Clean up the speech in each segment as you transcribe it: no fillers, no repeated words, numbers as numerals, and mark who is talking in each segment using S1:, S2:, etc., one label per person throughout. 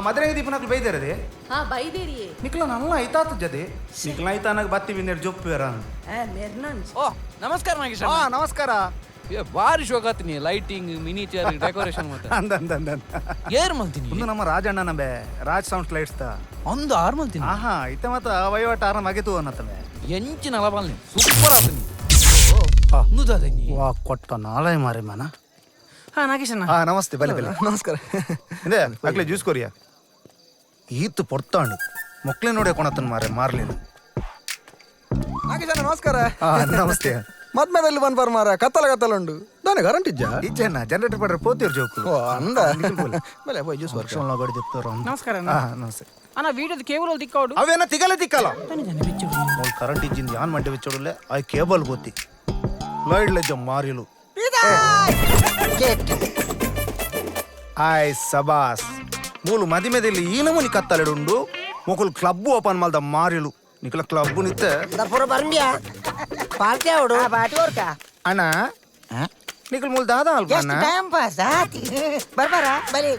S1: ಮದುವೆಗೆ ದೀಪ ನಕ್ಲು ಬೈದಿರದೆ
S2: ಹಾ ಬೈದೇರಿಯೇ
S1: ನಿಕ್ಲ ನಲ್ಲ ಐತಾತ ಜದೆ ನಿಕ್ಲ ಐತಾನಾಗ ಬತ್ತಿ ಬಿನ್ನೆರ್ ಜೊಪ್ಪುವೆರ
S3: ಓ ನಮಸ್ಕಾರ ನಾಗೇಶ್
S1: ಹಾ ನಮಸ್ಕಾರ
S3: ಭಾರಿ ಶೋಕ ಆತೀನಿ ಲೈಟಿಂಗ್ ಮಿನಿಚರ್ ಡೆಕೋರೇಷನ್ ಮತ್ತೆ
S1: ಅಂದ
S3: ಏರ್ ಮಲ್ತೀನಿ
S1: ಒಂದು ನಮ್ಮ ರಾಜಣ್ಣನ ಬೇ ರಾಜ್ ಸೌಂಡ್ ಲೈಟ್ಸ್ ತ
S3: ಒಂದು ಆರ್ ಮಲ್ತೀನಿ
S1: ಆಹಾ ಇತ್ತ ಮತ್ತ ವಹಿವಾಟ ಆರ ಮಗೆತು ಅನ್ನತ್ತವೆ
S3: ಎಂಚಿ ನಲಬಲ್ನಿ ಸೂಪರ್ ಆತೀನಿ ನುದಾದನಿ
S1: ವಾ ಕೊಟ್ಟ ನಾಳೆ ಮಾರಿ ಮನ
S3: ಹಾ ನಾಗೇಶ್ ಅಣ್ಣ
S1: ಹಾ ನಮಸ್ತೆ ಬಲೆ ಬಲೆ
S3: ನಮಸ್ಕಾರ
S1: ಇದೆ ಅಕ್ಲೆ ಜ್ಯೂಸ್ ಕೊರಿಯಾ ಈತು ಪೊರ್ತಾಂಡು ಮೊಕ್ಲೆ ನೋಡೆ ಕೊಣತನ್ ಮಾರೆ ಮಾರ್ಲಿಲ್ಲ
S4: ನಾಗೇಶ್ ಅಣ್ಣ ನಮಸ್ಕಾರ.
S1: ಹಾ ನಮಸ್ತೆ
S4: ಮದ್ಮೇದಲ್ಲಿ ಬಂದ್ ಬರ್ ಮಾರ ಕತ್ತಲ ಉಂಡು ದಾನೆ ಕರೆಂಟ್ ಇಜ್ಜ
S1: ಇಜ್ಜೆನ ಜನರೇಟರ್ ಪಡ್ರೆ ಪೋತಿರ್ ಜೋಕು
S4: ಓ ಅಂದ ಬಲೆ ಹೋಯ್ ಜ್ಯೂಸ್ ವರ್ಕ್
S1: ವರ್ಷ ಗಡಿ ತಿಪ್ತಾರ
S3: ನಮಸ್ಕಾರ
S1: ಹಾ ನಮಸ್ತೆ
S3: ಅಣ್ಣ ವೀಡಿಯೋದ ಕೇಬಲ್ ತಿಕ್ಕೋಡು
S1: ಅವೇನ ತಿಗಲೆ ತಿಕ್ಕಲ್ಲ ಮೋಲ್ ಕರೆಂಟ್ ಇಜ್ಜಿಂದ ಯಾನ್ ಮಂಡೆ ಬಿಚ್ಚೋಡಲೆ ಆ ಕೇಬಲ್ ಗೋತಿ ಲೈಡ್ ಲೆಜ್ಜ ಮಾರಿಲು ಆಯ್ ಸಬಾಸ್ ಮೂಲು ಮದಿಮೆದಲ್ಲಿ ಈ ನಮೂನಿ ಕತ್ತಲೆಡುಂಡು ಮೊಕುಲ್ ಕ್ಲಬ್ ಓಪನ್ ಮಲ್ದ ಮಾರಿಲು ನಿಕಲ ಕ್ಲಬ್ ನಿತ್ತೆ
S5: ಪೂರ ಬರ್ಮಿಯಾ ಪಾರ್ಟಿ ಅವಡು ಪಾರ್ಟಿ ವರ್ಕ
S1: ಅಣ್ಣ ನಿಕಲ್ ಮೂಲ್ ದಾದ ಅಲ್ಪ ಅಣ್ಣ
S5: ಟೈಮ್ ಪಾಸ್ ಆತಿ ಬರ್ಬಾರ ಬಲಿ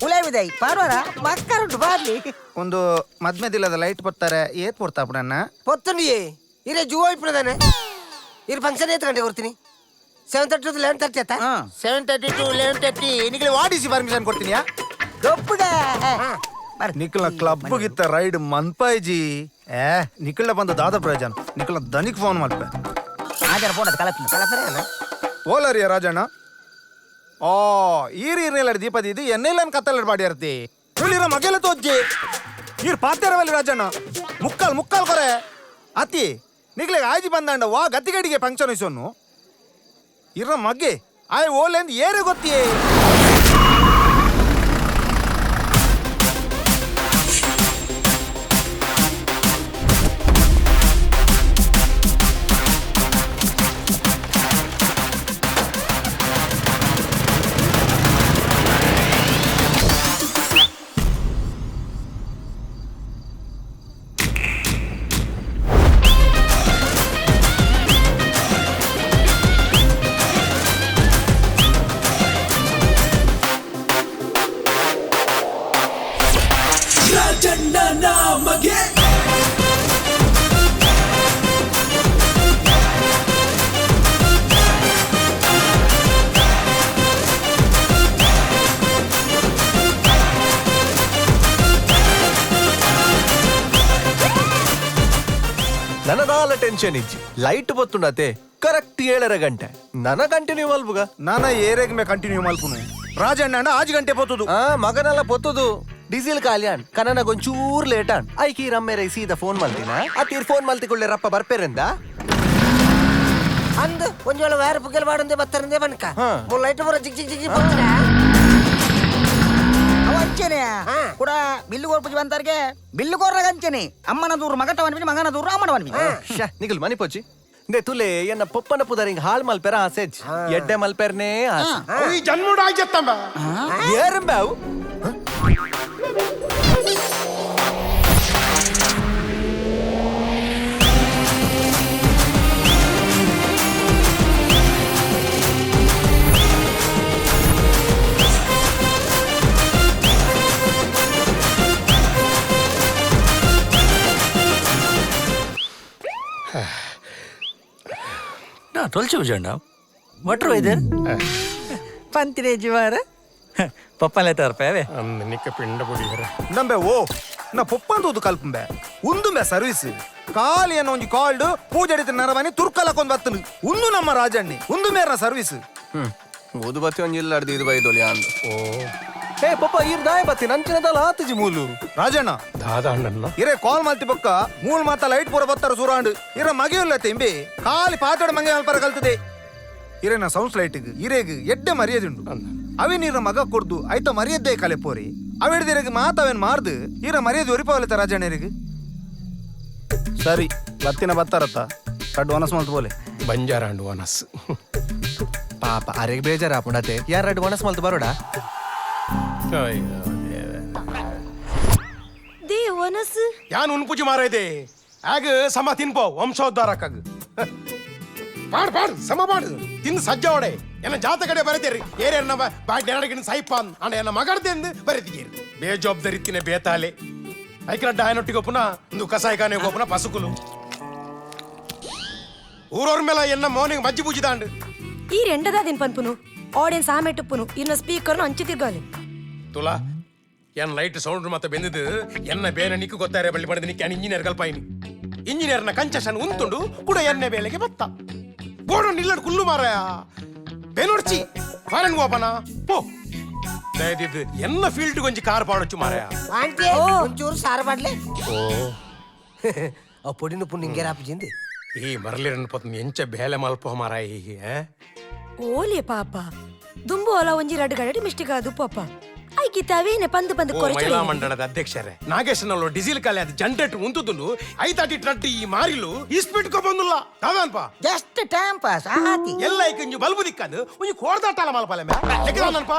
S5: ಉಲೈ ಬಿದೈ ಪಾರ್ವಾರ ಮಕ್ಕರುಂಟು ಬಾರ್ಲಿ
S1: ಒಂದು ಮದ್ಮೆದಿಲ್ಲದ ಲೈಟ್ ಬರ್ತಾರೆ ಏತ್ ಪಡ್ತಾಪಣ್ಣ
S5: పొత్తుండి ఇరే జూ అయిపోయిందనే ఇరు ఫంక్షన్ ఎత్తు గంటೆ ಕೊಡ್ತೀನಿ 7:30 to 11:30 ಆಯ್ತಾ 7:30 to 11:30 ನಿಕಲಿ
S1: ವಾಡಿಸಿ ಪರ್ಮಿಷನ್ ಕೊಡ್ತೀನಿಯಾ
S5: ದೊಪ್ಪುಗ
S1: ನಿಕಲ ಕ್ಲಬ್ ಗಿತ್ತ ರೈಡ್ ಮನ್ಪಾಯ್ಜಿ ನಿಕಲ ಬಂದ ದಾದ ಪ್ರಯೋಜನ ನಿಕಲ ದನಿಕ್ ಫೋನ್ ಮಲ್ಪೆ
S5: ಆಜರ ಫೋನ್ ಅದು ಕಲಪರೇನ
S1: ಓಲರಿಯ ರಾಜಣ್ಣ ಓ ಈರೀರ್ನೆಲ್ಲ ದೀಪದಿ ಇದು ಎನ್ನೆಲ್ಲನ್ ಕತ್ತಲ ಬಾಡಿಯರ್ತಿ ಹೇಳಿರ ಮಗೆಲ ತೋಜ್ಜಿ ಈರ್ ಪಾತ್ಯರವಲ್ಲಿ ರಾಜಣ್ಣ ಮುಕ್ಕಾಲ್ ಕೊರೆ ಅತಿ ನಿಕ್ಲೆಗೆ ಆಯ್ಜಿ ಬಂದಾಂಡ ವಾ ಗತ್ತಿಗಡಿಗೆ ಫಂಕ್ಷನ್ ಇಸೋನು ಇರ ಮಗೆ ಆಯ್ ಓಲೆಂದು ಏರೆ ಗೊತ್ತಿಯೇ
S4: ನನದಾಲ ಟೆನ್ಷನ್ ಇಜ್ಜಿ ಲೈಟ್ ಬತ್ತುಂಡತೆ ಕರೆಕ್ಟ್ 7 ಗಂಟೆ ನನ ಕಂಟಿನ್ಯೂ ಮಲ್ಬುಗ
S1: ನಾನ ಏರೆಗ್ ಮೇ ಕಂಟಿನ್ಯೂ ಮಲ್ಪುನು ರಾಜಣ್ಣ 5 ಗಂಟೆ ಪೋತುದು
S4: ಮಗನೆಲ್ಲ ಪೊತ್ತುದು ಡೀಸೆಲ್ ಖಾಲಿಯಾನ್ ಕನನಗೊಂಚೂರ್ ಲೇಟ್ ಆನ್ ಐಕಿ ರಮ್ಮೆರೆ ಸೀದಾ ಫೋನ್ ಮಲ್ತಿನ ಅತೀರ್ ಫೋನ್ ಮಲ್ತಿಕೊಳ್ಳೆ ರಪ್ಪ ಬರ್ಪೇರೆಂದ
S5: ಅಂದ್ ಒಂಜೋಳ ಬೇರೆ ಪುಗೆಲ್ ಮಾಡಂದೆ ಬತ್ತರಂದೆ ಬನ್ಕ ಲೈಟ್ ಬರ ಜಿಗ್ ಜಿಗ್ ಜಿಗ್ ಬರ್ತಾರ
S6: ಅಂಚೆನೆ ಕೂಡ ಬಿಲ್ಲು ಕೋರ್ಪುಜಿ ಬಂತಾರ್ಗೆ ಬಿಲ್ಲು ಕೋರ್ರಾಗ ಅಂಚೆನೆ ಅಮ್ಮನ ದೂರ ಮಗಟ ಬನ್ಬಿಡಿ ಮಗನ ದೂರ ಅಮ್ಮನ ಬನ್ಬಿಡಿ
S4: ನಿಗಲ್ ಮನಿ ಪೋಚಿ ದೇ ತುಲೆ ಎನ್ನ ಪೊಪ್ಪನ ಪುದರಿಂಗ್ ಹಾಳ್ ಮಲ್ಪೆರ ಆಸೆಜ್ ಎಡ್ಡೆ ಮಲ್ಪೆರ್ನೇ
S1: ಈ ಜನ್ಮುಡ ಆಯ್ತಮ್ಮ
S4: ಏರಂಬಾವು
S7: ತೊಲ್ಚು ಭುಜಂಡ ಒಟ್ರು ಇದೆ ಪಂತಿನೇ ಜೀವಾರ ಪಪ್ಪಲೆ ತರ್ಪೇವೆ
S1: ನಿಕ್ಕ ಪಿಂಡ ಬುಡಿಗರ ನಂಬೆ ಓ ನಾ ಪೊಪ್ಪಂತೂದು ಕಲ್ಪಂಬೆ ಉಂದುಂಬೆ ಸರ್ವಿಸ್ ಕಾಲಿ ಅನ್ನೋ ಒಂಜಿ ಕಾಲ್ಡ್ ಪೂಜಡಿತ ನರವನಿ ತುರ್ಕಲಕ್ಕೊಂದು ಬತ್ತನು ಉಂದು ನಮ್ಮ ರಾಜಣ್ಣಿ ಉಂದು ಮೇರ ಸರ್ವಿಸ್
S4: ಓದು ಬತ್ತಿ ಒಂಜಿಲ್ಲ ಅಡ್ದು ಇದು ಬೈದೊಲಿ ಅಂದು ಏ ಪಪ್ಪ ಈರ್ ದಾಯ ಬತ್ತಿ ನಂಚಿನದಲ್ಲ ಆತಜಿ ಮೂಲು
S1: ರಾಜಣ್ಣ
S4: ದಾದಾಂಡನ್ನ
S1: ಇರೆ ಕಾಲ್ ಮಲ್ತಿ ಬೊಕ್ಕ ಮೂಲ್ ಮಾತ ಲೈಟ್ ಪೂರ ಬತ್ತಾರ ಸುರಾಂಡ್ ಇರ ಮಗೆಯುಲ್ಲ ತೆಂಬೆ ಕಾಲಿ ಪಾತಡ ಮಂಗೆ ಮಲ್ಪರ ಕಲ್ತದೆ ಇರೇನ ಸೌಂಡ್ಸ್ ಲೈಟ್ಗ್ ಇರೇಗ್ ಎಡ್ಡೆ ಮರ್ಯಾದುಂಡು ಅವೇನ್ ಇರ ಮಗ ಕೊಡ್ದು ಆಯ್ತ ಮರ್ಯಾದೆ ಕಲೆ ಪೋರಿ ಅವಿಡ್ದಿರಗ್ ಮಾತಾವೇನ್ ಮಾರ್ದು ಇರ ಮರ್ಯಾದೆ ಒರಿಪಾವಲತ್ತ ರಾಜಣ್ಣರಿಗೆ ಸರಿ ಬತ್ತಿನ ಬತ್ತಾರತ್ತ ಕಡ್ಡು ವನಸ್ ಮಲ್ತು ಬೋಲೆ
S4: ಬಂಜಾರಾಂಡು ವನಸ್ ಪಾಪ ಅರೆಗ್ ಬೇಜಾರ ಪುಂಡತೆ ಯಾರಡು ವನಸ್ ಮಲ್ತು ಬರೋಡ
S2: ದೇ ವನಸ್
S8: ಯಾನ್ ಉನ್ಪುಜಿ ಮಾರೈದೆ ಆಗ ಸಮ ತಿನ್ಪೋ ವಂಶೋದ್ಧಾರಕ್ಕಾಗ ಪಾಡ್ ಪಾಡ್ ಸಮ ಪಾಡು ತಿಂದು ಸಜ್ಜವಡೆ ಎನ್ನ ಜಾತ ಕಡೆ ಬರೀತೀರಿ ಏರೇನ ಬಾಡ್ ನೆರಡಿಗಿನ ಸೈಪಾನ್ ಅಂಡ ಎನ್ನ ಮಗಡ್ದೆ ಎಂದು ಬರೀತೀರಿ ಬೇಜವಾಬ್ದಾರಿತ್ತಿನ ಬೇತಾಲೆ ಐಕ್ರ ಡಾಯನೊಟ್ಟಿಗೊಪ್ಪುನ ಒಂದು ಕಸಾಯಿಖಾನೆ ಹೋಪುನ ಪಸುಕುಲು ಊರವ್ರ ಮೇಲೆ ಎನ್ನ ಮೋನಿಗೆ ಮಜ್ಜಿ ಬೂಜಿದಾಂಡು
S2: ఈ రెండదా దీని పనుపును ఆడియన్స్ ఆమెట్టుప్పును ఇన్న స్పీకర్ను అంచి తిరగాలి
S8: ತುಲಾ ಎನ್ ಲೈಟ್ ಸೌಂಡ್ ಮತ್ತೆ ಬೆಂದಿದ್ದು ಎನ್ನ ಬೇರೆ ನಿಕ್ಕು ಗೊತ್ತಾರೆ ಬಳ್ಳಿ ಮಾಡಿದ ನಿಕ್ಕೆ ಇಂಜಿನಿಯರ್ ಕಲ್ಪಾಯಿನಿ ಇಂಜಿನಿಯರ್ನ ಕಂಚೆಷನ್ ಉಂತುಂಡು ಕೂಡ ಎಣ್ಣೆ ಬೇಲೆಗೆ ಬತ್ತ ಬೋರ್ಡ್ ನಿಲ್ಲಡ್ ಕುಲ್ಲು ಮಾರಾಯ ಬೇನೊಡ್ಚಿ ಫಾರೆನ್ ಓಪನ ಪೋ ದಯದಿದ್ದು ಎನ್ನ ಫೀಲ್ಡ್ ಗೊಂಜಿ ಕಾರ್ ಪಾಡೊಚ್ಚು ಮಾರಾಯ
S5: అంటే ಒಂಚೂರು ಸಾರು ಮಾಡ್ಲೆ ಓ ಆ ಪೊಡಿನ ಪುಣ್ಣ ಹಿಂಗೆ ರಾಪಿಜಿಂది
S8: ಈ ಮರಲಿರನ್ನ ಪತ್ನಿ ಎಂಚ ಬೇಲೆ ಮಲ್ಪ ಮಾರಾಯ ಹೀಗೆ
S2: ఓలే పాప దుంబు అలా ಒಂಜಿ ರಡ್ಡು ಗಡಿ ಮಿಸ್ಟಿ ಕಾದು ಪಾಪ ಐಕಿ ತವೇನೆ ಪಂದು ಪಂದು
S8: ಓ
S2: ಕೊರಚು
S8: ಮಹಿಳಾ ಮಂಡಳದ ಅಧ್ಯಕ್ಷರೇ ನಾಗೇಶನಲ್ಲೋ ಡೀಸೆಲ್ ಕಾಲೆ ಅದು ಜಂಡೇಟ್ ಉಂತುದುಂಡು ಐತಾಟಿ ಟ್ರಟ್ಟಿ ಈ ಮಾರಿಲು ಇಸ್ಪಿಟ್ಕೊ ಬಂದುಲ್ಲ ಅದಾನ್ಪ
S6: ಜಸ್ಟ್ ಟೈಮ್ ಪಾಸ್ ಆತಿ
S8: ಎಲ್ಲ ಐಕಂಜು ಬಲ್ಬು ದಿಕ್ಕದು ಒಂಜಿ ಕೋಡ್ದಾಟಲ್ಲ ಮಲ್ಪಲೆ ಲೆಕ್ಕದಾನನ್ಪ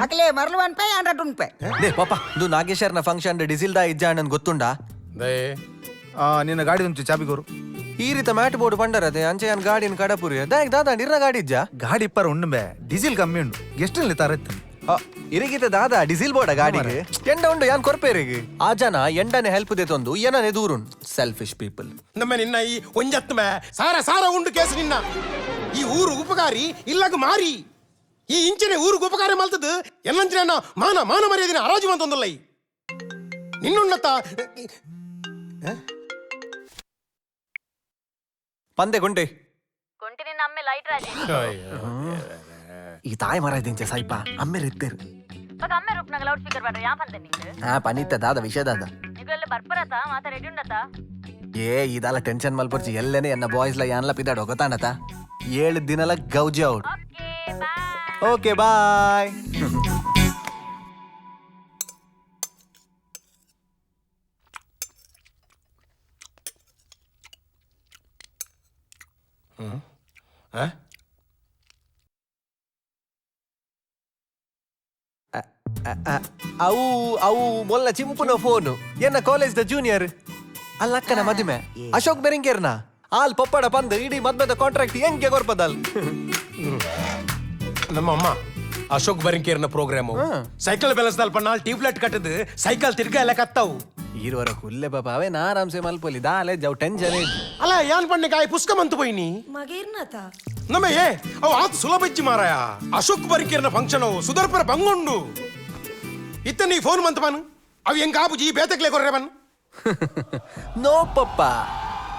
S6: ಅಕ್ಲೆ ಮರಳು ಅನ್ಪೆ 100 ರೂಪಾಯಿ
S4: ದೇ ಪಾಪ ಇದು ನಾಗೇಶರ್ನ ಫಂಕ್ಷನ್ ಡೀಸೆಲ್ ದಾ ಇಜ್ಜಾಂಡ್ ಗೊತ್ತುಂಡಾ
S8: ದಯೆ
S1: ನಿನ್ನ ಗಾಡಿ ಒಂಚೂರು ಚಾಬಿ ಕೋರು
S4: ಈ ರೀತಿ ಮ್ಯಾಟ್ ಬೋರ್ಡ್ ಪಂಡರದೆ ಅಂಚೆ ಯಾನ್ ಗಾಡಿನ ಕಡಪುರಿ ದಾಯಕ್ ದಾದ ಇರ್ನ ಗಾಡಿ ಇಜ್ಜಾ
S1: ಗಾಡಿ ಇಪ್ಪರ ಉಂಡು ಡೀಸೆಲ್ ಕಮ್ಮಿ ಉಂಡು ಗೆಸ್ಟಲ್ಲಿ ತರತ್ತೆ
S4: ಇರಿಗಿತ ದಾದ ಡೀಸೆಲ್ ಬೋರ್ಡ ಗಾಡಿಗೆ ಎಂಡ ಉಂಡು ಯಾನ್ ಕೊರ್ಪೇರಿಗೆ ಆ ಜನ ಎಂಡನೆ ಹೆಲ್ಪ್ ದೇತೊಂದು ಏನನೆ ದೂರುನ್ ಸೆಲ್ಫಿಶ್ ಪೀಪಲ್
S8: ನಮ್ಮ ನಿನ್ನ ಈ ಒಂಜತ್ತು ಮೇ ಸಾರ ಸಾರ ಉಂಡು ಕೇಸು ನಿನ್ನ ಈ ಊರು ಉಪಕಾರಿ ಇಲ್ಲಾಗ ಮಾರಿ ಈ ಇಂಚಿನ ಊರಿಗೆ ಉಪಕಾರ ಮಲ್ತದ್ದು ಎಲ್ಲಂಚಿನ ಮಾನ ಮಾನ ಮರ್ಯಾದಿನ ಹರಾಜು ಅಂತೊಂದಲ್ಲ ಈ ನಿನ್ನುಣ್ಣತ್ತ
S4: ಪಂದೆ ಗೊಂಡೆ
S2: కొంటిని నమ్మే లైట్ రాజీ
S4: ಈ ತಾಯಿ ಮರ ಇದ್ದಿಂಚೆ ಸಾಯ್ಪ ಅಮ್ಮೆರ್ ಇತ್ತೇರು
S2: ఒక అమ్మే రూపనగ లౌడ్ స్పీకర్ బట్ర యా పంದೆ నీకు
S4: ಹಾ ಪನಿತ್ತ ದಾದ ವಿಷಯ ದಾದ
S2: నీకు ಬರ್ಪರತ ಮಾತ ರೆಡಿ ఉండత
S4: ಏ ಇದಲ್ಲ ಟೆನ್ಷನ್ ಮಲ್ಪರ್ಚಿ ಎಲ್ಲೇನೆ ಎನ್ನ ಬಾಯ್ಸ್ ಲ ಯಾನ್ಲ ಪಿದಾಡ್ ಹೋಗತಾನತ 7 ದಿನಲ ಗೌಜಿ out
S2: okay bye
S4: okay bye ಅವು ಅವು ಮೊಲ್ಲ ಚಿಂಪುನ ಫೋನು ಎನ್ನ ಕಾಲೇಜ್ ದ ಜೂನಿಯರ್ ಅಲ್ಲಕ್ಕನ ಮದುವೆ ಅಶೋಕ್ ಬೆರಿಂಗೇರ್ನ ಆಲ್ ಪಪ್ಪಡ ಪಂದ್ ಇಡೀ ಮದ್ಮೆದ ಕಾಂಟ್ರಾಕ್ಟ್ ಹೆಂಗೆ ಕೊರ್ಪದಲ್
S8: ನಮ್ಮ ಅಮ್ಮ ಅಶೋಕ್ ಬರಿಂಕೇರ್ನ ಪ್ರೋಗ್ರಾಮು ಸೈಕಲ್ ಬ್ಯಾಲೆನ್ಸ್ ದಲ್ಲಿ ಪಣ್ಣಾಲ್ ಟ್ಯೂಬ್ಲೈಟ್ ಕಟ್ಟದು ಸೈಕಲ್ ತಿರ್ಗಾ ಎಲ್ಲ ಕತ್ತಾವು
S4: ಈರುವರ ಹುಲ್ಲೆ ಪಾಪ ಅವೇ ಆರಾಮ್ಸೆ ಮಲ್ಪೊಲಿ ದಾಲೆ ಜವ್ ಟೆನ್ಷನ್
S8: ಅಲ್ಲ ಯಾನ್ ಪಣ್ಣೆ ಕಾಯಿ ಪುಸ್ಕ ಮಂತು ಪೋಯ್ನಿ
S2: మగేర్నత
S8: ನಮ್ಮ ಏ ಅವು ಆತು ಸುಲಭ ಇಜ್ಜಿ ಮಾರಾಯ ಅಶೋಕ್ ಬರಿಂಕೇರ್ನ ಫಂಕ್ಷನ್ ಅವು ಸುದರ್ಪರ ಬಂಗೊಂಡು ಇತ್ತ ನೀ ಫೋನ್ ಮಂತ ಬನ್ ಅವು ಹೆಂಗ ಆಪುಜಿ ಬೇತಕ್ಲೆ ಕೊರ್ರೆ ಬನ್
S4: ನೋ ಪಪ್ಪ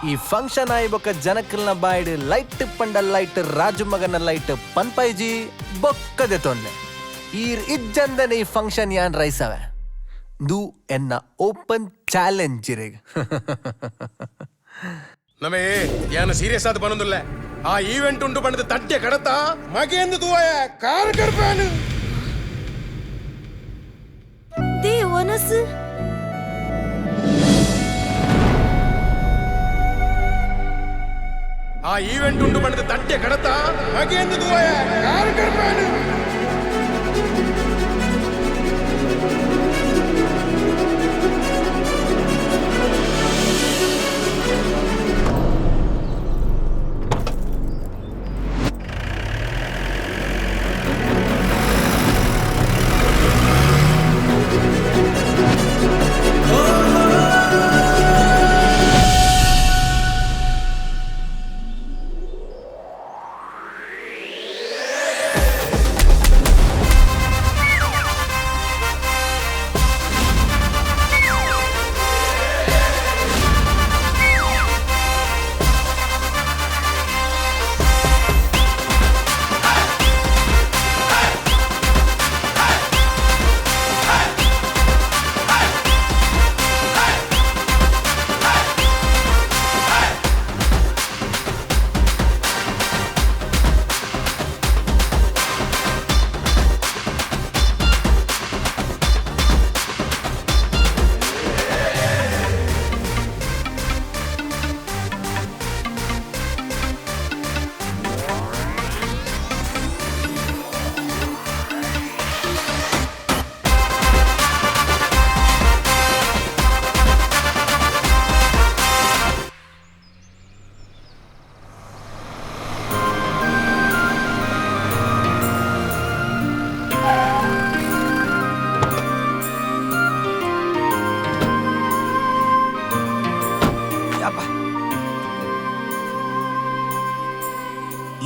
S4: ಈ ಫಂಕ್ಷನ್ ಆಯ್ಬೊಕ್ಕ ಜನಕಲ್ನ ಬಾಯ್ಡ್ ಲೈಟ್ ಪಂಡ ಲೈಟ್ ರಾಜು ಮಗನ ಲೈಟ್ ಪನ್ಪೈಜಿ ಬೊಕ್ಕದೆ ತೊನ್ನೆ ಈರ್ ಇಜ್ಜಂದನೆ ಈ ಫಂಕ್ಷನ್ ಯಾನ್ ರೈಸವೆ ದು ಎನ್ನ ಓಪನ್ ಚಾಲೆಂಜ್ ಇರೆಗ್
S8: ನಮೇ ಯಾನ ಸೀರಿಯಸ್ ಆದ ಬನ್ನೊಂದುಲ್ಲ ಆ ಈವೆಂಟ್ ಉಂಟು ಬಣ್ಣದ ತಟ್ಟೆ ಕಡತ ಮಗೇಂದು ತೂವಯ ಕಾರ್ ಕರ್ಪಾನು
S2: ದೇ ಒನಸ್
S8: ಆ ಈವೆಂಟ್ ಉಂಟು ಬಣ್ಣದ ತಟ್ಟೆ ಕಡತ ಮಗೇಂದು ತೂವಯ ಕಾರ್ ಕರ್ಪಾನು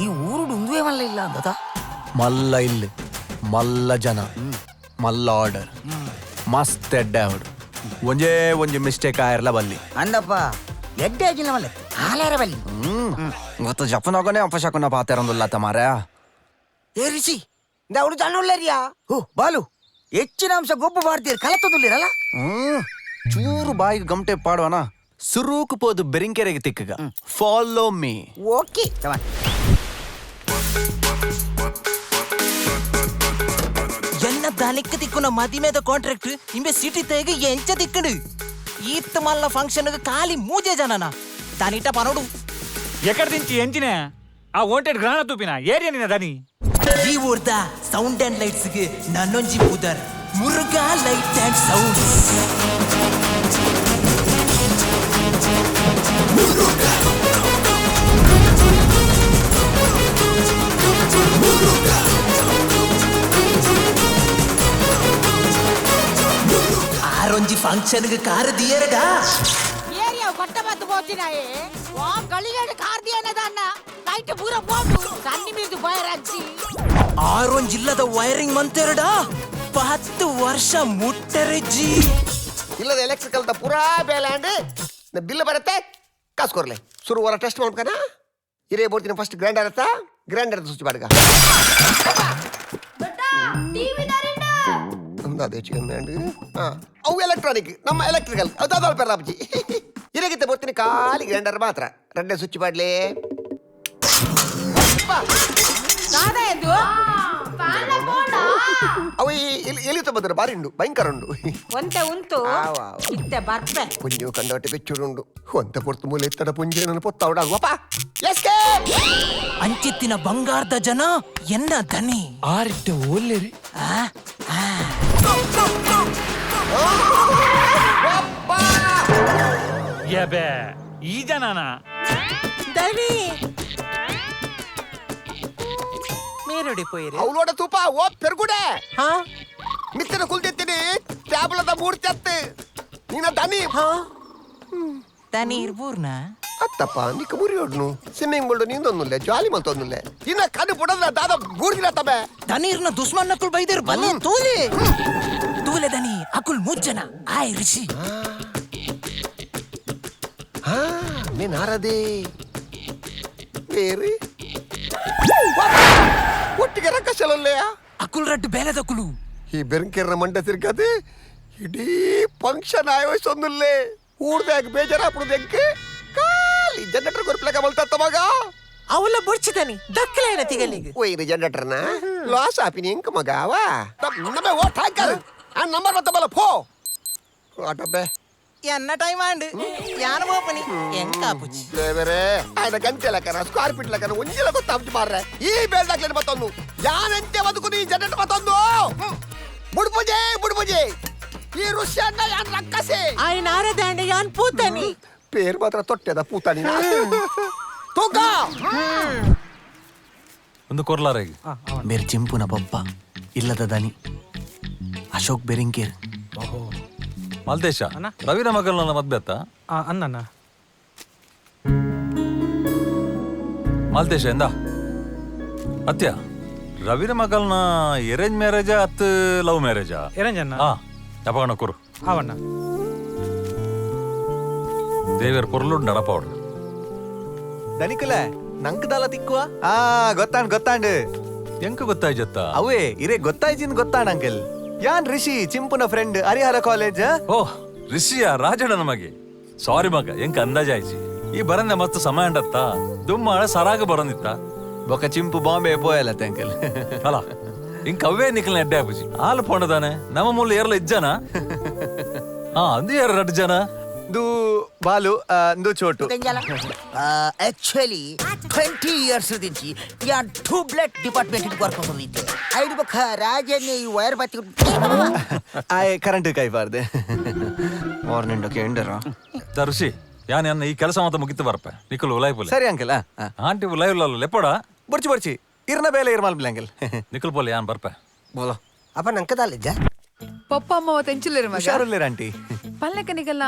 S6: ಈ ಊರು ಡುಂದುವೆ ಇಲ್ಲ ಅಂತ
S4: ಮಲ್ಲ ಇಲ್ಲಿ ಮಲ್ಲ ಜನ ಮಲ್ಲ ಆರ್ಡರ್ ಮಸ್ತ್ ಎಡ್ಡೆ ಅವಡು ಒಂಜೇ ಮಿಸ್ಟೇಕ್ ಆಯರ್ಲ ಬಲ್ಲಿ
S6: ಅಂದಪ್ಪ ಎಡ್ಡೆ ಆಗಿಲ್ಲ ಮಲ್ಲ ಹಾಲಾರ ಬಲ್ಲಿ
S4: ಗೊತ್ತು ಜಪನಾಗನೇ ಅಪಶಕುನ ಪಾತೆರೊಂದುಲ್ಲ ಮಾರ
S5: ಏ ರಿಷಿ ಅವಳು ಜಾಣುಳ್ಳರಿಯಾ
S6: ಓ ಬಾಲು ಹೆಚ್ಚಿನ ಅಂಶ ಗೊಬ್ಬು ಮಾಡ್ತೀರಿ ಕಲತದುಲ್ಲಿರಲ್ಲ
S4: ಚೂರು ಬಾಯಿಗೆ ಗಮಟೆ ಪಾಡುವನ ಸುರೂಕು ಪೋದು ಬೆರಿಂಕೆರೆಗೆ ತಿಕ್ಕಗ ಫಾಲೋ ಮೀ
S6: ಓಕೆ
S9: ಎನ್ನ ದಾನಿಕ್ಕ ತಿಕ್ಕುನ ಮದಿಮೇದ ಕಾಂಟ್ರಾಕ್ಟ್ ಇಂಬೆ ಸಿಟಿ ತೇಗ ಎಂಚ ತಿಕ್ಕಡು ಈತ್ ಮಲ್ಲ ಫಂಕ್ಷನ್ ಖಾಲಿ ಮೂಜೆ ಜನನ దానిట పనుడు
S7: ఎక్కడ దించి ఎంచినే ఆ వాంటెడ్ గ్రాన తూపిన ఏరియా నిన్న దాని
S9: ఈ ఊర్ద సౌండ్ అండ్ లైట్స్ ಗೆ ನನ್ನೊಂಜಿ ಪುದರ್ ಮುರುಗಾ ಲೈಟ್ ಅಂಡ್ ಸೌಂಡ್ ಆರೊಂಜಿ ಫಂಕ್ಷನ್ ಗೆ ಕಾರ್ ದಿಯರಡಾ
S2: ಏರಿಯಾ ಕೊಟ್ಟಬದ್ದು పోతున్నాయి ఓ గలిగడ కార్ దియనదన్న నైట్ పూర పోటు కన్ని మీద బయరచ్చి
S9: ಆರೊಂಜಿಲ್ಲದ ವೈರಿಂಗ್ ಮಂತೆರಡ 10 ವರ್ಷ ಮುಟ್ಟರೆಜ್ಜಿ
S5: ಇಲ್ಲದ ಎಲೆಕ್ಟ್ರಿಕಲ್ ದ ಪೂರಾ ಬೇಲೆ ಅಂಡ್ ಬಿಲ್ ಬರುತ್ತೆ ಕಾಸು ಕೊರ್ಲೆ ಶುರು ವರ ಟೆಸ್ಟ್ ಮಾಡ್ಕನ ಹಿರೇ ಬೋಡ್ತೀನಿ ಫಸ್ಟ್ ಗ್ರೈಂಡರ್ ಅತ್ತ ಗ್ರೈಂಡರ್ ಸ್ವಿಚ್ ಬಾಡ್ಗ ಅದೇ ಚಿಕನ್ ಅಂಡ್ ಅವು ಎಲೆಕ್ಟ್ರಾನಿಕ್ ನಮ್ಮ ಎಲೆಕ್ಟ್ರಿಕಲ್ ಅದಾದ ಪೆರ್ಲಾಪ್ಜಿ ಹಿರೇಗಿತ್ತ ಬೋಡ್ತೀನಿ ಖಾಲಿ ಗ್ರೈಂಡರ್ ಮಾತ್ರ ರೆಡ್ಡೆ ಸ್ವಿಚ್ ಬಾಡ್ಲಿ ಅವು ಎಲಿತ ಬಂದ್ರೆ ಬಾರಿ ಉಂಡು ಭಯಂಕರ ಉಂಡು
S2: ಒಂತೆ ಉಂಟು ಇತ್ತೆ ಬರ್ಪೆ
S5: ಪುಂಜು ಕಂಡೋಟಿ ಬೆಚ್ಚುರುಂಡು ಒಂತ ಪೊರ್ತು ಮೂಲೆ ಎತ್ತಡ ಪುಂಜೆ ನನ್ನ ಪೊತ್ತಾವಡಾಗುವಪ್ಪ ಎಸ್ಕೆ
S9: ಅಂಚಿತ್ತಿನ ಬಂಗಾರದ ಜನ ಎನ್ನ ದನಿ
S3: ಆರಿಟ್ಟ ಓಲ್ಲೇರಿ
S7: ಏಬೆ ಈ ಜನನ
S9: ದನಿ ಮೇರಡಿ ಪೋಯಿರಿ
S5: ಅವಳೋಡ ತೂಪ ಓ ಪೆರ್ಗುಡೆ ಮಿತ್ತಿನ ಕುಲ್ತಿತ್ತೀನಿ ಟ್ಯಾಬ್ಲದ ಮೂಡ್ತಿ ನೀನ ದನಿ
S9: ದನಿ ಇರ್ಬೂರ್ನ
S5: ಅತ್ತಪ್ಪ ನಿಕ್ಕ ಮುರಿಯೋಡ್ನು ಸ್ವಿಮ್ಮಿಂಗ್ ಪೂಲ್ ನೀಂದೊಂದುಲ್ಲೆ ಜಾಲಿ ಮಲ್ತೊಂದುಲ್ಲೆ ಇನ್ನ ಕಣ್ಣು ಪುಡದ್ರ ದಾದ ಗೂರ್ಗಿಲ್ಲ ತಬೆ
S9: ದನೀರ್ನ ದುಶ್ಮನ್ ನಕುಲ್ ಬೈದಿರ್ ಬನ್ನಿ ತೂಲೆ ದನಿ ಅಕುಲ್ ಮುಜ್ಜನ ಆಯ್ ರಿಷಿ
S5: ನೀನ್ ಹಾರದೆ ಬೇರೆ ಒಟ್ಟಿಗೆ ರಕ್ಕಸಲಲ್ಲೆಯ
S9: ಅಕುಲ್ ರಡ್ಡು ಬೇಲೆದಕುಲು
S5: ಈ ಬೆರಂಕೆರ್ನ ಮಂಡ ತಿರ್ಗದೆ ಇಡೀ ಫಂಕ್ಷನ್ ಆಯೋಜಿಸೊಂದುಲ್ಲೆ ಊರ್ದಾಗ ಬೇಜಾರಾಪುಡುದಕ್ಕೆ ಖಾಲಿ ಜನರೇಟರ್ ಗೊರ್ಪ್ಲಾಗ ಮಲ್ತತ್ತ ಮಗ
S9: ಅವಳ ಬೊಡ್ಚಿದನಿ ದಕ್ಕಲೇನ ತಿಗಲಿಗೆ
S5: ಒಯ್ದು ಜನರೇಟರ್ನ ಲಾಸ್ ಆಪಿನಿ ಇಂಕ ಮಗ ಅವ ನಮ್ಮೆ ಓಟ್ ಹಾಕರ್ ಆ ನಂಬರ್ ಬತ್ತಬಲ್ಲ ಫೋ ಆಟಬ್ಬೆ
S9: ಎನ್ನ ಟೈಮ್ ಆಂಡ್ ಯಾನ ಓಪನಿ ಎಂಕ ಪುಚ್ಚಿ
S5: ಬೇರೆ ಆಯ್ದ ಗಂಟೆ ಲೆಕ್ಕನ ಸ್ಕ್ವೇರ್ ಫೀಟ್ ಲೆಕ್ಕನ ಒಂಜಿಲ ಗೊತ್ತಾಗ್ತಿ ಮಾರ್ರೆ ಈ ಬೇಲ್ದಾಗ್ಲೇನು ಮತ್ತೊಂದು ಯಾನಂತೆ ಬದುಕು ನೀ ಜನರೇಟರ್ ಮತ್ತೊಂದು ಬುಡ್ಬುಜೆ ಈ ಋಷ್ಯನ್ನ ಯಾನ್ ರಕ್ಕಸೆ
S9: ಆಯ್ ನಾರದಾಂಡ ಯಾನ್ ಪೂತನಿ
S5: ಪೇರು ಮಾತ್ರ ತೊಟ್ಟೆದ ಪೂತಾನಿ ತೂಕ
S4: ಒಂದು ಕೊರ್ಲಾರಿಗೆ ಬೇರೆ ಚಿಂಪುನ ಪಪ್ಪ ಇಲ್ಲದ ದನಿ ಅಶೋಕ್ ಬೆರಿಂಕೇರ್
S10: ಮಲ್ತೇಶ ರವಿನ ಮಗನ ಮದ್ವೆ ಅತ್ತ
S3: ಅನ್ನ
S10: ಮಲ್ತೇಶ ಎಂದ ಅತ್ಯ ರವಿನ ಮಗಲ್ನ ಅರೇಂಜ್ ಮ್ಯಾರೇಜಾ ಅತ್ ಲವ್ ಮ್ಯಾರೇಜಾ
S3: ಎರಂಜ್ ಅನ್ನ
S10: ಹಾ ತಪಗಣ ಕುರು
S3: ಅವಣ್ಣ
S10: ದೇವರ ಪೊರ್ಲುಂಡು ನಡಪವಡು
S4: ದನಿಕಲ ನಂಕ್ ದಾಲ ತಿಕ್ಕುವ ಗೊತ್ತಾಂಡ್
S10: ಎಂಕ ಗೊತ್ತಾಯ್ಜತ್ತ
S4: ಅವೇ ಇರೇ ಗೊತ್ತಾಯ್ಜಿನ್ ಗೊತ್ತಾಂಡ್ ಅಂಕಲ್ ಯಾನ್ ರಿಷಿ ಚಿಂಪುನ ಫ್ರೆಂಡ್ ಹರಿಹರ ಕಾಲೇಜ್
S10: ಓಹ್ ರಿಷಿಯ ರಾಜಣ್ಣ ನಮಗೆ ಸಾರಿ ಮಗ ಎಂಕ ಅಂದಾಜಾಯ್ಚಿ ಈ ಬರಂದೆ ಮಸ್ತ್ ಸಮಯ ಅಂಡತ್ತ ದುಮ್ಮಾಳ ಸರಾಗ ಬರಂದಿತ್ತ
S4: ಬೊಕ ಚಿಂಪು ಬಾಂಬೆ ಪೋಯಲತ್ತೆ ಅಂಕಲ್
S10: ಅಲ್ಲ ಇಂಕ ಅವೇ ನಿಖಲ್ನ ಎಡ್ಡೆ ಆಪುಜಿ ಹಾಲು ಪೋಣದಾನೆ ನಮ್ಮ ಮೂಲ ಏರ್ಲ ಇಜ್ಜನ ಹಾ ಅಂದು ಯಾರು ರಡ್ ಜನ
S4: ದು ಬಾಲು ದು ಚೋಟು
S6: ಆಕ್ಚುಲಿ 20 ಇಯರ್ಸ್ ದಿಂಚಿ ಯಾ ಟೂ ಬ್ಲಡ್ ಡಿಪಾರ್ಟ್ಮೆಂಟ್ ವರ್ಕ್ ಮಾಡಿದ್ದೆ ಐದು ಬಖ ರಾಜನೇ ಈ ವೈರ್ ಬತ್ತಿ
S4: ಆಯ್ ಕರೆಂಟ್ ಕೈ ಬಾರ್ದೆ ಮಾರ್ನಿಂಗ್ ಕೇಂಡರ
S10: ಋಷಿ ಯಾನ್ ಈ ಕೆಲಸ ಮಾತ್ರ ಮುಗಿತು ಬರ್ಪೆ ನಿಖಲ್ ಉಲಾಯ್ಪುಲೆ
S4: ಸರಿ ಅಂಕಲ್
S10: ಆಂಟಿ ಉಲಾಯ್ಲ ಲೆಪ್ಪಡ
S4: ಬರ್ಚಿ ಇರ್ನ ಬೇಲೆ ಇರ್ಮಾಲ್ ಬಿಲ್ ಅಂಕಲ್
S10: ನಿಖಲ್ ಪೋಲೆ ಯಾನ್ ಬರ್ಪೆ
S4: ಬೋಲೋ
S5: ಅಪ್ಪ ನಂಕದಲ್ಲಿದ್ದ
S2: ಪಪ್ಪ ಅಮ್ಮ ತೆಂಚಿಲ್ಲೇರು ಮಗ
S4: ಹುಷಾರಲ್ಲಿರ ಆಂಟಿ
S11: ಪಲ್ಲೆಕನಿಗೆಲ್ಲ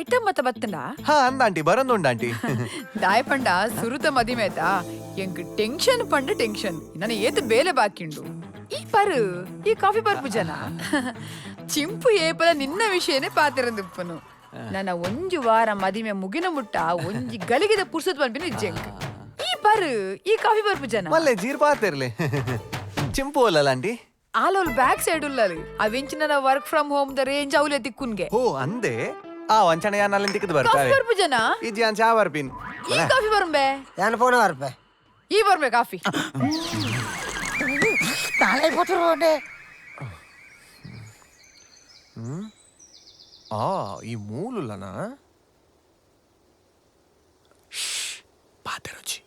S11: ಐಟಮ್ ಮತ್ತ ಬತ್ತಂಡ
S4: ಹಾ ಅಂದ ಆಂಟಿ ಬರಂದುಂಡ ಆಂಟಿ
S11: ದಾಯ ಪಂಡ ಸುರುತ ಮದಿಮೇತ ಎಂಕ್ ಟೆನ್ಷನ್ ಪಂಡ ಟೆನ್ಷನ್ ನನ್ನ ಏತು ಬೇಲೆ ಬಾಕಿಂಡು ಈ ಪರು ಈ ಕಾಫಿ ಪರ್ಪು ಜನ ಚಿಂಪು ಏಪಲ ನಿನ್ನ ವಿಷಯನೇ ಪಾತಿರಂದಿಪ್ಪನು ನನ್ನ ಒಂಜು ವಾರ ಮದಿಮೆ ಮುಗಿನ ಮುಟ್ಟ ಒಂಜಿ ಗಳಿಗೆದ ಪುರ್ಸತ್ ಬಂಪಿನ ಜಂಕ್ ಈ ಪರು ಈ ಕಾಫಿ ಪರ್ಪು ಜನ
S4: ಮಲ್ಲೆ ಜೀರ್ ಪಾತಿರ್ಲಿ ಚಿಂಪು ಅಲ್ಲಲ್ಲ ಆಂಟಿ
S11: ಆಲೋಲ್ ಬ್ಯಾಕ್ ಸೈಡ್ ಉಲ್ಲಲು ಅವೆಂಚಿನ ವರ್ಕ್ ಫ್ರಮ್ ಹೋಮ್ ದ ರೇಂಜ್ ಅವಲೆ ತಿಕ್ಕುನ್ಗೆ
S4: ಓ ಅಂದೆ ಆ ವಂಚನೆ ಯಾನಲ್ಲಿ ತಿಕ್ಕದು
S11: ಕಾಫಿ
S4: ಬರ್ತಾರೆ
S11: ಪರ್ಪು ಜನ
S4: ಇಜ್ಜಿ ಅನ್ ಚಾ ಬರ್ಪಿನ್
S11: ಈ ಕಾಫಿ ಬರಂಬೆ
S6: ಯಾನ್ ಫೋನ್ ಬರ್ಪೆ
S11: ಈ ಬರ್ಬೆ ಕಾಫಿ
S6: ನಾಳೆ ಕೊಟ್ಟಿರೋಡೆ
S4: ಆ ಈ ಮೂಲುಲ್ಲನಾ ಪಾತೆರುಚಿ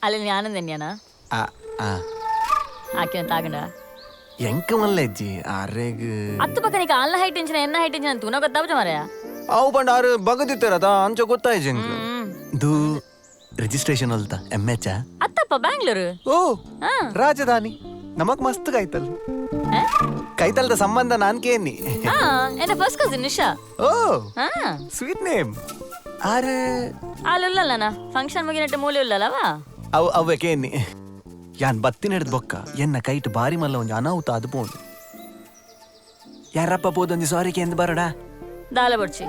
S12: അല്ല ഞാനും തന്നെയാണ് ആക്കിയ താകണ്ട
S4: ಎಂಕ ಮಲ್ಲೆ ಅಜ್ಜಿ ಆರೇಗ್
S12: ಅತ್ತು ಪಕ್ಕ ನೀ ಕಾಲ್ನ ಹೈ ಟೆನ್ಷನ್ ಎನ್ನ ಹೈ ಟೆನ್ಷನ್ ತೂನ ಗೊತ್ತಾವಜ ಮಾರ್ಯಾ
S4: ಅವು ಬಂಡ ಆರು ಬಗದಿತ್ತಾರದ ಅಂಚ ಗೊತ್ತಾಯ್ತು ಜಂಕ್ ಇದು ರಿಜಿಸ್ಟ್ರೇಷನ್ ಅಲ್ತ ಎಚ್
S12: ಅತ್ತಪ್ಪ ಬ್ಯಾಂಗ್ಳೂರು
S4: ಓ ರಾಜಧಾನಿ ನಮಕ್ ಮಸ್ತ್ ಕೈತಲ್ ಕೈತಲ್ದ ಸಂಬಂಧ ನಾನ್ ಕೇನಿ
S12: ಹಾ ಎನ್ನ ಫಸ್ಟ್ ಕಸಿನ್ ನಿಶಾ
S4: ಓ
S12: ಹಾ
S4: ಸ್ವೀಟ್ ನೇಮ್ ಆರೆ
S12: ಅಲ್ಲಲ್ಲನ ಫಂಕ್ಷನ್ ಮುಗಿನಟ್ಟ ಮೂಲೆ ಉಲ್ಲಲ್ಲವಾ
S4: ಅವು ಅವೇ ಕೇನಿ ಯಾನ್ ಬತ್ತಿನ ಹಿಡ್ದು ಬೊಕ್ಕ ಎನ್ನ ಕೈಟ್ ಬಾರಿ ಮಲ್ಲ ಒಂಜಿ ಅನಾಹುತ ಅದು ಪೋಂಡು ಯಾರಪ್ಪ ಪೋದೊಂದಿ ಸಾರಿಗೆ ಎಂದು ಬರಡ
S12: ದಾಲ ಬಡ್ಚಿ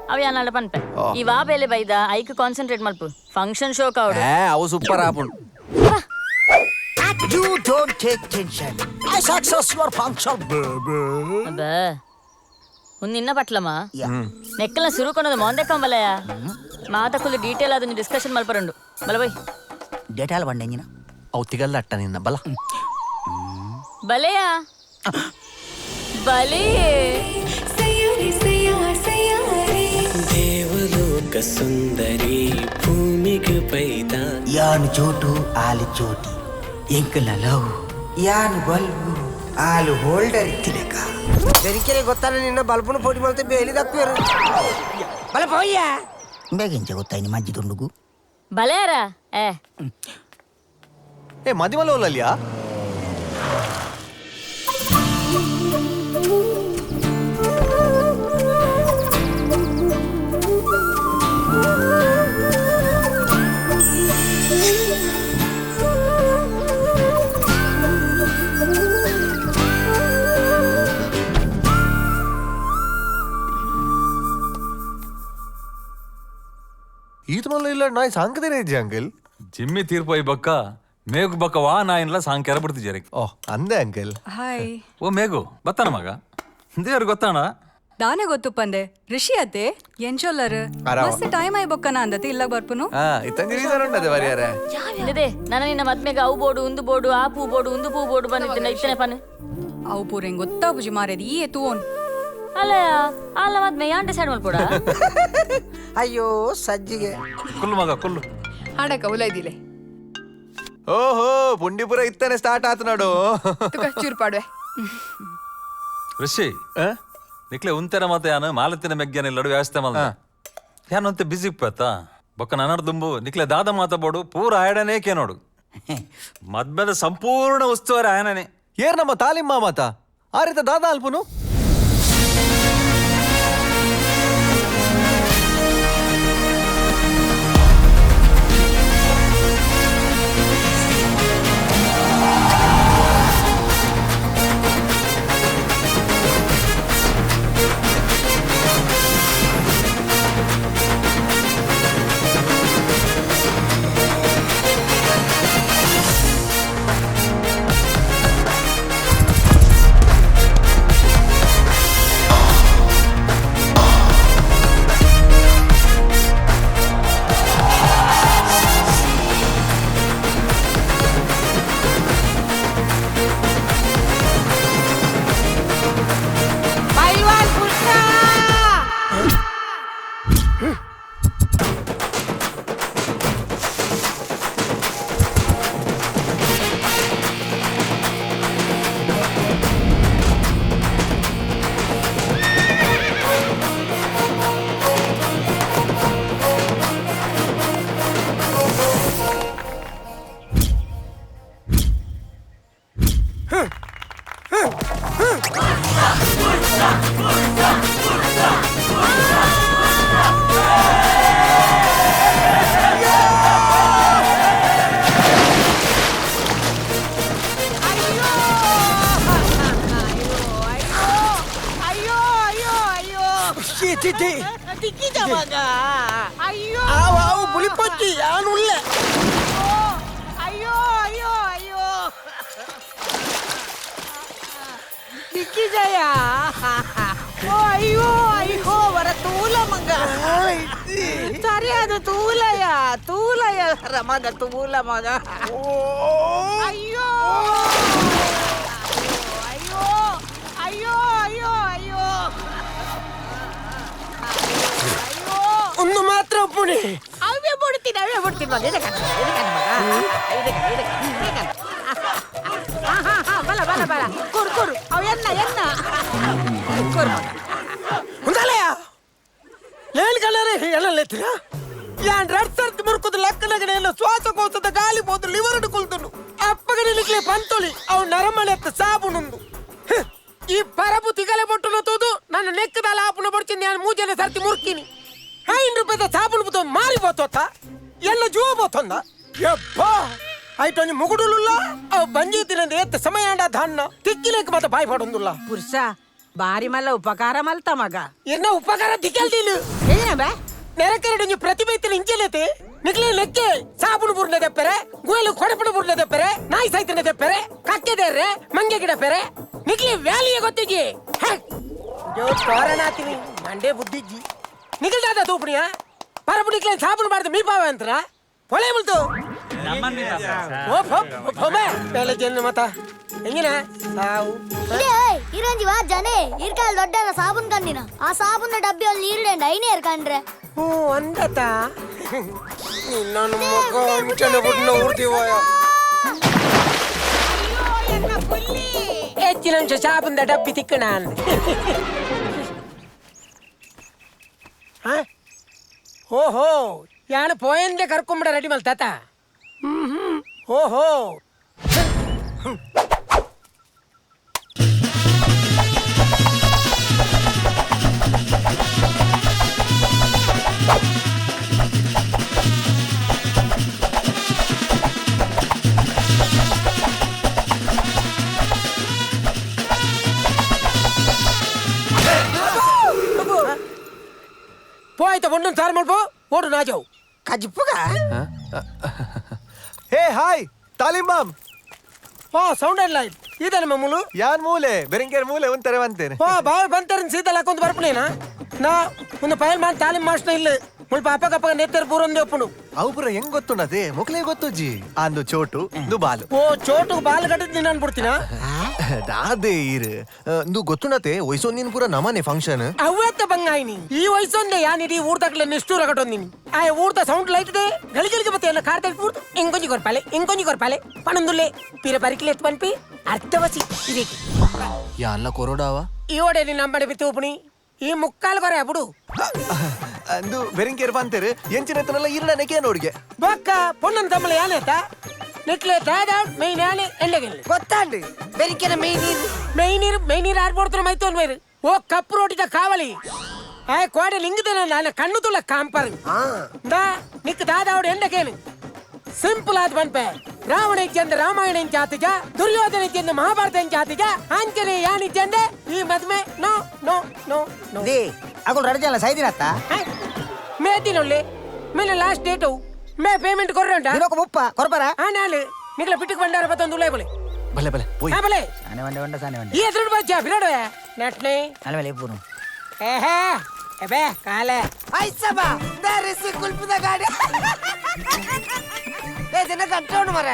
S12: ಅವ ಯಾನಲ್ಲ ಪನ್ಪೆ ಈ ವಾ ಬೇಲೆ ಬೈದ ಐಕ್ ಕಾನ್ಸಂಟ್ರೇಟ್ ಮಲ್ಪು ಫಂಕ್ಷನ್ ಶೋ ಕೌಡು
S4: ಅವು ಸೂಪರ್ ಆಪುಂಡು
S6: You don't take tension. I success your function.
S12: ಅಬ್ಬಾ ನಿನ್ನ ಪಟ್ಲಮ್ಮ
S6: Yeah.
S12: ನೆಕ್ಕಲ ಸುರು ಕೊನದು ಮೊಂದೆಕ್ಕಂಬಲಯ ಮಾತ ಕುಲ್ಲು ಡೀಟೇಲ್ ಅದೊಂದು ಡಿಸ್ಕಷನ್ ಮಲ್ಪರಂಡು ಬಲ ಬೈ
S6: ಡೇಟಾಲ್ ಬಂಡೆಂಗಿನ
S4: ಅವು ತಿಗಲ್ಲ ಅಟ್ಟ ನಿನ್ನ ಬಲ
S12: ಬಲೆಯ ಬಲೆ
S13: ದೇವಲೋಕ ಸುಂದರಿ ಭೂಮಿಗೆ ಪೈದ
S6: ಯಾನ್ ಚೋಟು ಆಲು ಚೋಟಿ ಎಂಕಲ್ನ ಲವ್ ಯಾನ್ ಬಲ್ಬು ಆಲು ಹೋಲ್ಡರ್ ಇತ್ತಿಲೆಕ ಬೆರಿಕೆರೆ ಗೊತ್ತಾನ ನಿನ್ನ ಬಲ್ಬುನ ಪೋಟಿ ಮಾಡ್ತೆ ಬೇಲಿ ದಕ್ಕಿರು ಬಲ ಪೋಯ್ಯ ಬೇಗಿಂಚ ಗೊತ್ತಾಯ್ನಿ ಮಜ್ಜಿ ತುಂಡುಗು
S12: ಬಲೆಯಾರ
S4: ಏ ಮದಿಮಲ್ಲ ಹೋಲಲ್ಲಿಯಾ ಈತ ಮಲ್ಲ ಇಲ್ಲ ನಾಯಿ ಸಾಂಕದೇನೆ ಇಜ್ಜಿ ಅಂಕಲ್
S10: ಜಿಮ್ಮಿ ತೀರ್ಪು ಬಕ್ಕ ಮೇಘು ಬಕ್ಕ ವಾ ನಾಯಿನ್ಲ ಸಾಂಗ್ ಕೆರ ಬಿಡ್ತಿ ಜರಕ್
S4: ಓ ಅಂದೆ ಅಂಕಲ್
S11: ಹಾಯ್
S10: ಓ ಮೇಘು ಬತ್ತಾನ ಮಗ ದೇವ್ರು ಗೊತ್ತಾಣ
S11: ದಾನೆ ಗೊತ್ತು ಪಂದೆ ಋಷಿ ಅತ್ತೆ ಎಂಚೊಲ್ಲರು ಮಸ್ತ್ ಟೈಮ್ ಆಯ್ ಬೊಕ್ಕನ ಅಂದತಿ ಇಲ್ಲ ಬರ್ಪುನು
S4: ಇತ್ತಂಗೆ ರೀಸನ್ ಉಂಟದೆ ಬರಿಯಾರೆ
S12: ಇಲ್ಲದೆ ನನ್ನ ನಿನ್ನ ಮದ್ಮೆಗೆ ಅವು ಬೋಡು ಉಂದು ಬೋಡು ಆ ಪೂ ಬೋಡು ಉಂದು ಪೂ ಬೋಡು ಬಂದಿದ್ದೆ ಇತ್ತನೆ ಪನ್
S11: ಅವು ಪೂರ ಗೊತ್ತಾ ಬುಜಿ ಮಾರೇದಿ ಈ ತೂನ್
S12: ಅಲ್ಲ ಅಲ್ಲ ಮದ್ಮೆ ಯಾನ್ ಡಿಸೈಡ್ ಮಾಡ್ಕೊಡ
S6: ಅಯ್ಯೋ ಸಜ್ಜಿಗೆ
S10: ಕುಲ್ಲು ಮಗ ಕುಲ್ಲು
S11: ಹಾಡಕ ಉಲೈದಿಲೆ
S4: ಓಹೋ ಪುಂಡಿಪುರ ಇತ್ತನೆ ಸ್ಟಾರ್ಟ್ ಆತು ನೋಡು
S11: ತುಕ ಚೂರು ಪಾಡ್ವೆ
S10: ಋಷಿ ನಿಕ್ಲೆ ಉಂತೆರ ಮತ್ತೆ ಯಾನು ಮಾಲತಿನ ಮೆಗ್ಗನ ಲಡು ವ್ಯವಸ್ಥೆ ಮಲ್ದ ಯಾನು ಅಂತೆ ಬಿಸಿ ಇಪ್ಪತ್ತ ಬೊಕ್ಕ ನನರ್ ದುಂಬು ನಿಕ್ಲೆ ದಾದ ಮಾತಾಬೋಡು ಪೂರ ಆಯಡನೇ ನೋಡು ಮದ್ಮೆದ ಸಂಪೂರ್ಣ ಉಸ್ತುವಾರಿ ಆಯನನೆ
S4: ಏರ್ ನಮ್ಮ ತಾಲಿಮ್ಮ ಮಾತ ಆ ರೀತ ದಾದ ಅಲ್ಪುನು
S2: ಅಯ್ಯೋ ಅಯ್ಯೋ ಅಯ್ಯೋ ದಿಕ್ಕಿದ ಮಗ ಅಯ್ಯೋ
S6: புளிப்பொச்சி யான் உள்ள
S2: ಅಯ್ಯೋ ಅಯ್ಯೋ ಅಯ್ಯೋ ದಿಕ್ಕಿದಯ ಓ ಅಯ್ಯೋ ಅಯ್ಯೋ ವರ ತೂಲ ಮಗ ಸರಿ ಅದು ತೂಲಯ ಮಗ ತೂಲ ಮಗ ಅಯ್ಯೋ ಅಯ್ಯೋ ಅಯ್ಯೋ ಅಯ್ಯೋ ಅಯ್ಯೋ ಅಯ್ಯೋ
S6: ഒന്ന് മാത്രം പുണി
S2: ಅವೇ ಬಿಡ್ತೀನಿ ಮಗ ಇದಕ್ಕೆ ಬಲ ಕೊರು ಅವ ಎನ್ನ ಕೊರು
S6: ఉండాలయా లేని కలరే ఎళ్ళలేతురా యాన్ రెడ్ సర్త్ మురుకుదు లక్కనగనేన శ్వాసకోశದ ಗಾಳಿ పోదు లివర్ కుల్తును అప్పగని నిక్లే పంతొలి ಅವ ನರಮಳೆತ್ತ ಸಾಬುನುಂದು ಈ ಪರಬು ತಿಗಲೆ ಬೊಟ್ಟುನ ತೂದು ನನ್ನ ನೆಕ್ಕದ ಲಾಪುನ ಬಡ್ಚಿನಿ ನಾನು ಮೂಜನ ಸರ್ತಿ ಮುರ್ಕಿನಿ 5 ರೂಪಾಯಿದ ಸಾಬುನು ಬುತ ಮಾರಿపోతోత ಎಲ್ಲ ಜೀವ పోతుంದ ಯಪ್ಪಾ ಐಟೊಂಜಿ ಮುಗುಡುಲುಲ್ಲ ಅವ್ ಬಂಜಿ ತಿನದೆ ಎತ್ತ ಸಮಯಾಂಡ ಧಾನ್ನ ತಿಕ್ಕಿಲೇಕ ಮತ ಬಾಯಿ ಪಡುಂದುಲ್ಲ
S2: ಪುರುಷ ಬಾರಿ ಮಲ್ಲ ಉಪಕಾರ ಮಲ್ತ ಮಗ
S6: ಎನ್ನ ಉಪಕಾರ ದಿಕ್ಕಲ್ದಿಲು
S2: ಏನ
S6: ನೆರಕೆರಡು ಪ್ರತಿಭೆ ಇತ್ತಿನ ಇಂಚೆಲೆತೆ ನಿಕ್ಲೆ ಲೆಕ್ಕೆ ಸಾಬುನು ಬುರ್ನ ದೆಪ್ಪರೆ ಗೋಯಲು ಕೊಡಪಡ ಬುರ್ನ ದೆಪ್ಪರೆ ನಾಯಿ ಸೈತನ ದೆಪ್ಪರೆ ಕಕ್ಕೆದೇರ್ರೆ ಮಂಗೆ ಗಿಡ ಪೆರೆ ನಿಕ್ಲೆ ವ್ಯಾಲಿಯ ಗೊತ್ತಿಜಿ ಜೋ ತೋರಣಾತಿನಿ ಮಂಡೆ ಬುದ್ಧಿಜ್ಜಿ ನಿಖಿಲ್ ದಾದ ತೂಪಣಿಯ ಪರಪು ನಿಕ್ಲೆ ಸಾಬುನು ಮಾಡ್ದೆ ಮೀಪಾವ ಅಂತರ ಹೊಳೆ ಮುಳ್ತು ಬೇಲೆ ಜನ ಮತ ಹೆಂಗಿನ ಸಾವು
S14: ಇರಂಜಿ ವಾ ಜನೆ ಇರ್ಕಾಲ ದೊಡ್ಡ ಸಾಬೂನ್ ಕಂದಿನ ಆ ಸಾಬೂನ್ ಡಬ್ಬಿಯಲ್ಲಿ ನೀರುಡೆಂಡ ಐನೇರ್ ಕಂಡ್ರೆ
S6: ಹ್ಞೂ ಅಂದತ ನಿನ್ನ ಮುಖ ಅಂಚನೆ ಬಿಡ್ನ ಊರ್ತೀವಯ ಹೆಚ್ಚಿನ ಅಂಶ ಸಾಬೂನ್ ಡಬ್ಬಿ ತಿಕ್ಕಣ ಅಂದ ಓಹೋ ಯಾನು ಪೋಯಂದೆ ಕರ್ಕೊಂಬಿಡ ರೆಡಿ ಮಲ್ ತಾತ ಓಹೋ పోయితే ఒండం సార్ మల్పో ఓడు నాజావు కజిప్పుగా
S4: ಹೇ ಹಾಯ್ ತಾಲಿಂಬಾಮ್
S6: ಓ ಸೌಂಡ್ ಎಲ್ಲ ಇದನ್ನ ಮಮ್ಮೂಲು
S4: ಯಾನ್ ಮೂಲೆ ಬೆರಿಂಗೇರ್ ಮೂಲೆ ಒಂತಾರೆ ಅಂತೇನೆ
S6: ಓ ಬಾಳ್ ಬಂತಾರನ್ ಸೀದಾ ಹಾಕೊಂಡ್ ಬರ್ಪನೇನಾ ನಾ ಒಂದು ಪೈಲ್ ಮಾಡಿ ತಾಲೀಮ್ ಮಾಸ್ಟರ್ ಇಲ್ಲ ಮುಲ್ಪ ಅಪ್ಪಗಪ್ಪಗ ನೆತ್ತರ್ ಪೂರೊಂದು ಒಪ್ಪುಡು
S4: ಅವು ಪುರ ಹೆಂಗ್ ಗೊತ್ತುಂಡದೆ ಮೊಕ್ಲೇ ಗೊತ್ತುಜ್ಜಿ ಅಂದು ಚೋಟು ದು ಬಾಲು
S6: ಓ ಚೋಟು ಬಾಲ್ ಕಟ್ಟಿದ್ ನೀನ್ ಅನ್ಬಿಡ್ತೀನ
S4: ದಾದೆ ಇರು ಇಂದು ಗೊತ್ತುಂಡತೆ ವಯಸ್ಸು ನೀನ್ ಪೂರ ನಮನೆ ಫಂಕ್ಷನ್
S6: ಅವ್ವತ್ತ ಬಂಗಾಯಿನಿ ಈ ವಯಸ್ಸೊಂದೆ ಯಾನಿಡಿ ಊರ್ದಕ್ಲೆ ನಿಷ್ಠೂರ ಕಟ್ಟೊಂದಿನಿ ಆ ಊರ್ದ ಸೌಂಡ್ ಲೈಟ್ ಇದೆ ಗಳಿಗಳಿಗೆ ಮತ್ತೆ ಎಲ್ಲ ಕಾರ್ ತೆಗೆದು ಊರ್ದು ಇಂಕೊಂಜಿ ಕೊರ್ಪಾಲೆ ಪಣಂದುಲ್ಲೆ ಪೀರ ಪರಿಕಿಲೆ ಎತ್ತು ಪನ್ಪಿ ಅರ್ಥವಸಿ ಇದಕ್ಕೆ
S4: ಯಾನ್ಲ ಕೊರೋಡಾವ
S6: ಈ ಓಡೆ ನೀನ್ ನಂಬಡೆ ಬಿತ್ತು ಉಪಣಿ ಈ ಮುಕ್ಕಾಲು ಕೊರೆ ಬಿಡು
S4: ಅಂದು ಬೆರಿಂಗೇರ್ ಬಂತೇರು ಎಂಚಿನತನೆಲ್ಲ ಇರಡನೆಕೆ ನೋಡ್ಗೆ
S6: ಬೊಕ್ಕ ಪೊಣ್ಣನ್ ತಮ್ಮಲ ಯಾನೇತ ನಿಕ್ಲೆ ದಾದ ಮೈನ್ ಯಾನೆ ಎಂಡಗೆಲ್ಲ ಗೊತ್ತಾಂಡು ಬೆರಿಕೆನ ಮೈನೀರು ಆಡ್ಬೋಡ್ತಾರ ಮೈತು ಅನ್ವೇರು ಓ ಕಪ್ಪು ರೋಟಿದ ಕಾವಲಿ ಆ ಕೋಡೆ ಲಿಂಗದ ನಾನು ಕಣ್ಣು ತುಳ ಕಾಂಪರ್ ದಾ ನಿಕ್ ದಾದ ಅವಡು ಎಂಡಗೇನು ಸಿಂಪಲ್ ಆದ್ ಬನ್ಪೆ ರಾವಣ ಇಚ್ಚಂದ ರಾಮಾಯಣ ಜಾತಿಜ ದುರ್ಯೋಧನ ಇಚ್ಚಂದ ಮಹಾಭಾರತ ಜಾತಿಜ ಆಂಜನೇಯ ಯಾನಿಚ್ಚಂದೆ ಈ ಮದ್ಮೆ ನೋ ನೋ ನೋ ನೋ
S9: ದೇ ಅಗಳು ರಡಜಲ್ಲ ಸೈದಿನತ್ತ
S6: ಮೇದಿನೊಳ್ಳೆ ಮೇಲೆ ಲಾಸ್ಟ್ ಡೇಟು ಮೇ ಪೇಮೆಂಟ್ ಕೊರ್ರಂಟ
S9: ದಿನಕ್ಕೆ ಮುಪ್ಪ ಕೊರ್ಬರ
S6: ಆ ನಾಳೆ ನಿಕ್ಲ ಪಿಟ್ಟಿಗೆ ಬಂಡಾರ ಬತ್ತೊಂದು ಉಲೇಬಲೆ
S4: ಬಲೆ ಬಲೆ ಪೋಯ್
S6: ಆ ಬಲೆ
S9: ಸಾನೆ ಒಂಡೆ ಸಾನೆ ಒಂಡೆ
S6: ಈ ಎದುರು ಬಜ್ಜ ಬಿಡೋಡೆ ನಟ್ನೆ
S9: ಅಲ್ಲ ಮೇಲೆ ಪೂರು
S6: ಏಹೇ ಎಬೆ ಕಾಲೆ ಐಸಬ ದರಿಸಿ ಕುಲ್ಪಿದ ಗಾಡಿ ಏ ದಿನ ಕಂಟ್ರೋಲ್ ಮರ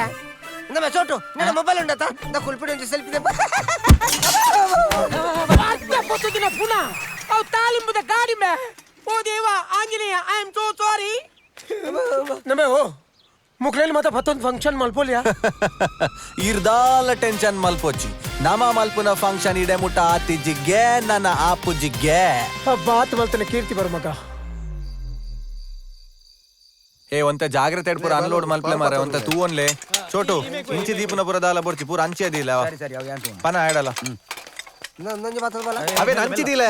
S6: ನಮ್ಮ ಚೋಟು ನಿನ್ನ ಮೊಬೈಲ್ ಉಂಡತ ನಾ ಕುಲ್ಪಿಡಿ ಒಂದು ಸೆಲ್ಫಿ ದೆಬ್ಬ ಅರ್ಥ ಪೊತ್ತುದಿನ ಪುನಃ ಅವು ತಾಲಿಂಬುದ ಗಾಡಿ ಮೇ ಓ ದೇವ Anjaneya I am so sorry.
S5: ನಮೇ ಓ ಮುಕ್ಲೇಲಿ ಮಾತ ಮತ್ತೊಂದು ಫಂಕ್ಷನ್ ಮಲ್ಪೋಲಿಯಾ
S4: ಇರ್ದಾಲ ಟೆನ್ಷನ್ ಮಲ್ಪೊಚ್ಚಿ ನಮ ಮಲ್ಪುನ ಫಂಕ್ಷನ್ ಇಡೆ ಮುಟ್ಟ ಆತಿಜ್ಜಿಗೆ ನನ್ನ ಆಪುಜಿಗೆ
S5: ಬಾತ್ ಮಲ್ತನೆ ಕೀರ್ತಿ ಬರು ಮಗ.
S4: ಏ ಒಂತೆ ಜಾಗ್ರತೆ ಪೂರ ಅನ್ಲೋಡ್ ಮಲ್ಪಲೆ ಮಾರೆ ಒಂತೆ ತೂ ಒನ್ಲೆ ಚೋಟು ಇಂಚಿ ದೀಪನ ಪುರ ದಾಲ ಬರ್ಚಿ ಪೂರ ಅಂಚೆ ದಿಲ್ಲ ಪನ ಆಡಲ್ಲ ಅವೇ ಅಂಚಿ ದಿಲ್ಲ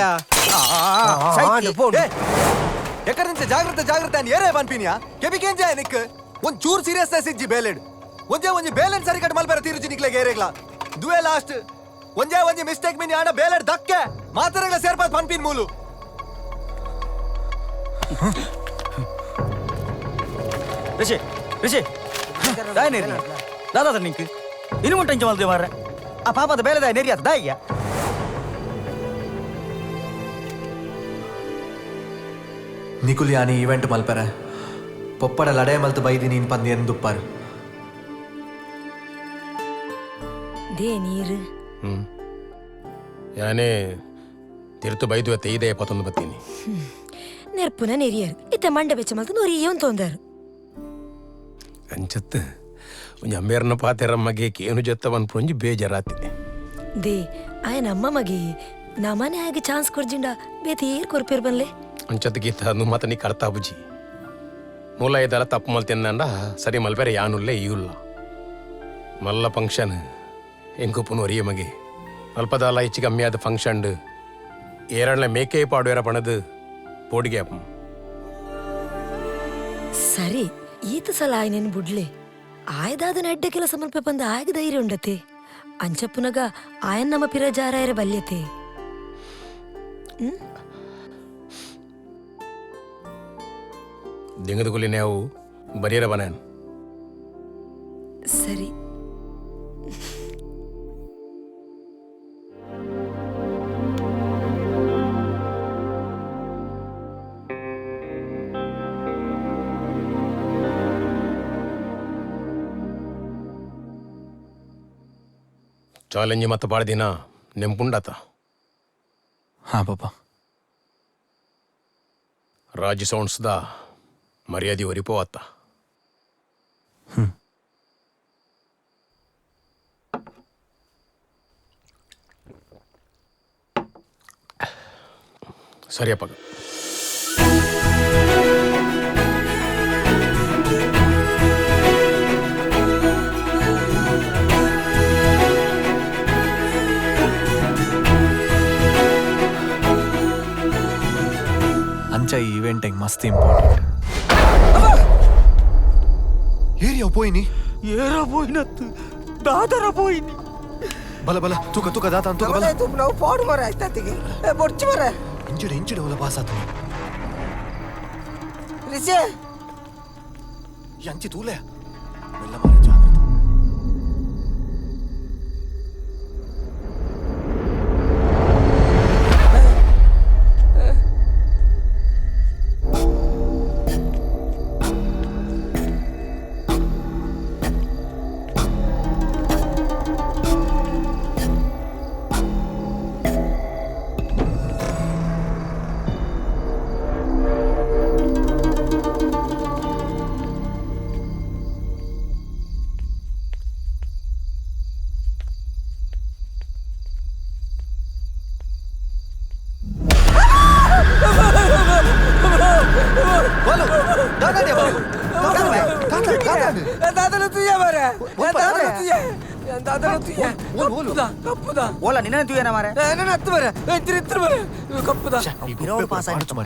S4: ಎಕಡೆ ನಿಂಚೆ ಜಾಗ್ರತೆ ಜಾಗ್ರತೆ ಅನ್ ಏರೇ ಬನ್ಪಿನಿಯಾ ಕೆಬಿಕೇನ್ ಜಾಯ ನಿಕ್ ಒಂದ್ ಚೂರ್ ಸೀರಿಯಸ್ನೆಸ್ ಇಜ್ಜಿ ಬೇಲೆಡ್ ಒಂಜಿ ಬೇಲೆನ್ ಸರಿ ಕಟ್ ಮಲ್ಪರ ತೀರುಜಿ ನಿಕ್ಲೆ ಗೇರೆಗ್ಲ ದುವೆ ಲಾಸ್ಟ್ ಒಂಜಿ ಮಿಸ್ಟೇಕ್ ಮಿನಿ ಆನ ಬೇಲೆಡ್ ದಕ್ಕೆ ಮಾತರೆಗ್ಲ ಸೇರ್ಪಾದ್ ಪನ್ಪಿನ್ ಮೂಲು
S6: ರಿಷಿ ರಿಷಿ ದಾಯ ನೇರಿ ದಾದಾ ನಿಂಕ್ ಇನ್ನು ಮುಂಟೆ ಇಂಚ ಮಲ್ದೆ ಮಾರ್ರೆ ಆ ಪಾಪದ ಬೇಲೆ ದಾಯ ನೇರಿ ಆತ ದಾಯಿಯ
S4: ನಿಕುಲ್ ಯಾನಿ ಈವೆಂಟ್ ಮಲ್ಪರೆ ಪೊಪ್ಪಡ ಲಡೆ ಮಲ್ತು ಬೈದಿ ನೀನ್ ಪಂದಿ ಎಂದುಪ್ಪಾರು
S14: ದೇ ನೀರು
S8: ಯಾನೇ ತಿರ್ತು ಬೈದು ಅತ್ತೆ ಇದೆ ಪತ್ತೊಂದು ಬತ್ತೀನಿ
S14: ನೆರ್ಪುನ ನೆರಿಯರು ಇತ್ತೆ ಮಂಡ ಬೆಚ್ಚ ಮಲ್ತು ನೊರಿಯೇ ತೊಂದರು
S8: ಅಂಚತ್ತು ಒಂಜಿ ಅಮ್ಮೇರನ ಪಾತೆರ ಮಗೆ ಕೇನು ಜತ್ತವನ್ ಪೊಂಜಿ ಬೇಜಾರಾತಿ
S14: ದೇ ಆಯನ ಅಮ್ಮ ಮಗೆ ನಮನೆ ಆಗಿ ಚಾನ್ಸ್ ಕೊರ್ಜಿಂಡ ಬೇತೀರ್ ಕೊರ್ಪೇರ್ ಬನ್ಲೆ
S8: ಅಂಚತ್ತು ಗೀತ ಅನ್ನು ಮಾತ ನೀ ಕರ್ತಾ ಬುಜಿ ಮೂಲ ಇದೆಲ್ಲ ತಪ್ಪು ಮಲ್ತಿಂದ ಸರಿ ಮಲ್ಬೇರೆ ಯಾನುಲ್ಲೇ ಈಯುಲ್ಲ ಮಲ್ಲ ಫಂಕ್ಷನ್ ಎಂಕುಪ್ಪುನು ಒರಿಯ ಮಗೆ ಅಲ್ಪದಲ್ಲ ಹೆಚ್ಚು ಕಮ್ಮಿ ಆದ ಫಂಕ್ಷನ್ ಏರಳ್ಳೆ ಮೇಕೆ ಪಾಡುವೇರ ಪಣದು ಪೋಡಿಗೆ ಅಪ್ಪ
S14: ಸರಿ ಈತ ಸಲ ಆಯ್ನೇನು ಬುಡ್ಲೆ ಆಯ್ದಾದ ಅಡ್ಡ ಕೆಲಸ ಮಲ್ಪೆ ಬಂದ ಆಯ್ಗ ಧೈರ್ಯ ಉಂಡತೆ ಅಂಚಪ್ಪುನಗ ಆಯನ್ ನಮ್ಮ ಪಿರ ಜಾರಾಯರ ಬಲ್ಯತೆ
S8: ದಿಂಗದ ಗುಲಿ ನಾವು ಬರೀರ ಬನೇನು
S14: ಸರಿ
S8: ಚಾಲೆಂಜ್ ಮತ್ತೆ ಭಾಳ ದಿನ ನೆಂಪುಂಡಾತ
S4: ಹಾ ಪಾಪ
S8: ರಾಜ್ ಸೌಂಡ್ಸ್ದ ಮರ್ಯಾದೆ ಒರಿಪೋವತ್ತ ಸರಿಯಪ್ಪ
S4: ಅಂಚ ಈ ಈವೆಂಟ್ ಮಸ್ತ್ ಇಂಪಾರ್ಟೆಂಟ್ ಏರಿಯಾ ಪೋಯಿನಿ
S6: ಏರಾ పోయినತ್ತು ದಾದರ పోయిನಿ
S4: ಬಲ ಬಲ ತೂಕ ತೂಕ ದಾತ ತೂಕ ಬಲ
S6: ನಾವು ಪಾಡು ಮರ ಆಯ್ತಾತಿಗೆ ಬೊರ್ಚಿ ಮರ
S4: ಇಂಚುಡೆ ಅವಲ ಪಾಸ್ ಆತ
S6: ರಿಷಿ
S4: ಎಂಚಿ ತೂಲೆ ಮೆಲ್ಲ ಮಾರ ಜಾಗ್ರತೆ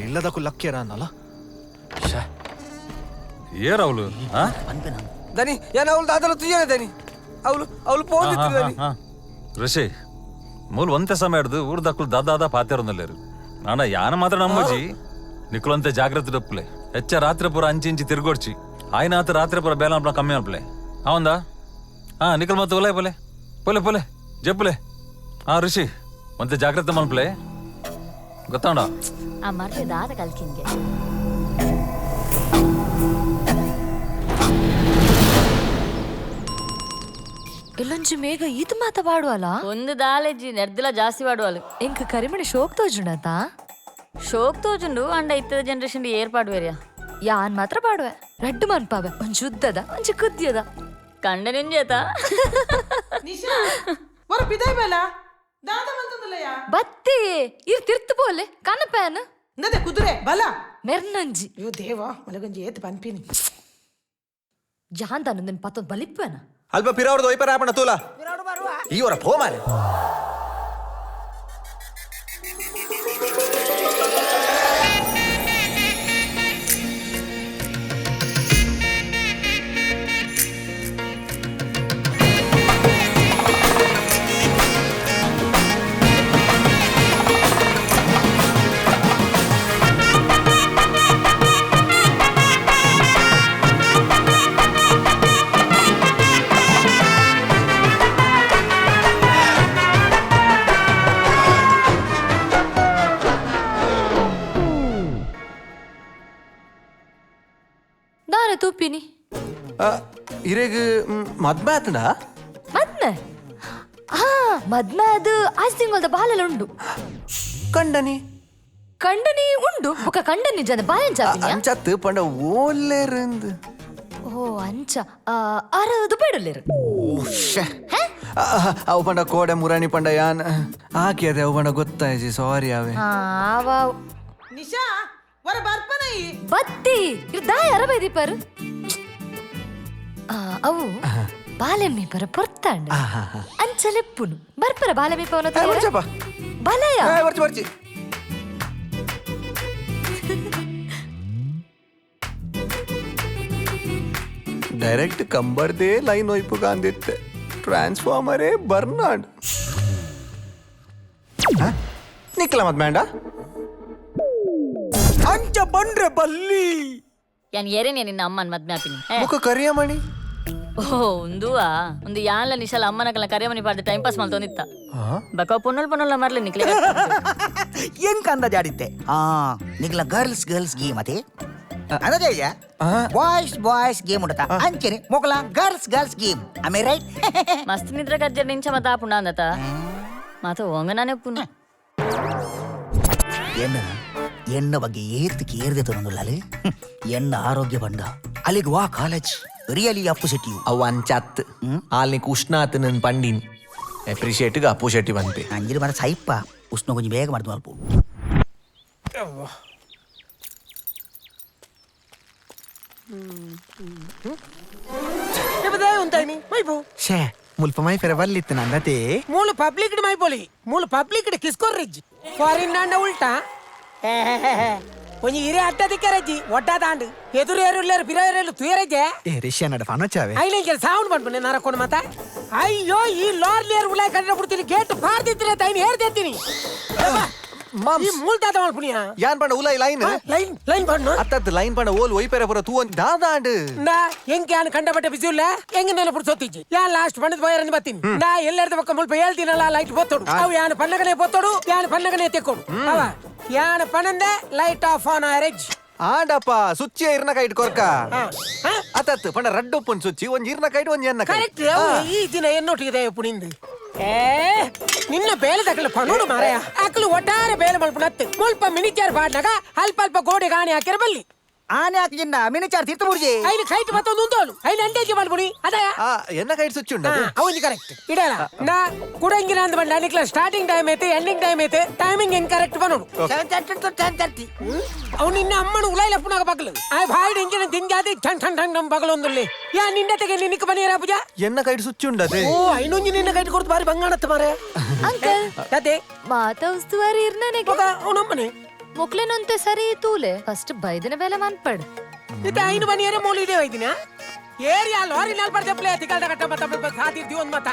S4: ಇಲ್ಲದಕ್ಕೂ ಲಕ್ಕ್ಯರ ಅನ್ನಲ್ಲ
S10: ಏರವಳು
S6: ದನಿ ಏನ ಅವಳು ದಾದಲು ತುಯ್ಯನೆ ದನಿ ಅವಳು ಪೋದಿತ್ತು ದನಿ
S10: ಋಷಿ ಮೂಲ ಒಂತೆ ಸಮಯ ಹಿಡ್ದು ಊರ್ದಕ್ಕಳು ದಾದಾದ ಪಾತೆರೊಂದಲ್ಲೇರು ನಾನ ಯಾನ ಮಾತ್ರ ನಂಬುಜಿ ನಿಕ್ಲಂತೆ ಜಾಗ್ರತೆ ಡಪ್ಪಲೆ ಹೆಚ್ಚ ರಾತ್ರಿ ಪೂರ ಅಂಚಿ ಇಂಚಿ ತಿರ್ಗೋಡ್ಚಿ ಆಯ್ನಾತ ರಾತ್ರಿ ಪೂರ ಬೇಲ ಕಮ್ಮಿ ಅನ್ಪಲೆ ಅವಂದಾ ಹಾ ನಿಖಲ್ ಮತ್ತೆ ಒಲೆ ಪೊಲೆ ಪೊಲೆ ಪೊಲೆ ಜಪ್ಪಲೆ ಹಾ ಋಷಿ ಮತ್ತೆ ಜಾಗ್ರತೆ ಮನ್ಪಲೆ ಗೊತ್ತಾಂಡ
S12: ಆ ಮರ್ದೆ ದಾದ ಕಲ್ಕಿನ್ಗೆ
S15: ಇಲ್ಲೊಂಚು ಮೇಘ ಇದು ಮಾತ ಪಾಡುವಲ್ಲ
S12: ಒಂದು ದಾಲೆಜ್ಜಿ ನೆರ್ದಿಲ ಜಾಸ್ತಿ ಪಾಡುವಲು
S15: ಎಂಕ ಕರಿಮಣಿ ಶೋಕ್ ತೋಜುಂಡತ
S12: ಶೋಕ್ ತೋಜುಂಡು ಅಂಡ ಇತ್ತದ ಜನರೇಷನ್ ಏರ್ಪಾಡು ಬೇರೆಯಾ
S15: ಯಾನ್ ಮಾತ್ರ ಪಾಡುವೆ ರಡ್ಡು ಮನ್ಪಾವೆ ಒಂಚು ಉದ್ದದ ಒಂಚು ಕುದ್ಯದ
S12: ಕಂಡ ನಿಂಜೇತ
S15: ಬತ್ತಿ ಇರ್ ತಿರ್ತು ಬೋಲೆ ಕನಪೇನ
S2: ನದೆ ಕುದುರೆ ಬಲ
S15: ಮೆರ್ನಂಜಿ
S2: ಅಯ್ಯೋ ದೇವಾ ಮಲಗಂಜಿ ಏತ್ ಪನ್ಪಿನಿ
S15: ಜಾನ್ ತಾನು ನಿನ್ ಪತ್ತೊಂದು ಬಲಿಪ್ಪೇನ
S4: ಅಲ್ಪ ಪಿರವ್ರದ್ದು ಒಯ್ಪರ ಆಪಣ ತೂಲ ಇವರ ಫೋ ಮಾರೆ
S15: ದಾರ ತೂಪಿನಿ
S4: ಇರೇಗ ಮದ್ಮೆ ಆತಂಡ
S15: ಮದ್ಮೆ ಹಾ ಮದ್ಮೆ ಅದು ಆಯ್ತು ತಿಂಗಳದ ಬಾಲೆಲ್ಲ ಉಂಡು
S4: ಕಂಡನಿ
S15: ಕಂಡನಿ ಉಂಡು ಬೊಕ ಕಂಡನಿ ಜನ ಬಾಯನ್ ಚಾಪಿನಿಯ
S4: ಅಂಚತ್ತು ಪಂಡ ಓಲೇರಂದು
S15: ಓ ಅಂಚ ಅರದು ಬೇಡಲ್ಲೇರು
S4: ಅವು ಪಂಡ ಕೋಡೆ ಮುರಾಣಿ ಪಂಡ ಯಾನ್ ಹಾಕಿ ಅದೇ ಅವು ಪಂಡ ಗೊತ್ತಾಯ್ತು ಸಾರಿ ಅವೇ
S15: ಅವ
S2: ನಿಶಾ ವರ ಬರ್ಪನೈ
S15: ಬತ್ತಿ ಇರ್ ದಾಯ ಅರ ಬೈದಿಪ್ಪರು ಅವು ಬಾಲೆಮ್ಮಿ ಪರ ಪೊರ್ತಾಂಡ ಅಂಚಲೆಪ್ಪುನು ಬರ್ಪರ ಬಾಲೆಮ್ಮಿ ಪವನ ಬಲಯ
S4: ಡೈರೆಕ್ಟ್ ಕಂಬರ್ದೇ ಲೈನ್ ಒಯ್ಪು ಕಾಂದಿತ್ತೆ ಟ್ರಾನ್ಸ್ಫಾರ್ಮರೇ ಬರ್ನಾಡ್ ನಿಕ್ಲ ಮತ್ ಬೇಡ
S6: ಅಂಚ ಬಂದ್ರೆ ಬಲ್ಲಿ
S12: ಯಾನ್ ಏರೇನೆ ನಿನ್ನ ಅಮ್ಮನ್ ಮದ್ಮೆ ಆಪಿನಿ
S4: ಮುಖ ಕರಿಯಮಣಿ
S12: ಓ ಉಂದುವಾ ಒಂದು ಯಾನ್ಲ ನಿಶಾಲ ಅಮ್ಮನಕಲ್ಲ ಕರಿಯಮನಿ ಪಾಡ್ದು ಟೈಮ್ ಪಾಸ್ ಮಾಡ್ತೊಂದಿತ್ತ ಬಕ ಪೊನ್ನೊಲ್ಲ ಮರ್ಲೆ ನಿಕ್ಲೆ
S6: ಹೆಂಗ್ ಅಂದ ಜಾಡಿತ್ತೆ ನಿಕ್ಲ ಗರ್ಲ್ಸ್ ಗೇಮ್ ಅದೇ ಅನ್ನದೇಯ ಬಾಯ್ಸ್ ಗೇಮ್ ಉಂಟತ ಅಂಚೆನೆ ಮೊಕಲ ಗರ್ಲ್ಸ್ ಗೇಮ್ ಆಮೇ ರೈಟ್
S12: ಮಸ್ತ್ ನಿದ್ರೆ ಗಜ್ಜರ್ ನಿಂಚ ಮತ ಆಪುಂಡ ಅಂದತ ಮಾತ ಓಂಗನಾನೆ ಪುಣ್ಣ
S6: ಎಣ್ಣ ಬಗ್ಗೆ ಏರ್ತಿಗೆ ಏರ್ದೆ ತೊಂದುಳ್ಳಾಲೆ ಎಣ್ಣ ಆರೋಗ್ಯ ಬಂಡ ಅಲ್ಲಿಗೆ ವಾ ಕಾಲೇಜ್ ರಿಯಲಿ ಅಪ್ಪು
S4: ಅವು ಅಂಚತ್ ಅಲ್ಲಿ ಉಷ್ಣಾತ್ ನನ್ ಪಂಡಿನಿ ಅಪ್ರಿಷಿಯೇಟ್ಗೆ ಅಪ್ಪು ಶೆಟ್ಟಿ ಬಂದ್ಪಿ
S6: ಅಂಜಿರ ಮರ ಸೈಪ್ಪ ಉಷ್ಣ ಕೊಂಚ ಬೇಗ ಮಾಡ್ದು ಅಲ್ಪ
S5: ಶೇ ಮುಲ್ಪ ಮೈ ಫೆರ ಬಲ್ಲಿತ್ತು ನಂದತೆ
S2: ಮೂಲ ಪಬ್ಲಿಕ್ ಮೈಪೊಲಿ ಮೂಲ ಪಬ್ಲಿಕ್ ಕಿಸ್ಕೊರ್ರಿಜ್ಜಿ ಫಾರಿನ್ ನಾಂಡ ಉಲ್ಟಾ ಒಂಜಿ ಇರೆ ಅಡ್ಡ ದಿಕ್ಕರಜ್ಜಿ ಒಡ್ಡಾದಾಂಡು ಎದುರು ಏರುಲ್ಲೇರು ಬಿರೇರು ತುಯರಜ್ಜೆ
S5: ಏ ರಿಷ್ಯ ನಡ ಫನಚಾವೆ
S2: ಐಲಿಗೆ ಸೌಂಡ್ ಮಾಡ್ಬನೆ ನರಕೊಂಡು ಮತ್ತ ಅಯ್ಯೋ ಈ ಲಾರ್ಲಿಯರ್ ಉಲಾಯ್ ಕಂಡ್ರೆ ಬಿಡ್ತೀನಿ ಗೇಟ್ ಪಾರ್ದಿದ್ರೆ ತೈನ್ ಹೇಳ್ತೀನಿ ಈ ಮೂಲ್ತಾದ ಮಾಡ್ಬಿಡಿಯಾ
S4: ಯಾನ್ ಪಂಡ ಉಲಾಯಿ ಲೈನ್
S2: ಲೈನ್ ಬಣ್ಣು
S4: ಅತ್ತದ್ ಲೈನ್ ಪಂಡ ಓಲ್ ಒಯ್ಪೆರ ಪುರ ತೂ ಒಂದು ದಾದಾಂಡು
S2: ನಾ ಹೆಂಗ್ ಯಾನ್ ಕಂಡಬಟ್ಟೆ ಬಿಸಿ ಇಲ್ಲ ಹೆಂಗ್ ನೆನ ಬಿಡ್ಸೋತಿಜ್ಜಿ ಯಾನ್ ಲಾಸ್ಟ್ ಬಣ್ಣದ ಬಯರನ್ನು ಬರ್ತೀನಿ ನಾ ಎಲ್ಲೆರ್ದ ಪಕ್ಕ ಮುಲ್ಪ ಹೇಳ್ತೀನಲ್ಲ ಲೈಟ್ ಬೊತ್ತೋಡು ಅವು ಯಾನ್ ಪನ್ನಗನೆ ಬೊತ್ತೋಡು ಯಾನ್ ಪನ್ನಗನೆ ತೆಕ್ಕೋಡು ಅವ ಯಾನ್ ಪನ್ನಂದೆ ಲೈಟ್ ಆಫ್ ಆನ್ ಅರೇಂಜ್
S4: ಆಂಡಪ್ಪ ಸುಚ್ಚಿ ಇರ್ನ ಕೈಟ್ ಕೊರ್ಕ ಅತ್ತತ್ ಪಂಡ ರಡ್ಡು ಉಪ್ಪನ್ ಸುಚ್ಚಿ ಒಂದ್ ಇರ್ನ ಕೈಟ್ ಒಂದ್ ಎನ್ನ
S2: ಕರೆಕ್ಟ್ ಈ ದಿನ ಎನ್ನೊಟ್ಟಿಗಿದೆ ಪುಣಿಂದು ನಿನ್ನ ಬೇಲೆ ತಗಲ ಪನೋಡು ಮಾರಾಯ ಅಕ್ಕಲು ಒಟ್ಟಾರೆ ಬೇಲೆ ಮಲ್ಪನತ್ತು ಮುಲ್ಪ ಮಿನಿಚಾರ್ ಬಾಡ್ನಾಗ ಅಲ್ಪ ಅಲ್ಪ ಗೋಡೆ ಗಾಣಿ ಹಾಕಿರ ಬಲ್ಲಿ
S6: ಆನೆ ಹಾಕಿನ್ನ ಮಿನಿಚಾರ್ ತಿರ್ತು ಮುರ್ಜಿ
S2: ಐದು ಕೈಟ್ ಮತ್ತೊಂದು ಉಂಟೋಳು ಐದು ಅಂಡೇಜಿ ಮಾಡ್ಬಿಡಿ ಅದಯ
S4: ಎನ್ನ ಕೈಟ್ ಸುಚ್ಚಿ ಉಂಡ
S2: ಅವನಿ ಕರೆಕ್ಟ್ ಇಡಲ್ಲ ನಾ ಕುಡಂಗಿನ ಅಂದ್ ಬಂಡ ನಿಕ್ಲ ಸ್ಟಾರ್ಟಿಂಗ್ ಟೈಮ್ ಐತೆ ಎಂಡಿಂಗ್ ಟೈಮ್ ಐತೆ ಟೈಮಿಂಗ್ ಹೆಂಗ್ ಕರೆಕ್ಟ್ ಬನೋಡು
S6: 7:30
S2: ಅವ್ ನಿನ್ನ ಅಮ್ಮನ ಉಲಾಯಿಲ ಪುನಾಗ ಬಗಲು ಆ ಬಾಯಿಡ್ ಎಂಜಿನ ತಿಂಜಾದಿ ಠನ್ ಠನ್ ಠನ್ ನಮ್ ಬಗಲೊಂದುಲ್ಲಿ ಯಾ ನಿಂಡ ತೆಗೆ ನಿನ್ನಕ್ಕೆ ಬನಿಯರ ಪೂಜಾ
S4: ಎನ್ನ ಕೈಟ್ ಸುಚ್ಚಿ ಉಂಡದೆ
S2: ಓ ಐನೊಂಜಿ ನಿನ್ನ ಕೈಟ್ ಕೊಡ್ತು ಬಾರಿ ಬಂಗಾಣತ್ತ ಮಾರೆ
S15: ಅಂಕಲ್
S2: ಅದೇ
S15: ಮಾತ ಉಸ್ತುವಾರಿ ಇರ್ನನೆಗೆ
S2: ಅವನಮ್ಮನೆ
S15: ಮುಕ್ಲೆನಂತೆ ಸರಿ ತೂಲೆ ಫಸ್ಟ್ ಬೈದಿನ ಬೇಲೆ ಮನ್ಪಡ್
S2: ಇತ್ತೆ ಐನು ಬನಿಯರೆ ಮೂಲ ಇದೆ ವೈದಿನ ಏರಿಯಾ ಲಾರಿ ನಾಲ್ ಪರ್ದೆ ಪ್ಲೇ ತಿಕಲ್ದ ಕಟ್ಟ ಮತ್ತ ಸಾದಿರ್ತಿ ಒಂದ್ ಮತ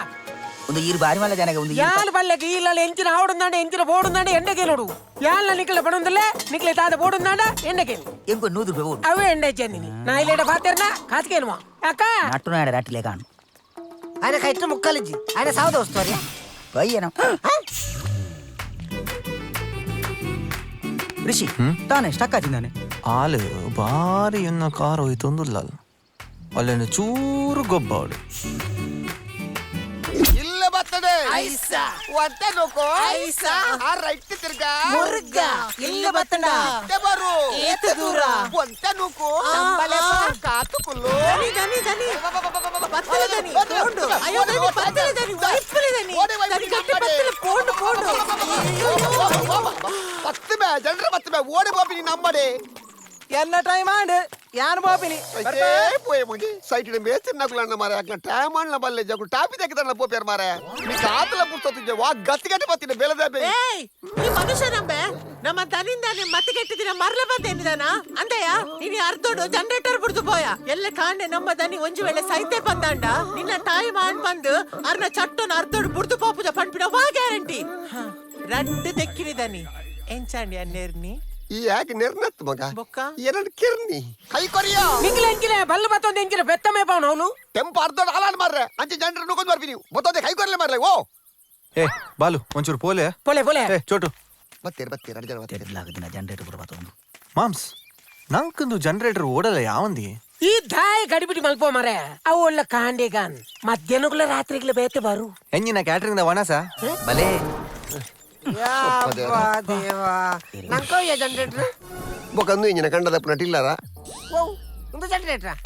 S6: ಒಂದು ಈರು ಬಾರಿ ಮಲ್ಲ ಜನಗೆ ಒಂದು
S2: ಯಾಲ್ ಬಲ್ಲೆಗೆ ಇಲ್ಲ ಎಂಚಿನ ಆವಡುಂದಾಂಡೆ ಎಂಚಿನ ಬೋಡುಂದಾಂಡೆ ಎಂಡೆಗೆ ನೋಡು ಯಾಲ್ ನಿಕ್ಲ ಬಡೊಂದಲ್ಲೇ ನಿಕ್ಲೆ ತಾದ ಬೋಡುಂದಾಂಡ ಎಂಡೆಗೆ
S6: ಎಂಗು 100 ರೂಪಾಯಿ ಓಡು
S2: ಅವೇ ಎಂಡೆ ಚೆನ್ನಿನಿ ನಾ ಇಲ್ಲೇಡ ಬಾತೇರ್ನ ಕಾಸ್ಕೇನುವ ಅಕ್ಕ
S6: ನಟ್ಟು ನಾಡ ರಾಟ್ಲೆ ಕಾಣು ಅರೆ ಕೈಟ್ ಮುಕ್ಕಲಜ್ಜಿ ಅರೆ ಸಾವದ ವಸ್ತುವರಿ ಬಯ್ಯನ ಋಷಿ ತಾನೆ ಸ್ಟಕ್ ಆಚಿಂದಾನೆ
S4: ಆಲು ಬಾರಿ ಎನ್ನ ಕಾರ್ ಹೋಯ್ತೊಂದುಲ್ಲ ಅಲ್ಲೇನು ಚೂರು ಗೊಬ್ಬಾಡು
S5: ಇಲ್ಲ ಬರ್ತದೆ ಐಸಾ ಒತ್ತೆ ನೋಕೋ ಐಸಾ ಆ ರೈಟ್ ತಿರ್ಗ
S9: ಮುರ್ಗ ಇಲ್ಲಿ ಬತ್ತಂಡ
S5: ಬರು
S9: ಏತ ದೂರ
S5: ಒತ್ತೆ ನೋಕೋ ಸಂಬಲೆಪ ಕಾತು ಕುಲ್ಲು
S9: ದನಿ ಬತ್ತಲ ದನಿ ಪೋಂಡು ಅಯ್ಯೋ ದನಿ ಬತ್ತಲ ದನಿ ವೈಪಲೆ ದನಿ ದನಿ ಗಟ್ಟಿ ಬತ್ತಲ ಪೋಂಡು
S5: பத்துமே ஜெனர பத்துமே ஓடி போப்பினி நம்மடே
S9: என்ன டைம் ஆண்டு யார் போப்பிನಿ
S5: పోయే ముగి సైట్ మేస్త్రి నకులన్న మారే అట్లా టైం ఆన్ బల్లే జకు టాపి దగ్గర పోపారు మారే మీ కాతల పుర్తొత్తింజే వా గట్టి గట్టి పత్తిన బెలదాబే
S9: ಏಯ್ ಈ ಮನುಷ್ಯನಂಬೆ ನಮ್ಮ ತನಿಂದಾನೆ ಮತ್ತೆ ಕೆಟ್ಟಿದಿನ ಮರಲ ಬಂದೇನಿದಾನ ಅಂದೆಯ ನೀನು ಅರ್ಧೋಡು ಜನರೇಟರ್ ಬಿಡ್ದು ಪೋಯ ಎಲ್ಲ ಕಾಂಡೆ ನಮ್ಮ ದನಿ ಒಂಜು ವೇಳೆ ಸೈತೆ ಬಂದಾಂಡ ನಿನ್ನ ಟೈಮ್ ಆನ್ ಬಂದು ಅರ್ನ ಚಟ್ಟೋನ ಅರ್ಧೋಡು ಬಿಡ್ದು ಪೋಪುದ ಪಂಪಿನ ವಾ ಗ್ಯಾರಂಟಿ ರಡ್ಡು ತೆಕ್ಕಿರಿದನಿ ಎಂಚಾಂಡಿ ಅನ್ನೇರ್ನಿ
S5: ಈ ಯಾಕೆ ನಿರ್ನತ್ ಮಗ ಎರಡು ಕಿರ್ನಿ ಕೈ ಕೊರಿಯೋ
S2: ನಿಂಗಿಲ ಎಂಕಿಲೆ ಬಲ್ಲ ಬತ್ತೊಂದು ಎಂಕಿಲೆ ಬೆತ್ತಮೇ ಪಾವನ ಅವನು
S5: ಟೆಂಪ್ ಅರ್ಧೋಡು ಹಾಲಾನ್ ಮಾರ್ರೆ ಅಂಚೆ ಜನರ ನುಕೊಂಡ್ ಬರ್ತೀನಿ ಬತ್ತೋದೆ ಕೈ ಕೊರ್ಲೆ ಮಾರ್ರೆ ಓ
S4: ಏ ಬಾಲು ಒಂಚೂರು ಪೋಲೆ
S2: ಪೋಲೆ
S4: ಏ ಚೋಟು
S5: ಬತ್ತೀರ ಅರ್ಜನ ಬತ್ತೀರ
S9: ಜನರೇಟರ್ ಬರ್ಬಾತ
S4: ಮಾಮ್ಸ್ ನಂಕೊಂದು ಜನರೇಟರ್ ಓಡಲ್ಲ ಯಾವಂದಿ
S2: ಈ ದಾಯ ಗಡಿಬಿಡಿ ಮಲ್ಪೋ ಮರೆ ಅವು ಒಳ್ಳ ಕಾಂಡೆಗಾನ್ ಮಧ್ಯಾಹ್ನಗಳ ರಾತ್ರಿಗಳ ಬೇತೆ ಬರು
S4: ಎಂಜಿನ ಕ್ಯಾಟ್ರಿಂಗ್ ದ ವನಸ ಬಲೇ
S6: ದೇವಾ ನಂಕೋ ಜನರೇಟರ್
S5: ಬೊಕಂದು ಇಂಜಿನ ಕಂಡದಪ್ಪ ನಟಿಲ್ಲಾರ
S6: ಒಂದು ಜನರೇಟರ್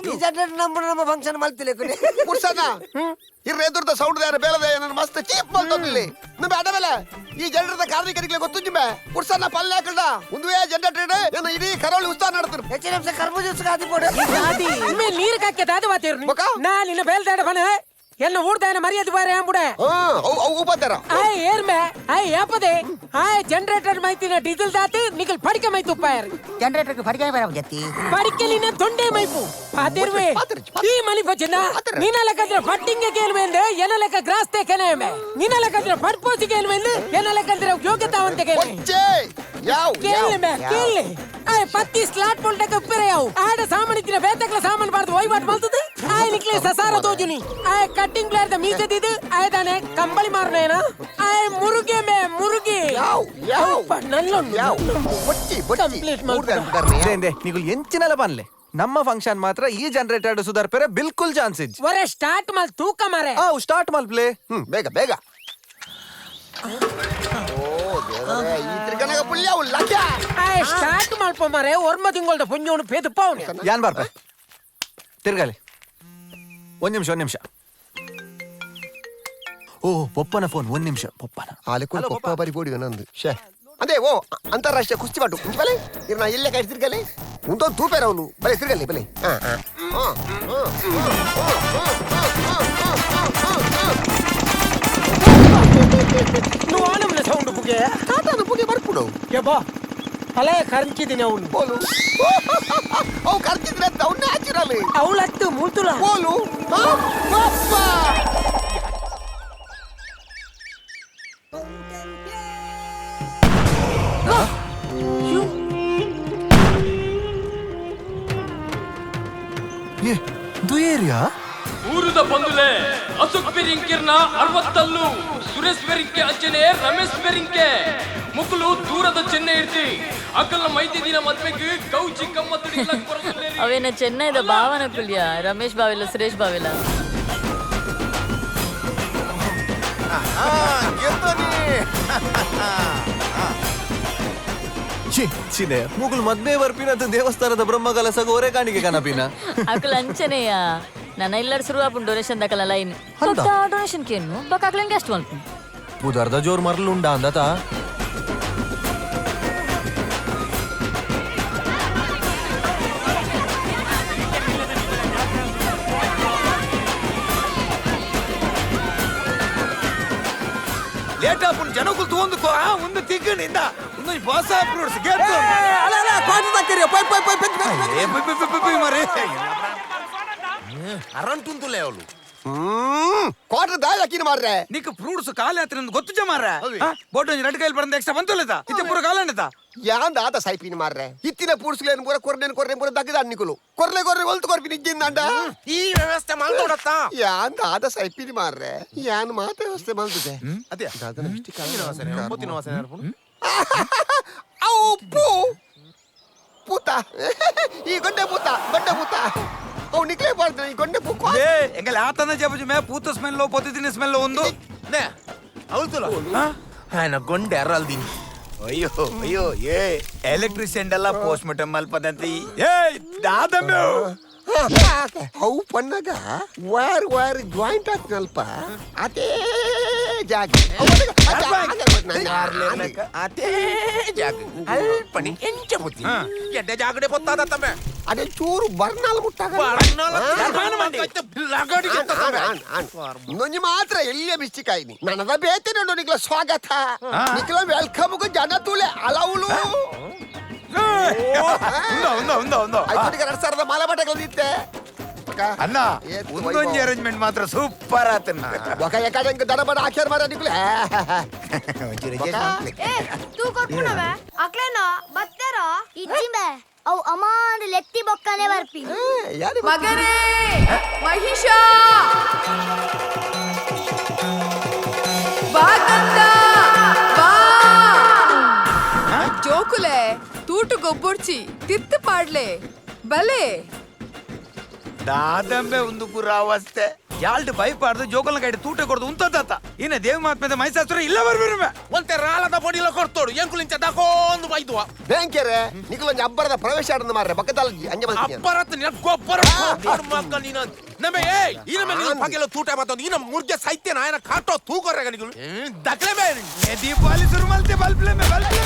S6: ಈ ಜನರೇಟರ್ ನಮ್ಮ ಫಂಕ್ಷನ್ ಮಲ್ತಿಲೆ ಕೊನೆ
S5: ಪುರ್ಸನ ಇರ್ರೆ ಎದುರ್ದ ಸೌಂಡ್ ದಾರ ಬೇಲದ ನನ್ನ ಮಸ್ತ್ ಚೀಪ್ ಮಲ್ತೊಂದಿಲ್ಲಿ ನಮ್ಮ ಅಡವೆಲ ಈ ಜನರದ ಕಾರ್ಮಿಕರಿಗೆ ಗೊತ್ತುಂಜಿಮೆ ಪುರ್ಸನ ಪಲ್ಲೆ ಹಾಕಲ್ದ ಒಂದುವೇ ಜನರೇಟರ್ ಏನು ಇಡೀ ಕರಾವಳಿ ಉತ್ಸವ ನಡೆದ್ರು
S6: ಹೆಚ್ಚಿನ ನಿಮಿಷ ಕರ್ಬೂಜ ಗಾದಿ ಪೋಡು
S2: ಗಾದಿ ಇಮ್ಮೆ ನೀರು ಕಾಕೆ ದಾದ ಬಾತಿರು ನಾ ನಿನ್ನ ಬೇಲ್ದಾಡ ಬನ என்ன ஊர்தான மரியாதை பாரு ஏன் புடே
S5: உபதர
S2: ஆய் ஏர்மே ஆய் ஏப்பதே ஆய் ஜெனரேட்டர் மைத்தின டீசல் தாத்து நிக்கல் படிக்க மைத்து உப்பாயர்
S6: ಜನರೇಟರ್ ಗೆ ಪಡಿಕೆ ಬರ ಜತ್ತಿ
S2: படிக்கலிನ ತೊಂಡೆ ಮೈಪು ಪಾತಿರ್ವೆ ಈ ಮನಿ ಪಚನ ನೀನಲಕದ್ರ ಫಟ್ಟಿಂಗ್ ಕೇಲ್ವೆಂದೆ ಏನಲಕ ಗ್ರಾಸ್ತೆ ಕೆನೆಮೆ ನೀನಲಕದ್ರ ಪರ್ಪೋಸಿ ಕೇಲ್ವೆಂದೆ ಏನಲಕದ್ರ ಯೋಗ್ಯತಾವಂತೆ ಕೇಲೆ
S5: ಯಾವ್
S2: ಕೇಲ್ಮೆ ಕೇಲೆ ಆಯ್ ಪತ್ತಿ ಸ್ಲಾಟ್ ಪೊಲ್ಟಕ ಉಪ್ಪರೆ ಯಾವ್ ಆಡ ಸಾಮಾನಿತಿನ ಬೇತಕಲ ಸಾಮಾನು ಬಾರ್ದು ವೈವಾಟ್ ಮಲ್ತದೆ ಆಯ್ ನಿಕ್ಲೆ ಸಸಾರ ತೋಜುನಿ ಆಯ್ ಕಟ್ಟಿಂಗ್ ಪ್ಲೇಯರ್ ದ ಮೀಸೆ ದಿದು ಆಯ್ ತಾನೆ ಕಂಬಳಿ ಮಾರ್ನೇನ ಆಯ್ ಮುರುಗೆ ಮೇ ಮುರುಗಿ
S5: ಯಾವ್
S2: ನಲ್ಲೊಂದು
S5: ಬಟ್ಟಿ
S2: ಕಂಪ್ಲೀಟ್
S4: ನೀವು ಎಂಚಿನಲ್ಲ ಬನ್ಲೆ ನಮ್ಮ ಫಂಕ್ಷನ್ ಮಾತ್ರ ಈ ಜನರೇಟರ್ ಸುಧಾರ್ಪೆರೆ ಬಿಲ್ಕುಲ್ ಚಾನ್ಸ್ ಇಜ್
S2: ಒರೆ ಸ್ಟಾರ್ಟ್ ಮಲ್ ತೂಕ ಮಾರೆ
S4: ಸ್ಟಾರ್ಟ್ ಮಲ್ ಪ್ಲೇ
S5: ಬೇಗ ಈ ತಿರ್ಗನಾಗ ಪುಲ್ಯ ಉಲ್ಲಕ್ಯ
S2: ಆಯ್ ಸ್ಟಾರ್ಟ್ ಮಲ್ಪ ಮಾರೆ ಒರ್ಮ ತಿಂಗೊಳ್ದ ಪುಂಜೋನು ಪೇದು ಪಾವನೆ
S4: ಯಾನ್ ಬಾರ್ಪೆ ತಿರ್ಗಾಲಿ ಒಂದ್ ನಿಮಿಷ ಓ ಪೊಪ್ಪನ ಫೋನ್ ಒಂದ್ ನಿಮಿಷ ಪೊಪ್ಪನ
S5: ಆಲೆಕೊಂಡು ಪಪ್ಪ ಬರಿ ಬೋಡಿ ನಂದು ಶೇ ಅದೇ ಓ ಅಂತಾರಾಷ್ಟ್ರೀಯ ಕುಸ್ತಿ ಮಾಡು ಬಲೆ ಇರ್ನ ಇಲ್ಲೇ ಕೈ ತಿರ್ಗಲಿ ಮುಂದೊಂದು ತೂಪೇರ ಅವನು ಬಲೆ ತಿರ್ಗಲಿ ಬಲೆ
S2: నువ్వు ఆనంద సౌండ్ పుగే
S5: కాటాను పుగే ಬರ್ಪುಡು
S2: ಯಬ್ಬಾ ಅಲೆ ಕರ್ಚಿದಿನ ಅವನು
S5: ಬೋಲು ಅವು ಕರ್ಚಿದ್ರೆ ಅವು ನ್ಯಾಚುರಲ್
S2: ಅವಳತ್ತು ಮೂತುಲ
S5: ಬೋಲು ಪಪ್ಪ
S4: ದುಯೇರಿಯಾ
S3: ಊರುದ ಬಂದುಲೆ ಅಶೋಕ್ ಬೆರಿಂಕಿರ್ನ 60 ಸುರೇಶ್ ಬೆರಿಂಕೆ ಅಂಚನೆ ರಮೇಶ್ ಬೆರಿಂಕೆ ಮುಕ್ಕಲು ದೂರದ ಚೆನ್ನೈ ಇರ್ತಿ ಅಕಲ್ನ ಮೈತಿ ದಿನ ಮದ್ವೆಗೆ ಗೌಜಿ ಗಮ್ಮತ್ತು ಇಲ್ಲಕ್ ಬರೋದಿಲ್ಲ
S12: ಅವೇನ ಚೆನ್ನೈದ ಭಾವನ ಕುಲ್ಯ ರಮೇಶ್ ಬಾವಿಲ್ಲ ಸುರೇಶ್ ಬಾವಿಲ್ಲ
S4: ಚಿನೆ ಮುಗುಲ್ ಮದ್ವೆ ಬರ್ಪಿನಂತ ದೇವಸ್ಥಾನದ ಬ್ರಹ್ಮಕಲಸಗ ಒರೆ ಕಾಣಿಕೆ ಕನಪಿನ
S12: ಅಕಲ್ ಅಂಚನೆಯ ನನ್ನ ಇಲ್ಲಡ್ ಶುರು ಆಪುಂಡು ಡೊನೇಷನ್ ದಕಲ ಲೈನ್ ಡೊನೇಷನ್ ಕೇನು ಬಕಾಕ್ಲೆಂಗೆ ಎಷ್ಟು ಮಲ್ಪು
S4: ಪುದರ್ದ ಜೋರ್ ಮರ್ಲುಂಡ ಅಂದತ
S1: ಲೇಟ್ ಆಪುಂಡು ಜನಕ್ಕೂ ತಗೊಂಡು ಒಂದು ತಿಗ್ಗನಿಂದ ಒಂದು ಬಾಸ ಅಪ್ರೋಡ್ಸ್ ಗೇಟ್ ಮರೆ ಅರಂಟುಂತುಲೆ ಅವಳು
S5: ಕ್ವಾರ್ಟರ್ ದಾಯ ಹಾಕಿನ ಮಾರ್ರೆ
S1: నీకు ఫ్రూట్స్ కాలేత్ర ಗೊತ್ತು ಮಾರ್ರೆ ಬೋಟ್ రెండు కైలు పడింది ఎక్స్ట్రా ಬಂತುలేదా ఇది ಪೂರ ಕಾಲೇನದ
S5: ಯಾಂದ ಆತ ಸೈಪಿನ ಮಾರ್ರೆ ಇತ್ತಿನ ಪೂರ್ಸ್ಲೇನು ಪೂರ ಕೊರ್ರೆ ಪೂರ ದಗ್ಗದ ಅನ್ನಿಕುಲು ಕೊರ್ಲೆ ಹೊಲ್ತು ಕೊರ್ಪಿನ ಇಜ್ಜಿಂದಂಡ
S6: ಈ ವ್ಯವಸ್ಥೆ ಮಾಡ್ಕೊಡತ್ತ
S5: ಯಾಂದ ಆದ ಸೈಪಿನ ಮಾರ್ರೆ ಯಾನ್ ಮಾತ ವ್ಯವಸ್ಥೆ ಮಾಡ್ತಿದೆ
S1: ಅದೇ
S5: ದಾದನ ಇಷ್ಟಿ
S1: ಪೊತ್ತಿನ ವಾಸನೆ
S5: ಅವು ಪೂ ಪೂತ ಈ ಗಡ್ಡೆ ಪೂತ ಅವ್ ನಿಕ್ಲೇ ಬಾರ್ದು ಈ ಗೊಂಡೆ ಬುಕ್
S1: ಎಂಗಲ್ ಆತನ ಜಬಜು ಮೇ ಪೂತ ಸ್ಮೆಲ್ ಪೊತ್ತಿನ ಸ್ಮೆಲ್ ಒಂದು
S8: అవుతులా ఆయన గొండె ఎర్రల్దిని
S1: ಅಯ್ಯೋ ಅಯ್ಯೋ ಏ ಎಲೆಕ್ಟ್ರಿಷಿಯನ್ ಎಲ್ಲ ಪೋಸ್ಟ್ ಮಾರ್ಟಮ್ ಮಲ್ಪದಂತಿ ಏ ದಾದಮ್ಮೆ
S5: ಅವು ಪನ್ನಗ ವಾರ್ ಜಾಯಿಂಟ್ ಆಗ್ತಲ್ಪ ಅದೇ ಜಾಗ
S8: అదే జాగ అల్పని ఎంచ బుద్ధి ఎడ్డ జాగడే పొత్తాద తమ్మె
S5: అదే చూరు ಬರ್ನಾಲ್ ಮುಟ್ಟಾಗ ಇನ್ನೊಂದು ಮಾತ್ರ ಎಲ್ಲೇ ಮಿಸ್ಟಿಕಾಯಿನಿ ನನದ ಬೇತೆ ನೋಡು ನಿಕ್ಲ ಸ್ವಾಗತ ನಿಕ್ಲ ವೆಲ್ಕಮ್ ಜನ ತುಲೆ ಅಲವುಲು ಸರದ ಮಾಲ ಬಟ್ಟೆಗಳು ನಿತ್ತೆ
S1: ಅಣ್ಣ ಒಂದೊಂದು ಅರೇಂಜ್ಮೆಂಟ್ ಮಾತ್ರ ಸೂಪರ್ ಆತನ್ನ
S5: ఒక ఎక్కడంక దడబడ ఆఖర్ మారా నికులే
S15: ತೂ ಕೊಟ್ಬಿಡವೆ ಅಕ್ಲೇನೋ ಬತ್ತೇರೋ ಇಚ್ಚಿಮೆ ಅವು ಅಮಾಂದ ಲೆತ್ತಿ ಬೊಕ್ಕನೆ ಬರ್ಪಿ
S11: ಮಗನೇ ಮಹಿಷ ಬಾಗಂತ ಬಾ ಜೋಕುಲೆ ತೂಟು ಗೊಬ್ಬೊಡ್ಚಿ ತಿತ್ತು ಪಾಡ್ಲೆ ಬಲೆ
S1: ದಾದಂಬೆ ಒಂದು ಪುರ ಅವಸ್ಥೆ ಯಾಲ್ಟ್ ಭಯಪಾಡ್ದು ಜೋಕಲ್ನ ಕೈಡ್ ತೂಟ ಕೊಡ್ದು ಉಂತದಾತ ಇನ್ನ ದೇವ ಮಾತ್ಮದ ಮೈಸಾಸುರ ಇಲ್ಲ ಬರ್ಬಿರುವೆ
S8: ಒಂತೆ ರಾಳದ ಬಡಿಲ ಕೊಡ್ತೋಡು ಎಂಕುಲಿಂಚ ದಕೋಂದು ಬೈದುವ
S5: ಬ್ಯಾಂಕೆರೆ ನಿಕಲೊಂದು ಅಬ್ಬರದ ಪ್ರವೇಶ ಆಡನ ಮಾರ್ರೆ ಪಕ್ಕದಲ್ಲಿ ಅಂಜ ಮಂದಿ
S8: ಅಬ್ಬರತ್ ನಿನ ಗೊಬ್ಬರ ಮಕ್ಕ ನೀನ ನಮೆ ಏಯ್ ಇನ ಮೇಲೆ ನೀನು ಪಗೆಲ ತೂಟ ಬತ್ತೊಂದು ಇನ ಮುರ್ಗೆ ಸೈತ್ಯ ನಾಯನ ಕಾಟೋ ತೂಕೊರ್ರೆಗ ನಿಗಳು ದಕ್ಲೆ ಬೇ
S1: ಏ ದೀಪಾವಳಿ ಶುರು ಮಲ್ತೆ ಬಲ್ಪ್ಲೆ ಮೇ ಬಲ್ಪ್ಲೆ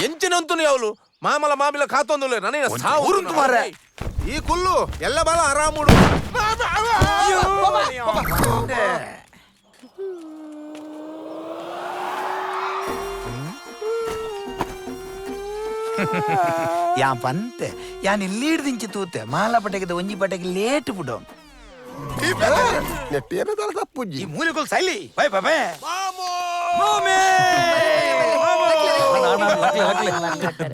S8: ಎಂಚಿನಂತು ಅವಳು ಮಾಮಲ ಮಾಮಿಲ ಕಾತೊಂದುಲೆ ನನಗೆ ಸಾವು
S1: ಮಾರ್ರೆ
S8: ಈ ಕುಲ್ಲು ಎಲ್ಲ ಬಾಲ ಆರಾಮುಡು
S1: ಯಾ ಪಂತೆ ಯಾನ್ ಇಲ್ಲಿ ದಿಂಚಿ ತೂತೆ ಮಾಲ ಪಟೆಗೆ ಒಂಜಿ ಪಟೆಗೆ ಲೇಟ್ ಬಿಡು
S5: ನೆಟ್ಟೇನ ತರ ತಪ್ಪುಜ್ಜಿ
S1: ಈ ಮೂಲೆಗಳು ಸೈಲಿ ಬೈ ಬೈ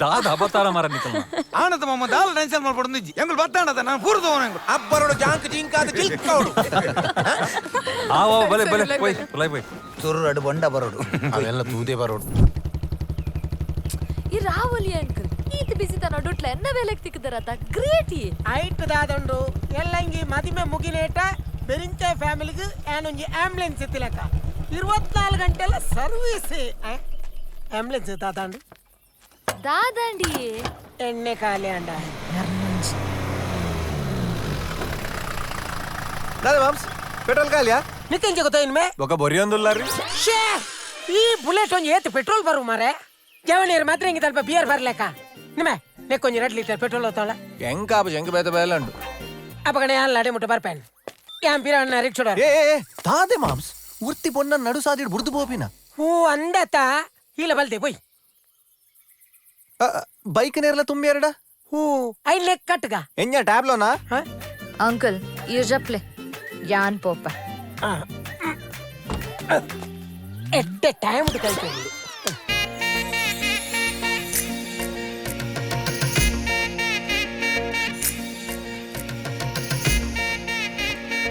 S10: ದಾದ ಅಬತಾರ ಮರ ನಿಕಲ್
S1: ಆನಂದ ಮಮ್ಮ ದಾಲ ಟೆನ್ಷನ್ ಮಾಡ್ಬಿಡು ನಿಜ್ಜಿ ಎಂಗಳು ಬತ್ತಾಣದ ನಾನು ಪೂರ್ದವನ
S8: ಅಬ್ಬರೋಡು ಜಾಂಕ್ ಜಿಂಕಾದ ಕಿಲ್ಕೌಡು
S10: ಆವ ಬಲೆ ಬಲೆ ಪೋಯ್ ಬಲೆ ಪೋಯ್
S1: ತುರುಡು ಬೊಂಡ ಬರೋಡು
S8: ಅವೆಲ್ಲ ತೂದೆ ಬರೋಡು
S15: ಈ ರಾಹುಲಿ ಅಂಕಲ್ ಈತ ಬಿಸಿ ತನ ಡುಟ್ಲ ಎನ್ನ ಬೇಲೆಕ್ ತಿಕ್ಕದರತ ಗ್ರೇಟ್ ಈ
S2: ಐಟ್ ದಾದಂಡು ಎಲ್ಲಂಗಿ ಮದಿಮೆ ಮುಗಿನೇಟ ಬೆರಿಂಚೆ ಫ್ಯಾಮಿಲಿಗೆ ಏನೊಂಜಿ ಆಂಬುಲೆನ್ಸ್ ಎತ್ತಿಲಕ 24 ಗಂಟೆಲ್ಲ ಸರ್ವಿಸ್ ಆಂಬುಲೆನ್ಸ್ ದಾದಂಡು
S15: ದಾದಂಡಿ
S2: ಎಣ್ಣೆ ಖಾಲಿ ಅಂಡ
S4: ದಾದ ಮಾಮ್ಸ್ ಪೆಟ್ರೋಲ್ ಖಾಲಿಯಾ
S2: ನಿತ್ಯಂಜ ಗೊತ್ತಾ ಇನ್ಮೆ
S4: ఒక ಬೊರಿಯೊಂದುಲ್ಲಾರಿ
S2: ಶೇ ಈ ಬುಲೆಟ್ ಒಂಜಿ ಏತ್ ಪೆಟ್ರೋಲ್ ಬರು ಮಾರೆ ಜವನೀರು ಮಾತ್ರ ಹಿಂಗೆ ಸ್ವಲ್ಪ ಬಿಯರ್ ಬರ್ಲೇಕ ನಿಮ್ಮೆ ನೆಕ್ಕೊಂಜಿ 2 ಲೀಟರ್ ಪೆಟ್ರೋಲ್ ಹೋತವಳ
S4: ಎಂಕ ಆಪು ಎಂಕ ಬೇತ ಬೇಲಂಡು
S2: ಅಪಗಣೆ ಯಾನ್ ಲಾಡೆ ಮುಟ್ಟ ಬರ್ಪೇನ್ ಯಾನ್ ಪಿರಣ್ಣ ರಿಕ್ಷೋಡ
S4: ಏ ದಾದೆ ಮಾಮ್ಸ್ ಉರ್ತಿ ಪೊನ್ನ ನಡು ಸಾದಿಡ್ ಬುರ್ದು ಬೋಪಿನ
S2: ಹೂ ಅಂದತ ಇಲ್ಲ ಬಲ್ದೆ ಪೋಯ್
S4: ಬೈಕ್ ನೇರ್ಲ ತುಂಬಿ ಎರಡ
S2: ಹೂ ಐ ಲೆಕ್ ಕಟ್ಗ
S4: ಎಂಜ ಟ್ಯಾಬ್ಲೋನಾ
S15: ಅಂಕಲ್ ಇರ್ಜಪ್ಲೆ ಯಾನ್ ಪೋಪ
S2: ಎಟ್ಟೆ ಟೈಮ್ ಕಲ್ತೆ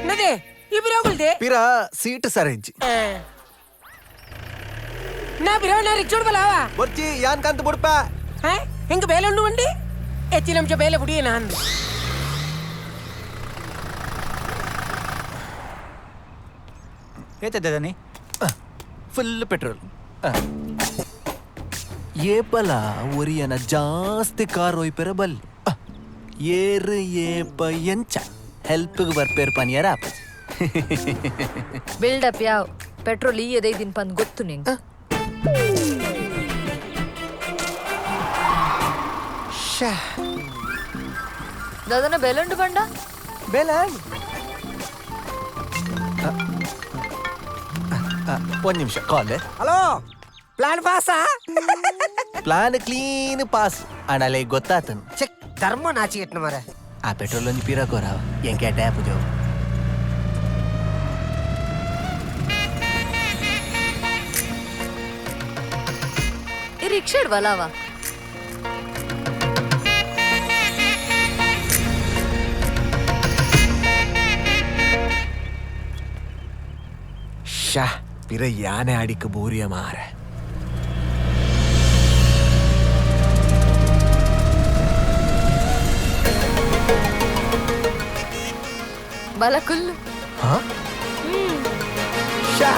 S2: ನದೆ ಇಬ್ರು ಹೋಗಲ್ದೆ
S4: ಪಿರ ಸೀಟ್ ಸರಿಜ್ಜಿ
S2: ನಾ ಬಿರವಣ್ಣ ರಿಕ್ಷೋಡ್ ಬಲಾವ
S4: ಬೊಚ್ಚಿ ಯಾನ್ ಕಂತ ಬುಡ್ಪ
S2: ಹೆಂಗ ಬೇಲೆ ಉಂಡು ಬಂಡಿ ಹೆಚ್ಚಿನ ಅಂಶ ಬೇಲೆ ಬುಡಿಯ ನಾನು
S1: ಏತದ್ದನಿ
S4: ಫುಲ್ ಪೆಟ್ರೋಲ್ ಏಪಲ ಒರಿಯನ ಜಾಸ್ತಿ ಕಾರ್ ಒಯ್ಪೆರ ಬಲ್ಲಿ ಏರು ಏಪ ಎಂಚ ಹೆಲ್ಪ್ಗೆ ಬರ್ಪೇರ್ ಪನಿಯರ ಆಪಸ್
S15: ಬಿಲ್ಡಪ್ ಯಾವ್ ಪೆಟ್ರೋಲ್ ಈ ಎದೈದಿನ್ ಪಂದ್ ಗೊತ್ತು ನಿಂಗ್ ದಾದನ ಬೆಲುಂಡು ಬಂಡ
S4: ಬೇಲ ಒಂದ್ ನಿಮಿಷ ಕಾಲ್
S2: ಹಲೋ ಪ್ಲಾನ್ ಪಾಸಾ
S4: ಪ್ಲಾನ್ ಕ್ಲೀನ್ ಪಾಸ್ ಅಣಲೆ ಗೊತ್ತಾತನು
S6: ಚೆಕ್ ಧರ್ಮ ನಾಚಿಗೆಟ್ನ ಮರ
S4: ಆ ಪೆಟ್ರೋಲ್ ಒಂದು ಪೀರ ಕೋರಾವ ಎಂಕೆ ಟ್ಯಾಪ್ ಜೋ
S15: ಈ ರಿಕ್ಷಾಡ್ ಬಲಾವ
S4: ಶಾ ಪಿರ ಯಾನೆ ಆಡಿಕ ಬೋರಿಯ ಮಾರೆ
S11: ಬಲಕುಲ್ಲು
S4: ಶಾ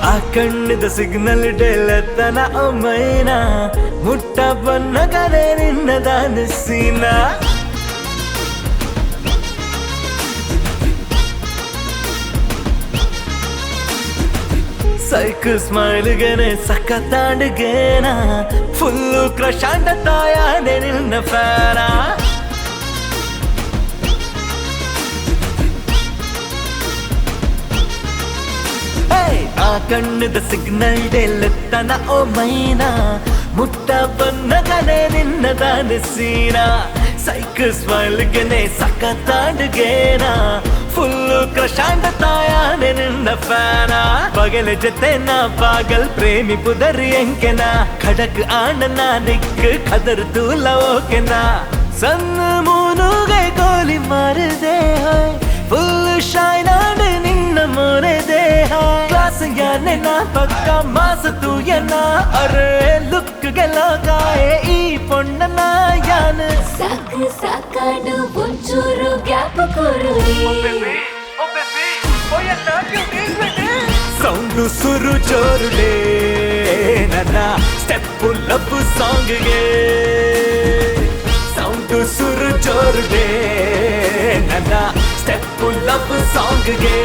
S13: ಆ ಕಣ್ಣದ ಸಿಗ್ನಲ್ ಡೆಲ್ಲತನ ಒಮ್ಮೈನ ಮುಟ್ಟ ಬನ್ನ ಕರೆ ನಿನ್ನದಾನ ಸೀನ ಸೈಕಲ್ ಸ್ಮೈಲ್ಗೆನೆ ಸಖತ್ತಾಂಡ್ಗೇನ ಫುಲ್ಲು ಕ್ರಶಾಂಡ ತಾಯಾನೆ ನಿನ್ನ ಫ್ಯಾನ ಆ ಕಣ್ಣದ ಸಿಗ್ನಲ್ ಡೆಲ್ಲತನ ಓ ಮೈನಾ ಮುಟ್ಟ ಬಂದ ಕನೆ ನಿನ್ನದಾನ ಸೀನ ಸೈಕಲ್ ಸ್ಮೈಲ್ಗೆನೆ ಸಖತ್ತಾಂಡ್ಗೇನ ಫುಲ್ಲು ಕ್ರಶಾಂಡ ತಾಯಾನೆ ನಿನ್ನ ಫ್ಯಾನ ಬಗಲ ಜೊತೆ ನಾ ಪಾಗಲ್ ಪ್ರೇಮಿ ಪುದರಿ ಎಂಕೆನ ಖಡಕ್ ಆಂಡನ ದಿಕ್ಕು ಖದರ್ ತೂಲ ಓಕೆನ ಸಣ್ಣ ಮೂನುಗೆ ಗೋಲಿ ಮಾರದೆ ಫುಲ್ ಶೈನ್ ಆಂಡ್ ನಿನ್ನ ಮೋರೆದೆ ಕ್ಲಾಸ್ ಯಾನೆ ನಾ ಪಕ್ಕ ಮಾಸ ತೂಯನ ಅರೆ ಲುಕ್ ಗೆಲಗಾಯೆ ಈ ಪೊಣ್ಣನ ಯಾನ
S16: ಸಾಕು ಸಾಕಾಡು ಒಂಚೂರು ಗ್ಯಾಪ್ ಕೊರುರಿ
S13: ಸೌಂಡು ಸುರು ಜೋರುಡೆ ನನ್ನ ಸ್ಟೆಪ್ ಲವ್ ಸಾಂಗ್ಗೆ ಸೌಂಡು ಸುರು ಜೋರುಡೆ ನನ್ನ ಸ್ಟೆಪ್ ಲವ್ ಸಾಂಗ್ಗೆ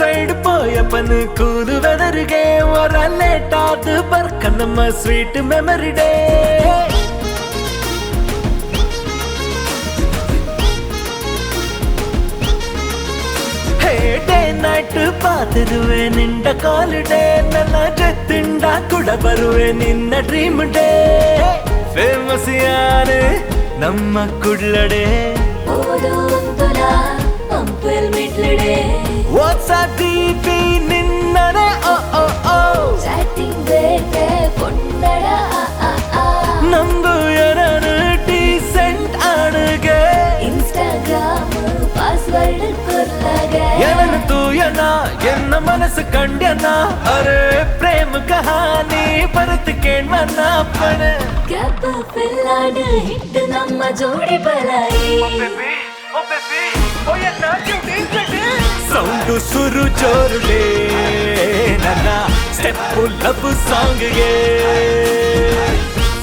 S13: ರೈಡ್ ಪೋಯಪ್ಪನ ಕೂದು ವೆದರ್ಗೆ ಹೊರ ಲೇಟ್ ಆದ ಬರ್ಕ ನಮ್ಮ sweet memory day day night ಪಾತಿರುವೆ ನಿಂಡ ಕಾಲ್ ಡೇ ನನ್ನ ಜೊತ್ತಿಂಡ ಕೂಡ ಬರುವೆ ನಿನ್ನ ಡ್ರೀಮ್ ಡೇ ಫೇಮಸ್ ಯಾರು ನಮ್ಮ ಕುಡ್ಲಡೆ ವಾಟ್ಸ್ಆಪ್ ಡಿಪಿ ನಿನ್ನನೆ ಓ ಓ ಓ
S16: ಚಾಟಿಂಗ್ ಬೇಟೆ ಪೊಂಡಡ
S13: ನಂಬು ಯಾರನು ಡೀಸೆಂಟ್ ಆಡುಗೆ
S16: ಇನ್ಸ್ಟಾಗ್ರಾಮ್ ಪಾಸ್ವರ್ಡ್ ಕೊರ್ಲಾಗೆ
S13: ಏನನ್ನು ತೂಯನ ಎನ್ನ ಮನಸ್ಸು ಕಂಡ್ಯನ ಅರೆ ಪ್ರೇಮ ಕಹಾನಿ ಬರುತ್ತ ಕೇಳ್ಮನ್ನ ಪಣ
S16: ಗ್ಯಾಪ್ ಫಿಲ್ಲಾಡು ಹಿಟ್ ನಮ್ಮ ಜೋಡಿ ಬಲಾಯಿ
S13: ಸೌಂಡು ಸುರು ಜೋರುಡೆ ನನ್ನ ಸ್ಟೆಪ್ ಲವ್ ಸಾಂಗ್ಗೆ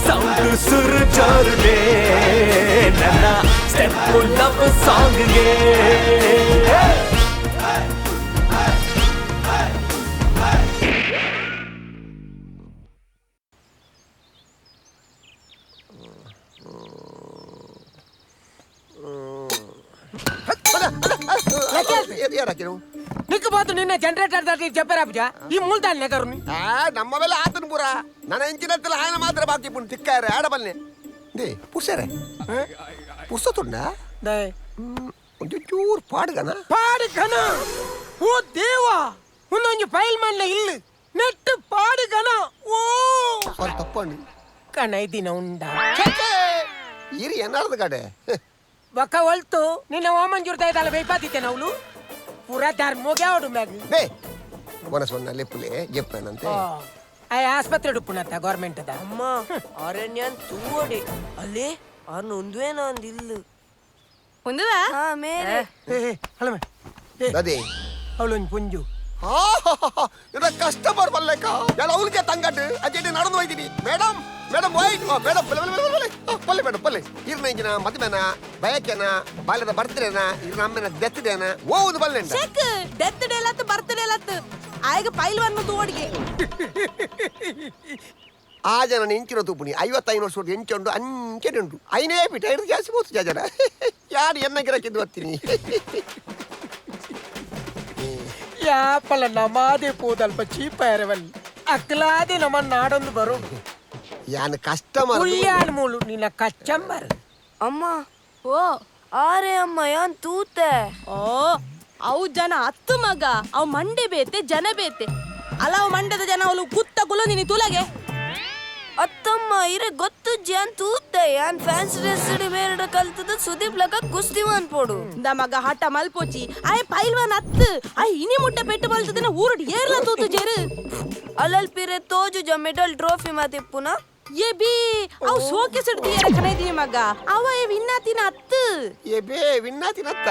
S13: ಸೌಂಡು ಸುರು ಜೋರುಡೆ ನನ್ನ ಸ್ಟೆಪ್ ಲವ್ ಸಾಂಗ್ಗೆ
S2: నిక్కుపోతు నిన్న జనరేటర్ దాటి చెప్పారా పూజ ఈ మూలతాన్ని నెగరుని
S5: ನಮ್ಮ ಮೇಲೆ ಆತನ ಪುರ ನನ್ನ ಹೆಂಚಿನತ್ತಲ್ಲ ಆಯನ ಮಾತ್ರ ಬಾಕಿ ಪುಣ್ ತಿಕ್ಕಾರೆ ಆಡಬಲ್ನೆ ದೇ ಪುರ್ಸರೆ ಪುರ್ಸೊತ್ತುಂಡ
S2: ದೇ
S5: ಒಂದು ಚೂರು ಪಾಡ್ಗನ
S2: ಪಾಡಿಗನ ಓ ದೇವ ಒಂದೊಂದು ಫೈಲ್ ಮಲ್ಲ ಇಲ್ಲ ನೆಟ್ಟು ಪಾಡಿಗನ ಓ
S5: ಸಾರಿ ತಪ್ಪಂడి
S2: ಕಣ ದಿನ ಉಂಡ
S5: ಇರಿ ಏನಾರ್ದು ಕಡೆ
S2: ಬಕ್ಕ ಒಳ್ತು ನಿನ್ನ ಓಮಂಜೂರ್ದ ಇದಲ್ಲ ಬೇಯ್ಪಾತಿದ್ದೆ ನಾವು ಪೂರ ಧರ್ಮೋಗೆ ಅವಡು ಮ್ಯಾಗ
S5: ಬೇ ಮನಸ್ಸನ್ನ ಲೆಪ್ಪುಲೆ ಜಪ್ಪನಂತೆ
S2: ಅಯ್ಯ ಆಸ್ಪತ್ರೆ ಡುಪ್ಪುನತ್ತ ಗೌರ್ಮೆಂಟ್ ದ
S14: ಅಮ್ಮ ಅರಣ್ಯನ್ ತೂವಡೆ ಅಲ್ಲೇ ಅರ್ನ ಒಂದುವೇನೋ ಒಂದಿಲ್ಲು
S15: ಒಂದುವಾ
S14: ಹಾ ಮೇರೆ
S2: ಹಲಮ
S5: ಅದೇ
S2: ಅವಳೊಂದು ಪುಂಜು
S5: ಇದ ಕಸ್ಟಮರ್ ಬಲ್ಲೇಕ ಎಲ್ಲ ಅವಳಿಗೆ ತಂಗಟ್ಟು ಅಜ್ಜಿ ನಡೆದು ಹೋಯ್ತೀನಿ ಮೇಡಮ್ ಮೇಡಮ್ ವೈಟ್ ಮೇಡಮ್ ಪಲ್ಲೆ ಮೇಡಮ್ ಪಲ್ಲೆ ಇರ್ನ ಇಂಜಿನ ಮದುವೆನ ಬಯಕೆನ ಬಾಲ್ಯದ ಬರ್ತ್ಡೇನ ಇರ್ನ ಅಮ್ಮನ ಡೆತ್ ಡೇನ ಓದು ಬಲ್ಲೆ
S9: ಚೆಕ್ ಡೆತ್ ಡೇ ಲತ್ತು ಬರ್ತ್ಡೇ ಲತ್ತು ಆಯ್ಗ ಪೈಲ್ವಾನ್ ತೂವಡಿಗೆ
S5: ಆ ಜನ ಎಂಚಿನ ತೂಪುನಿ 55 ವರ್ಷ ಎಂಚುಂಡು ಅಂಚೆ ಉಂಟು ಐನೇ ಬಿಟ್ಟ ಹಿಡಿದು ಜಾಸ್ತಿ ಬೋದು ಜನ ಯಾರು ಎನ್ನ ಗಿರಕ್ಕಿದ್ದು ಬರ್ತೀನಿ
S2: ಯಾಪಲ ನಮಾದೆ ಪೋದಲ್ಪ ಚೀಪಾಯರವಲ್ಲಿ ಅಕ್ಲಾದೆ ನಮ್ಮ ನಾಡೊಂದು ಬರೋ
S5: ಯಾನ್ ಕಸ್ಟಮರ್
S2: ಉಳ್ಯಾನ್ ಮೂಲು ನಿನ್ನ ಕಚ್ಚಂಬರ್
S14: ಅಮ್ಮ ಓ ಆರೆ ಅಮ್ಮ ಯಾನ್ ತೂತೆ
S9: ಓ ಅವು ಜನ ಹತ್ತು ಮಗ ಅವು ಮಂಡೆ ಬೇತೆ ಜನ ಬೇತೆ ಅಲಾವು ಮಂಡ್ಯದ ಜನ ಅವಳು ಗುತ್ತ ಗುಲು ನಿನಿ ತುಲಗೆ
S14: ಅತ್ತಮ್ಮ ಇರೆ ಗೊತ್ತು ಜಾನ್ ತೂತೆ ಯಾನ್ ಫ್ಯಾನ್ಸ್ ಡ್ರೆಸ್ ಬೇರೆ ಕಲ್ತದ ಸುದೀಪ್ ಲಗ ಕುಸ್ತಿ ಅನ್ಪೋಡು
S9: ದ ಮಗ ಹಠ ಮಲ್ಪೋಚಿ ಆಯ್ ಪೈಲ್ವಾನ್ ಅತ್ತು ಆಯ್ ಇನಿ ಮುಟ್ಟ ಪೆಟ್ಟು ಬಲ್ತದನ ಊರುಡ್ ಏರ್ಲ ತೂತು ಜೇರು
S14: ಅಲ್ಲಲ್ ಪಿರೆ ತೋಜು ಜ ಮೆಡಲ್ ಟ್ರೋಫಿ ಮಾತೆ ಪುನ
S9: ಏ ಬಿ ಅವು ಸೋಕೆ ಸಿಡ್ದಿ ಏರ ಕನೈದಿ ಮಗ ಅವ ವಿನ್ನಾತಿನ ಅತ್ತು
S5: ಏ ಬೇ ವಿನ್ನಾತಿನತ್ತ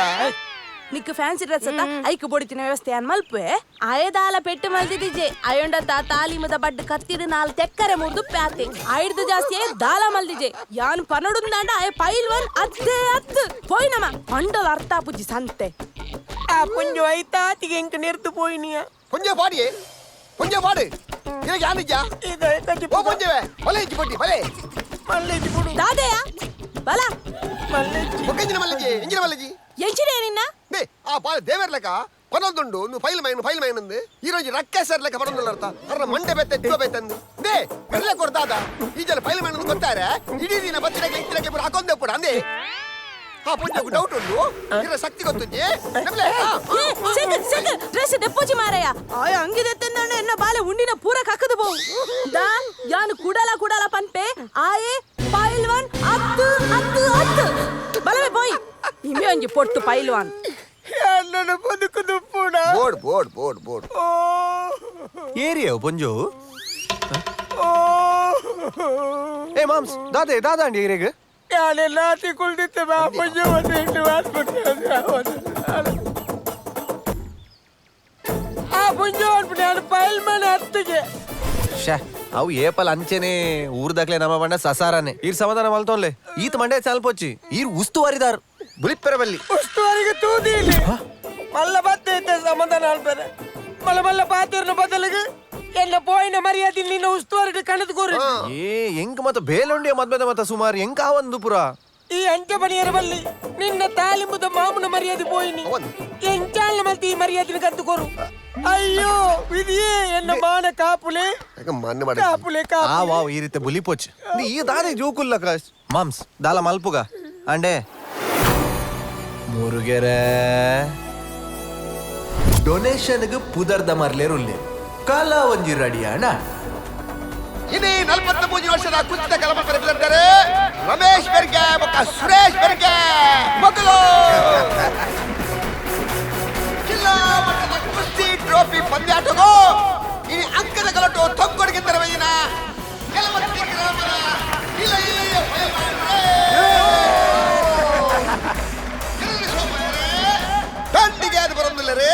S9: ನಿಕ್ ಫ್ಯಾನ್ಸಿ ಡ್ರೆಸ್ ಅತ್ತ ಐಕ್ ಬೊಡಿತಿನ ವ್ಯವಸ್ಥೆ ಅನ್ ಮಲ್ಪೆ ಆಯದಾಲ ಪೆಟ್ಟು ಮಲ್ದಿದಿಜೆ ಅಯೊಂಡತ ತಾಲೀಮದ ಬಡ್ ಕತ್ತಿದ ನಾಲ್ ತೆಕ್ಕರೆ ಮುರ್ದು ಪ್ಯಾತೆ ಆಯ್ದು ಜಾಸ್ತಿ ದಾಲ ಮಲ್ದಿಜೆ ಯಾನ್ ಪನಡುಂದಾಂಡ ಆಯ ಪೈಲ್ವನ್ ಅದ್ದೇ ಅತ್ತು ಪೋಯ್ನಮ ಪಂಡದ ಅರ್ಥ ಪುಜಿ ಸಂತೆ
S2: ಆ ಪುಂಜು ಐತಾ ತಿಗೆ ಎಂಕ ನೆರ್ತು ಪೋಯ್ನಿಯ
S5: ಪುಂಜ ಪಾಡಿ ಪುಂಜ ಪಾಡು ಇರ ಯಾನಿಜ
S2: ಇದೆ ಕಚ್ಚಿ
S5: ಓ ಪುಂಜವೆ ಬಲೆ ಇಜ್ಜಿ ಪಟ್ಟಿ ಬಲೆ
S2: ಮಲ್ಲೆಜಿ ಬಿಡು
S9: ದಾದೆಯ ಬಲ
S2: ಮಲ್ಲೆಜಿ
S5: ಒಕ್ಕಂಜಿನ ಮಲ್ಲಜಿ ಇಂಜಿನ ಮಲ್ಲಜಿ
S9: ಎಂಚಿನೇ ನಿನ್ನ
S5: ದೇ ಆ ಪಾಲ ದೇವರ್ ಲೆಕ್ಕ ಪನೊಂದುಂಡು ನು ಫೈಲ್ ಮೈನ್ ಅಂದು ಈ ರೋಜು ರಕ್ಕೆ ಸರ್ ಲೆಕ್ಕ ಪನೊಂದುಲ್ಲ ಅರ್ಥ ಅರ್ನ ಮಂಡೆ ಬೆತ್ತೆ ಎತ್ತುವ ಬೆತ್ತಂದು ದೇ ಬಿರ್ಲೆ ಕೊಡ್ತಾದ ಈ ಜನ ಫೈಲ್ ಮೈನ್ ಗೊತ್ತಾರೆ ಇಡೀ ದಿನ ಬಚ್ಚಿನಕ್ಕೆ ಇಂಚಿನಕ್ಕೆ ಪುರ ಹಾಕೊಂಡೆ ಪುರ ಅಂದೆ ಆ ಪುಂಜకు ಡೌಟ್ ಉಂಟು ಇರ ಶಕ್ತಿ ಗೊತ್ತುಂಜಿ ನಮ್ಲೆ
S9: ಡ್ರೆಸ್ ದೆಪ್ಪೋಜಿ ಮಾರಯ್ಯ ಆಯ ಅಂಗಿದೆ ತಂದಾಂಡ ಎನ್ನ ಬಾಲೆ ಉಂಡಿನ ಪೂರ ಕಕ್ಕದು ಬೋವು ದಾ ಯಾನು ಕುಡಲ ಪನ್ಪೆ ಆಯೆ ಪೈಲ್ವಾನ್ ಅತ್ತು ಅತ್ತು ಅತ್ತು ಬಲವೆ ಪೋಯ್ ಇಮೆ ಒಂಜಿ ಪೊಟ್ಟು ಪೈಲ್ವಾನ್
S2: ನನ್ನ ಬದುಕುದು ಪೂಡ
S5: ಬೋರ್ಡ್
S4: ಏರಿಯಾ ಪುಂಜು ಏ ಮಾಮ್ಸ್ ದಾದಾ ಅಂಡಿ ಏರಿಯಾಗ
S2: ಯಾನೆ ನಾಟಿ ಕುಳ್ದಿತ್ತೆ ಬಾ ಪುಂಜು ಒಂದು ಇಂಟು ಆ ಪುಂಜು ಅನ್ಬಿಟ್ಟು ನಾನು ಪೈಲ್ ಮನೆ ಹತ್ತಿಗೆ
S4: ಶೇ ಅವು ಏಪಲ್ ಅಂಚೆನೆ ಊರ್ದಾಗ್ಲೆ ನಮ್ಮ ಬಂಡ ಸಸಾರನೆ ಈರ್ ಸಮಾಧಾನ ಮಲ್ತೋನ್ಲೆ ಈತ ಮಂಡೆ ಚಾಲ್ಪೊಚ್ಚಿ ಈರ್ ಉಸ್ತುವಾರಿದಾರ್ ಬುಳಿಪ್ಪೆರ ಬಲ್ಲಿ
S2: ಉಸ್ತುವಾರಿಗೆ ತೂದಿ ಇಲ್ಲಿ ಮಲ್ಲ ಬತ್ತೈತೆ ಸಮಾಧಾನ ಅಲ್ಬೇರೆ ಮಲ್ಲ ಪಾತಿರ್ನ ಬದಲಿಗೆ ಎಲ್ಲ ಪೋಯಿನ ಮರ್ಯಾದೆ ನಿನ್ನ ಉಸ್ತುವಾರಿ ಕಣದ ಕೂರಿ
S4: ಏ ಎಂಕ್ ಮತ್ತ ಬೇಲುಂಡಿಯ ಮದ್ಮೆದ ಮತ್ತ ಸುಮಾರು ಎಂಕ ಆವಂದು ಪುರ
S2: ಈ ಅಂಚೆ ಬನಿಯರ ಬಲ್ಲಿ ನಿನ್ನ ತಾಲಿಂಬುದ ಮಾಮನ ಮರ್ಯಾದೆ ಪೋಯಿನಿ ಎಂಚಾಳ ಮತ್ತೆ ಈ ಮರ್ಯಾದಿನ ಕದ್ದು ಕೋರು ಅಯ್ಯೋ ವಿಧಿಯೇ ಎನ್ನ ಮಾನ ಕಾಪುಲೆ ಕಾಪುಲೆ
S4: ಆ ವಾವ್ ಈ ರೀತಿ ಬುಲಿ ಪೋಚ್ ಈ ದಾದೆ ಜೋಕುಲ್ಲ ಕಾಸ್ ಮಾಮ್ಸ್ ದಾಲ ಮಲ್ಪುಗ ಅಂಡೆ ಮುರುಗೆರೆ ಡೊನೇಷನ್ಗೆ ಪುದರ್ದ ಮರ್ಲೇರುಲ್ಲೆ ಕಾಲ ಒಂಜಿ ರೆಡಿ ಅಣ್ಣ
S5: ಇಡೀ 43 ವರ್ಷದ ಕುಚಿತ ಕಲಮ ಪ್ರೆಸಿಡೆಂಟರೇ ರಮೇಶ್ ಬೆರ್ಗೆ ಮತ್ತು ಸುರೇಶ್ ಬೆರ್ಗೆ ಮಕ್ಕಳು ಜಿಲ್ಲಾ ಮಟ್ಟದ ಕುಸ್ತಿ ಟ್ರೋಫಿ ಪಂದ್ಯಾಟಗೂ ಈ ಅಂಕದ ಕಲಟು ತೊಂಗೊಡಿಗೆ ತರವಯ್ಯನ ಕೆಲವತ್ತಿ ಗ್ರಾಮದ ಇಲೆಯ ದಂಡಿಗೆ ಅದು ಬರೋದಿಲ್ಲರೇ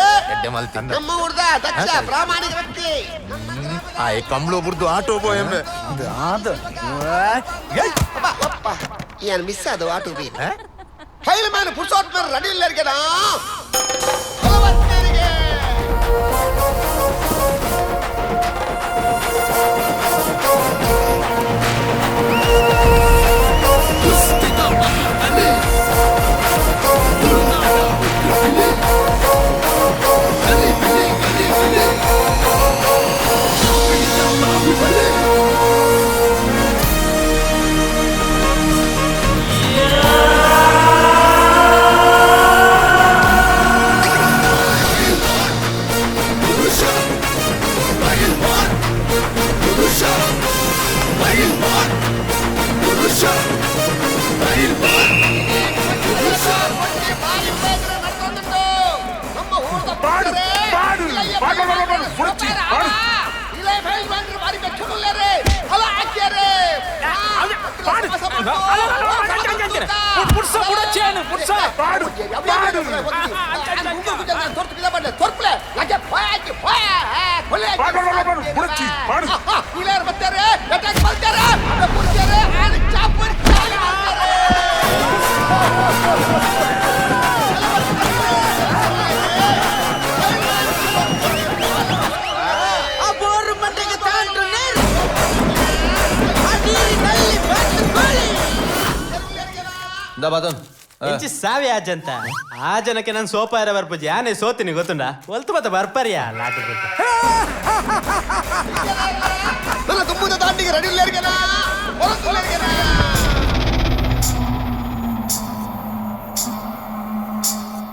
S5: ನಮ್ಮ ಊರ್ದ ದಕ್ಷ ಪ್ರಾಮಾಣಿಕ ವ್ಯಕ್ತಿ
S1: ಆಯ್ ಕಂಬ್ಳು ಬುರ್ದು ಆಟೋ ಬೋಯಂಬೆ
S5: ಏನ್ ಮಿಸ್ ಅದು ಆಟೋ ಬಿ ಫೈಲ್ ಮ್ಯಾನ್ ಪುರ್ಸೋಟ್ ಮೇಲೆ ರೆಡಿ ಇಲ್ಲರಿಗೆನಾ
S13: Yeah.
S17: ಎಂಚಿ ಸಾವಿ ಆಜಂತ ಆ ಜನಕ್ಕೆ ನಾನು ಸೋಪಾರ ಬರ್ಪುಜಿ ಆನೆ ಸೋತೀನಿ ಗೊತ್ತುಂಡ ಒಲ್ತು ಮತ್ತೆ ಬರ್ಪಾರಿಯಾ ಲಾಟ
S5: ನನ್ನ ತುಂಬುದ ದಾಂಡಿಗೆ ರೆಡಿ ಇಲ್ಲೇರ್ಗೆನಾ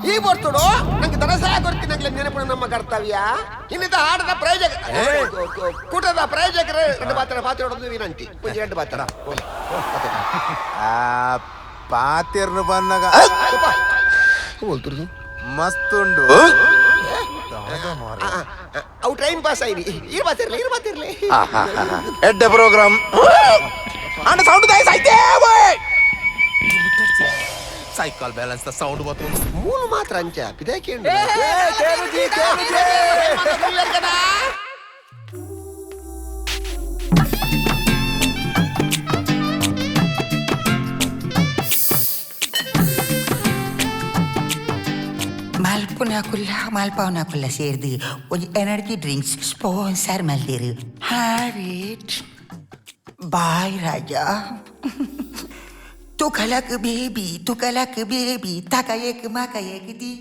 S5: ಈ ಬರ್ತುಡು ನಂಗೆ ದನಸಾಯ ಕೊಡ್ತೀನಿ ನಂಗೆ ನೆನಪು ನಮ್ಮ ಕರ್ತವ್ಯ ಇನ್ನಿತ ಆಟದ ಪ್ರಯೋಜಕ ಕೂಟದ ಪ್ರಯೋಜಕರೇ ಎರಡು ಪಾತ್ರ ವಿನಂತಿ ಮುಂಚೆ ಎರಡು ಪಾತ್ರ
S1: ಪಾತಿರ್ನು ಬಂದಾಗ ಮಸ್ತುಂಡು
S5: ಅವು ಟೈಮ್ ಪಾಸ್ ಆಯ್ರಿ ಇರ್ಬಾತಿರ್ಲಿ
S1: ಎಡ್ಡೆ ಪ್ರೋಗ್ರಾಮ್ ಅಂಡ್ ಸೌಂಡ್ ದೈ ಸೈತೆ ಸೈಕಲ್ ಬ್ಯಾಲೆನ್ಸ್ ದ ಸೌಂಡ್ ಬತ್ತು
S5: ಮೂಲ ಮಾತ್ರ ಅಂಚ ಪಿದೆ ಕೇಂದ್ರ
S6: ಮಾಲ್ಪವನಕುಲ್ಲ ಸೇರಿದು ಒಂದು ಎನರ್ಜಿ ಡ್ರಿಂಕ್ಸ್ ಸ್ಪಾನ್ಸರ್ ಮಲ್ದಿರು ಹ್ಯಾವ್ ಇಟ್ ಬಾಯ್ ರಾಜ ತುಕಲಕ್ ಬೇಬಿ ತಕ ಏಕ್ ಮಕ ಏಕ್ ದಿ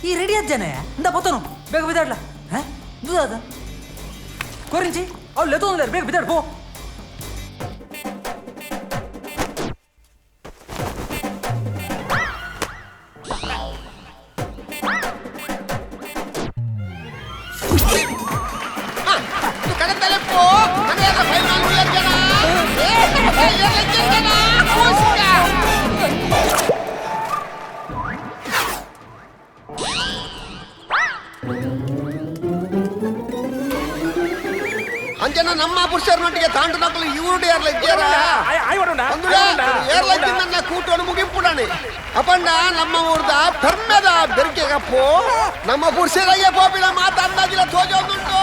S18: ఈ రెడీ అజ్జానే ఇందా పోతాను బేగ బిదాడ్లా దూదా కొరించి అవు లేతో లేరు బేగ బిదాడు పో
S5: ಅಂಜನ ನಮ್ಮ ಪುರುಷರನೊಟ್ಟಿಗೆ ತಾಂಡು ನಕಲು ಇವರು ಏರ್ಲೈನ್ ಕೂಟೋನು ಮುಗಿಂಪುಡಾನೆ ಅಪ್ಪಣ್ಣ ನಮ್ಮ ಊರ್ದ ಧರ್ಮದ ಬೆರಿಕೆಗಪ್ಪು ನಮ್ಮ ಪುರುಷರಿಗೆ ಪೋಪಿನ ಮಾತಾಡಿಲ್ಲ ತೋಜೊಂದುಂಟು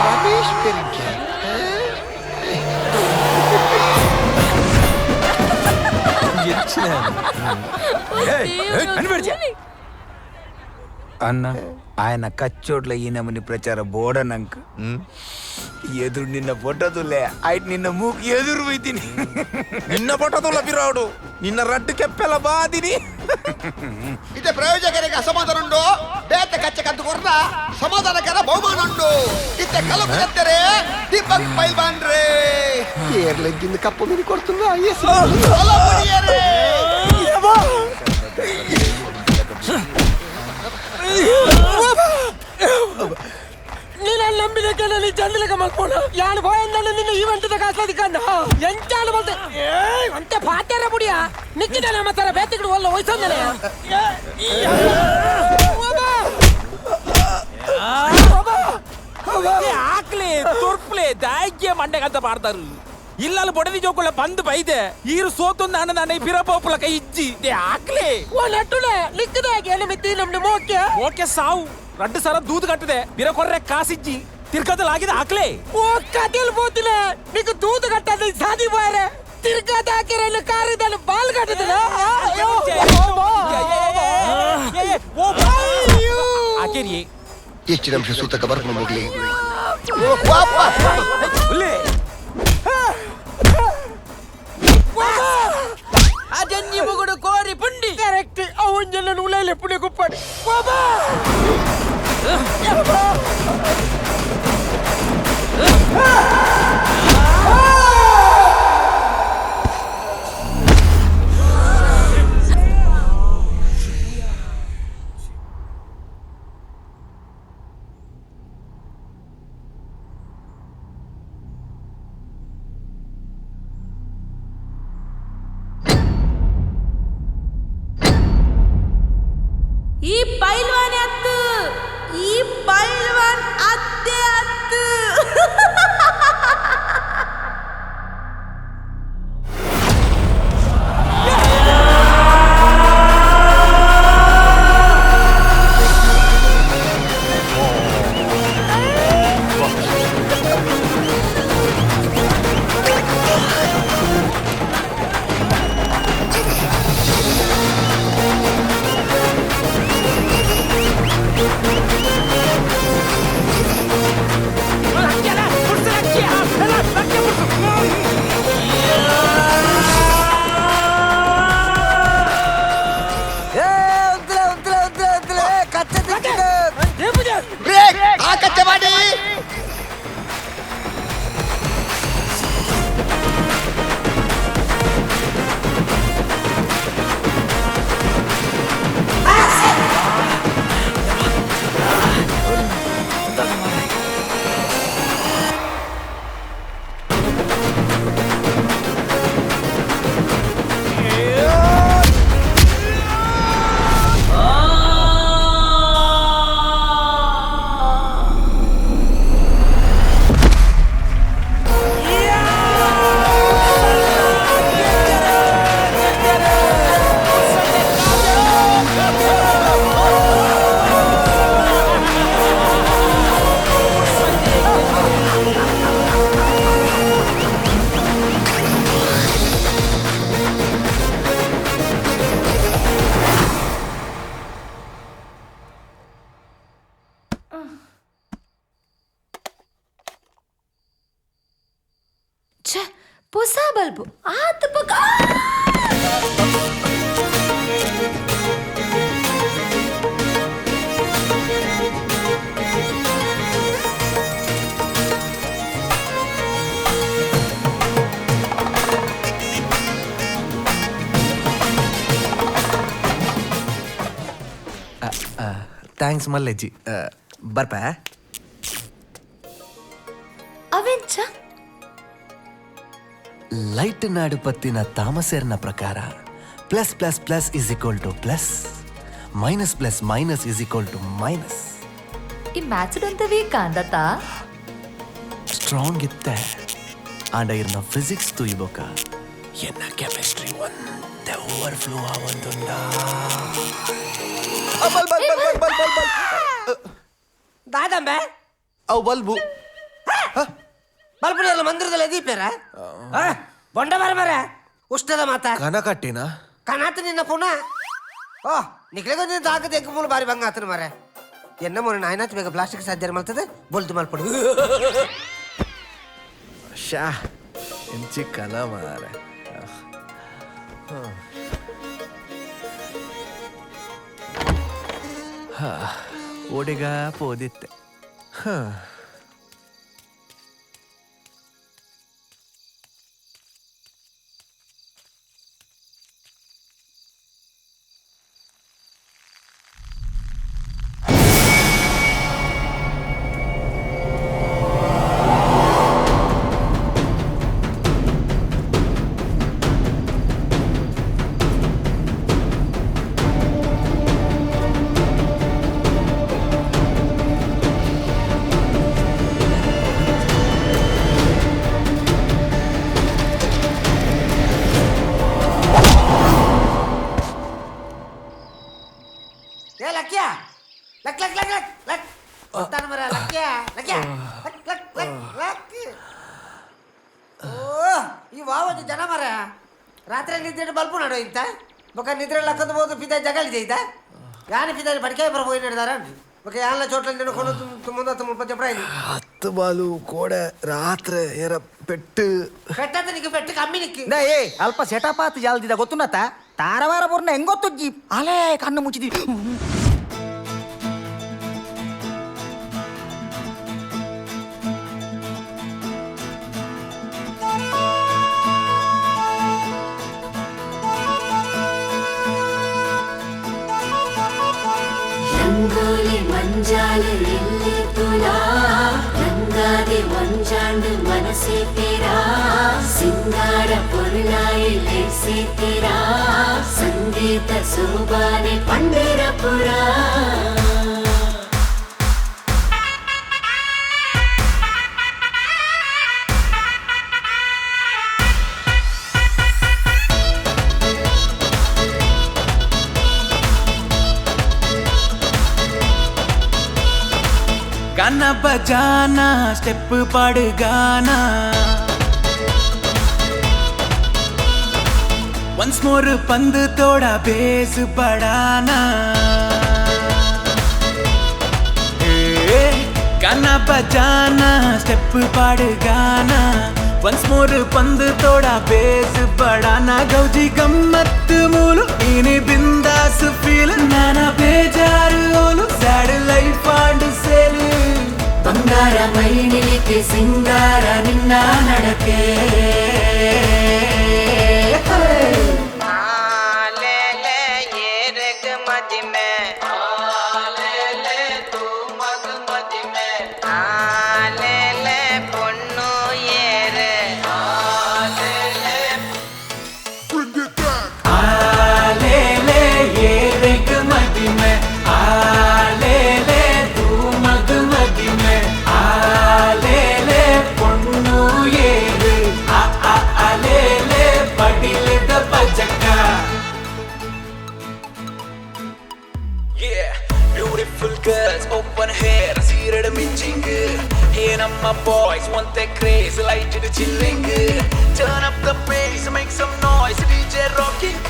S5: ರಮೇಶ್ ಬೆರಿಕೆ
S1: అన్న ఆయన కచ్చోట్ల ఈ నమని ప్రచార బోడనంక ఎదురు నిన్న పొట్టదులే అయితే నిన్న మూకు ఎదురు పోయితిని నిన్న పొట్టదుల పిరావుడు ನಿನ್ನ ರಟ್ಟು ಕೆಪ್ಪೆಲ್ಲ ಬಾದಿನಿ
S5: ಇದೆ ಪ್ರಯೋಜಕರಿಗೆ ಅಸಮಾಧಾನ ಉಂಟು ಬೇತ ಕಚ್ಚ ಕದ್ದು ಕೊರ್ದ ಸಮಾಧಾನಕರ ಬಹುಮಾನ ಉಂಟು ಇತ್ತೆ ಕಲಪು ಕತ್ತರೆ ದೀಪಕ್ ಪೈಲ್ವಾನ್ರೆ ಏರ್ಲೆಗ್ಗಿಂದ ಕಪ್ಪು ಮೀನಿ ಕೊಡ್ತುಂಡ
S2: ನೀನು ನಂಬಿದಕ್ಕೆ ನಾನು ಜಂಡಲಕ ಮಲ್ಪೋಣ ಯಾನು ಭಯಂದ ನಿನ್ನ ಈವೆಂಟ್ ಕಾಸ್ಲದಿ ಕಂಡ ಎಂಚಾಲು ಬಂತೆ ಅಂತೆ ಪಾತ್ಯಾರ ಮುಡಿಯ ನಿಕ್ಕಿದ ನಮ್ಮ ತರ ಬೇತಿಗಳು ಒಲ್ಲ ವಯಸ್ಸಂದನೆ
S7: ఆకలి తొర్పులే దాగ్య మండగంత పాడతారు ఇళ్ళలు పొడది జోకుల పందు పైతే ఈరు సోతుంది అన్నదాన్ని పిరపోపుల కై ఇచ్చి ఆకలి
S2: ఓ నట్టులే నిక్కుదాగి ఎనిమిది నమ్ని మోకే
S7: ఓకే సావు రడ్డు సర దూదు కట్టదే పిరకొర్రె కాసిచ్చి తిరుకత లాగిದ ఆకలి
S2: ఓ కథలు పోతులే నీకు దూదు కట్టది సాది పోయరే తిరుకత ఆకిరేలు కారిదలు బాల్ కట్టదిలే
S7: ఆకేరి
S5: ಎಷ್ಟು ನಿಮಿಷ ಸೂತಕ ಬರ್ಕೊಂಡು ಹೋಗ್ಲಿ
S2: అజన్య మొగుడు కోరి పుండి కరెక్ట్ అవుంజల నువ్వులే ఎప్పుడు కుప్పడి బాబా
S9: ಈ ಪೈಲ್ವಾನ್ ಅತ್ತು ಈ ಪೈಲ್ವಾನ್ ಅತ್ತೆ ಅತ್ತು
S14: ಹೊಸ ಬಲ್ಬು ಆತ ಪಕ್ಕ
S4: ಥ್ಯಾಂಕ್ಸ್ ಮಲ್ಲೆಜ್ಜಿ ಬರ್ಪ
S14: ಅವೆಂಚ
S4: ಲೈಟ್ ನಾಡು ಪತ್ತಿನ ತಾಮಸೇರ್ನ ಪ್ರಕಾರ plus plus plus is equal to plus minus plus minus is equal to minus
S14: ಈ ಮ್ಯಾಥ್ಸ್ ಅಂತ ವೀಕ್ ಅಂದತ
S4: ಸ್ಟ್ರಾಂಗ್ ಇತ್ತೆ ಆಂಡ ಇರ್ನ ಫಿಸಿಕ್ಸ್ ತುಯ್ಬೋಕ ಎನ್ನ ಕೆಮಿಸ್ಟ್ರಿ ಒಂದೇ ಓವರ್ಫ್ಲೋ ಆವಂದುಂಡ
S6: ದಾದಂಬೆ
S4: ಅವು ಬಲ್ಬು
S6: ಬಲ್ಬುನೆಲ್ಲ ಮಂದಿರದಲ್ಲಿ ದೀಪೇರ ಬೊಂಡ ಬರ ಬರ ಉಷ್ಟದ ಮಾತ
S4: ಕನಕಟ್ಟಿನ
S6: ಕನಾತ ನಿನ್ನ ಪುನಃ ಓ ನಿಕ್ಲೆಗೋ ನಿನ್ನ ದಾಗದ ಎಗ್ಗು ಮೂಲ ಬಾರಿ ಬಂಗ ಆತನ ಮರ ಎನ್ನ ಮೊನ್ನ ನಾಯನಾತ್ ಬೇಗ ಪ್ಲಾಸ್ಟಿಕ್ ಸಾಧ್ಯ ಮಾಡ್ತದೆ ಬೊಲ್ದು ಮಲ್ಪಡು
S4: ಶಾ ಎಂಚಿ ಕಲ ಮಾರ ಓಡಿಗ ಪೋದಿತ್ತೆ
S6: ಈ ವಾವತ್ತು ಜನ ಮರ ರಾತ್ರಿ ನಿದ್ರೆ ಬಲ್ಪು ನಡೋ ಇಂತ ಬೊಕ್ಕ ನಿದ್ರೆ ಲಕ್ಕದ ಬೋದು ಪಿತ ಜಗಳಿದೆ ಐತ ಯಾನ ಪಿತ ಬಡಿಕೆ ಬರಬೋಯಿ ನಡೆದಾರ ಬೊಕ್ಕ ಯಾನ ಚೋಟ್ಲ ನೆನಕೊಂಡು ತುಂಬ ಮುಪ್ಪತ್ತು ಪ್ರಾಯಿ
S4: ಹತ್ತು ಬಾಲು ಕೋಡೆ ರಾತ್ರಿ ಏರ ಪೆಟ್ಟು
S6: ಪೆಟ್ಟದ ನಿಕ್ಕೆ ಪೆಟ್ಟು ಕಮ್ಮಿ ನಿಕ್ಕಿ
S18: ಏ ಅಲ್ಪ ಸೆಟಪಾತ್ ಜಾಲ್ದಿದ ಗೊತ್ತುನತ ತಾರವಾರ ಬುರ್ನ ಹೆಂಗೊತ್ತುಜ್ಜಿ ಅಲೇ ಕಣ್ಣು ಮುಚ್ಚಿದಿ
S16: ರಂಗೋಲಿ ಮಂಜಾಲು ಎಲ್ಲಿ ತುಲಾ ರಂಗಾದೆ ಒಂಜಾಂಡು ಮನಸೆ ತೇರಾ ಸಿಂಗಾರ ಪೊರುಳಾಯಿ ಲೇಸೆ ತೇರಾ ಸಂಗೆ ಸಂಗೀತ ಸೋಬಾನೆ ಪಂಡರಪುರ
S13: गाना बजाना स्टेप पाड़ गाना वंस मोर पंद तोड़ा बेस बढ़ाना गाना बजाना स्टेप पाड़ गाना वंस मोर पंद तोड़ा बेस बढ़ाना गौजी गम्मत मूलु इनी बिंदास feel Nana बेजारू Olu sad life and cell
S16: ಬಂಗಾರ ಮೈನಿಲಿಕ್ಕೆ ಸಿಂಗಾರ ನಿನ್ನ ನಡಕೆ
S13: Girls, open hair, seared minging. Hey, my boys want that crazy, light to chilling. Turn up the bass, make some noise, DJ rocking.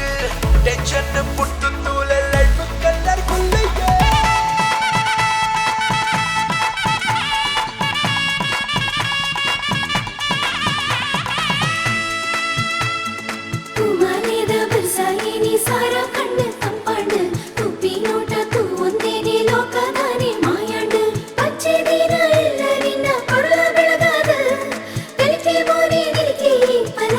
S13: Tension put to the light, color cool.
S16: तू माने the बरसाई नी सारा कण्ण कंपांड तू पीनोट तू ಒಂದೇ नी ಲೋಕದಾನೆ ಮಾಯಾಂಡ್ ಪಚ್ಚೆ ದಿನ ಎಲ್ಲರಿನ ಕೊಡಲ ಬೆಳಗಾದ ಕಲಿಕೆ ಬೋರಿ ನಿಲಿಕೆ ಪರ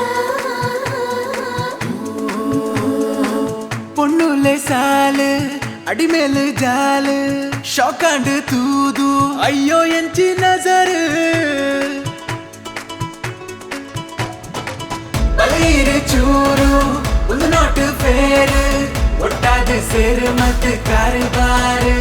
S13: பொண்ணுலே சாலு அடிமேலு ஜாலு ஷாக்காண்டு தூது ஐயோ ಎಂಚಿ ನಜರು ಬಲೀರು ಚೂರು ಒಂದು ನೋಟು ಫೇರು ಒಟ್ಟಾದ ಸೇರು ಮತ್ತು ಕಾರುಬಾರು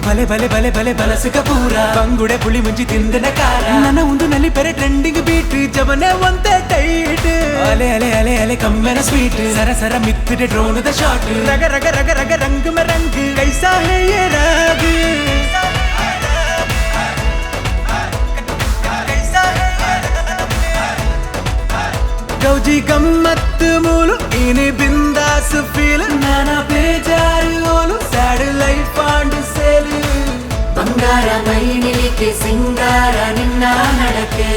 S13: ಭಲೆ ಭಲೆ ಭಲೆ ಭಲೆ ಬಲಸುಕ ಪೂರ ಬಂಗುಡೆ ಪುಳಿ ಮುಂಚಿ ತಿಂದನ ಕಾರ ನನ್ನ ಒಂದು ನಲ್ಲಿ ಪೆರೆ ಟ್ರೆಂಡಿಂಗ್ ಬೀಟ್ ಜವನೆ ಒಂದೇ ಟೈಟ್ ಅಲೆ ಅಲೆ ಅಲೆ ಅಲೆ ಕಮ್ಮೆನ ಸ್ವೀಟ್ ಸರ ಸರ ಮಿತ್ತಿಡೆ ಡ್ರೋನ್ ದ ಶಾಟ್ ರಗ ರಗ ರಗ ರಗ ರಂಗ್ में रंग कैसा है ये राग ಗೌಜಿ ಗಮ್ಮತ್ ಮೂಲು ಇನಿ ಬಿಂದಾಸ್ ಫೀಲ್ ನಾನಾ ಬೇಜಾರು ಓಲು ಸ್ಯಾಡ್ ಲೈಫ್ ಆಂಡ್ ಸೇಲ್
S16: ಬಂಗಾರ ಮೈನಿಲಿಕ್ಕೆ ಸಿಂಗಾರ ನಿನ್ನ ನಡಕೆ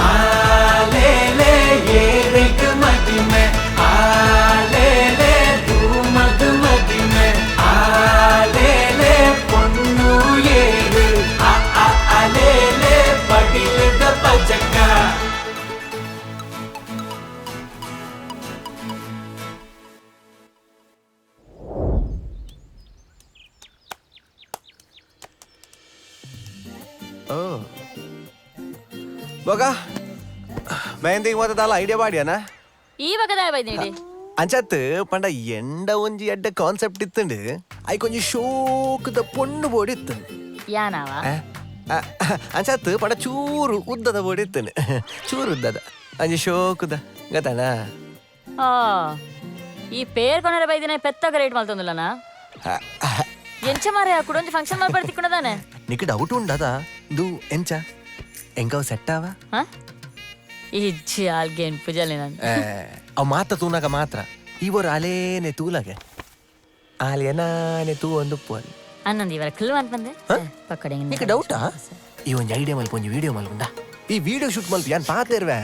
S13: ಆಲೇಲೆ ಏರೆಗ್ ಮದಿಮೆ ಆಲೇಲೆ ಧೂಮಗ್ ಮದಿಮೆ ಆಲೇಲೆ ಪೊಣ್ಣು ಏರು ಆಲೇಲೆ ಪಡಿಲದ ಪಜಕ
S4: ಬೊಗ ಮೆಹಂದಿಗೆ ಮೊದಲ ಐಡಿಯಾ ಮಾಡ್ಯಾನ
S12: ಈವಾಗ ಬೈದಿನಿ
S4: ಅಂಚತ್ ಪಂಡ ಎಂಡ ಒಂಜಿ ಎಡ್ಡ ಕಾನ್ಸೆಪ್ಟ್ ಇತ್ತಂಡು ಐ ಕೊಂಚ ಶೋಕದ ಪೊಣ್ಣು ಬೋಡಿ ಇತ್ತು
S12: ಯಾನವ
S4: ಅಂಚತ್ ಪಂಡ ಚೂರು ಉದ್ದದ ಬೋಡಿ ಇತ್ತನು ಚೂರು ಉದ್ದದ ಅಂಜಿ ಶೋಕದ ಗತಣ
S12: ಆ ಈ ಪೇರ್ ಕೊನರ ಬೈದಿನ ಪೆತ್ತಗ ರೇಟ್ ಮಲ್ತೊಂದುಲ್ಲನ ಎಂಚ ಮಾರೆ ಕುಡೊಂಜಿ ಫಂಕ್ಷನ್ ಮಲ್ಪಡ್ ತಿಕ್ಕುಣದಾನೆ
S4: ನಿಕ್ ಡೌಟ್ ಉಂಡದ ದು ಎಂಚ ಎಂಕವ್ ಸೆಟ್ ಆವ
S12: ಇಜ್ಜಿ ಆಲ್ಗೇನ್ ಪೂಜಾಲೆ ನಾನು
S4: ಅವ್ ಮಾತ್ರ ತೂನಾಗ ಮಾತ್ರ ಇವರು ಅಲೇನೆ ತೂಲಗೆ ಆಲೇನಾನೆ ತೂ ಒಂದು ಪೋಲ್
S12: ಅನ್ನಂದು ಇವರ ಕ್ಲೂ ಅಂತ ಬಂದೆ ಪಕ್ಕಡೆ
S4: ನಿಕ್ ಡೌಟಾ ಈ ಒಂಜಿ ಐಡಿಯಾ ಮಲ್ಪ ಒಂಜಿ ವಿಡಿಯೋ ಮಲ್ಪುಂಡ ಈ ವಿಡಿಯೋ ಶೂಟ್ ಮಲ್ಪ ಯಾನ್ ಪಾತೆ ಇರುವೆ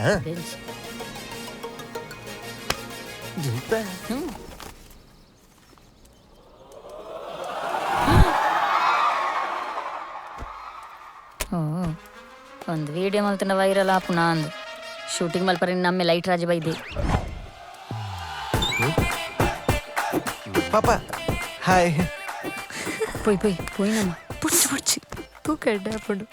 S12: ಒಂದು ವಿಡಿಯೋ ಮಲ್ತನ ವೈರಲ್ ಆಪು ನಾಂದು ಶೂಟಿಂಗ್ ಮಲ್ಪರಿ ನಮ್ಮೆ ಲೈಟ್ ರಾಜ ಬೈದೆ
S4: ಪಾಪ ಹಾಯ್
S12: పోయి పోయి పోయినమ్మా పుడిచి పుడిచి తూ కడ్డాపడు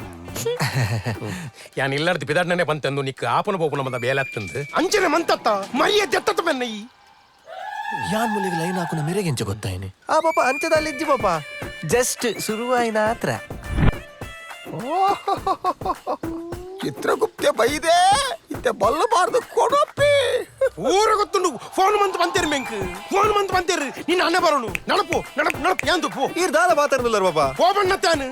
S8: ಯಾನ್ ಇಲ್ಲಾರ್ದು ಬಿದಾಡ್ನೇ ಬಂತಂದು ನಿಕ್ ಆಪನ ಬೋಪನ ಮಂದ ಬೇಲತ್ತಂದು ಅಂಚನೆ ಮಂತತ್ತ ಮೈಯ ಜತ್ತತ್ತ ಬೆನ್ನಯಿ
S4: ಯಾನ್ ಮುಲಿಗೆ ಲೈನ್ ಹಾಕುನ ಮೆರೆಗೆಂಚ ಗೊತ್ತಾಯ್ನಿ ಆ ಪಾಪ ಅಂಚದಲ್ಲಿ ಇಜ್ಜಿ ಪಾಪ ಜಸ್ಟ್ ಶುರುವಾಯಿನ ಹತ್ರ
S5: ಚಿತ್ರಗುಪ್ತೆ ಬೈದೆ ಇತ್ತೆ ಬಲ್ಲಬಾರ್ದು ಕೊಡಪ್ಪಿ
S8: ಊರ ಗೊತ್ತುಂಡು ಫೋನ್ ಮಂತ್ ಬಂತೇರಿ ಮೆಂಕ್ ಫೋನ್ ಮಂತ್ ಬಂತೇರಿ ನಿನ್ನ ಅಣ್ಣ ಬರೋನು ನಡಪು ನಡಪ್ ನಡಪ್ ಯಾಂದು ಪೋ
S4: ಈ ದಾಲ ಮಾತಾಡ್ದಲ್ಲ ಪಾಪ
S8: ಹೋಬಣ್ಣತ್ತಾನು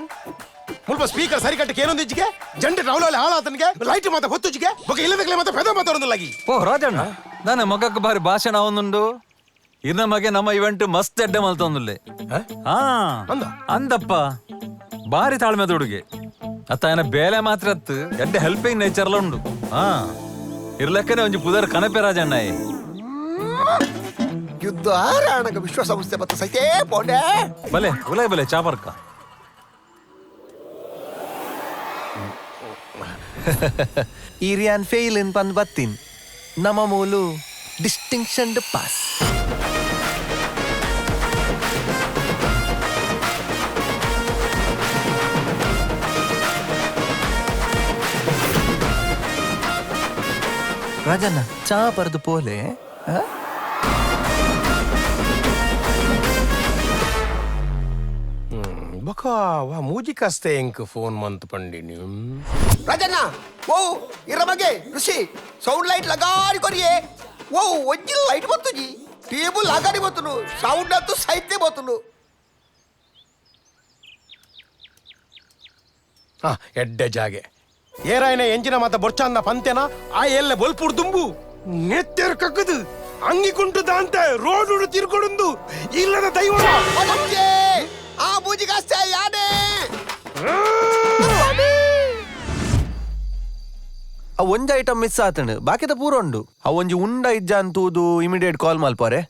S8: ಮುಲ್ಪ ಸ್ಪೀಕರ್ ಸರಿ ಕಟ್ಟಕ್ಕೆ ಏನೊಂದು ಇಜ್ಜಿಗೆ ಜಂಡೆ ರೌಲಲ್ಲಿ ಹಾಳಾತನಿಗೆ ಲೈಟ್ ಮಾತ ಹೊತ್ತುಜಿಗೆ ಬೊಕ್ಕ ಇಲ್ಲದಕ್ಕೆ ಮಾತ ಪೆದ ಮಾತಾಡೋದಿಲ್ಲಾಗಿ
S10: ಓ ರಾಜಣ್ಣ ನನ್ನ ಮಗಕ್ಕೆ ಬಾರಿ ಭಾಷಣ ಅವನುಂಡು ಇನ್ನ ಮಗೆ ನಮ್ಮ ಇವೆಂಟ್ ಮಸ್ತ್ ಎಡ್ಡೆ ಮಲ್ತೊಂದುಲ್ಲೆ ಹಾ ಅಂದಪ್ಪ ಬಾರಿ ತಾಳ್ಮೆದ ಹುಡುಗಿ ಅತ್ತ ಏನ ಬೇಲೆ ಮಾತ್ರ ಅತ್ತು ಎಡ್ಡೆ ಹೆಲ್ಪಿಂಗ್ ನೇಚರ್ಲ ಉಂಡು ಹಾ ಇರ್ಲಕ್ಕನೆ ಒಂಜಿ ಪುದರ್ ಕನಪೆ ರಾಜಣ್ಣ
S5: ಯುದ್ಧ ಆರಾಣಗ ವಿಶ್ವಸಂಸ್ಥೆ ಮತ್ತು ಸೈತೇ ಪೋಂಡೆ
S10: ಬಲೆ ಉಲೈ ಬಲೆ ಚಾಪರ್ಕ
S4: ಈರಿಯಾನ್ ಫೇಲ್ ಇನ್ ಬಂದ್ ಬತ್ತಿನ್ ನಮ್ಮ ಮೂಲು ಡಿಸ್ಟಿಂಕ್ಷನ್ ಪಾಸ್ ರಾಜಣ್ಣ ಚಾ ಬರ್ದು ಪೋಲೆ
S8: ಬೊಕ್ಕ ವಾ ಮೂಜಿಕಸ್ತೆ ಎಂಕ್ ಫೋನ್ ಮಂತ್ ಪಂಡಿನಿ
S5: ರಾಜಣ್ಣ ಓ ಇರ ಬಗ್ಗೆ ಋಷಿ ಸೌಂಡ್ ಲೈಟ್ ಲಗಾಡಿ ಕೊರಿಯೇ ಓ ಒಜ್ಜಿನ ಲೈಟ್ ಬತ್ತುಜಿ ಟೇಬಲ್ ಲಗಾಡಿ ಬತ್ತುನು ಸೌಂಡ್ ಅಂತೂ ಸೈತೆ ಬತ್ತುನು
S8: ಹಾ ಎಡ್ಡೆ ಜಾಗೆ ಏರಾಯನ ಎಂಜಿನ ಮಾತ ಬೊರ್ಚಂದ ಪಂತೆನ ಆ ಎಲ್ಲ ಬೊಲ್ಪುಡ್ ದುಂಬು ನೆತ್ತೆರ್ ಕಕ್ಕದು ಅಂಗಿಕುಂಟು ದಾಂತೆ ರೋಡ್ ಉಡು ತಿರ್ಕೊಡುಂದು ಇಲ್ಲದ ದೈವ
S5: ಆ ಮೂಜಿಗಷ್ಟೇ ಯಾನೇ
S4: ಆ ಒಂಜಿ ಐಟಮ್ ಮಿಸ್ ಆತಂಡು ಬಾಕಿದ ಪೂರ ಉಂಡು ಆ ಒಂಜಿ ಉಂಡ ಇಜ್ಜ ಅಂತೂದು ಇಮಿಡಿಯೇಟ್ ಕಾಲ್ ಮಲ್ಪಾರೆ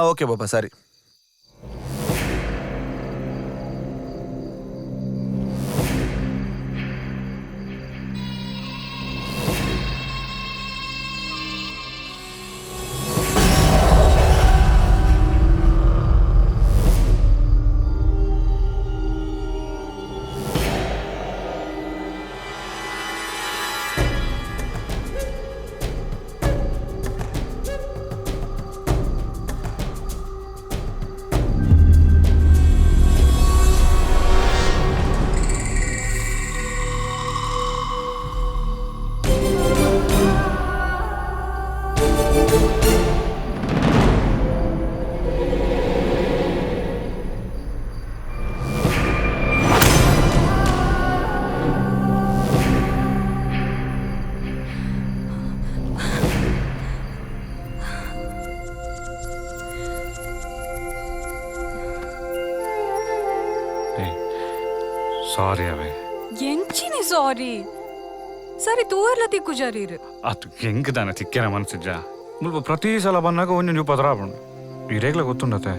S4: ಓಕೆ ಬಾಬಾ ಸರಿ
S19: ಸಾರಿ ಅವೇ
S11: ಎಂಚಿನಿ ಸಾರಿ ಸರಿ ತೂರ್ಲ ತಿಕ್ಕು ಜರೀರ್
S19: ಅದು ಹೆಂಗ್ ತಾನೆ ತಿಕ್ಕೆನ ಮನ್ಸಿಜ್ಜ ಮುಲ್ಪ ಪ್ರತಿ ಸಲ ಬಂದಾಗ ಒಂದೊಂದು ಪದರಾಪುಂಡು ಇರೇಗ್ಲ ಗೊತ್ತುಂಡತೆ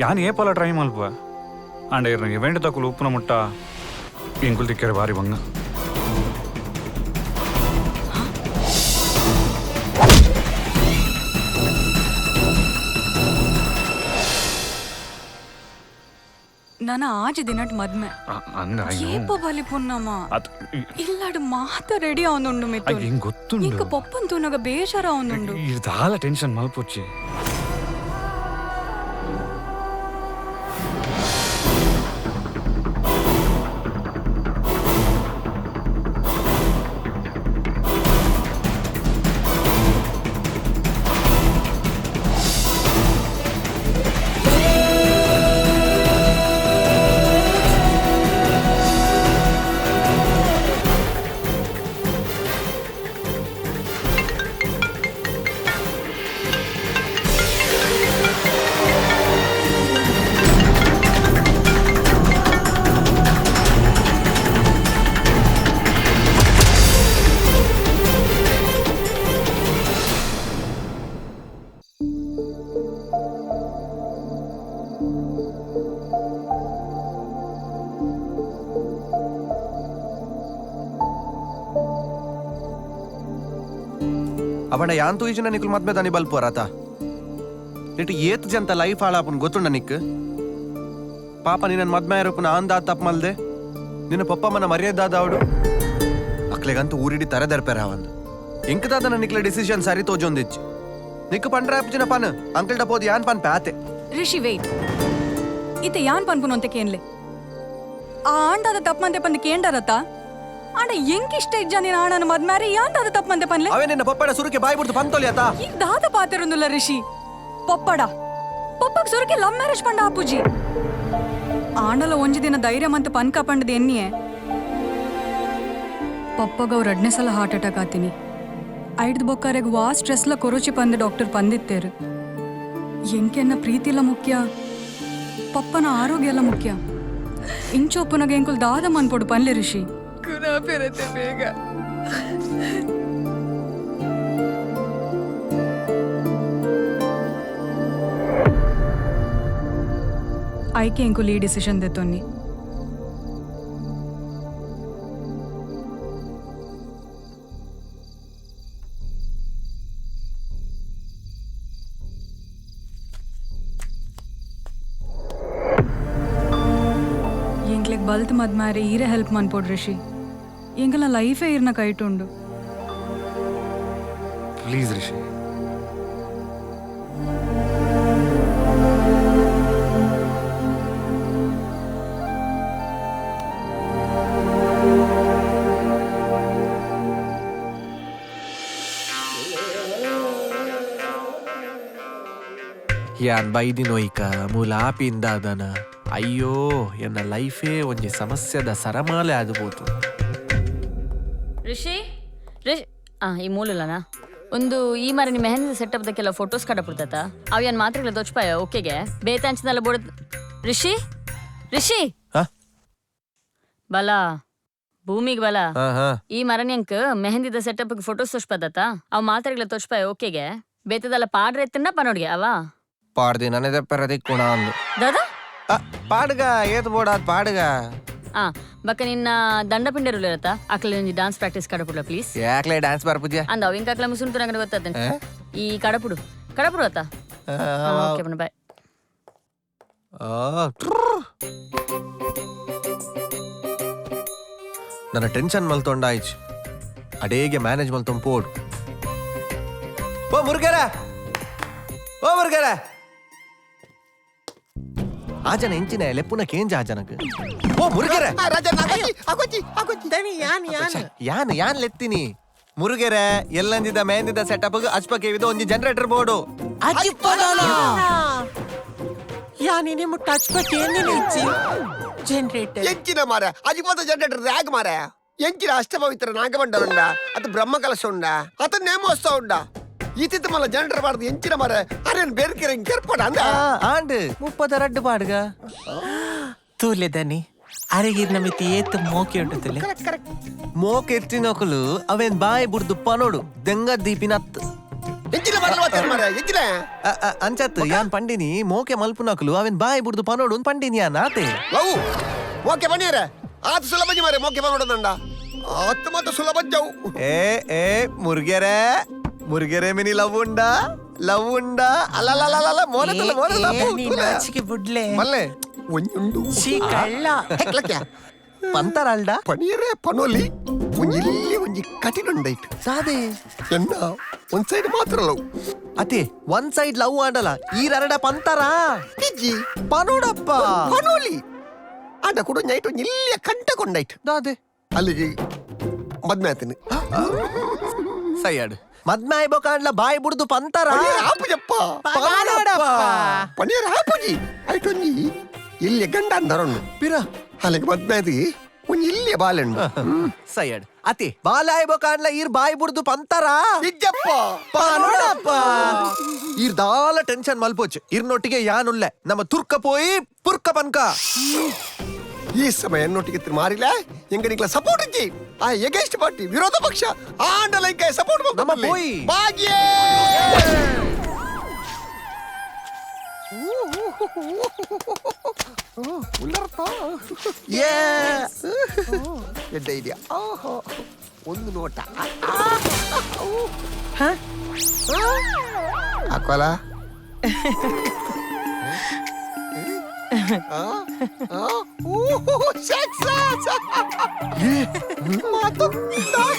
S19: ಯಾನ್ ಏಪಲ ಟ್ರೈ ಮಲ್ಪ ಅಂಡ ಇರ್ನ ಇವೆಂಟ್ ತಕ್ಕಲು ಉಪ್ಪುನ ಮುಟ್ಟ ಇಂಕುಲ್ ತಿಕ್ಕೆರೆ ಬಾರಿ ಬಂಗ
S11: ನನ್ನ ಆಜಿ ದಿನಟ್ ಮದ್ಮೆ ಏಪ ಬಲಿ ಪುನ್ನಮ್ಮ ಇಲ್ಲಾಡು ಮಾತ ರೆಡಿ ಅವನುಂಡು ಮಿತ್ತು
S19: ಹೆಂಗ್ ಗೊತ್ತುಂಡು
S11: ಇಂಕ ಪಪ್ಪನ್ ತೂನಗ ಬೇಷಾರ ಅವನುಂಡು
S19: ಇದಾಲ ಟೆನ್ಷನ್ ಮಲ್ಪೊಚ್ಚಿ
S4: ಅವನ ಯಾಂತು ಈಜಿನ ನಿಕ್ಲು ಮದ್ಮೆ ದನಿ ಬಲ್ಪೋರಾತ ಇಟ್ಟು ಏತ್ ಜಂತ ಲೈಫ್ ಹಾಳಾಪನ್ ಗೊತ್ತುಂಡ ನಿಕ್ ಪಾಪ ನೀನ್ ಮದ್ಮೆ ಇರೋಪನ ಅಂದ ತಪ್ಪ ಮಲ್ದೆ ನಿನ್ನ ಪಪ್ಪ ಮನ ಮರ್ಯಾದಾದವಡು ಅಕ್ಲೆಗಂತೂ ಊರಿಡಿ ತರ ದರ್ಪೆರಾವಂದು ಇಂಕ ದಾದ ನಿಕ್ಲೆ ಡಿಸಿಷನ್ ಸರಿ ತೋಜೊಂದಿಚ್ಚು ನಿಕ್ಕು ಪಂಡ್ರ ಆಪ್ಚಿನ ಪನ್ ಅಂಕಲ್ ಟಪೋದು ಯಾನ್ ಪನ್ ಪ್ಯಾತೆ
S20: ರಿಷಿ ವೇಟ್ ಇತ್ತೆ ಯಾನ್ ಪನ್ಪುನು ಅಂತ ಕೇನ್ಲೆ ಆ ಆಂಡದ ತಪ್ಪಂತೆ ಪಂದು ಕೇಂಡರತ್ತ ಆಂಡ ಎಂಕಿಷ್ಟ ಇಜ್ಜಾನಿನ ಆಣನ ಮದ್ಮಾರಿ ಯಾಂಡದ ತಪ್ಪಂತೆ ಪನ್ಲೆ
S4: ಅವೇ ನಿನ್ನ ಪಪ್ಪಡ ಸುರುಕೆ ಬಾಯಿ ಬಿಡ್ತು ಪಂತೋಲಿ ಆತ
S20: ಈಗ ದಾದ ಪಾತಿರೊಂದುಲ್ಲ ರಿಷಿ ಪಪ್ಪಗ್ ಸುರುಕೆ ಲವ್ ಮ್ಯಾರೇಜ್ ಪಂಡ ಆಪುಜಿ ಆಂಡಲ ಒಂಜಿ ದಿನ ಧೈರ್ಯ ಮಂತ ಪನ್ಕ ಪಂಡದ ಎನ್ನಿಯೇ ಪಪ್ಪಗ ಅವ್ರು 2ನೇ ಸಲ ಹಾರ್ಟ್ ಅಟ್ಯಾಕ್ ಆತೀನಿ ಐಡ್ದು ಬೊಕ್ಕಾರೆಗ್ ವಾ ಸ್ಟ್ರೆಸ್ಲ ಕೊರೋಚಿ ಪಂದು ಡಾಕ್ಟರ್ ಪಂದಿತ್ತೇರು ಎಂಕೆನ್ನ ಪ್ರೀತಿಲ ಮುಖ್ಯ ಪಪ್ಪನ ಆರೋಗ್ಯ ಎಲ್ಲ ಮುಖ್ಯ ಇಂಚೊಪ್ಪುನಗ ಎಂಕುಲ್ ದಾದ ಮನ್ಪೊಡು ಪನ್ಲೆ ರಿಷಿ ಬೇಗ ಐಕೆ ಎಂಕುಲ್ ಈ ಡಿಸಿಷನ್ ದೆತ್ತೊನ್ನಿ ಎಂಕ್ಲೆಗ್ ಬಲ್ತ್ ಮದ್ಮಾರೆ ಈರೆ ಹೆಲ್ಪ್ ಮನ್ಪೊಡ್ ರಿಷಿ ಎಂಕಲ ಲೈಫೇ ಇರ್ನ ಕೈಟುಂಡು
S19: ಪ್ಲೀಸ್ ರಿಷಿ
S4: ಯಾನ್ ಬೈದಿ ನೋಯ್ಕ ಮೂಲ ಆಪಿಂದಾದನ ಅಯ್ಯೋ ಎನ್ನ ಲೈಫೇ ಒಂಜಿ ಸಮಸ್ಯೆದ ಸರಮಾಲೆ ಆದ್ಬೋತು
S12: ರಿಷಿ ಈ ಮೂಲಲನಾ ಒಂದು ಈ ಮಾರ ನಿಮ್ಮ ಮೆಹಂದಿ ಸೆಟಪ್ ದಕ್ಕೆಲ್ಲ ಫೋಟೋಸ್ ಕಡಪುಡ್ತತ ಅವ್ ಏನ್ ಮಾತ್ರಗಳ ದೊಚ್ಪಾಯ ಓಕೆಗೆ ಬೇತಾಂಚನೆಲ್ಲ ಬೋಡ ರಿಷಿ ರಿಷಿ ಬಲ ಭೂಮಿಗೆ ಬಲ ಈ ಮರನ್ಯಂಕ್ ಮೆಹಂದಿದ ಸೆಟಪ್ ಫೋಟೋಸ್ ತೋಚ್ಪದತ ಅವ್ ಮಾತ್ರಗಳ ತೋಚ್ಪಾಯ ಓಕೆಗೆ ಬೇತದಲ್ಲ ಪಾಡ್ರೆ ಎತ್ತನ್ನ ಪನೋಡ್ಗೆ ಅವ
S4: ಪಾಡ್ದಿ ನನದೆ ಪರದಿಕ್ಕುಣ ಅಂದು
S12: ದಾದಾ
S4: ಪಾಡ್ಗ ಏತ್ ಬೋಡಾದ್ ಪಾಡ್ಗ
S12: ಬಕ್ಕ ನಿನ್ನ ದಂಡ ಪಿಂಡರುಲತ ಅಕ್ಲೆ ಒಂಜಿ ಡಾನ್ಸ್ ಪ್ರಾಕ್ಟೀಸ್ ಕಡಪುಡ್ಲ ಪ್ಲೀಸ್
S4: ಯಾಕ್ಲೆ ಡ್ಯಾನ್ಸ್ ಬರ್ಪುಜ್ಯ
S12: ಅಂದ ಅವಿಂಕ ಅಕ್ಲ ಮುಸುಂಟು ನಂಗೆ ಗೊತ್ತಾದ ಈ ಕಡಪುಡು ಅತ್ತ ಓಕೆ ಬೈ
S4: ನನ್ನ ಟೆನ್ಷನ್ ಮಲ್ತೊಂಡಾಯ್ಚು ಅಡೇಗೆ ಮ್ಯಾನೇಜ್ ಮಲ್ತೊಂಪೋಡು ಓ ಮುರುಗೇರ ಆಜನ ಎಂಚಿನ ಲೆಪ್ಪುನ ಕೇಂಜ ಆಜನಕ್ ಓ ಮುರುಗೇರ ಯಾನ್ ಲೆತ್ತೀನಿ ಮುರುಗೇರ ಎಲ್ಲಂದಿದ ಮೇಂದಿದ ಸೆಟಪ್ ಅಚ್ಪಕೇವಿದ ಒಂಜಿ ಜನರೇಟರ್ ಬೋರ್ಡು
S9: ಯಾನಿನಿ ಮುಟ್ಟ ಹಚ್ಪಕ್ಕೆ ಜನರೇಟರ್
S5: ಎಂಚಿನ ಮಾರ ಅಜಿಪದ ಜನರೇಟರ್ ರ್ಯಾಗ್ ಮಾರ ಎಂಚಿನ ಅಷ್ಟಪವಿತ್ರ ನಾಗಮಂಡಲ ಉಂಡ ಅದು ಬ್ರಹ್ಮ ಕಲಶ ಉಂಡ ಅತ ನೇಮೋತ್ಸವ ಉಂಡ ಈತಿತ್ತು ಮಲ್ಲ ಜನರೇಟರ್ ಬಾರ್ದು ಎಂಚಿನ ಮಾರ ಅರೇನ್ ಬೇರ್ಕಿರ ಕೆರ್ಪಡ ಅಂದ
S4: ಆಂಡ್ 32 ಪಾಡ್ಗ
S17: ತೂಲೆದನಿ ಅರೆಗಿರ್ನ ಮಿತಿ ಏತ್ ಮೋಕೆ ಉಂಟುತ್ತಲೆ
S4: ಮೋಕೆ ಎತ್ತಿನಕಲು ಅವೇನ್ ಬಾಯಿ ಬುಡ್ದು ಪನೋಡು ದೆಂಗ ದೀಪಿನತ್ ಅಂಚತ್ ಯಾನ್ ಪಂಡಿನಿ ಮೋಕೆ ಮಲ್ಪುನಕಲು ಅವೇನ್ ಬಾಯಿ ಬುಡ್ದು ಪನೋಡು ಪಂಡಿನಿ ನಾತೆ
S5: ಮೋಕೆ ಪಣಿಯರ ಆತ ಸುಲಭಜಿ ಮಾರೆ ಮೋಕೆ ಪನೋಡದಂಡ ಆತ ಮಾತ ಸುಲಭಜ್ಜವು
S4: ಏ ಮುರುಗೆರೆ ಮಿನಿ ಲವ್ ಉಂಡಾ ಅಲ್ಲ
S5: ಬುಡ್ಲೆ ಮಲ್ಲೆ ಒಂಜುಂಡು
S9: ಕಳ್ಳ
S5: ಹೆಕ್ಲಕ್ಯ
S4: ಪಂತರಾಲ್ಡ
S5: ಪಣಿಯರೆ ಪನೋಲಿ ಒಂಜಿಲ್ಲಿ ಒಂಜಿ ಕಠಿಣುಂಡೈಟ್
S4: ಸಾದೆ
S5: ಎನ್ನ ಒಂದ್ ಸೈಡ್ ಮಾತ್ರ ಲವ್
S4: ಅತೆ ಒನ್ ಸೈಡ್ ಲವ್ ಆಡಲ್ಲ ಈ ರರಡ ಪಂತರಾ
S5: ಇಜ್ಜಿ
S4: ಪನೋಡಪ್ಪ
S5: ಪನೋಲಿ ಆಡ ಕೂಡ ನೈಟ್ ಒಂಜಿಲ್ಲಿಯ ಕಂಟ ಕೊಂಡೈಟ್
S4: ದಾದೆ
S5: ಅಲ್ಲಿಗೆ ಮದ್ಮೆ ಆತೀನಿ
S4: ಸೈಡ್ ಮದ್ಮೆ ಆಯ್ಬೋಕಾಡ್ಲ ಬಾಯಿ ಬುಡ್ದು ಪಂತರಾ
S5: ಆಪುಜಪ್ಪ ಪನೀರ್ ಆಪುಜಿ ಐಟೊಂಜಿ ಇಲ್ಲಿ ಗಂಡ ಅಂದರೊಣ್ಣು
S4: ಪಿರ
S5: ಅಲ್ಲಿಗೆ ಮದ್ಮೆ ಆದಿ ಒಂಜಿ ಇಲ್ಲಿಯ ಬಾಲೆಣ್ಣು
S4: ಸೈಡ್ ಅತಿ ಬಾಲ ಆಯ್ಬೋಕಾಡ್ಲ ಈರ್ ಬಾಯಿ ಬುಡ್ದು ಪಂತರಾ
S5: ಇಜ್ಜಪ್ಪ
S4: ಪನೋಡಪ್ಪ ಈರ್ ದಾಲ ಟೆನ್ಷನ್ ಮಲ್ಪೋಚು ಇರ್ನೊಟ್ಟಿಗೆ ಯಾನುಲ್ಲೆ ನಮ್ಮ ತುರ್ಕ ಪೋಯಿ ಪುರ್ಕ ಪನ್ಕ
S5: ಈ ಸಮಯ ಎನ್ನೊಟ್ಟಿಗೆ ಮಾರಿಲ್ಲ ಎಂಗನಿಕ್ಲ ಸಪೋರ್ಟ್ ಇಜ್ಜಿ ಆ ಎಗೇಸ್ಟ್ ಪಾರ್ಟಿ ವಿರೋಧ ಪಕ್ಷ ಆಂಡಲೈಕ ಸಪೋರ್ಟ್
S4: ನಮ್ಮ ಪೋಯಿ
S5: ಭಾಗ್ಯ ಎಡ್ಡ ಇದೆಯಾ ಒಂದು ನೋಟ ಹಾಕೋಲ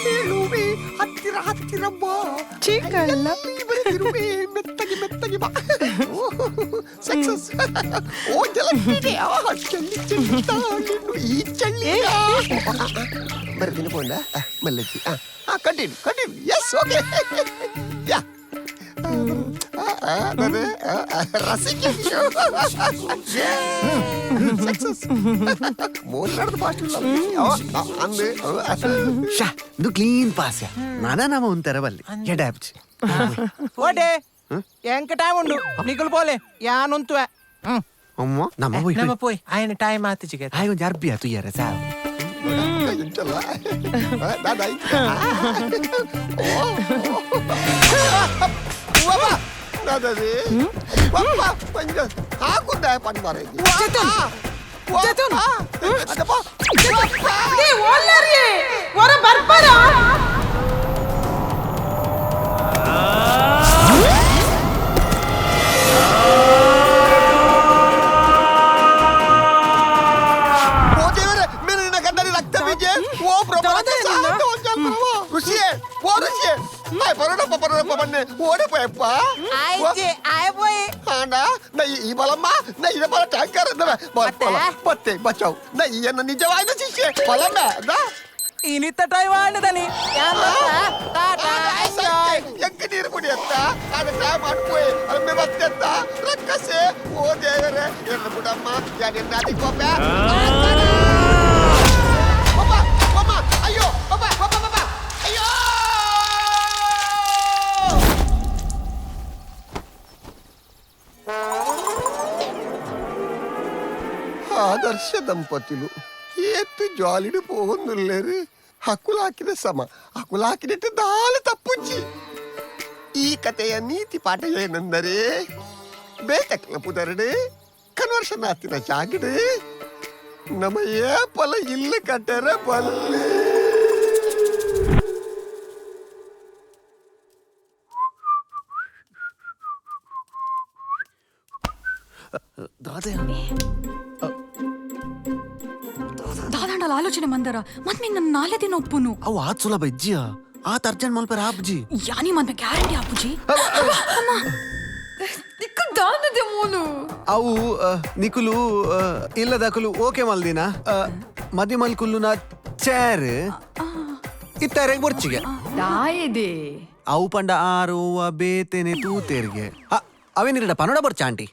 S5: ಹೇಳುವೆ ಹತ್ತಿರ ಹತ್ತಿರ ಬಾ ಚೀಕಲ್ಲ ಬರೆದಿರುವೆ ಮೆತ್ತಗೆ ಮೆತ್ತಗೆ ಬಾ ಸಕ್ಸಸ್ ಓ ಜಲಕ್ಕಿದೆ ಚಳ್ಳಿ ಚಳ್ಳಿ ತಾಳಿನು ಈ ಚಳ್ಳಿ ಬರ್ತೀನಿ ಪೋಂಡ ಮಲ್ಲಜ್ಜಿ ಕಂಟಿನ್ಯೂ ಕಂಟಿನ್ಯೂ ಎಸ್ ಓಕೆ ಯಾ ರಸಿಕೆ ಸಕ್ಸಸ್ ಮೋಲಾಡದ ಭಾಷೆ ಅಂದೆ
S6: ಶಾ ಇದು ಕ್ಲೀನ್ ಪಾಸ್ಯ నానా ఉంటర వల్లి ఎడాప్చి
S7: ఓటే ఎంక టైం ఉండు నికులు పోలే యానుంతువే
S6: అమ్మ నమ్మ పోయి
S7: నమ్మ పోయి ఆయన టైం ఆతి జిగే
S6: అయ్యో జర్బి అతు యర సా
S5: ಇಂತಲ್ಲ ದಾದಾ ದಾದಾಜಿ ಪಪ್ಪ ಪಂಜ ಹಾಕುಂದ ಪಂಜ ಮಾರೆ ಜತನ್ ಜತನ್ ಅದಪ್ಪ
S9: ಏ ಓಲ್ಲರಿ ವರ ಬರ್ಬರ
S5: ఓడిపోయప్పా ఈ బలమ్మా నా ఇది బల ట్యాంకర్ పత్తే బచావు నా ఈయన నిజమైన శిష్య బలమే
S7: ಇನಿತ್ತ ಟೈಮ್ ಆಡದನಿ
S5: ಎಂಕ ನೀರು ಕುಡಿಯತ್ತ ಅದು ಟೈಮ್ ಮಾಡ್ಕೋಯ್ ಅಮ್ಮೆ ಬತ್ತೆತ್ತ ರಕ್ಕಸೆ ಓ ದೇವರೇ ಎಲ್ಲ ಬಿಡಮ್ಮ ಯಾರಿನ ನಾದಿ ಕೋಪೆ ಅಯ್ಯೋ ಅಯ್ಯೋ ఆదర్శ దంపతులు ఎత్తు జాలిడి పోగొందులేరు హక్కులాకిన సమ హక్కులాకినట్టు దాలు తప్పుచ్చి ಈ ಕಥೆಯ ನೀತಿ ಪಾಠ ಏನೆಂದರೆ ಬೇತಕ್ಲ ಪುದರಡೆ ಕನ್ವರ್ಷನ್ ಆತಿನ ಜಾಗಡೆ ನಮ್ಮ ಏಪಲ ಇಲ್ಲಿ ಕಟ್ಟರೆ ಬಲ್ಲೆ
S20: దాదాండాల ఆలోచన మందర మತ್ మీకు నన్ను నాలే తిన ఒప్పును
S6: అవు ఆత్ సులభ ఇజ్జియా ఆత్ అర్జెంట్ మల్పర ఆపుజీ
S20: యాని మన గ్యారంటీ ఆపుజీ
S11: ನಿಕ್ಕ ದಾನದೆ ಮೂಲು
S6: ಅವು ನಿಕುಲು ಇಲ್ಲದಕುಲು ಓಕೆ ಮಲ್ದಿನ ಮದಿ ಮಲ್ಕುಲು ನಾ ಚೇರ್ ಇತ್ತಾರೆ ಬೊರ್ಚಿಗೆ
S11: ದಾಯದೆ
S6: ಅವು ಪಂಡ ಆರು ಬೇತೆನೆ ತೂತೆರ್ಗೆ ಅವೇನಿರಡ ಪನೋಡ ಬೊರ್ಚ ಆಂಟಿ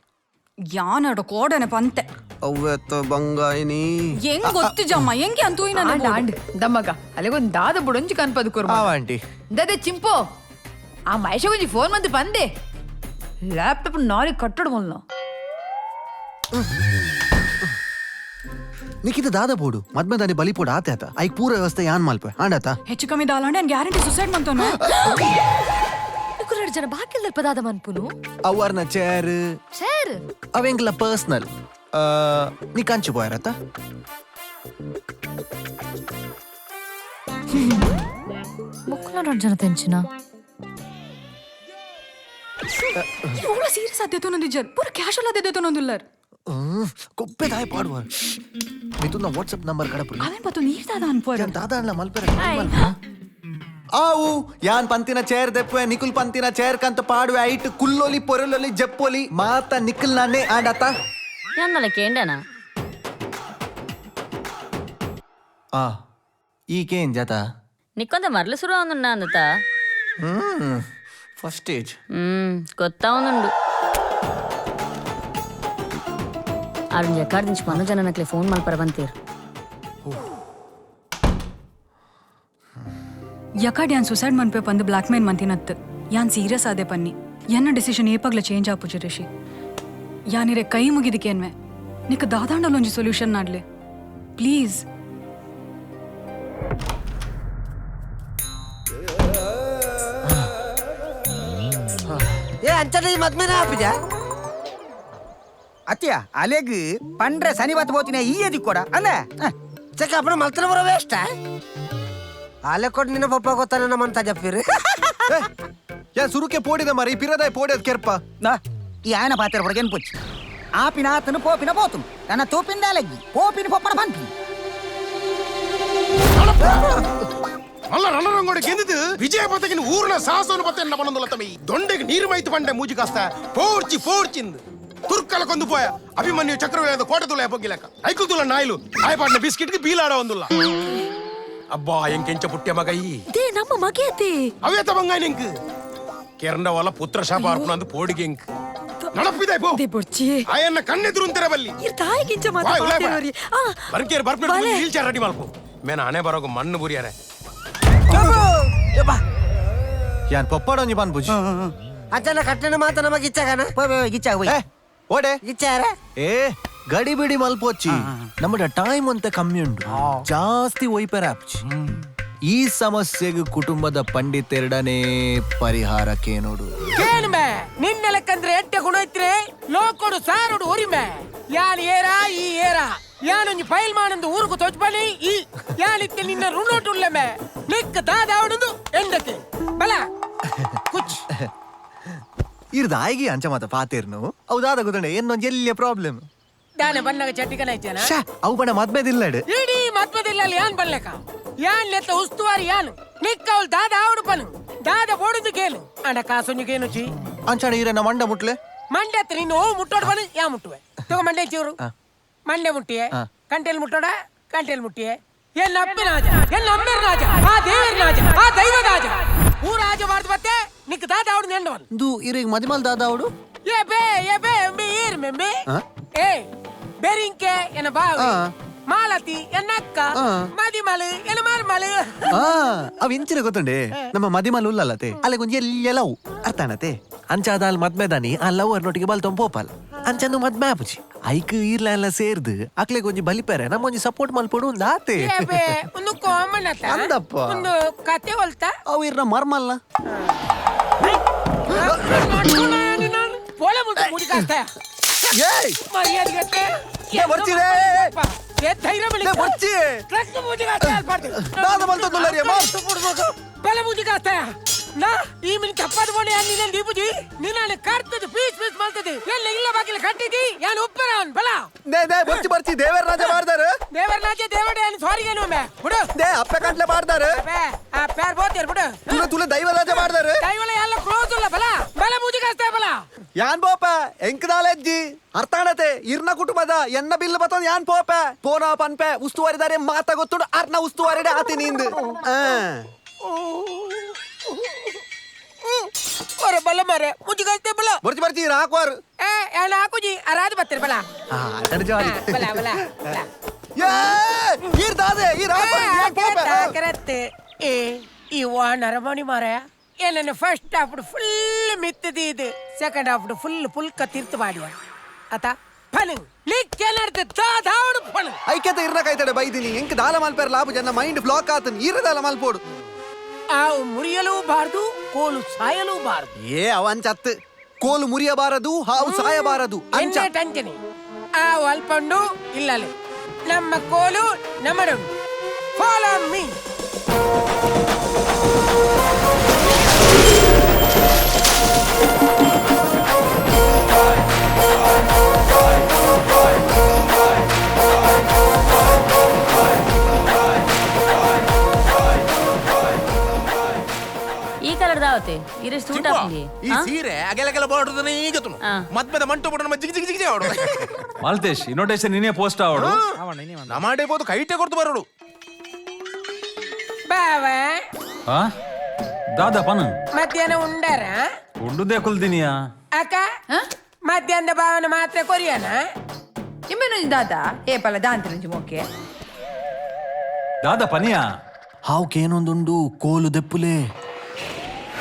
S20: ಯಾನಡ ಕೋಡನೆ ಪಂತೆ
S6: ಅವ್ವೆತ್ತ ಬಂಗಾಯಿನಿ
S20: ಹೆಂಗ್ ಗೊತ್ತು ಜಮ್ಮ ಹೆಂಗೆ ಅಂತೂ
S11: ಆಂಡ್ ಆಂಡ್ ದಮ್ಮಗ ಅಲೆಗೊಂದು ದಾದ ಬುಡೊಂಜಿ ಕನ್ಪದು ಕೊರ್ಮ
S6: ಆಂಟಿ
S11: ದದೆ ಚಿಂಪೋ ಆ ಮಹೇಶ ಗುಂಜಿ ಫೋನ್ ಮಂದಿ ಬಂದೆ ಲ್ಯಾಪ್ಟಾಪ್ ನಾಳೆ ಕಟ್ಟಡ ಮೊಲ್ಲ
S6: ನಿಖಿತ ದಾದ ಬೋಡು ಮದ್ಮೆ ದಾನಿ ಬಲಿ ಪೋಡು ಆತೆ ಆತ ಐಕ್ ಪೂರ ವ್ಯವಸ್ಥೆ ಯಾನ್ ಮಲ್ಪೆ ಆಂಡಾತ
S20: ಹೆಚ್ಚು ಕಮ್ಮಿ ದಾಲಾಂಡೆ ನಾನು ಗ್ಯಾರಂಟಿ ಸುಸೈಡ್ ಮಂತೋನು
S14: ನಿಕುಲ್ ಜನ ಬಾಕಿಲ್ ಪದಾದ ಮನ್ಪುನು
S6: ಅವರ್ನ ಚೇರ್
S14: ಚೇರ್
S6: ಅವೆಂಗ್ಲ ಪರ್ಸನಲ್ ನೀ ಕಂಚು పోయారత
S14: ಮುಕ್ಕಲ ಜನ ತೆಂಚಿನ
S20: ಇವುಗಳ ಸೀರಿಯಸ್ ಆದೇತೋನೊಂದು ಜರ್ ಪೂರ ಕ್ಯಾಶುವಲ್ ಆದೇತೋನೊಂದುಲ್ಲರ್
S6: ಕೊಪ್ಪೆ ದಾಯ ಪಾಡುವ ಮಿತುನ ವಾಟ್ಸ್ಆಪ್ ನಂಬರ್ ಕಡಪುರಿ
S20: ಅವೇನ್ ಪತ್ತು ನೀರ್ ದಾದ ಅನ್ಪೋರ
S6: ದಾದ ಅಲ್ಲ ಮಲ್ಪೆರ ಆವು ಯಾನ್ ಪಂತಿನ ಚೇರ್ ದೆಪ್ಪೆ ನಿಕುಲ್ ಪಂತಿನ ಚೇರ್ ಕಂತ ಪಾಡುವೆ ಐಟ್ ಕುಲ್ಲೋಲಿ ಪೊರಲೊಲಿ ಜಪ್ಪೋಲಿ ಮಾತ ನಿಕುಲ್ ನಾನೇ ಆಡಾತ
S12: ಯಾನ್ನಲ್ಲ ಕೇಂಡನ
S6: ಈಕೇನ್ ಜತ
S12: ನಿಕ್ಕೊಂದ ಮರಳು ಶುರು ಅವನುಂಡ ಅಂದತ
S6: ಫಸ್ಟ್ ಸ್ಟೇಜ್
S12: ಗೊತ್ತಾವನುಂಡು ಅರುಣ್ ಎಕ್ಕಾಡ್ ದಿಂಚ್ ಮನೋಜನಕ್ಲೆ ಫೋನ್ ಮಲ್ಪರ ಬಂತೀರ್
S20: ಯಕಾಡ್ ಯಾನ್ ಸುಸೈಡ್ ಮನ್ಪೆ ಪಂದು ಬ್ಲಾಕ್ ಮೇಲ್ ಮಂತಿನತ್ ಯಾನ್ ಸೀರಿಯಸ್ ಆದೆ ಪನ್ನಿ ಎನ್ನ ಡಿಸಿಷನ್ ಏಪಗ್ಲ ಚೇಂಜ್ ಆಪುಜಿ ರಿಷಿ ಯಾನಿರೆ ಕೈ ಮುಗಿದಿಕೇನ್ವೆ ನಿಕ್ಕ ದಾದಾಂಡಲ್ ಒಂಜಿ ಸೊಲ್ಯೂಷನ್ ನಾಡ್ಲೆ ಪ್ಲೀಸ್
S6: ಏ ಅಂಚನೆ ಮದ್ಮೇನ ಆಪಿಜ
S18: ಅತ್ಯ ಅಲೆಗ್ ಪಂಡ್ರೆ ಸನಿವತ್ ಬೋತಿನ ಈ ಎದಿ ಕೊಡ ಅಂದೆ
S6: ಚಕ ಅಪ್ಪನ ಮಲ್ತನ ಬರೋ ವೇಷ್ಟ ಆಲೆ ಕೊಟ್ಟು ನಿನ್ನ ಪಪ್ಪ ಗೊತ್ತಾನೆ ನಮ್ಮಂತ ಜಪ್ಪಿರಿ ಯಾ ಸುರುಕೆ ಪೋಡಿದ ಮರಿ ಪಿರದಾಯ ಪೋಡಿದ ಕೆರ್ಪ
S18: ಈ ಆಯನ ಪಾತ್ರ ಹೊರಗೇನು ಪುಚ್ಚಿ
S6: ఆపిన అతను పోపిన పోతును తన తోపిందా లగ్గి పోపిని పొప్పన పంపి
S8: ಅಲ್ಲ ರಣರಂಗೋಡಿ ಗೆಂದಿದ್ದು ವಿಜಯ ಪತಕಿನ ಊರಿನ ಸಾಹಸವನ್ನು ಪತ್ತೆ ನಮ್ಮನೊಂದು ತಮ್ಮಿ ದೊಂಡೆಗೆ ನೀರು ಮೈತು ಬಂಡೆ ಮೂಜಿ ಕಾಸ್ತ ಪೋರ್ಚಿ ಪೋರ್ಚಿಂದು ತುರ್ಕಲ ಕೊಂದು ಪೋಯ ಅಭಿಮನ್ಯು ಚಕ್ರವ್ಯೂಹದ ಕೋಟೆ ತುಲ ಬೊಗ್ಗಿಲಕ ಐಕು ತುಲ ನಾಯಿಲು ಆಯ್ಪಾಡಿನ ಬಿಸ್ಕಿಟ್ಗೆ ಬೀಲಾಡ ಒಂದುಲ್ಲ ಅಬ್ಬಾ ಎಂಕೆಂಚ ಪುಟ್ಯ ಮಗೈ
S14: ದೇ ನಮ್ಮ ಮಗೇತಿ
S8: ಅವೇತ ಬಂಗಾಯ ನಿಂಕ್ ಕೆರಂಡ ವಲ ಪುತ್ರ ಶಾಪ ಅರ್ಪಣಂದು ಪೋಡಿಗೆ ಎಂಕ್ ನಡಪಿದೆ ಪೋ
S14: ದೇ ಬೊರ್ಚಿ
S8: ಆಯನ್ನ ಕಣ್ಣೆದುರುಂತೆರ ಬಲ್ಲಿ
S14: ಇರ್ ತಾಯಿಗಿಂಚ ಮಾತಾಡ್ತೀರಿ
S8: ಬರ್ಕೇರ್ ಬರ್ಪೇರ್ ವೀಲ್ ಚೇರ್ ರೆಡಿ ಮಾಡ್ಕೋ ಮೇನ ಹಣೆ ಬರೋಗ ಮಣ್ಣು ಬುರಿಯಾರೆ
S4: ಯಾನ್ ಪಪ್ಪಾಡೊಂಜಿ ಬಂದ್ ಬುಜಿ
S6: ಅಜ್ಜನ ಕಟ್ಟಣ ಮಾತ ನಮಗೆ ಇಚ್ಚಾಗನ ಗಿಚ್ಚಾಗ
S4: ಓಡೆ
S6: ಗಿಚ್ಚಾರ
S4: ಏ ಗಡಿ ಬಿಡಿ ಮಲ್ಪೋಚ್ಚಿ ನಮ್ಮ ಟೈಮ್ ಅಂತ ಕಮ್ಮಿ ಉಂಟು ಜಾಸ್ತಿ ಒಯ್ಪೆರ ಆಪ್ಚಿ ಈ ಸಮಸ್ಯೆಗೆ ಕುಟುಂಬದ ಪಂಡಿತೆರಡನೇ ಪರಿಹಾರಕ್ಕೆ ನೋಡು
S2: ಕೇಳ್ಮೆ ನಿನ್ನ ಲೆಕ್ಕಂದ್ರೆ ಎಟ್ಟೆ ಗುಣ ಐತ್ರಿ ಲೋಕೋಡು ಸಾರೋಡು ಒರಿಮೆ ಯಾನ್ ಏರ ಈ ಏರ ಯಾನೊಂಜಿ ಫೈಲ್ ಮಾಡಂದು ಊರುಕು ತೊಚ್ಬಲಿ ಈ ಯಾನಿತ್ತೆ ನಿನ್ನ ರುಣೋಟುಳ್ಳಮೆ ನಿಕ್ಕ ದಾದಾವಣದು ಎಂದಕ್ಕೆ ಬಲ ಕುಚ್
S4: ಇರ್ದ ಆಯ್ಗಿ ಅಂಚ ಮಾತ ಪಾತೇರ್ನು ಅವು ದಾದ ಗೊತ್ತಂಡೆ ಏನೊಂದು ಎಲ್ಲಿಯ ಪ್ರಾಬ್ಲಮ್
S2: ದಾನೆ ಬಣ್ಣಗ ಚಟ್ಟಿಕನ ಐತೇನ
S4: ಅವು ಬಣ್ಣ ಮದ್ಮೆದಿಲ್ಲಡು
S2: ಇಡೀ ಮತ್ಮದಿಲ್ಲ ಯಾನ್ ಬಲ್ಲಕ ಯಾನ್ ಲೆತ್ತ ಉಸ್ತುವಾರಿ ಯಾನು ನಿಕ್ಕ ಅವಳು ದಾದ ಆವಡು ಪನು ದಾದ ಬೋಡುದು ಕೇಳು ಅಣ್ಣ ಕಾಸೊಂಜಿಗೇನು ಚಿ
S4: ಅಂಚಣ ಈರನ್ನ ಮಂಡ ಮುಟ್ಲೆ
S2: ಮಂಡೆ ಹತ್ರ ನೀನು ಓ ಮುಟ್ಟೋಡು ಬನು ಯಾ ಮುಟ್ಟುವೆ ತಗೋ ಮಂಡೆ ಚೂರು ಮಂಡೆ ಮುಟ್ಟಿಯೇ ಕಂಟೆಲ್ ಮುಟ್ಟೋಡ ಕಂಟೆಲ್ ಮುಟ್ಟಿಯೇ ಎನ್ನ ಅಪ್ಪಿನ ರಾಜ ಎನ್ನ ಅಮ್ಮೆರ ರಾಜ ಆ ದೇವರ ರಾಜ ಆ ದೈವ ರಾಜ ಊ ರಾಜ ಮಾಡ್ದು ಬತ್ತೆ ನಿಕ್ಕ ದಾದ ಆವಡು ನೆಂಡವನು
S4: ಇದು ಇರಿಗೆ ಮದಿಮಲ್ ದಾದ ಅವಡು
S2: ಏ ಬೇ ಮೀರ್ ಮೆಮ್ಮೆ ಏ ಬೆರಿಂಕೆ ಎನ್ನ ಬಾವಿ ಮಾಲತಿ ಎನ್ನ ಅಕ್ಕ ಮದಿಮಲು ಎನ್ನ ಮರ್ಮಲು
S4: ಅವ್ ಇಂಚಿನ ಗೊತ್ತುಂಡೆ ನಮ್ಮ ಮದಿಮಲ್ ಉಲ್ಲಲ್ಲತೆ ಅಲ್ಲ ಕೊಂಚ ಎಲ್ಲೆಲ್ಲವು ಅರ್ಥಾನತೆ ಅಂಚಾದ ಅಲ್ಲಿ ಮದ್ಮೆದಾನಿ ಆ ಲವರ್ ನೊಟ್ಟಿಗೆ ಬಲ್ತೊಂದು ಪೋಪಲ್ ಅಂಚಂದು ಮದ್ಮೆ ಆಪುಜಿ ಐಕ್ ಈರ್ಲ ಎಲ್ಲ ಸೇರ್ದು ಅಕ್ಲೆ ಕೊಂಚ ಬಲಿಪೇರೆ ನಮ್ಮ ಒಂಜಿ ಸಪೋರ್ಟ್ ಮಲ್ಪಡು ಒಂದು ಆತೆ
S2: ಒಂದು ಕಾಮನ್ ಅತ್ತ
S4: ಅಂದಪ್ಪ
S2: ಒಂದು ಕತೆ ಹೊಲ್ತಾ
S4: ಅವು ಇರ್ನ ಮರ್ಮಲ್ಲ
S2: ಪೋಲೆ ಮುಟ್ಟ ಮುಡಿ ಕಾಸ್ತಾ ಮರ್ಯಾದೆ ಗತ್ತೆ
S4: ಬರ್ತೀರೇ
S2: ಧೈರ್ಯ ಬಳಿ
S4: ಬರ್ಚಿ
S2: ಟ್ರಕ್ ಮುಡಿ ಕಾಸ್ತಾ ಅಲ್ಪಾಡ್ತು
S4: ದಾದ ಮಲ್ತೊಂದುಲ್ಲರಿಯ
S2: ಬಲೆ ಮುಡಿ ಕಾಸ್ತಾ ನಾ ಈ ಮಿನಿ ತಪ್ಪದ ಬೋಣೆ ನಿನ್ನ ದೀಪುಜಿ ನಿನ್ನ ಕರ್ತದ ಪೀಸ್ ಮಾಡ್ತದೆ ಎಲ್ಲ ಇಲ್ಲ ಬಾಗಿಲ ಕಟ್ಟಿದಿ ಯಾನ್ ಉಪ್ಪರ ಅವನ್ ಬಲ
S4: ದೇ ಬರ್ಚಿ ದೇವರ ರಾಜ ಮಾಡ್ದಾರ
S2: ದೇವರ ರಾಜ ದೇವಡೆ ಅನ್ ಸಾರಿ ಏನು ಮೇ ಬಿಡು
S4: ದೇ ಅಪ್ಪೆ ಕಂಟ್ಲೆ ಮಾಡ್ದಾರ
S2: ಆ ಪ್ಯಾರ್ ಬೋತಿರ್ ಬಿಡು
S4: ತುಲೆ ದೈವ ರಾಜ ಮಾಡ್ದಾರ
S2: ದೈವಲ ಎಲ್ಲ ಕ್ಲೋಸ್ ಇಲ್ಲ ಬಲ ಬಲ ಮುಡಿ ಕಾಸ್ತಾ ಬಲ
S4: ಯಾನ್ ಪೋಪ ಎಂಕದಾಲೆಜ್ಜಿ ಅರ್ಥಾಣತೆ ಇರ್ನ ಕುಟುಂಬದ ಎನ್ನ ಬಿಲ್ ಬತ್ತೊಂದು ಯಾನ್ ಪೋಪ ಪೋನ ಪನ್ಪೆ ಉಸ್ತುವಾರಿದಾರೆ ಮಾತ ಗೊತ್ತುಂಡು ಅರ್ನ ಉಸ್ತುವಾರಿಡೆ ಆತಿ ನಿಂದು
S2: ಒರೆ ಬಲ ಮರೆ ಮುಜಿ ಕಾಸ್ತೆ ಬಲ
S4: ಬರ್ಚಿ ರಾಕ್ವಾರ್
S2: ಯಾನ್ ಹಾಕುಜಿ ಅರಾಜ್ ಬತ್ತಿರ ಬಲ ಬಲ ಬಲ
S4: ಈರ್ ದಾದೆ ಈ
S2: ಕರತ್ತೆ ಏ ಈ ನರಮಣಿ ಮಾರಾಯ ಏನನ್ನ ಫಸ್ಟ್ ಹಾಫ್ ಫುಲ್ ಮಿತ್ತದಿ ಇದು ಸೆಕೆಂಡ್ ಹಾಫ್ ಫುಲ್ ಪುಲ್ಕ ತೀರ್ಥ ಮಾಡಿಯ ಆತ ಫನು ಲಿಕ್ಕೆ ನಡ್ತೆ ದಾದಾವಡು ಫನು
S4: ಐಕ್ಯತೆ ಇರ್ನ ಕೈತಡೆ ಬೈದಿನಿ ಎಂಕ್ ದಾಲ ಮಲ್ಪೇರ್ ಲಾಭ ಜನ ಮೈಂಡ್ ಬ್ಲಾಕ್ ಆತನ್ ಈರದಾಲ ಮಲ್ಪೋಡು
S2: ಆವು ಮುರಿಯಲೂ ಬಾರದು ಕೋಲು ಸಾಯಲೂ ಬಾರದು
S4: ಏ ಅವ ಅಂಚತ್ತು ಕೋಲು ಮುರಿಯಬಾರದು ಹಾವು ಸಾಯಬಾರದು ಅಂಚ
S2: ಟಂಚನೆ ಆವು ಅಲ್ಪಂಡು ಇಲ್ಲಲೆ ನಮ್ಮ ಕೋಲು ನಮ್ಮಡು ಫಾಲೋ ಮೀ
S12: ಈ ಕಲರ್ ದಾವತೆ ಇರಷ್ಟು ಊಟ
S7: ಈ ಸೀರೆ ಅಗೆಲಗೆಲ ಬಾರ್ಡ್ರದನೆ ಈಗ ತುನು ಮದ್ಮೆದ ಮಂಟು ಬಡ ನಮ್ಮ ಜಿಗಿ ಜಿಗಿ ಜಿಗಿ ಆವಡು
S10: ಮಾಲ್ತೇಶ್ ಇನ್ನೋಟೇಶನ್ ನೀನೇ ಪೋಸ್ಟ್ ಆವಡು
S7: ನಮಾಡೆ ಬೋದು ಕೈಟೆ ಕೊಡ್ತು ಬರೋಡು
S2: ಬಾವಾ
S10: ಆ ದಾದ ಪನ
S2: ಮಧ್ಯಾಹ್ನ ಉಂಡಾರ
S10: ಉಂಡುದೇ ಕುಲ್ದಿನಿಯಾ
S2: ಅಕ್ಕ ಮಧ್ಯಾಹ್ನದ ಭಾವನ ಮಾತ್ರ ಕೊರಿಯನ
S11: ಇಮ್ಮೆನು ದಾದ ಏ ಪಲ ದಾಂತಿನ ಮೋಕೆ
S10: ದಾದ ಪನಿಯಾ
S4: ಹಾವುಕೇನೊಂದುಂಡು ಕೋಲು ದೆಪ್ಪುಲೆ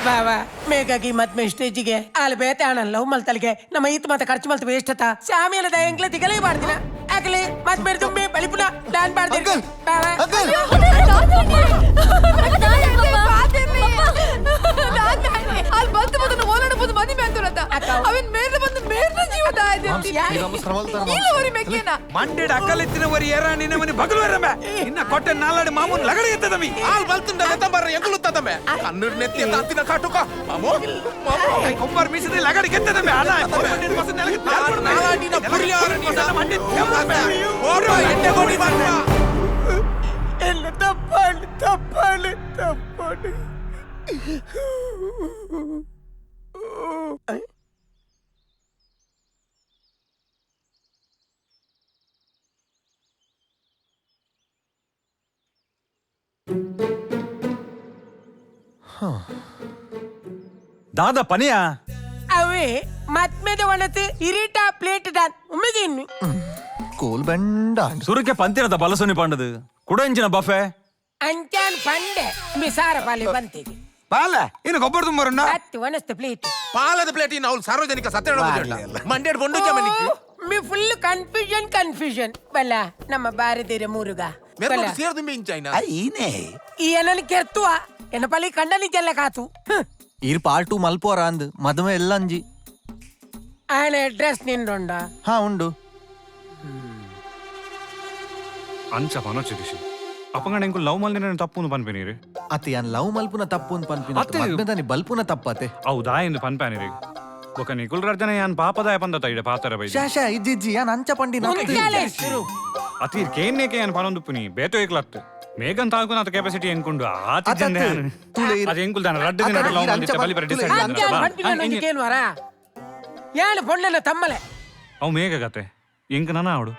S2: ಬಾವಾ ಮೇಗಾಗಿ ಮದ್ಮೆ ಸ್ಟೇಜಿಗೆ ಅಲ್ಲಿ ಬೇತೆ ಹಣಲ್ಲ ಮಲ್ತಲ್ಗೆ ನಮ್ಮ ಈತ್ ಮತ್ತೆ ಖರ್ಚು ಮಲ್ತ ವೇಸ್ಟ್ ಅತ್ತ ಶಾಮಿಯಲ್ಲದ ಎಂಕ್ಲೆ ದಿಗಲೇ ಮಾಡ್ದಿನ ಆಗಲಿ ಮದ್ಮೆ ತುಂಬಿ ಬಳಿಪುನ ಪ್ಲಾನ್ ಮಾಡ್ದಿರಿ ಬಾವಾ
S11: ಅಲ್ಲಿ ಬಂದು ಬಂದು ಓಲಾಡ ಬಂದು ಮದಿ ಮೇಂತರತ್ತ ಅವನ್ ಮೇರ್ನ ಬಂದು ಮೇರ್ನ ಜೀವದ
S7: ಮಂಡ್ಯದ ಅಕ್ಕಲೆತ್ತಿನವರಿ ಏರ ನಿನ್ನ ಮನೆ ಬಗಲು ವರಮೆ ಇನ್ನ ಕೊಟ್ಟೆ ನಾಲಾಡಿ ಮಾಮೂನ್ ಲಗಡಿ ಎತ್ತದಮಿ ಆಲ್ ಬಲ್ತುಂಡ ಬೆತ್ತಂಬರ ಎಂಗುಲುತ್ತದಮೆ ಕಣ್ಣುರ್ ನೆತ್ತಿ ತಾತಿನ ಕಾಟುಕ ಮಾಮು ಮಾಮು ಕೊಂಬರ್ ಮೀಸದೆ ಲಗಡಿ ಎತ್ತದಮೆ ಅಲ್ಲ ಪರ್ಮನೆಂಟ್ ಬಸ್ ನೆಲಗೆ ನಾಲಾಡಿನ ಪುರಿಯಾರ ನಿನ್ನ ಮಂಡ್ಯ ತೆಮ್ಮೆ ಓರೋ ಎಟ್ಟೆ ಗೋಡಿ ಬರ್ತ
S2: ಎಲ್ಲ ತಪ್ಪಾಳು
S10: ದಾದ ಪನಿಯಾ
S2: ಅವೇ ಮತ್ಮೆದ ಒಣತು ಇರಿಟ ಪ್ಲೇಟ್ ದಾನ್ ಉಮ್ಮೆದಿನ್ನು
S4: ಕೋಲ್ ಬೆಂಡ
S10: ಸುರಕ್ಕೆ ಪಂತಿರದ ಬಲಸೊನಿ ಪಂಡದು ಕುಡ ಇಂಚಿನ ಬಫೆ
S2: ಅಂಚಾನ್ ಪಂಡೆ ಮಿಸಾರ ಪಾಲೆ ಬಂತಿದೆ
S7: ಪಾಲ ಇನ್ನು ಗೊಬ್ಬರ ತುಂಬರಣ್ಣ
S2: ಹತ್ತು ಒಣಸ್ತು ಪ್ಲೇಟ್
S8: ಪಾಲದ ಪ್ಲೇಟ್ ನಾವು ಸಾರ್ವಜನಿಕ ಸತ್ಯ ಮಂಡ್ಯ ಗೊಂಡು ಜಮನಿಕ್ಕೆ
S2: ಮಿ ಫುಲ್ ಕನ್ಫ್ಯೂಷನ್ ಬಲ್ಲ ನಮ್ಮ ಬಾರದಿರ ಮೂರುಗ
S8: ಸೇರ್ದು ಇಂಚಾಯ್ನ
S2: ಈ ಏನನ್ನು ಕೆರ್ತುವ ಎನ್ನ ಪಲ್ಲಿ ಕಂಡನಿದ್ದೆಲ್ಲ ಕಾತು
S4: ಈರ್ ಪಾರ್ಟು ಮಲ್ಪೋರ ಅಂದ್ ಮದುವೆ ಎಲ್ಲ ಅಂಜಿ
S2: ಆಯನ ಅಡ್ರೆಸ್ ನಿಂಡುಂಡ
S4: ಹಾ ಉಂಡು
S19: ಅಂಚ ಪನೊಚ್ಚಿ ದಿಶಿ ಅಪ್ಪಂಗಡ ಇಂಕು ಲವ್ ಮಲ್ದಿನ ತಪ್ಪು ಪನ್ಪೆನೀರಿ
S4: ಅತ್ತೆ ಯಾನ್ ಲವ್ ಮಲ್ಪುನ ತಪ್ಪು ಅಂತ ಪನ್ಪಿನ ಮದ್ಮೆದಾನಿ ಬಲ್ಪುನ ತಪ್ಪತೆ
S19: ಹೌದಾ ಎಂದು ಪನ್ಪ್ಯಾನಿರಿ ಬೊಕ ನಿಕುಲ್ರಾರ್ಜನ ಯಾನ್ ಪಾಪದಾಯ ಪಂದತ ಇಡೆ ಪಾತರ ಬೈ
S4: ಶಾಶಾ ಇಜ್ಜಿ ಯಾನ್ ಅಂಚ ಪಂಡಿ
S19: ಅತೀರ್ ಕೇನ್ನೇಕೆ ಯಾನ್ ಪನೊಂದುಪ್ಪುನಿ ಬೇತೋ ಏಕ್ಲತ್ತು ಮೇಗನ್ ತಾಲ್ಕು ನಾತ ಕೆಪಾಸಿಟಿ ಎನ್ಕೊಂಡು ಆತಿದ್ದೆ ಅದು ಎಂಕುಲ್ ದಾನ ರಡ್ಡು ದಿನ ಲವ್ ಮಂದಿತ್ತೆ ಬಲಿ ಬರ ಡಿಸೈಡ್
S2: ವರ ಯಾನು ಪೊಣ್ಣನ ತಮ್ಮಲೆ
S19: ಅವು ಮೇಗ ಕತೆ ಎಂಕ ನನ್ನ ಅವಡು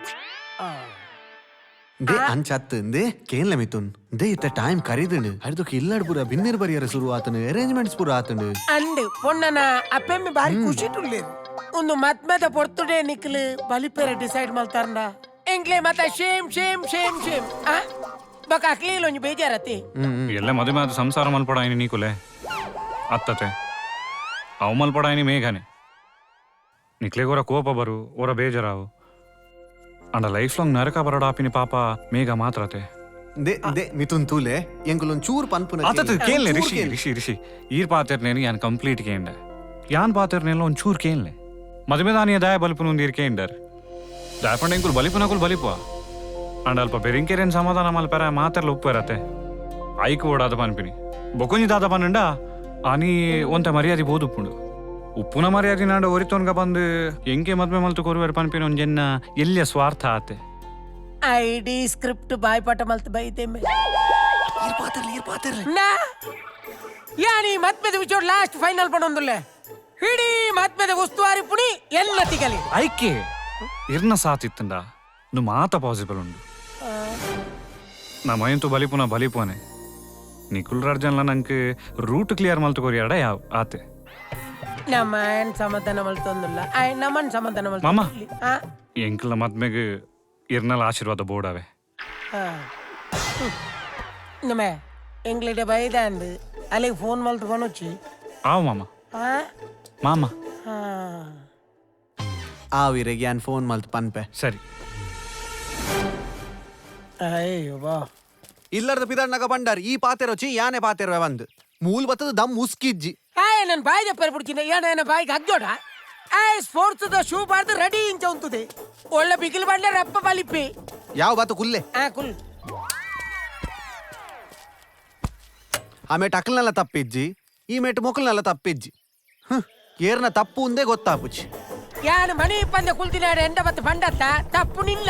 S4: ದೇ ಅಂಚತ್ತಂದೆ ಕೇನ್ಲ ಮಿತುನ್ ದೇ ಇತ್ತ ಟೈಮ್ ಕರೀದನು ಅರ್ಧಕ್ಕೆ ಇಲ್ಲಡ್ ಪೂರ ಬಿನ್ನಿರ್ ಬರಿಯರ ಶುರು ಆತನು ಅರೇಂಜ್ಮೆಂಟ್ಸ್ ಪೂರ ಆತನು
S2: ಅಂಡು ಪೊಣ್ಣನ ಅಪ್ಪೆಮ್ಮಿ ಬಾರಿ ಖುಷಿ ಟುಳ್ಳೇರು ಒಂದು ಮದ್ಮೆದ ಪೊರ್ತುಡೆ ನಿಕ್ಲು ಬಲಿಪೆರ ಡಿಸೈಡ್ ಮಲ್ತಾರಂಡ ಎಂಗ್ಲೆ ಮತ್ತ ಶೇಮ್ ಬಕ ಅಕ್ಲೀಲ್ ಒಂಜಿ ಬೇಜಾರತಿ
S19: ಎಲ್ಲ ಮದುವೆ ಆದ ಸಂಸಾರ ಮಲ್ಪಡಾಯಿನಿ ನೀಕುಲೆ ಅತ್ತತೆ ಅವು ಮಲ್ಪಡಾಯಿನಿ ಮೇಘನೆ ನಿಕ್ಲೆಗೆ ಓರ ಕೋಪ ಬರು ಓರ ಬೇಜಾರಾವು ಅಂಡ ಲೈಫ್ ಲಾಂಗ್ ನರಕ ಬರಡಾಪಿನಿ ಪಾಪ ಮೇಘ ಮಾತ್ರತೆ
S4: ದೇ ದೇ ಮಿತುನ್ ತೂಲೆ ಎಂಕುಲೊಂದ್ ಚೂರ್ ಪನ್ಪುನ
S19: ಆತತ ಕೇಳ್ಲೆ ರಿಷಿ ಈರ್ ಪಾತೆರ್ನೇನು ಯಾನ್ ಕಂಪ್ಲೀಟ್ ಕೇಂಡ ಯಾನ್ ಪಾತೆರ್ನೆಲ್ಲ ಒಂದ್ ಚೂರ್ ಕೇಳ್ಲೆ ಮದುವೆ ದಾನಿಯ ದಾಯ ಬಲಿಪುನ ಒಂದು ಇರ್ ಕೇಂಡರ್ ದಾಯಪಂಡ ಎಂಕುಲ್ ಬಲಿಪುನಕುಲ್ ಬಲಿಪುವ ಅಂಡ್ ಅಲ್ಪ ಬೆರಿಂಕೆರೇನ್ ಸಮಾಧಾನ ಮಲ್ಪರ ಮಾತೆರ್ಲ ಉಪ್ಪು ಇರತ್ತೆ ಐಕು ಓಡಾದ ಪನ್ಪಿನಿ ಬೊಕೊಂಜಿ ದಾದ ಪನ್ನಂಡ ಆನಿ ಒಂತ ಮರ್ಯಾದೆ ಬೋದುಪ್ಪುಂಡು ಉಪ್ಪುನ ಮರ್ಯಾದೆ ನಾಡ ಒರಿತೋನ್ಗ ಬಂದು ಎಂಕೆ ಮದ್ವೆ ಮಲ್ತು ಕೊರುವೆರ್ ಪನ್ಪಿನ ಒಂಜೆನ್ನ ಎಲ್ಲಿಯ ಸ್ವಾರ್ಥ ಆತೆ
S2: ಐಡಿ ಸ್ಕ್ರಿಪ್ಟ್ ಬಾಯ್ಪಾಟ ಮಲ್ತು ಬೈತೆಮ್ಮೆ ನಾ ಯಾನಿ ಮದ್ಮೆದ ವಿಚಾರ ಲಾಸ್ಟ್ ಫೈನಲ್ ಪಡೊಂದುಲ್ಲೆ ಹಿಡಿ ಮದ್ಮೆದ ಉಸ್ತುವಾರಿ ಪುಣಿ ಎಲ್ಲ ತಿಗಲಿ
S19: ಐಕೆ ಇರ್ನ ಸಾತಿತ್ತಂಡ ನು ಮಾತ ಪಾಸಿಬಲ್ ಉಂಡು ನಾ ಮೈಂತು ಬಲಿಪುನ ಬಲಿಪೋನೆ ನಿಕುಲ್ರಾರ್ಜನ್ಲ ನಂಗೆ ರೂಟ್ ಕ್ಲಿಯರ್ ಮಲ್ತು ಕೊರಿಯಾಡ ಯಾವ ಆತೆ
S2: ನಮ್ಮ ಆಯನ್ ಸಮಾಧಾನ ಮಲ್ತೊಂದುಲ್ಲ ಆಯನ್ ನಮ್ಮನ್ ಸಮಾಧಾನ ಮಲ್ತ
S19: ಮಾಮ ಎಂಕಲ್ನ ಮದ್ಮೆಗೆ ಇರ್ನಲ್ಲ ಆಶೀರ್ವಾದ ಬೋಡಾವೆ
S2: ನಮ್ಮೆ ಎಂಗ್ಲಿಡೆ ಬೈದ ಅಂದು ಅಲ್ಲಿಗೆ ಫೋನ್ ಮಲ್ತು ಕೊನೊಚ್ಚಿ
S19: ಆವ್ ಮಾಮ ಮಾಮ
S4: ಆವಿರೆಗೆ ಯಾನ್ ಫೋನ್ ಮಲ್ತು ಪನ್ಪೆ
S19: ಸರಿ
S2: ಅಯ್ಯೋ ಬಾ
S4: ಇಲ್ಲರದ ಪಿದಣ್ಣಗ ಬಂಡಾರ್ ಈ ಪಾತೆರೊಚ್ಚಿ ಯಾನೆ ಪಾತೆರವೆ ಬಂದು ಮೂಲ್ ಬತ್ತದ ದಮ್ ಮುಸ್ಕಿಜ್ಜಿ
S2: ನನ್ನ ಬಾಯಿಗೆ ಪರ್ಬಿಡ್ತೀನಿ ಏನ ಬಾಯಿಗೆ ಹಗ್ಗೋಡ ಸ್ಪೋರ್ಟ್ಸ್ ಶೂ ಬಾರ್ದು ರೆಡಿ ಇಂಚ ಉಂತದೆ ಒಳ್ಳೆ ಬಿಗಿಲ್ ಬಂಡ್ಲೆ ರಪ್ಪ ಬಲಿಪ್ಪಿ
S4: ಯಾವ ಬಾತು ಕುಲ್ಲೆ
S2: ಕುಲ್
S4: ಆ ಮೇಟ್ ಅಕ್ಲನೆಲ್ಲ ತಪ್ಪಿಜ್ಜಿ ಈ ಮೇಟ್ ಮೊಕಲ್ನೆಲ್ಲ ತಪ್ಪಿಜ್ಜಿ ಏರ್ನ ತಪ್ಪು ಒಂದೇ ಗೊತ್ತಾಪುಚ್ಚಿ
S2: ಯಾನು ಮನಿ ಪಂದೆ ಕುಲ್ತಿನ ಎಂಡ ಬತ್ತು ಬಂಡತ್ತ ತಪ್ಪು ನಿನ್ನ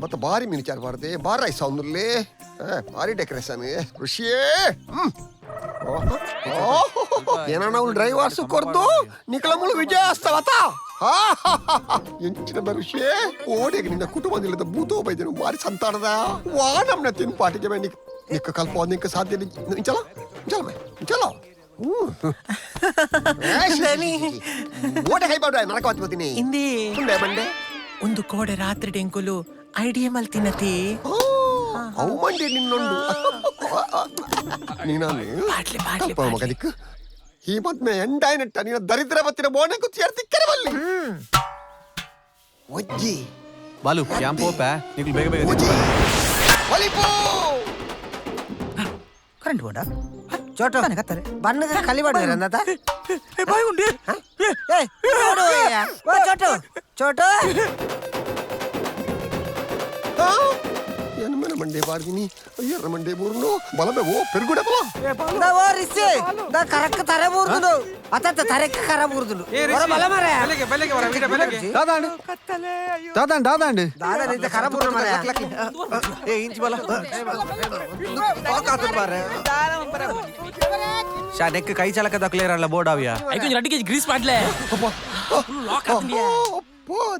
S5: ಮತ್ತೆ ಭಾರಿ ಮಿನಿಚಾರ ಬಾರ್ದೆ ಬಾರ ಐಸ ಒಂದುಲ್ಲೇ ಭಾರಿ ಡೆಕೋರೇಷನ್ ಋಷಿಯೇ ಏನ ನಾವು ಡ್ರೈವರ್ಸ್ ಕೊರ್ದು ನಿಕಲ ಮುಳು ವಿಜಯ ಅಸ್ತವತ ಎಂಚಿನ ಋಷಿಯೇ ಓಡಿಗೆ ನಿನ್ನ ಕುಟುಂಬದಿಲ್ಲದ ಭೂತೋ ಬೈದೇನು ಭಾರಿ ಸಂತಾನದ ವಾ ನಮ್ನ ತಿನ್ ಪಾಟಿಗೆ ಬೈ ನಿಕ್ಕ ಕಲ್ಪ ನಿಕ್ಕ ಸಾಧ್ಯ ಚಲ ಚಲ ಚಲ ಓಡೆ ಕೈ ಬಾಡ ನರಕ ಬರ್ತೀನಿ
S9: ಇಂದಿ
S5: ಮುಂದೆ ಬಂಡೆ
S9: ಒಂದು ಕೋಡೆ ರಾತ್ರಿ ಡೆಂಕುಲು ಐಡಿಯಾ ಮಲ್ತಿನತಿ
S5: ಅವು ಮಂಡಿ ನಿನ್ನೊಂದು ನೀನು ಮಗದಿಕ್ ಈ ಮದ್ಮೆ ಎಂಡಾಯ್ನಟ್ಟ ನೀನು ದರಿದ್ರ ಬತ್ತಿನ ಬೋಣೆ ಕುತ್ತಿರ್ತಿ ಕೆರವಲ್ಲಿ ಒಜ್ಜಿ
S4: ಬಾಲು ಕ್ಯಾಂಪ್ ಹೋಪ ನಿಕ್ಲು ಬೇಗ ಬೇಗ
S5: ಒಲಿಪೋ
S6: ಕರೆಂಟ್ ಬೋಡ ಚೋಟು ಬಣ್ಣದ ಕಲಿ ಮಾಡಿದಾರೆ ಅಂದಾತ ಚೋಟು ಚೋಟು
S5: ಎನ್ನ ಮಂಡೆ ಬಾಡ್ದಿನಿ ಎರ್ರ ಮಂಡೆ ಬೂರ್ನು ಬಲಬೆ ಓ ಪೆರ್ಗುಡೆ ಬಲ
S6: ಓ ರಿಸಿ ನಾ ಕರಕ್ಕ ತರೆ ಬೂರ್ದುನು ಅತ್ತ ತರೆಕ್ಕ ಕರ ಬೂರ್ದುನು ಬಲ ಮರೆ
S1: దాదాండి
S6: ದಾದಾ ನಿಂತ ಕರ ಬೂರ್ನು ಮರೆ
S4: ಏ ಇಂಚ್ ಬಲ ಶಾ ನೆಕ್ ಕೈ ಚಾಲಕ ದಕ್ಲೇರಲ್ಲ ಬೋರ್ಡ್ ಅವ್ಯಾ
S3: ಐಕೊಂಚ ರಡ್ಡಿಗೆ ಗ್ರೀಸ್ ಮಾಡ್ಲೆ
S5: ಅಪ್ಪೋ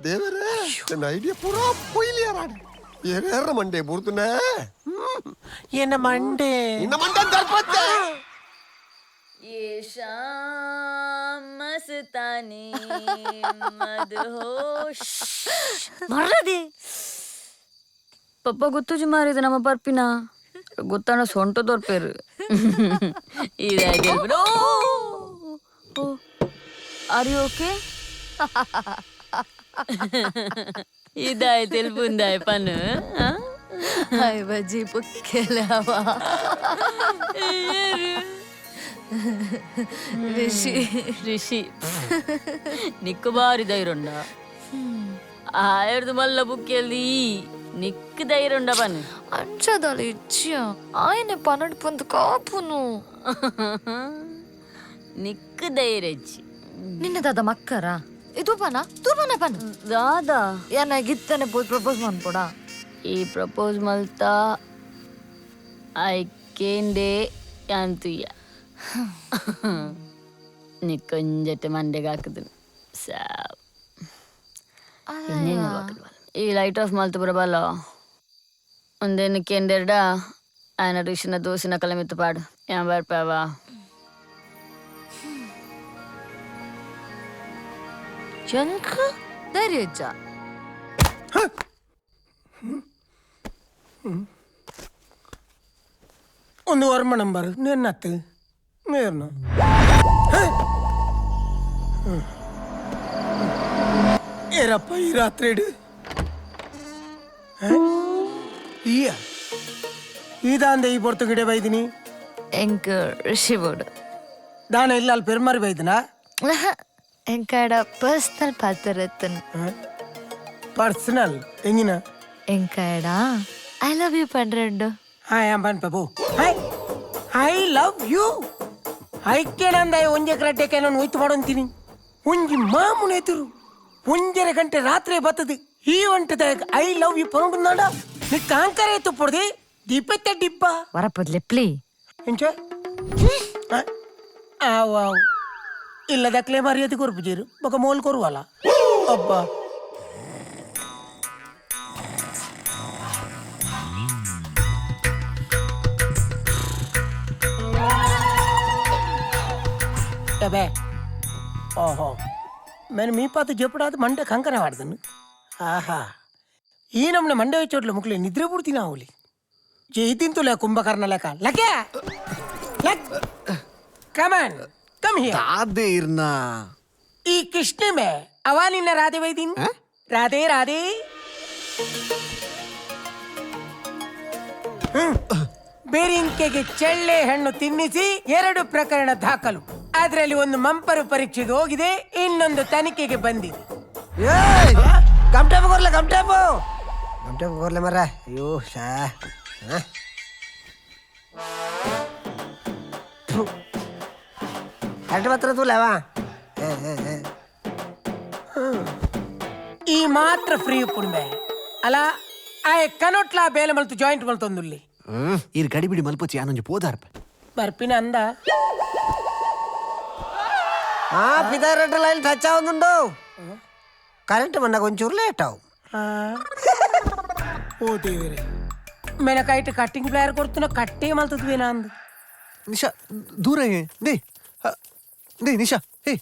S5: ದೇವರೇ ನನ್ನ ಐಡಿಯಾ ಪೂರಾ ಪೊಯ್ಲಿಯಾರಾಡಿ ಎರ್ರ ಮಂಡೆ ಬೂರ್ದುನೆ
S9: ಎನ್ನ ಮಂಡೆ
S5: ಇನ್ನ ಮಂಡೆ ದರ್ಪತ್ತೆ
S12: ये शाम मस्तानी मदहोश ಮರ್ರದಿ ಪಪ್ಪ ಗೊತ್ತು ಮಾರಿದ ನಮ್ಮ ಬರ್ಪಿನ ಗೊತ್ತಾಣ ಸೊಂಟದವ್ರ ಪೇರು ಇದಾಗಿ ಆರ್ ಯು ಓಕೆ ಇದಾಯ್ತು ಎಲ್ಲಿ ಬಂದಾಯ ಪನ್ನು ಹಾಯ್ ಬಜ್ಜಿ ಪುಕ್ಕೆಲವಾ ರಿಷಿ ರಿಷಿ ನಿಕ್ಕು ಬಾರಿ ಧೈರ್ಯ ಆಯರ್ದು ಮಲ್ಲ ಬುಕ್ಕಿಯಲ್ಲಿ ನಿಕ್ಕು ಧೈರ್ಯ ಪನ್
S15: ಅಂಚದಲ್ಲಿ ಇಚ್ಛ ಆಯ್ನೆ ಪನ್ನಡಿ ಪಂದು ಕಾಪುನು
S12: ನಿಕ್ಕು ಧೈರ್ಯ
S15: ನಿನ್ನ ದಾದ ಮಕ್ಕರ ಇದು ಪನ ತೂಪನ ಪನ
S12: ದಾದಾ
S15: ಏನಾಗಿತ್ತಾನೆ పోయి ಪ್ರಪೋಸ್ ಮಾಡ್ಕೊಡ
S12: ಈ ಪ್ರಪೋಸ್ ಮಲ್ತಾ ಐ ಕೇಂಡೆ ಅಂತುಯ್ಯ ನೀ ಕೊಂಜತೆ ಮಂಡೆಗೆ ಹಾಕಿದ್ರು ಈ ಲೈಟ್ ಆಫ್ ಮಲ್ತು ಬರಬಲ್ಲ ಒಂದೇನು ಕೇಂದೆರಡ ఆయన ಋಷಿನ ದೋಸಿನ ಕಲಮಿತ್ತು ಪಾಡು ಏನ್ ಬರ್ಪಾವ
S15: ಜಂಕ ಧೈರ್ಯ
S2: ಒಂದು ವರ್ಮ ನಂಬರ್ ನೆನ್ನತ್ತು ನೇರ್ನು ಏರಪ್ಪ ಈ ರಾತ್ರಿ ಈಯ ಇದಾಂದೆ ಈ ಪೊರ್ತು ಗಿಡ ಬೈದಿನಿ
S15: ಎಂಕ ಋಷಿ ಬೋರ್ಡ್
S2: ದಾನ ಇಲ್ಲ ಅಲ್ಲಿ ಪೆರ್ಮಾರಿ ಬೈದನಾ
S15: ಎಂಕಡ ಪರ್ಸನಲ್ ಪಾತ್ರತ್ತನ್
S2: ಪರ್ಸನಲ್ ಎಂಗಿನ
S15: ಎಂಕಡ ಐ ಲವ್ ಯು ಪಂಡ್ರೆಂಡು
S2: ಹಾಯ್ ಅಂಬನ್ ಪಬು ಹಾಯ್ ಐ ಲವ್ ಯು ಐಕ್ಯನಂದ ಒಂಜೆ ಕರಟೆಕೆ ನಾನು ಒಯ್ತು ಮಾಡೋಂತೀನಿ ಒಂಜಿ ಮಾಮೂನೆ ಎದುರು ಒಂಜರೆ ಗಂಟೆ ರಾತ್ರಿ ಬರ್ತದೆ ಈ ಒಂಟದ ಐ ಲವ್ ಯು ಪರೊಂಡು ನಾಡ ನೀ ಕಾಂಕರ ಎತ್ತು ಪೊಡ್ದೆ ದೀಪತ್ತೆ ಡಿಬ್ಬ
S15: ವರಪದ್ಲೆಪ್ಲಿ
S2: ಎಂಚ ಆವ್ ಇಲ್ಲದಕ್ಲೆ ಮರ್ಯಾದೆ ಕೊರ್ಪುಜೇರು ಬೊಕ ಮೋಲ್ ಕೊರುವಲ್ಲ ಅಬ್ಬ అబే ఓహో నేను మీ పాత చెప్పుడు అది మండే కంకర వాడుతాను ఆహా ఈ నమ్మున మండే చోట్ల ముక్కులే నిద్ర పుడుతున్నా అవులి చేతింతులే కుంభకర్ణ లేక లకే లక్ కమాన్ కమ్ హియర్
S4: ಅದೇ ಇರ್ನಾ
S2: ఈ కృష్ణమే అవా నిన్న రాధే వైదిన్ రాధే రాధే ಬೇರಿಂಕೆಗೆ ಚೆಳ್ಳೆ ಹಣ್ಣು ತಿನ್ನಿಸಿ 2 ಪ್ರಕರಣ ದಾಖಲು ಅದರಲ್ಲಿ ಒಂದು ಮಂಪರು ಪರೀಕ್ಷೆಗೆ ಹೋಗಿದೆ ಇನ್ನೊಂದು ತನಿಖೆಗೆ ಬಂದಿದೆ
S6: ಗಮ್ಟೇಪು ಕೊರ್ಲೆ ಗಮ್ಟೇಪು ಕೊರ್ಲೆ ಮರ ಅಯ್ಯೋ ಶಾ ಕರೆಕ್ಟ್ ಮಾತ್ರ ತೂಲವಾ
S2: ಈ ಮಾತ್ರ ಫ್ರೀ ಪುಣ್ಮೆ ಅಲ್ಲ ಆ ಕನೋಟ್ಲಾ ಬೇಲೆ ಮಲ್ತು ಜಾಯಿಂಟ್ ಮಲ್ತೊಂದುಲ್ಲಿ
S4: ಇರ್ ಗಡಿಬಿಡಿ ಮಲ್ಪೊಚ್ಚಿ ಆನೊಂಜಿ ಪೋದಾರ್ಪ
S2: ಬರ್ಪಿನ ಅಂದ
S6: పిదారెడ్డి లైన్ టచ్ అవుతుండు కరెంట్ మొన్న కొంచెం లేట్ అవు
S2: ಓ ದೇವರೇ ಮೆನಕೈಟ್ ಕಟ್ಟಿಂಗ್ ಪ್ಲೇಯರ್ ಕೊಡ್తున్న ಕಟ್ಟೆ ಮಲ್ತದ್ವಿ ನಂದು
S4: ನಿಶಾ ದೂರ ದೇ ದೇ ನಿಶಾ ಹೇ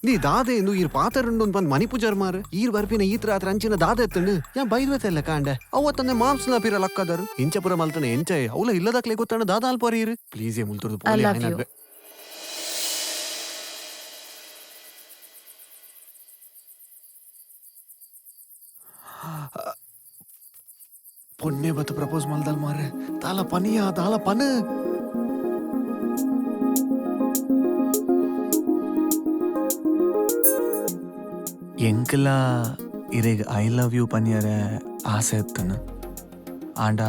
S4: ನೀ ದಾದೆ ಎಂದು ಈರ್ ಪಾತರಂಡು ಬಂದ್ ಮನಿ ಪೂಜಾರ್ ಮಾರ ಈರ್ ಬರ್ಪಿನ ಈತ್ ರಾತ್ರಿ ಅಂಚಿನ ದಾದ ಎತ್ತಂಡು ಯಾ ಬೈದ್ವತೆಲ್ಲ ಕಾಂಡೆ ಅವತ್ತಂದೆ ಮಾಂಸನ ಪಿರ ಲಕ್ಕದರು ಇಂಚಪುರ ಮಲ್ತನೆ ಎಂಚಾಯ್ ಅವಲ ಇಲ್ಲದಕ್ಲೆ ಗೊತ್ತಣ್ಣ ದಾದ ಅಲ್ಪರಿ ಇರು ಪ್ಲೀಸ್ ಮುಲ್ತುರ್ದು ಪೋಲಿ ಆಯ್ನಲ್ಬೆ ಪೊನ್ನೆ ಬತ್ತು ಪ್ರಪೋಸ್ ಮಲ್ದಲ್ ಮಾರೆ ದಾಲ ಪನಿಯಾ ದಾಲ ಪನ್ ಎಂಕಲ ಇರೆಗ್ ಐ ಲವ್ ಯು ಪನಿಯರೆ ಆಸೆ ಇತ್ತನ ಆಂಡ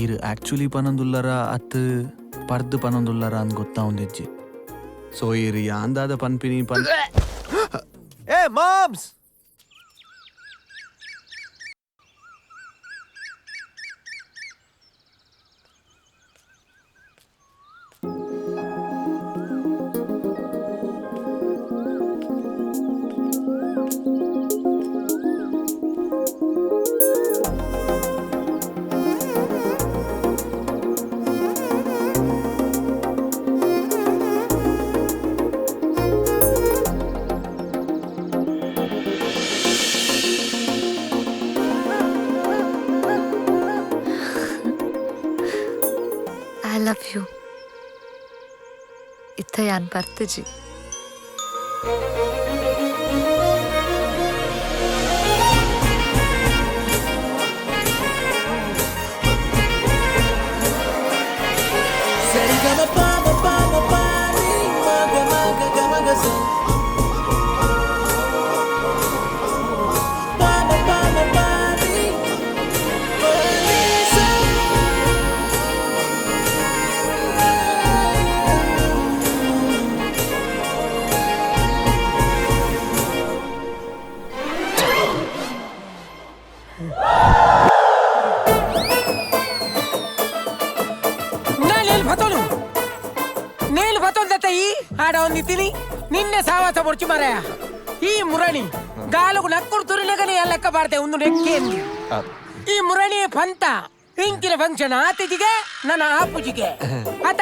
S4: ಇರು ಆಕ್ಚುಲಿ ಪನಂದುಲ್ಲರ ಅತ್ ಪರ್ದು ಪನಂದುಲ್ಲರ ಅಂತ ಗೊತ್ತಾವುದಿಜ್ಜಿ ಸೊ ಇರು ಯಾಂದಾದ ಪನ್ಪಿನಿ ಪನ್ ಏ ಮಾಮ್ಸ್
S11: ಐ ಲವ್ ಯು ಇತ್ತ ಯಾನ್ ಬರ್ತಿಜಿ
S2: నేను బతొందతయి ఆడ ఉంది తిని నిన్నే సావాస పొడిచి మరయా ఈ మురణి గాలుకు నక్కుడు తురినగని లెక్క పాడితే ఉందు నెక్కేంది ಈ ಮುರಣಿ ಪಂತ ಇಂಕಿನ ಫಂಕ್ಷನ್ ಆತಿಜಿಗೆ ನನ್ನ ಆಪುಜಿಗೆ ಆತ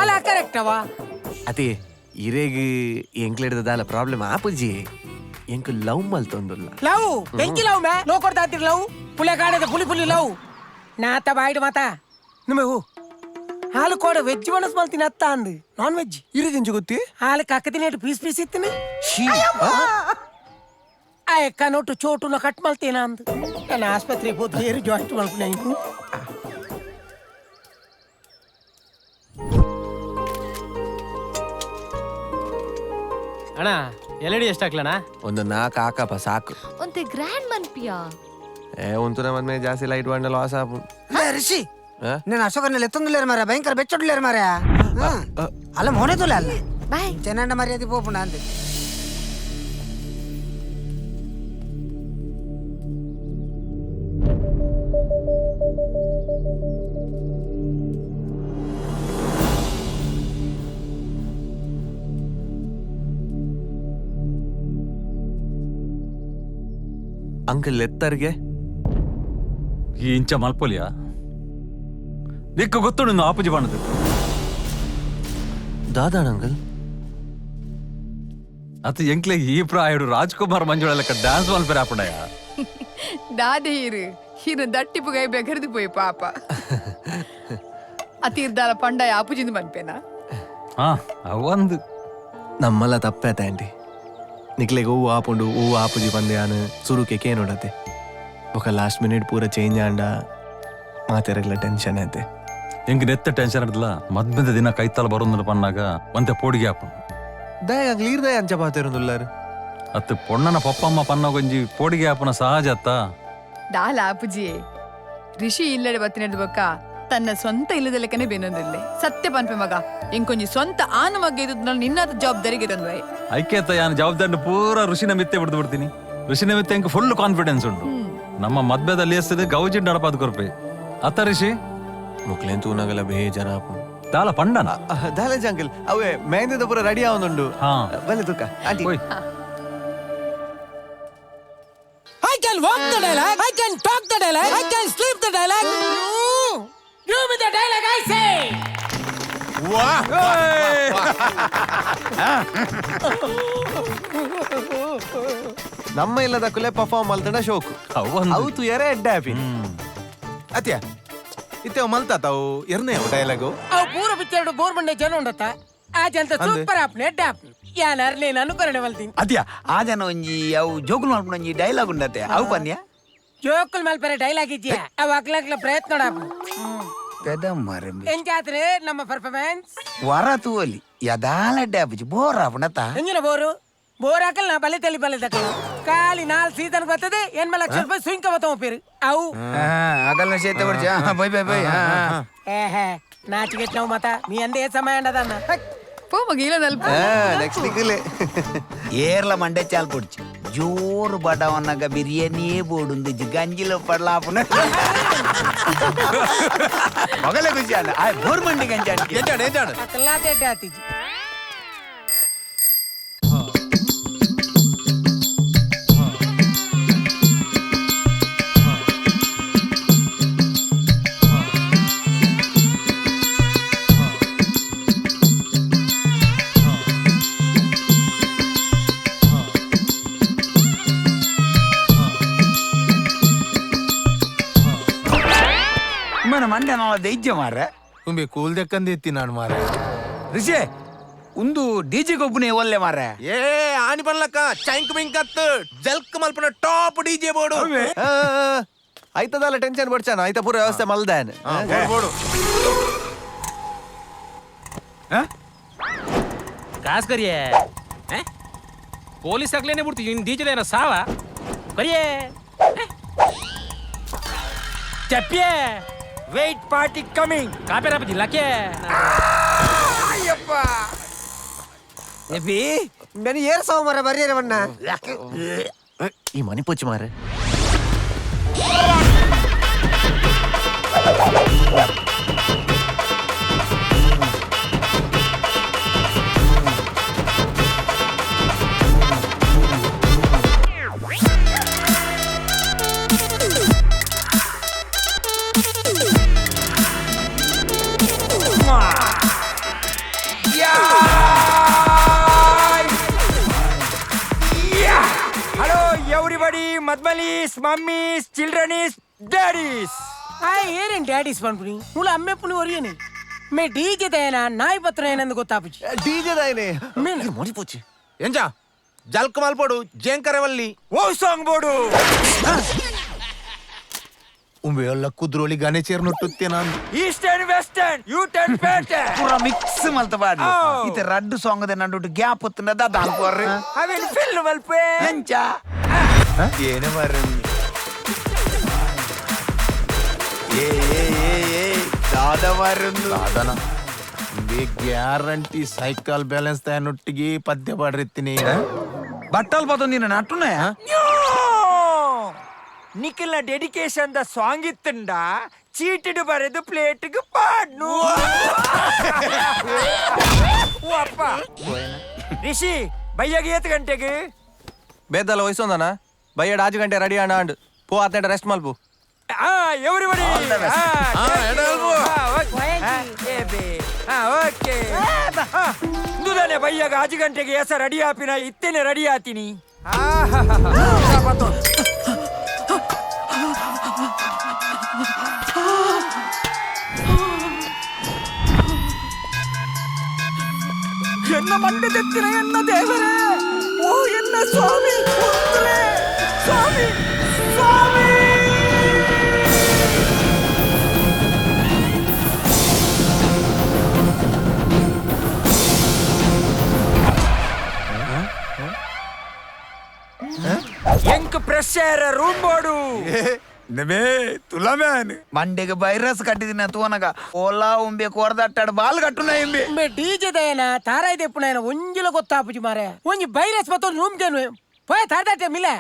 S2: ಅಲ್ಲ ಕರೆಕ್ಟ್ ಅವ
S4: ಅತಿ ಇರೆಗ್ ಎಂಕ್ಲೆಡ್ದ ದಾಲ ಪ್ರಾಬ್ಲಮ್ ಆಪುಜಿ ಎಂಕ್ ಲವ್ ಮಲ್ತೊಂದುಲ್ಲ
S2: ಲವ್ ಎಂಕಿ ಲವ್ ಮೇ ಲೋ ಕೊಡ್ತಾತಿರ್ ಲವ್ ಪುಲೆ ಕಾಡದ ಪುಲಿ ಪುಲಿ ಲವ್ ನಾತ ಬಾಯ್ಡು ಮಾತ ನಿಮಗೂ ಹಾಲು ಕೋಡ ವೆಜ್ ಮನಸ್ ಮಲ್ತೀನಿ ಅತ್ತ ಅಂದು ನಾನ್ ವೆಜ್
S4: ಇರೆಗೆಂಜು ಗೊತ್ತಿ
S2: ಹಾಲು ಕಕ್ಕದಿನೇಟು ಪೀಸ್ ಪೀಸ್ ಇತ್ತೀನಿ ಆ ಎಕ್ಕ ನೋಟು ಚೋಟುನ ಕಟ್ ಮಲ್ತೇನ ಅಂದು ನನ್ನ ಆಸ್ಪತ್ರೆಗೆ ಹೋದ್ ಹೇರು ಜಾಯಿಂಟ್ ಮಲ್ಕೊಂಡೆ
S17: ಅಣ್ಣ ಎಲ್ಇಡಿ ಎಷ್ಟಾಕ್ಲಣ್ಣ
S4: ಒಂದು 4 ಹಾಕಪ್ಪ ಸಾಕು
S11: ಒಂತೆ ಗ್ರ್ಯಾಂಡ್ ಮನ್ಪಿಯಾ
S4: ಒಂತು ನಮ್ಮ ಜಾಸ್ತಿ ಲೈಟ್ ಬಂಡ ಲಾಸ್ ಆಪು
S6: ಋಷಿ నేను అశోకర్ని ఎత్తుందిలేరు మరి భయంకర బెచ్చొట్టులేరు మరి అలా మోనేతులే అల్ల బాయ్ చెనండ మరి అది పోకుండా అంతే
S4: ಅಂಕಲ್ ಎತ್ತರ್ಗೆ
S10: ಈ ಇಂಚ ಮಲ್ಪೊಲಿಯಾ ನಿಕ್ಕ ಗೊತ್ತು ನಿನ್ನ ಆಪುಜಿ ಬಣ್ಣದು
S4: ದಾದಾಣ ಅಂಕಲ್
S10: ಅತ ಎಂಕ್ಲೆ ಈ ಪ್ರಾಯುಡು ರಾಜ್ಕುಮಾರ್ ಮಂಜುಳ ಲೆಕ್ಕ ಡ್ಯಾನ್ಸ್ ಮಲ್ಪೆರೆ ಆಪುಂಡಯ
S11: ದಾದೆ ಹೀರು ದಟ್ಟಿಪುಗೈ ಬೆಗರ್ದು ಪೋಯಿ ಪಾಪ ಅತೀರ್ದಾಲ ಪಂಡಾಯ ಆಪುಜಿಂದು ಮನ್ಪೇನಾ
S10: ಹಾ ಅವಂದು
S4: ನಮ್ಮಲ್ಲ ತಪ್ಪೇತ ಆಂಟಿ ನಿಕ್ಲೆಗೆ ಹೂವು ಆಪುಂಡು ಹೂವು ಆಪುಜಿ ಬಂದೆ ಸುರುಕೆ ಕೇ ನೋಡತ್ತೆ ఒక లాస్ట్ మినిట్ పూర చేంజ్ ఆండ మా తెరగల టెన్షన్ అయితే
S10: ಎಂಗ್ ನೆತ್ತ ಟೆನ್ಷನ್ ಇಡ್ದಲ್ಲ ಮದ್ಮೆದ ದಿನ ಕೈತಾಲ ಬರೋದ್ರ ಪನ್ನಾಗ ಒಂತೆ ಪೋಡಿಗೆ ಆಪು
S4: ದಯ ಕ್ಲಿಯರ್ ದಯ ಅಂಚ ಪಾತಿರುಂದುಲ್ಲಾರು
S10: ಅತ್ತು ಪೊಣ್ಣನ ಪಪ್ಪಮ್ಮ ಪನ್ನ ಗೊಂಜಿ ಪೋಡಿಗೆ ಆಪನ ಸಹಜ ಅತ್ತ
S11: ದಾಲ ಆಪುಜಿಯೇ ರಿಷಿ ಇಲ್ಲಡೆ ಬತ್ತಿನದು ಬೊಕ್ಕ ತನ್ನ ಸ್ವಂತ ಇಲ್ಲದ ಲೆಕ್ಕನೆ ಬೇನೊಂದಿಲ್ಲೆ ಸತ್ಯ ಪನ್ಪೆ ಮಗ ಎಂಕೊಂಜಿ ಸ್ವಂತ ಆನು ಮಗ್ಗ ಇದ್ದು ನಿನ್ನಾದ ಜವಾಬ್ದಾರಿಗೆ ತಂದ್ವಾಯ್
S10: ಐಕ್ಯತ ಯಾನ್ ಜವಾಬ್ದಾರಿ ಪೂರ ಋಷಿನ ಮಿತ್ತೆ ಬಿಡ್ದು ಬಿಡ್ತೀನಿ ಋಷಿನ ಮಿತ್ತೆ ಎಂಕ್ ಫುಲ್ ಕಾನ್ಫಿಡೆನ್ಸ್ ಉಂಟು ನಮ್ಮ ಮದ್ವೆದಲ್ಲಿ ಎಸ್ತದೆ ಗೌಜಿಂಡ್ ನಡಪಾದ ಕೊರ್ಪೆ ಅತ್ತ ಋಷಿ
S4: ಮುಕ್ಲೇನ್ ತೂನಗಲ ಬೇಜಾರ
S10: ದಾಲ ಪಂಡನ
S4: ದಾಲೇಜ್ ಅಂಕಲ್ ಅವೇ ಮೆಹಂದಿದ ಪೂರ ರೆಡಿ ಆವೊಂದುಂಡು
S10: ಹಾ
S4: ಬಲ್ಲೆ ತುಕ್ಕ aunty
S2: I can walk the dialogue, I can talk the dialogue, I can sleep the dialogue. Give me the dialogue, I say.
S4: ನಮ್ಮ ಇಲ್ಲದ ಕುಲೆ ಪರ್ಫಾರ್ಮ್ ಮಲ್ತಂಡ ಶೋಕು ಅವತ್ತು ಎರೆ ಎಡ್ಡೆ ಹ್ಯಾಪಿ ಅತ್ಯ ಇತ್ತೆ ಮಲ್ತಾತ ಅವು ಎರ್ನೇ ಡೈಲಾಗು
S2: ಅವು ಪೂರ ಪಿಕ್ಚರ್ ಬೋರ್ ಬಂಡೆ ಜನ ಉಂಡತ್ತ ಆ ಜಂತ ಸೂಪರ್ ಆಪ್ನೆ ಎಡ್ಡೆ ಆಪ್ನೆ ಯಾನರ್ ನೀನು ಅನುಕರಣೆ ಮಲ್ತೀನಿ
S6: ಅದ್ಯಾ ಆ ಜನ ಒಂಜಿ ಅವು ಜೋಗುಲ್ ಮಾಡ್ಕೊಂಡು ಒಂಜಿ ಡೈಲಾಗ್ ಉಂಡತ್ತೆ ಅವು ಪನ್ಯ
S2: ಜೋಕುಲ್ ಮಲ್ಪರೆ ಡೈಲಾಗ್ ಇದೆಯಾ ಅವ್ ಅಕ್ಲಕ್ಲ ಪ್ರಯತ್ನ ನೋಡಪ್ಪ
S6: పెదమ్మరంబి
S2: ಏನ್ ಜಾತ್ರೆ ನಮ್ಮ ಪರ್ಫಾರ್ಮೆನ್ಸ್
S6: వర తోలి యదాల డ్యాబుజి బోర్ అవనత
S2: ಎಂಜಿನ ಬೋರು ಬೋರ್ ಹಾಕಲ್ ನಾ ಬಲೆ ತಲಿ ಬಲೆ ತಕ್ಕ ಖಾಲಿ 4 ಸೀಸನ್ ಬರ್ತದೆ 8 ಲಕ್ಷ ರೂಪಾಯಿ ಸ್ವಿಂಗ್ ಅವತ್ತು ಪೇರು ಅವು
S6: అగల చేత పడిచా బై బై బై
S2: ಏಹೇ ನಾಚಿಗೆಟ್ ನಾವು ಮತ ನೀ ಅಂದೇ ಸಮಯ ಅಂಡದನ್ನ
S11: పో మగీల నల్పు
S6: నెక్స్ట్ దిక్కులే ఏర్ల మండే చాలు పొడిచి జోరు బడవన్నగ బిర్యానీయే బోడుంది గంజిలో పడలాపున మగలే కూర్చాను ఆ బోర్ మండి గంజానికి
S8: ఏంటాడు
S2: ಅಕಲಾತೆ ಆತಿಜಿ
S6: మన ಮಂಡೆ ನಾಳ ದೈಜ್ಯ ಮಾರ್ರೆ
S8: ತುಂಬಿ ಕೂಲ್ ದೆಕ್ಕಂದು ಎತ್ತಿನಾಡು ಮಾರೆ
S6: ರಿಷೆ ಒಂದು ಡಿಜೆ ಗೊಬ್ಬನೇ ಒಲ್ಲೆ ಮಾರ್ರೆ
S8: ಏ ಆನಿ ಬರ್ಲಕ್ಕ ಚೈಂಕ್ ಮಿಂಕತ್ ಜಲ್ಕ್ ಮಲ್ಪನ ಟಾಪ್ ಡಿಜೆ ಬೋರ್ಡು
S4: ಆಯ್ತದಲ್ಲ ಟೆನ್ಷನ್ ಪಡ್ಚಾನ ಆಯ್ತಾ ಪೂರ ವ್ಯವಸ್ಥೆ ಮಲ್ದಾನ
S8: ಬೋರ್ಡು
S17: ಕಾಸ್ ಕರಿಯೇ ಪೊಲೀಸ್ ಆಗ್ಲೇನೆ ಬಿಡ್ತೀವಿ ಇನ್ ಡೀಜೆದೇನ ಸಾವ ಕರಿಯೇ ಚಪ್ಪಿಯೇ
S6: ವೆಯ್ಟ್ ಪಾರ್ಟಿ ಕಮಿಂಗ್
S17: ಕಾಪೇರ ಜಿಲ್ಲಾಕೆ
S6: ಅಯ್ಯಪ್ಪ
S17: ಎಬಿ
S6: ನಾನು ಏರ್ ಸಾವು ಮರ ಬರ್ರಿಯರವನ್ನ
S4: ಈ ಮನೆ ಪೊಚ್ಚಿ ಮಾರೆ
S6: Hello, everybody, Madmalis, mummies, childrenis, daddies.
S2: Hi ಏನೇನ್ ಡ್ಯಾಡೀಸ್ ಪನ್ಪುನಿ ಮುಲ ಅಮ್ಮೆ ಪುನಿ ಒರಿಯನಿ ಮೇ ಡಿಜೆ ತೇನ ನಾಯಿ ಪತ್ರ ಏನಂದು ಗೊತ್ತಾಪುಜಿ
S4: ಡಿಜೆ ದಾಯನೆ
S2: ಮೇನ್
S4: ಮನೆ ಪೊಚ್ಚಿ
S8: ಎಂಜ ಜಲ್ಕ್ ಮಲ್ಪೋಡು ಜೇಂಕರವಲ್ಲಿ
S6: ಓ ಸಾಂಗ್ ಬೋರ್ಡು
S8: ಉಂಬೆ ಎಲ್ಲ ಕುದ್ರೋಳಿ ಗಣೇಶರ್ ನುಟ್ಟುತ್ತೆ ನಾನು
S6: ಈಸ್ಟರ್ನ್ ವೆಸ್ಟರ್ನ್ ಯು ಟರ್ನ್ ಪೇಟೆ ಪೂರ ಮಿಕ್ಸ್ ಮಲ್ತ ಬಾಡಿ ಇತ ರಡ್ಡು ಸಾಂಗ್ ದೆ ನಂಡು ಗ್ಯಾಪ್ ಹೊತ್ತನ ದಾದ ಅನ್ಕೋರ್ರಿ ಅವೆನ್ ಫಿಲ್ ಮಲ್ಪೆ ಎಂಚ ಏನು ಮರನ್ ಏ ದಾದ ಮರನ್
S8: ದಾದನ ಗ್ಯಾರಂಟಿ ಸೈಕಲ್ ಬ್ಯಾಲೆನ್ಸ್ ತನ್ನೊಟ್ಟಿಗೆ ಪದ್ಯ ಪಾಡಿರ್ತೀನಿ
S6: ಬಟ್ಟಲ್ ಬದು ನಿನ್ನ ನಟ್ಟುನೆ ನಿಖಿಲ್ನ ಡೆಡಿಕೇಶನ್ ದ ಸಾಂಗ್ ಇತ್ತಂಡ ಚೀಟಿಡು ಬರೆದು ಪ್ಲೇಟ್ಗೆ ಪಾಡ್ನು ಓ ಅಪ್ಪ ರಿಷಿ ಬಯ್ಯಗೆ ಏತ್ ಗಂಟೆಗೆ
S4: ಬೇದಲ್ಲ ವಯಸ್ಸೊಂದನ ಬಯ್ಯಡ್ 5 ಗಂಟೆ ರೆಡಿ ಅಣ್ಣ ಅಂಡ್ ಪೋ 17 ರೆಸ್ಟ್ ಮಲ್ಪು
S6: ಎವ್ರಿಬಡಿ ಓಕೆ ದುದಾನೆ ಬಯ್ಯಾಗ 5 ಗಂಟೆಗೆ ಎಸ ರೆಡಿ ಆಪಿನ ಇತ್ತೇನೆ ರೆಡಿ ಆತೀನಿ ಎನ್ನ ಮಂಡದೆತ್ತಿನ ಎನ್ನ ದೇವರೇ ಓ ಎನ್ನ ಸ್ವಾಮಿ ಸ್ವಾಮಿ ಸ್ವಾಮಿ ಎಂಕ್ ಪ್ರೆಷರ್ ರೂಮ್ ಬೋರ್ಡು ನಮೇ ತುಲಾ ಮ್ಯಾನ್ ಮಂಡೆಗೆ ವೈರಸ್ ಕಟ್ಟಿದಿನ ತೂನಗ ಓಲಾ ಉಂಬೆ ಕೊರ್ದಟ್ಟಾಡ ಬಾಲ್ ಕಟ್ಟುನ ಎಂಬೆ
S2: ಮೇ ಡಿಜೆ ತೇನ ತಾರಾಯಿ ದೆಪ್ಪುನ ಒಂಜಿಲ ಗೊತ್ತಾಪುಜಿ ಮಾರೆ ಒಂಜಿ ಬೈರಸ್ ಬತ್ತು ರೂಮ್ ಕೇನು ಪೋಯ ತಾಡಾಟೆ ಮಿಲೆ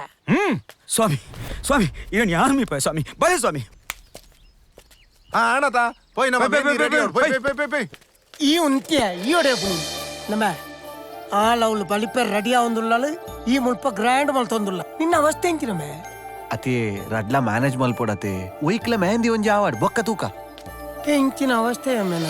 S6: ಸ್ವಾಮಿ ಸ್ವಾಮಿ ಏನು ಯಾರು ಮೀ ಪೈ ಸ್ವಾಮಿ ಬಲೆ ಸ್ವಾಮಿ
S8: ಆಣತ ಪೋಯ್ ನಮ್ಮ
S2: ಈ ಉಂತ್ಯ ಈ ಒಡೆ ಪುನಿ ನಮ್ಮ ಆ ಲವ್ಲು ಬಲಿಪೆ ರೆಡಿ ಆವಂದುಲ್ಲಾಲು ಈ ಮುಲ್ಪ ಗ್ರ್ಯಾಂಡ್ ಮಲ್ತೊಂದುಲ್ಲ ನಿನ್ನ ಅವಸ್ಥೆ ಎಂಚಿ ನಮ್ಮೆ
S4: ಅತಿ ರಡ್ಲ ಮ್ಯಾನೇಜ್ ಮಲ್ಪೋಡತೆ ಒಯ್ಕ್ಲ ಮೆಹಂದಿ ಒಂಜಿ ಆವಾಡ್ ಬೊಕ್ಕ ತೂಕ
S2: ಎಂಚಿನ ಅವಸ್ಥೆ ಅಮ್ಮೆನ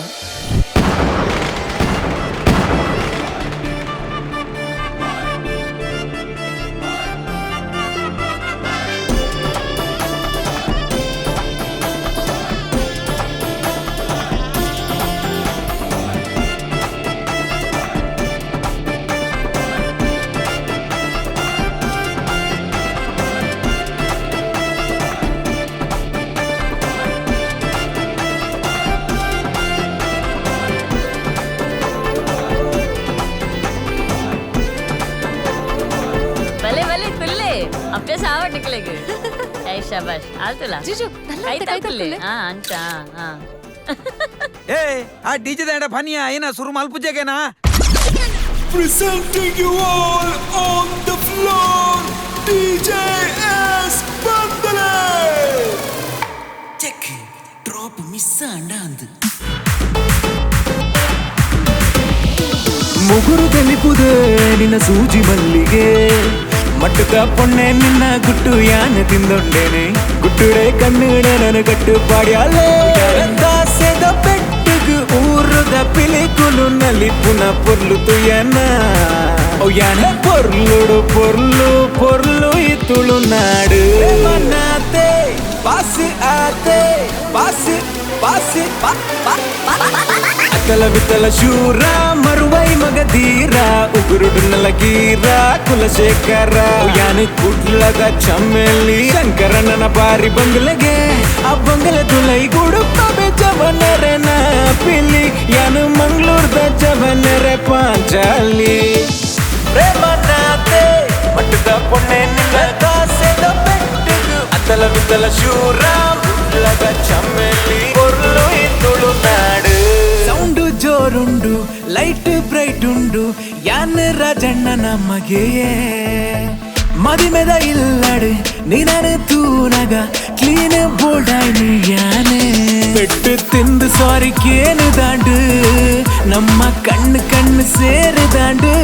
S12: ಸಾವ ಟಿಕ್ಲೆಗ್ ಐ ಶಬಾಷ್ ಆಲ್ತುಲ
S11: ಜಿಜು
S12: ಆಯ್ತಾಯ್ತಲ್ಲಿ ಅಂಚ
S7: ಏ ಆ ಡಿಜೆ ದಾಂಡ ಪನಿಯ ಏನ ಸುರು ಮಲ್ಪುಜೆಗೆನಾ
S13: Presenting you all on the floor, DJ S. Bandale. Check, drop miss andandu. ಮುಗುರು ತೆಲಿಪುದೆ ನಿನ್ನ ಸೂಜಿ ಮಲ್ಲಿಗೆ ಮಟ್ಟಕ ಪೊಣ್ಣೆ ನಿನ್ನ ಗುಟ್ಟು ಯಾನ ತಿಂದೊಂಡೇನೆ ಗುಟ್ಟುಡೆ ಕಣ್ಣುಡೆ ನನ್ನ ಗಟ್ಟು ಪಾಡ್ಯಾಲೆ ದಾಸೆದ ಬೆಟ್ಟಗು ಊರದ ಪಿಲಿಕುಲು ನಲ್ಲಿ ಪುನಃ ಪೊರ್ಲು ತುಯನ ಓ ಯಾನ ಪೊರ್ಲುಡು ಪೊರ್ಲು ಪೊರ್ಲು ಇತುಳು ನಾಡು ಮನಾತೆ ಪಾಸ್ ಆತೆ ಪಾಸ್ ಪಾಸ್ ಅಕಲ ವಿತಲ ಶೂರ ಮರುವೈ ಮಗಧೀರ ಉಗುರುಡು ನಲಗೀರ ಕುಲಶೇಖರ ಯಾನಿ ಕುಡ್ಲದ ಚಮ್ಮೆಲಿ ಶಂಕರಣ್ಣನ ಬಾರಿ ಬಂಗಲೆಗೆ ಆ ಬಂಗಲೆ ತುಲೈ ಗುಡುಪ್ಪೆ ಜವನರನ ಪಿಲಿ ಯಾನು ಮಂಗ್ಳೂರ್ದ ಜವನರ ಪಾಂಚಾಲಿ ಪ್ರೇಮನಾತೆ ಮಟ್ಟದ ಪೊಣ್ಣೆ ನಿನ್ನ ಕಾಸೆದ ಬೆಟ್ಟಗು ಅತಲ ವಿತಲ ಶೂರ ಉಡ್ಲದ ಚಮ್ಮೆಲಿ ಕೊರ್ಲು ಇತ್ತುಳು ನಾಡು ಸೌಂಡು ಜೋರುಂಡು ಲೈಟ್ ಬ್ರೈಟ್ ಉಂಡು ಯಾನ್ ರಾಜಣ್ಣ ನಮಗೆ ಮದಿಮೆದ ಇಲ್ಲಡು ನೀನನೆ ತೂನಗ ಕ್ಲೀನ್ ಬೋಲ್ಡಾಯ್ ನೀ ಯಾನೆ ಬೆಟ್ಟು ತಿಂದು ಸಾರಿ ಕೇನು ದಾಂಡು ನಮ್ಮ ಕಣ್ಣು ಕಣ್ಣು ಸೇರು ದಾಂಡು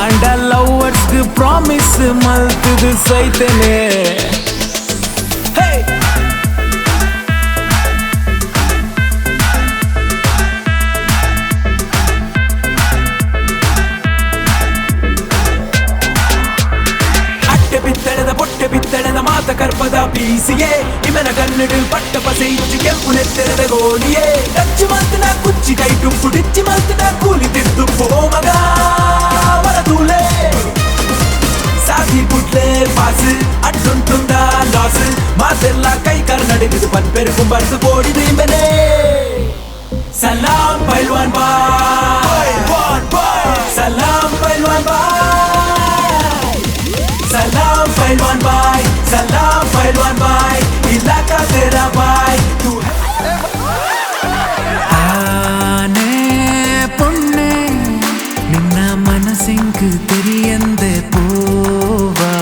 S13: ಆಂಡ ಲವರ್ಸ್ ಪ್ರಾಮಿಸ್ ಮಲ್ತದು ಸೈತನೆ பொட்டை பித்தளದ ಮಾತ ಕರ್ಪದ ಪೀಸಿಗೆ ಇಮನ ಕನ್ನಡು ಪಟ್ಟ ಪಸೆ ಇಚ್ಚು ಕೆಂಪು ನೆತ್ತೆರದ ಗೋಲಿಯೇ ಕಚ್ಚು ಮಾತನ ಕುಚ್ಚಿ ಕೈ ಟುಂಪು ಡಿಚ್ಚಿ ಮಾತನ ಕೂಲಿ ತಿದ್ದು ಪೋ ಮಗ ವರದೂಲೆ ಸಾಧಿ ಪುಟ್ಲೆ ಪಾಸ್ ಅಡ್ಡುಂಟುಂದ ಲಾಸ್ ಮಾತೆಲ್ಲ ಕೈ ಕರ್ ನಡೆದು ಪನ್ಪೆರು ಕುಂಬರ್ದು ಬೋಡಿದು ಇಂಬನೆ ಸಲಾಂ ಪೈಲ್ವಾನ್ ಬಾಯ್ ಸಲಾಂ ಪೈಲ್ವಾನ್ ಬಾಯ್ सलाम पहलवान भाई सलाम पहलवान भाई इलाका तेरा भाई तू आने पुण्य निन्न मनसिंक तेरियंदे पोवा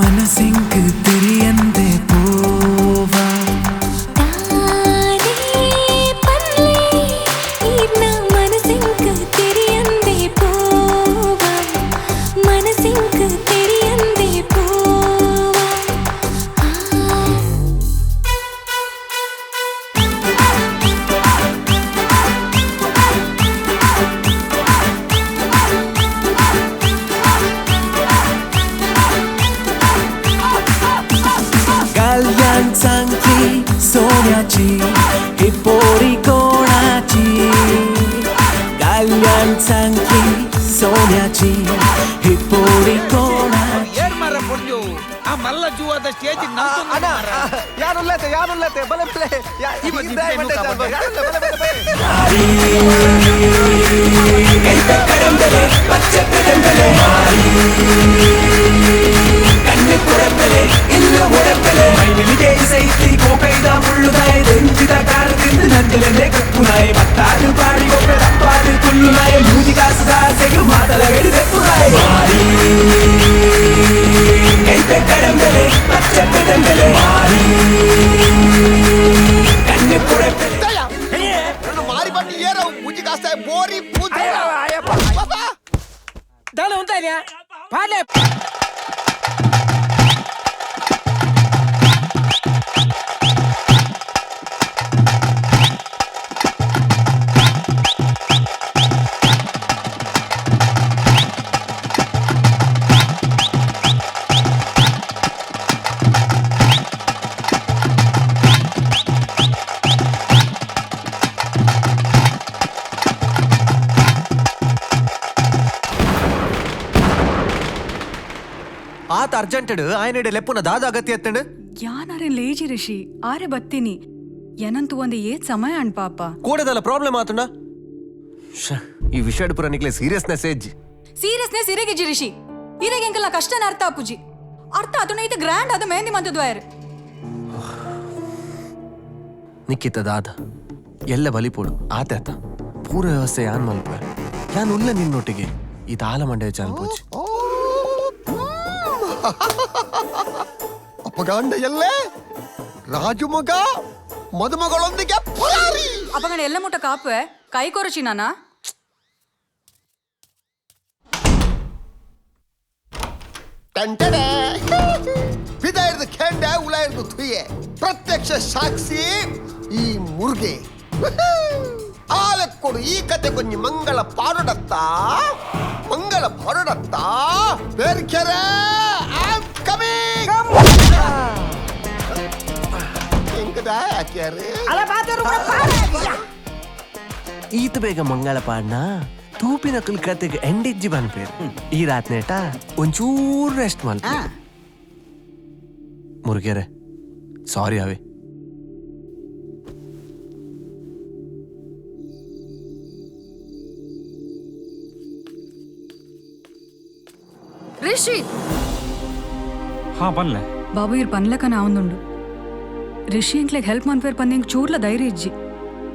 S13: मनसिंक तेरियंदे पोवा ताने पन्ने इन्ना मनसिंक तेरियंदे पोवा मनसिंक सोन्याची ही पोरी कोणाची गाल्यान सांगली सोन्याची ही पोरी कोणाची
S7: ಏನ್ ಮಾರ ಪೊಂಜು ಆ ಮಲ್ಲ ಜೂವಾದ ಸ್ಟೇಜ್
S4: ಯಾನುಲ್ಲತೆ ಬಲೆ ಪ್ಲೇ
S13: ಕಣ್ಣು ಕೊಡಂಬಲೆ ಇಲ್ಲ ಹೊಡಂಬಲೆ ಮೈಲಿಗೆ ಸೈತಿ ಕೋಕೈದ ಮುಳ್ಳುದಾಯ ದಂಚಿದ ಕಾರದಿಂದ ನಂಜಲೇ ಕಪ್ಪುನಾಯ ಮತ್ತಾರು ಬಾಡಿ ಒಬ್ಬ ತಪ್ಪಾದು ಕುಲ್ಲುನಾಯ ಮೂಜಿಗಾಸದ ಸೆಗು ಮಾತಲ ಹಿಡಿದೆಪ್ಪುನಾಯ ಮಾರಿ ಕೈತೆ ಕಡಂಬಲೆ ಪಚ್ಚೆ ಕಡಂಬಲೆ ಮಾರಿ ಕಣ್ಣು ಕೊಡಂಬಲೆ
S5: ಮಾರಿ ಬಟ್ಟಿ ಏರೋ ಮೂಜಿಗಾಸ್ತಾಯ ಬೋರಿ ಪೂಜ
S2: ದಾನ ಉಂಟಾಯ್ಯಾ ಪಾಲೆ
S4: ಆತ ಅರ್ಜೆಂಟೆಡ್ ಆಯ್ನೆಡೆ ಲೆಪ್ಪುನ ದಾದ ಅಗತ್ಯ ಎತ್ತಂಡು
S20: ಯಾನಾರೆ ಲೇಜಿ ರಿಷಿ ಆರೆ ಬತ್ತೀನಿ ಏನಂತೂ ಒಂದು ಏತ್ ಸಮಯ ಅಣ್ ಪಾಪ
S4: ಕೂಡದಲ್ಲ ಪ್ರಾಬ್ಲಮ್ ಆತುಂಡ ಈ ವಿಷಯ ಪುರ ನಿಕ್ಲೆ ಸೀರಿಯಸ್ನೆಸ್ ಏಜ್
S20: ಸೀರಿಯಸ್ನೆಸ್ ಇರೆಗೆ ಜಿರಿಷಿ ಇರೆಗೆ ಎಂಕಲ್ಲ ಕಷ್ಟನ ಅರ್ಥ ಅಪ್ಪುಜಿ ಅರ್ಥ ಅದನ್ನ ಇದು ಗ್ರ್ಯಾಂಡ್ ಅದು ಮೆಹಂದಿ ಮದ್ದದ್ವಾಯರ್
S4: ನಿಕ್ಕಿತ ದಾದ ಎಲ್ಲ ಬಲಿಪೋಡು ಆತ ಪೂರ ವ್ಯವಸ್ಥೆ ಯಾನ್ ಮಲ್ಪ ಯಾನ್ ಉಲ್ಲ ನಿನ್ನೊಟ್ಟಿಗೆ ಈ ತಾಲ ಮಂಡ್ಯ ಚಾಲ್ ಪೋಚ್
S5: ಅಪಗಾಂಡ ಎಲ್ಲೇ ರಾಜುಮಗ ಮದುಮಗಳೊಂದಿಗೆ ಪುರಾರಿ
S20: ಅಪಗಣ ಎಲ್ಲ ಮುಟ್ಟ ಕಾಪುವೆ ಕೈ ಕೊರಚಿ ನಾನಾ
S5: ಟಂಟಡೆ ಪಿದ ಹಿಡ್ದು ಕೆಂಡ ಉಲ ಹಿಡ್ದು ತುಯ್ಯೆ ಪ್ರತ್ಯಕ್ಷ ಸಾಕ್ಷಿ ಈ ಮುರುಗೆ ಆಲೆಕ್ಕೊಡು ಈ ಕತೆ ಕೊಂಚ ಮಂಗಳ ಪಾಡತ್ತ ಬೇರ್ಕೆರೆ
S4: ಈತ ಬೇಗ ಮಂಗಳ ಪಾಡ್ನ ತೂಪಿನ ಕತೆಗೆ ಎಂಡಿಜ್ಜಿ ಬಂದ್ಪೇರು ಈ ರಾತ್ನೇಟ ಒಂಚೂರು ರೆಸ್ಟ್ ಮಲ್ಪ ಮುರುಗೇರೆ ಸಾರಿ ಅವೇ
S11: ರಿಷಿ
S19: ಹಾ ಬನ್ಲೆ
S20: ಬಾಬು ಇರ್ ಪನ್ಲಕ ನಾವೊಂದುಂಡು ರಿಷಿ ಇಂಕ್ಲೆಗ್ ಹೆಲ್ಪ್ ಮನ್ಪೇರ್ ಪಂದಿಂಗ್ ಚೂರ್ಲ ಧೈರ್ಯ ಇಜ್ಜಿ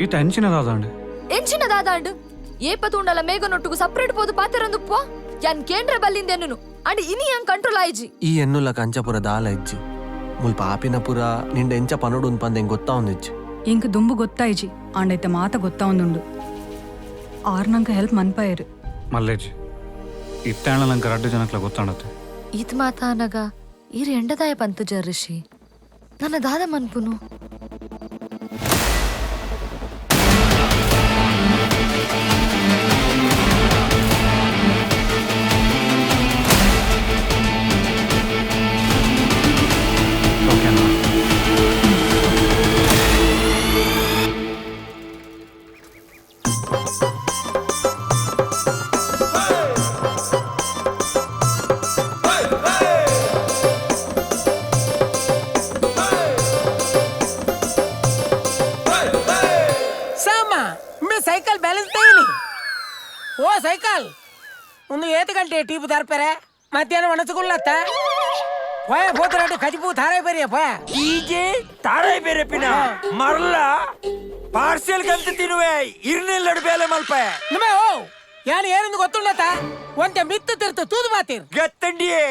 S19: ಈ ಟೆನ್ಷನ್ ಅದಾದಂಡೆ
S11: ಎಂಚಿನ ದಾದಾಂಡು ಏಪತುಂಡಲ ಮೇಘನೊಟ್ಟುಗು ಸಪ್ರೇಟ್ ಪೋದು ಪಾತೆರಂದುಪ್ಪ ಯಾನ್ ಕೇಂದ್ರ ಬಲ್ಲಿಂದೆನ್ನು ಅಂಡ್ ಇನಿ ಯಾನ್ ಕಂಟ್ರೋಲ್ ಆಯ್ಜಿ
S4: ಈ ಎನ್ನುಲ ಕಂಚಪುರ ದಾಲ ಇಜ್ಜಿ ಮುಲ್ಪ ಆಪಿನಪುರ ನಿಂಡ ಎಂಚ ಪನಡು ಪಂದೆಂಗ್ ಗೊತ್ತಾವಂದಿಜ್ಜಿ
S20: ಇಂಕ್ ದುಂಬು ಗೊತ್ತಾಯ್ಜಿ ಆಂಡೈತೆ ಮಾತ ಗೊತ್ತಾವಂದುಂಡು ಆರ್ನಂಕ ಹೆಲ್ಪ್ ಮನ್ಪಾಯರು
S19: ಮಲ್ಲೇಜ್ ಇತ್ತಾಣ ನಂಗೆ 2 ಜನಕ್ಲ ಗೊತ್ತಾಣತ್ತೆ
S11: ಈತ್ ಮಾತ ಅನಗ ಈರ್ ಎಂಡದಾಯ ಪಂತು ರಿಷಿ ನನ್ನ ದಾದ ಮನ್ಪುನು
S2: ಸೈಕಲ್ ಬ್ಯಾಲೆನ್ಸ್ ತೆಗೀನಿ ಓ ಸೈಕಲ್ ಒಂದು 7 ಗಂಟೆ ಟೀಪು ದಾರ್ಪೆರೆ ಮಧ್ಯಾಹ್ನ ಒಣಸುಗುಲ್ಲತ್ತ ಪೋಯ ಪೋತರಾಡು ಕಜಿಪು ತಾರಾಯ್ ಬೇರೆ ಪೋಯ
S18: ಈಜೆ ತಾರಾಯ್ ಬೇರೆ ಪಿನ ಮರಲ ಪಾರ್ಸೆಲ್ ಕಂತ ತಿನ್ನುವೆ ಇರ್ನೆಲ್ಲಡು ಬೇಲೆ ಮಲ್ಪ
S2: ನಿಮ್ಮ ಓ ಯಾನು ಏನಂದು ಗೊತ್ತುಳ್ಳತ್ತ ಒಂತೆ ಮಿತ್ತು ತಿರ್ತು ತೂದು ಮಾತೀರ್
S18: ಗತ್ತಂಡಿಯೇ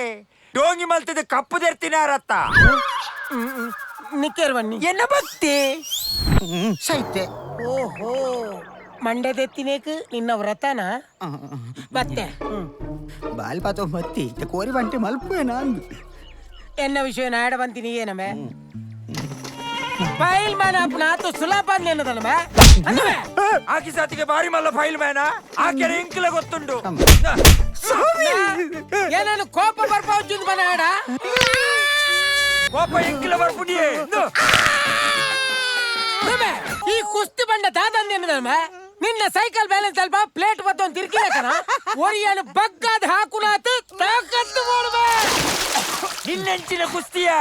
S18: ಡೋಂಗಿ ಮಲ್ತದ ಕಪ್ಪು ತೆರ್ತಿನಾರತ್ತ
S2: ನಿಕ್ಕೇರ್ ಬನ್ನಿ
S18: ಎನ್ನ ಭಕ್ತಿ
S2: ಸೈತೆ ಓಹೋ ಮಂಡ್ಯದೆತ್ತಿನೇಕ್ ನಿನ್ನ ವ್ರತನ ಮತ್ತೆ
S6: ಬಾಲ್ಪಾತೋ ಮತ್ತಿ ಕೋರಿ ಬಂಟೆ ಮಲ್ಪೇನ ಅಂದು
S2: ಎನ್ನ ವಿಷಯ ನಾಡ ಬಂತೀನಿ ಏನಮೆ ಫೈಲ್ ಮ್ಯಾನ್ ಅಪ್ಪ ನಾತು ಸುಲಭ ಅನ್ನದನಮೆ
S18: ಆಕಿ ಸಾತಿಗೆ ಬಾರಿ ಮಲ್ಲ ಫೈಲ್ ಮ್ಯಾನ ಆಕೆ ಇಂಕ್ಲ ಗೊತ್ತುಂಡು
S2: ಏನಾನು ಕೋಪ ಬರ್ಪೌಚಿಂದ ಬನಾಡ
S18: ಕೋಪ ಇಂಕ್ಲ ಬರ್ಪುಡಿಯೇ
S2: ಈ ಕುಸ್ತಿ ಬಂಡ ದಾದಂದೇನದನಮೆ ನಿನ್ನ ಸೈಕಲ್ ಬ್ಯಾಲೆನ್ಸ್ ಅಲ್ಪ ಪ್ಲೇಟ್ ಬತ್ತೊಂದು ತಿರ್ಕಿಲಕನ ಒರಿಯನು ಬಗ್ಗಾದ ಹಾಕುನಾತು ತಾಕತ್ತು ಮಾಡೋಬೇ
S18: ನಿನ್ನೆಂಚಿನ ಕುಸ್ತಿಯ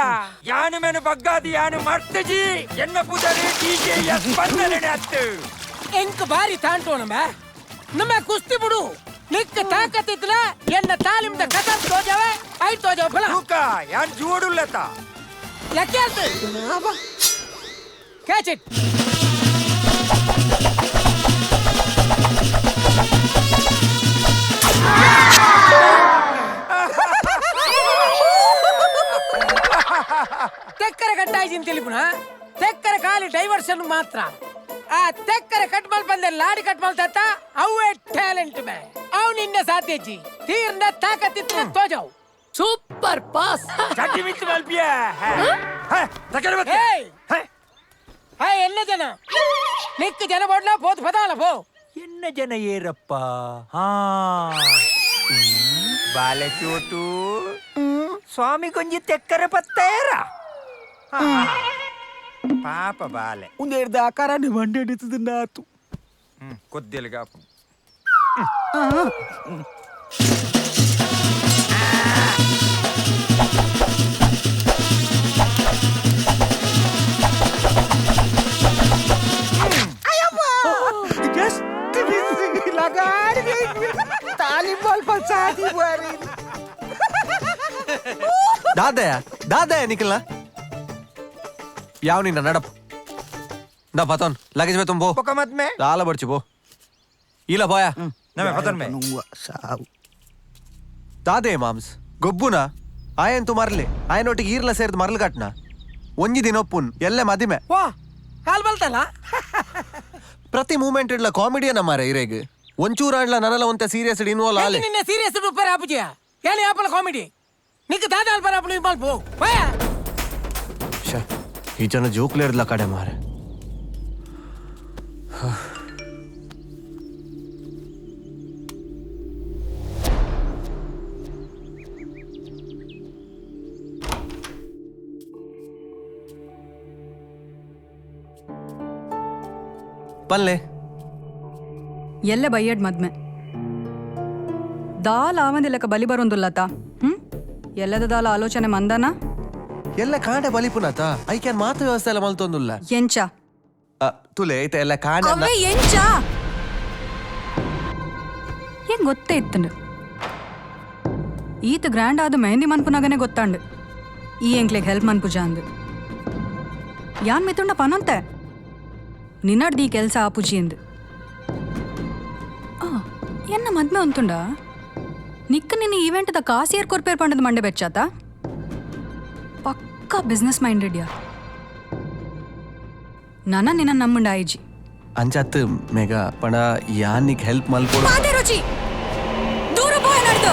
S18: ಯಾನು ಮೇನು ಬಗ್ಗಾದಿ ಯಾನು ಮರ್ತಜಿ ಎನ್ನ ಪುದರಿ ಟಿಕೆಎಸ್ ಬಂದನೆ ಅತ್ತು
S2: ಎಂಕ್ ಬಾರಿ ತಾಂಟೋನಮೆ ನಮ್ಮ ಕುಸ್ತಿ ಬಿಡು ನಿಕ್ಕ ತಾಕತ್ತಿತ್ತಲ ಎನ್ನ ತಾಲಿಮ್ದ ಕದರ್ ತೋಜಾವೆ ಐ ತೋಜಾವ ಫಲ
S18: ಲೂಕ ಯಾನ್ ಜೋಡುಲ್ಲತ
S2: ಯಾಕೆ ಅಂತ ಕ್ಯಾಚ್ ಇಟ್ ತೆಕ್ಕರೆ ಕಟ್ಟಾಯ್ತು ತಿಳಿಪುನ ತೆಕ್ಕರೆ ಖಾಲಿ ಡೈವರ್ಷನ್ ಮಾತ್ರ ಆ ತೆಕ್ಕರೆ ಕಟ್ ಮಲ್ ಬಂದೆ ಲಾಡಿ ಕಟ್ ಮಲ್ ತತ್ತ ಅವೇ ಟ್ಯಾಲೆಂಟ್ ಮೇ ಅವ್ ನಿನ್ನ ಸಾಧ್ಯಜಿ ತೀರ್ನ ತಾಕತ್ತಿತ್ತು ತೋಜಾವ್ ಸೂಪರ್ ಪಾಸ್
S18: ಚಟ್ಟಿ ಮಿತ್ತು ಮಲ್ಪಿಯ ತಕರೆ ಬತ್ತೆ
S2: ಹೇ ಎನ್ನ ಜನ ನಿಕ್ಕ ಜನ ಬೋಡ್ಲ ಬೋದು ಪದಾಲ ಪೋ
S18: ಎನ್ನ ಜನ ಏರಪ್ಪ ಹಾ ಬಾಲೆ ಚೋಟು ಸ್ವಾಮಿ ಕೊಂಜಿ ತೆಕ್ಕರೆ ಪತ್ತೇರ ಪಾಪ ಬಾಲೆ
S6: ಒಂದೇರ್ದ ಆಕಾರನೇ ಮಂಡೆ ಹಿಡಿತದ ನಾತು
S18: ಕೊದ್ದೆಲ್ಗಾಪು
S6: ताली बॉल पर शादी बुआरी
S4: दादा निकलना याव निನ್ನ ನಡಪ್ ನಾ ಪತನ್ ಲಗೇಜ್ ಬೇತಂ ಬೋ
S1: ಪಕ್ಕ ಮತ್ ಮೇ
S4: ಲಾಲ ಬಡ್ಚಿ ಬೋ ಇಲ್ಲ ಬಾಯಾ
S1: ನಮೆ ಪತನ್ ಮೇ
S4: ದಾದೆ ಮಾಮ್ಸ್ ಗೊಬ್ಬುನ ಆಯನ್ ತು ಮರ್ಲೆ ಆಯನೊಟ್ಟಿಗೆ ಈರ್ಲ ಸೇರ್ದು ಮರ್ಲ್ ಕಟ್ನ ಒಂಜಿ ದಿನ ಒಪ್ಪುನ್ ಎಲ್ಲೆ ಮದಿಮೆ
S2: ವಾ ಕಾಲ್ ಬಲ್ತಲ್ಲ
S4: ಪ್ರತಿ ಮೂಮೆಂಟ್ ಇಡ್ಲ ಕಾಮಿಡಿಯನ ಮಾರೆ ಇರೇಗ್ ಒಂಚೂರ ಆಡ್ಲ ನನಲ ಒಂತೆ ಸೀರಿಯಸ್ ಇನ್ವಾಲ್ವ್ ಆಲೆ
S2: ನಿನ್ನ ಸೀರಿಯಸ್ ರೂಪರ ಆಪುಜಿಯ ಹೇಳಿ ಆಪಲ ಕಾಮಿಡಿ ನಿಕ್ಕೆ ದಾದ ಅಲ್ಪರ ಆಪಲ ಇನ್ವಾಲ್ವ್ ಬೋ ಬಾಯಾ
S4: ಶ ಈ ಜನ ಜೋಕ್ಲೆ ಇರ್ಲ ಕಡೆ ಮಾರೆ ಪಲ್ಲೆ
S20: ಎಲ್ಲೆ ಬಯ್ಯಡ್ ಮದ್ಮೆ ದಾಲ್ ಆವಂದಿ ಲೆಕ್ಕ ಬಲಿ ಬರೊಂದುಲ್ಲತ ಎಲ್ಲದ ದಾಲ ಆಲೋಚನೆ ಮಂದನ
S4: ಎಲ್ಲ ಕಾಂಡೆ ಬಲಿಪುನತ ಐ ಕ್ಯಾನ್ ಮಾತು ವ್ಯವಸ್ಥೆ ಎಲ್ಲ ಮಲ್ತೊಂದುಲ್ಲ
S20: ಎಂಚ
S4: ತುಲೆ ಐತೆ ಎಲ್ಲ ಕಾಂಡೆ
S20: ಅವೇ ಎಂಚ ಹೆಂಗ್ ಗೊತ್ತೇ ಇತ್ತಂಡು ಈತ ಗ್ರ್ಯಾಂಡ್ ಆದ ಮೆಹಂದಿ ಮನ್ಪುನಾಗನೆ ಗೊತ್ತಾಂಡು ಈ ಎಂಕ್ಲೆಗ್ ಹೆಲ್ಪ್ ಮನ್ಪುಜ ಅಂದು ಯಾನ್ ಮಿತುಂಡ ಪನಂತೆ ನಿನ್ನಡ್ದು ಈ ಕೆಲಸ ಆಪುಜಿ ಎಂದು ಎನ್ನ ಮದ್ಮೆ ಅಂತುಂಡ ನಿಕ್ಕ ನಿನ್ನ ಈವೆಂಟ್ದ ಕಾಸಿಯರ್ ಕೊರ್ಪೇರ್ ಪಂಡದ ಮಂಡೆ ಬೆಚ್ಚಾತ ಪಕ್ಕಾ ಬಿಸ್ನೆಸ್ ಮೈಂಡೆಡ್ ಯಾ ನನ್ನ ನಿನ್ನ ನಮ್ಮುಂಡ ಐಜಿ
S4: ಅಂಚತ್ ಮೇಗ ಪಣ ಯಾನಿಗ್ ಹೆಲ್ಪ್ ಮಲ್ಪೋಡು
S20: ಪಾದೆ ರುಚಿ ದೂರ ಪೋಯ ನಡ್ದು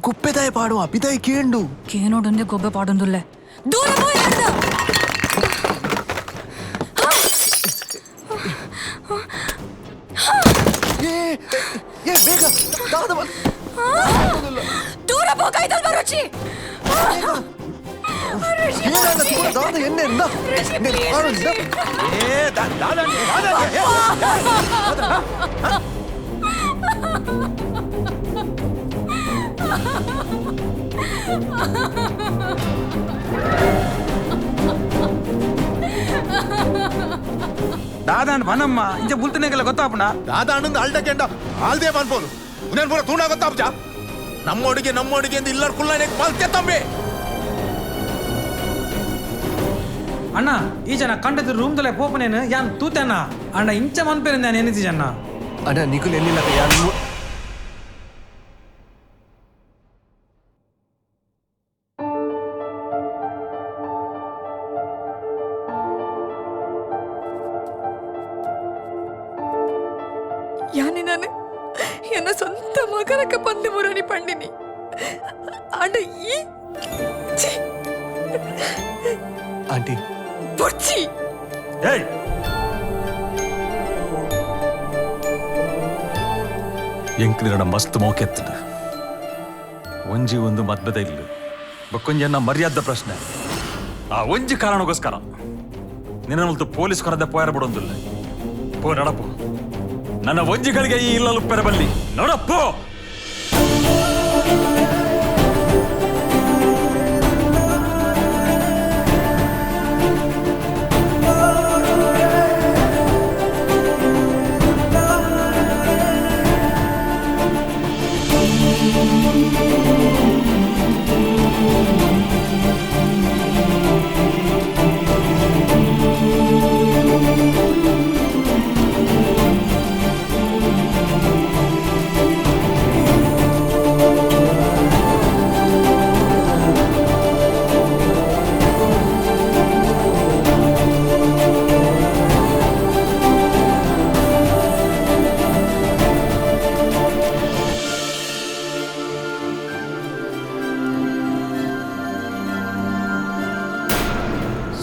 S4: ಗುಪ್ಪೆದಾಯ ಪಾಡುವ ಬಿದಾಯ ಕೇಂಡು
S20: ಕೇನೋಡೊಂದೆ ಗೊಬ್ಬೆ ಪಾಡೊಂದುಲ್ಲೆ ದೂರ ಪೋಯ ನಡ್ದು
S4: ಬೇಗ
S20: ದೂರ ಹೋಗಾಯ್ತಲ್ವ ರುಚಿ
S4: ಎಣ್ಣೆ
S7: ದಾದಾನ್ ಪನಮ್ಮ ಇಂಚ ಬುಲ್ತನೆಗೆಲ್ಲ ಗೊತ್ತಾಪಣ
S8: ದಾದಾನಂದ ಅಲ್ಟಕೆಂಡ ಆಲ್ದೇ ಮನ್ಪೋನು ಉನೇನ್ ಪೂರ ತೂಣ ಗೊತ್ತಾಪ್ಜ ನಮ್ಮೊಡಿಗೆ ಎಂದು ಇಲ್ಲರ್ ಕುಲ್ಲಾನೆ ಮಲ್ತೆ ತಂಬೆ
S18: ಅಣ್ಣ ಈ ಜನ ಕಂಡದ ರೂಮ್ ದಲೆ ಪೋಪನೇನು ಯಾನ್ ತೂತಣ್ಣ ಅಣ್ಣ ಇಂಚ ಮನ್ಪೇರಿಂದ ನಾನು ಎನಿಸಿ ಜನ
S4: ಅಣ್ಣ ನಿಖುಲ್ ಎಲ್ಲಿಲ್ಲ ಯಾರು
S11: ಯಾನಿ ನಾನು ಎನ್ನ ಸ್ವಂತ ಮಗನಕ್ಕ ಪಂದು ಮುರಣಿ ಪಂಡಿನಿ ಅಂಡ ಈ
S4: ಆಂಟಿ
S11: ಪುರ್ಚಿ
S10: ಏಯ್ ಎಂಕ್ಲಿರಣ ಮಸ್ತ್ ಮೋಕೆತ್ತದ ಒಂಜಿ ಒಂದು ಮದ್ಬದ ಇಲ್ಲ ಬಕ್ಕೊಂಜನ್ನ ಮರ್ಯಾದ ಪ್ರಶ್ನೆ ಆ ಒಂಜಿ ಕಾರಣಕ್ಕೋಸ್ಕರ ನಿನ್ನ ಒಂದು ಪೊಲೀಸ್ ಕರೆದ ಪೋಯರ ಬಿಡೊಂದಿಲ್ಲ ಪೋ ನಡಪು ನನ್ನ ಒಂಜಿಗಳಿಗೆ ಈ ಇಲ್ಲಲು ಪೆರಬಲ್ಲಿ ನೋಡಪ್ಪೋ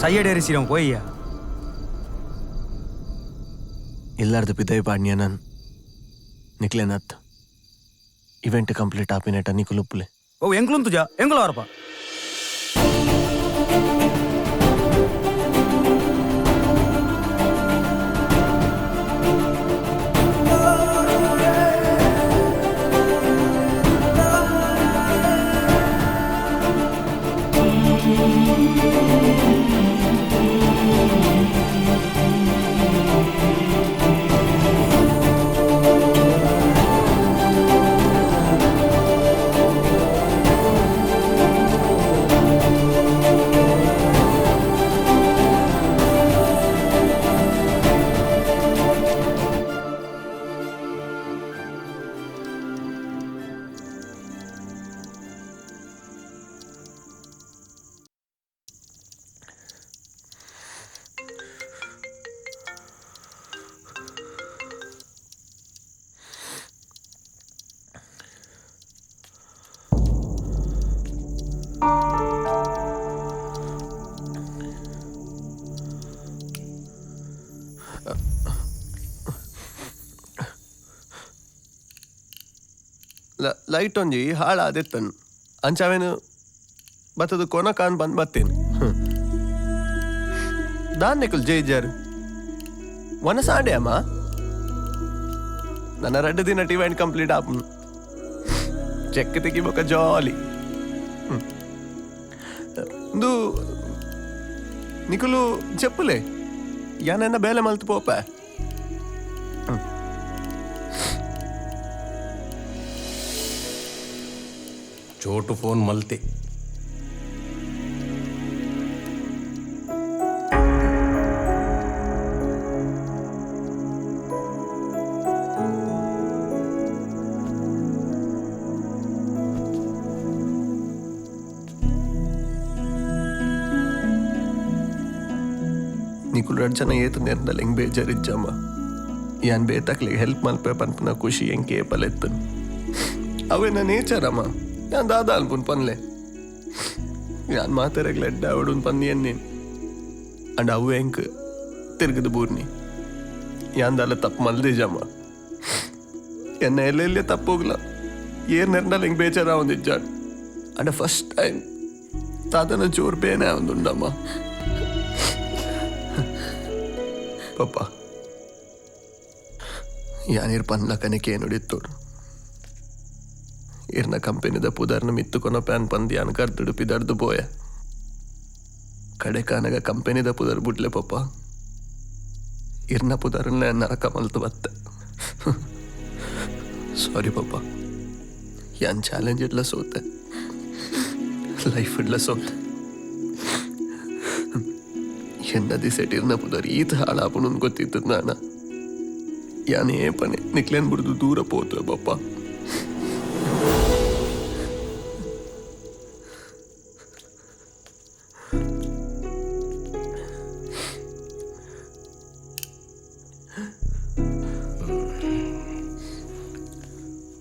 S18: ಸೈಯಡೇರಿಸಿರೋ ಪೋಯ್ಯ
S4: ಎಲ್ಲಾರ್ದು ಬಿದ್ದೈ ಪಾಡ್ನ್ಯ ನಾನು ನಿಕ್ಲೇನತ್ ಇವೆಂಟ್ ಕಂಪ್ಲೀಟ್ ಆಪಿನೇಟ ನಿಕುಲುಪ್ಪುಲೆ
S18: ಓ ಎಂಕ್ಲುಂತುಜ ಎಂಕ್ಲವರಪ್ಪ
S5: ಲೈಟ್ ಒಂಜಿ ಹಾಳಾದೆತ್ತನು ಅಂಚಾವೇನು ಬತ್ತದು ಕೊನ ಕಾನ್ ಬಂದು ಬತ್ತೇನು ದಾನ್ಯಕುಲ್ ಜೈಜಾರು ಒನಸಾಡೆ ಅಮ್ಮ ನನ್ನ 2 ದಿನ ಟಿವೆಂಟ್ ಕಂಪ್ಲೀಟ್ ಆಪನು ಚೆಕ್ ತೆಗಿಬೇಕ ಜಾಲಿ ಒಂದು ನಿಕುಲು చెప్పులే ಯಾನನ್ನ ಬೇಲೆ ಮಲ್ತು ಪೋಪ
S8: చోటు ఫోన్ మల్తే
S5: ನಿಕುಲ್ 2 ಜನ ಏತು ನೆರ್ದಲ್ಲಿ ಹೆಂಗ್ ಬೇಜಾರಿಜ್ಜಮ್ಮ ಯಾನ್ ಬೇತಕ್ಲಿಗೆ ಹೆಲ್ಪ್ ಮಲ್ಪೆ ಪನ್ಪನ ಖುಷಿ ಹೆಂಗ್ ಕೇಪಲೆತ್ತು ಅವೇನ ನೇಚರ್ ಅಮ್ಮ ಯಾನ್ ದಾದ ಅನ್ಪುನ್ ಪನ್ಲೆ ಯಾನ್ ಮಾತಾಡಗ್ಲ ಎಡ್ಡ ಅವಡುನ್ ಪನ್ನಿ ಅನ್ನೇನು ಅಂಡ್ ಅವು ಹೆಂಗ್ ತಿರ್ಗದು ಬೂರ್ನಿ ಯಾನ್ ದಾಲ ತಪ್ಪು ಮಲ್ದಿಜಮ್ಮ ಎನ್ನ ಎಲ್ಲೆಲ್ಲೇ ತಪ್ಪೋಗ್ಲ ಏರ್ ನೆರ್ನಲ್ಲಿ ಹೆಂಗ್ ಬೇಜಾರ ಒಂದಿಜ್ಜಾಡ್ ಅಂಡ್ ಫಸ್ಟ್ ಟೈಮ್ ತಾತನ ಜೋರ್ ಬೇನೆ ಒಂದುಂಡಮ್ಮ ಪಪ್ಪ ಯಾನಿರ್ ಪನ್ಲ ಕನಿಕೆ ನುಡಿತ್ತೋಡು ಇರ್ನ ಕಂಪೆನಿದ ಪುದರ್ನ ಮಿತ್ತುಕೊನ ಪ್ಯಾನ್ ಪಂದ್ ಯಾನ್ ಕರ್ದುಡು ಪಿದರ್ದು ಪೋಯ ಕಡೆ ಕಾನಗ ಕಂಪೆನಿದ ಪುದರ್ ಬಿಡ್ಲೆ ಪಪ್ಪ ಇರ್ನ ಪುದರ್ನ ನರಕ ಮಲ್ತು ಬತ್ತೆ ಸಾರಿ ಪಪ್ಪ ಯಾನ್ ಚಾಲೆಂಜ್ ಇಡ್ಲ ಸೋತೆ ಲೈಫ್ ಇಡ್ಲ ಸೋತೆ ಎನ್ನದಿ ಸೆಟಿರ್ನ ಪುದರ್ ಈತ ಹಾಳಾಪನು ಗೊತ್ತಿತ್ತು ನಾನ ಯಾನೇ ಪನೆ ನಿಕ್ಲೇನ್ ಬಿಡ್ದು ದೂರ ಪೋತು ಬಪ್ಪ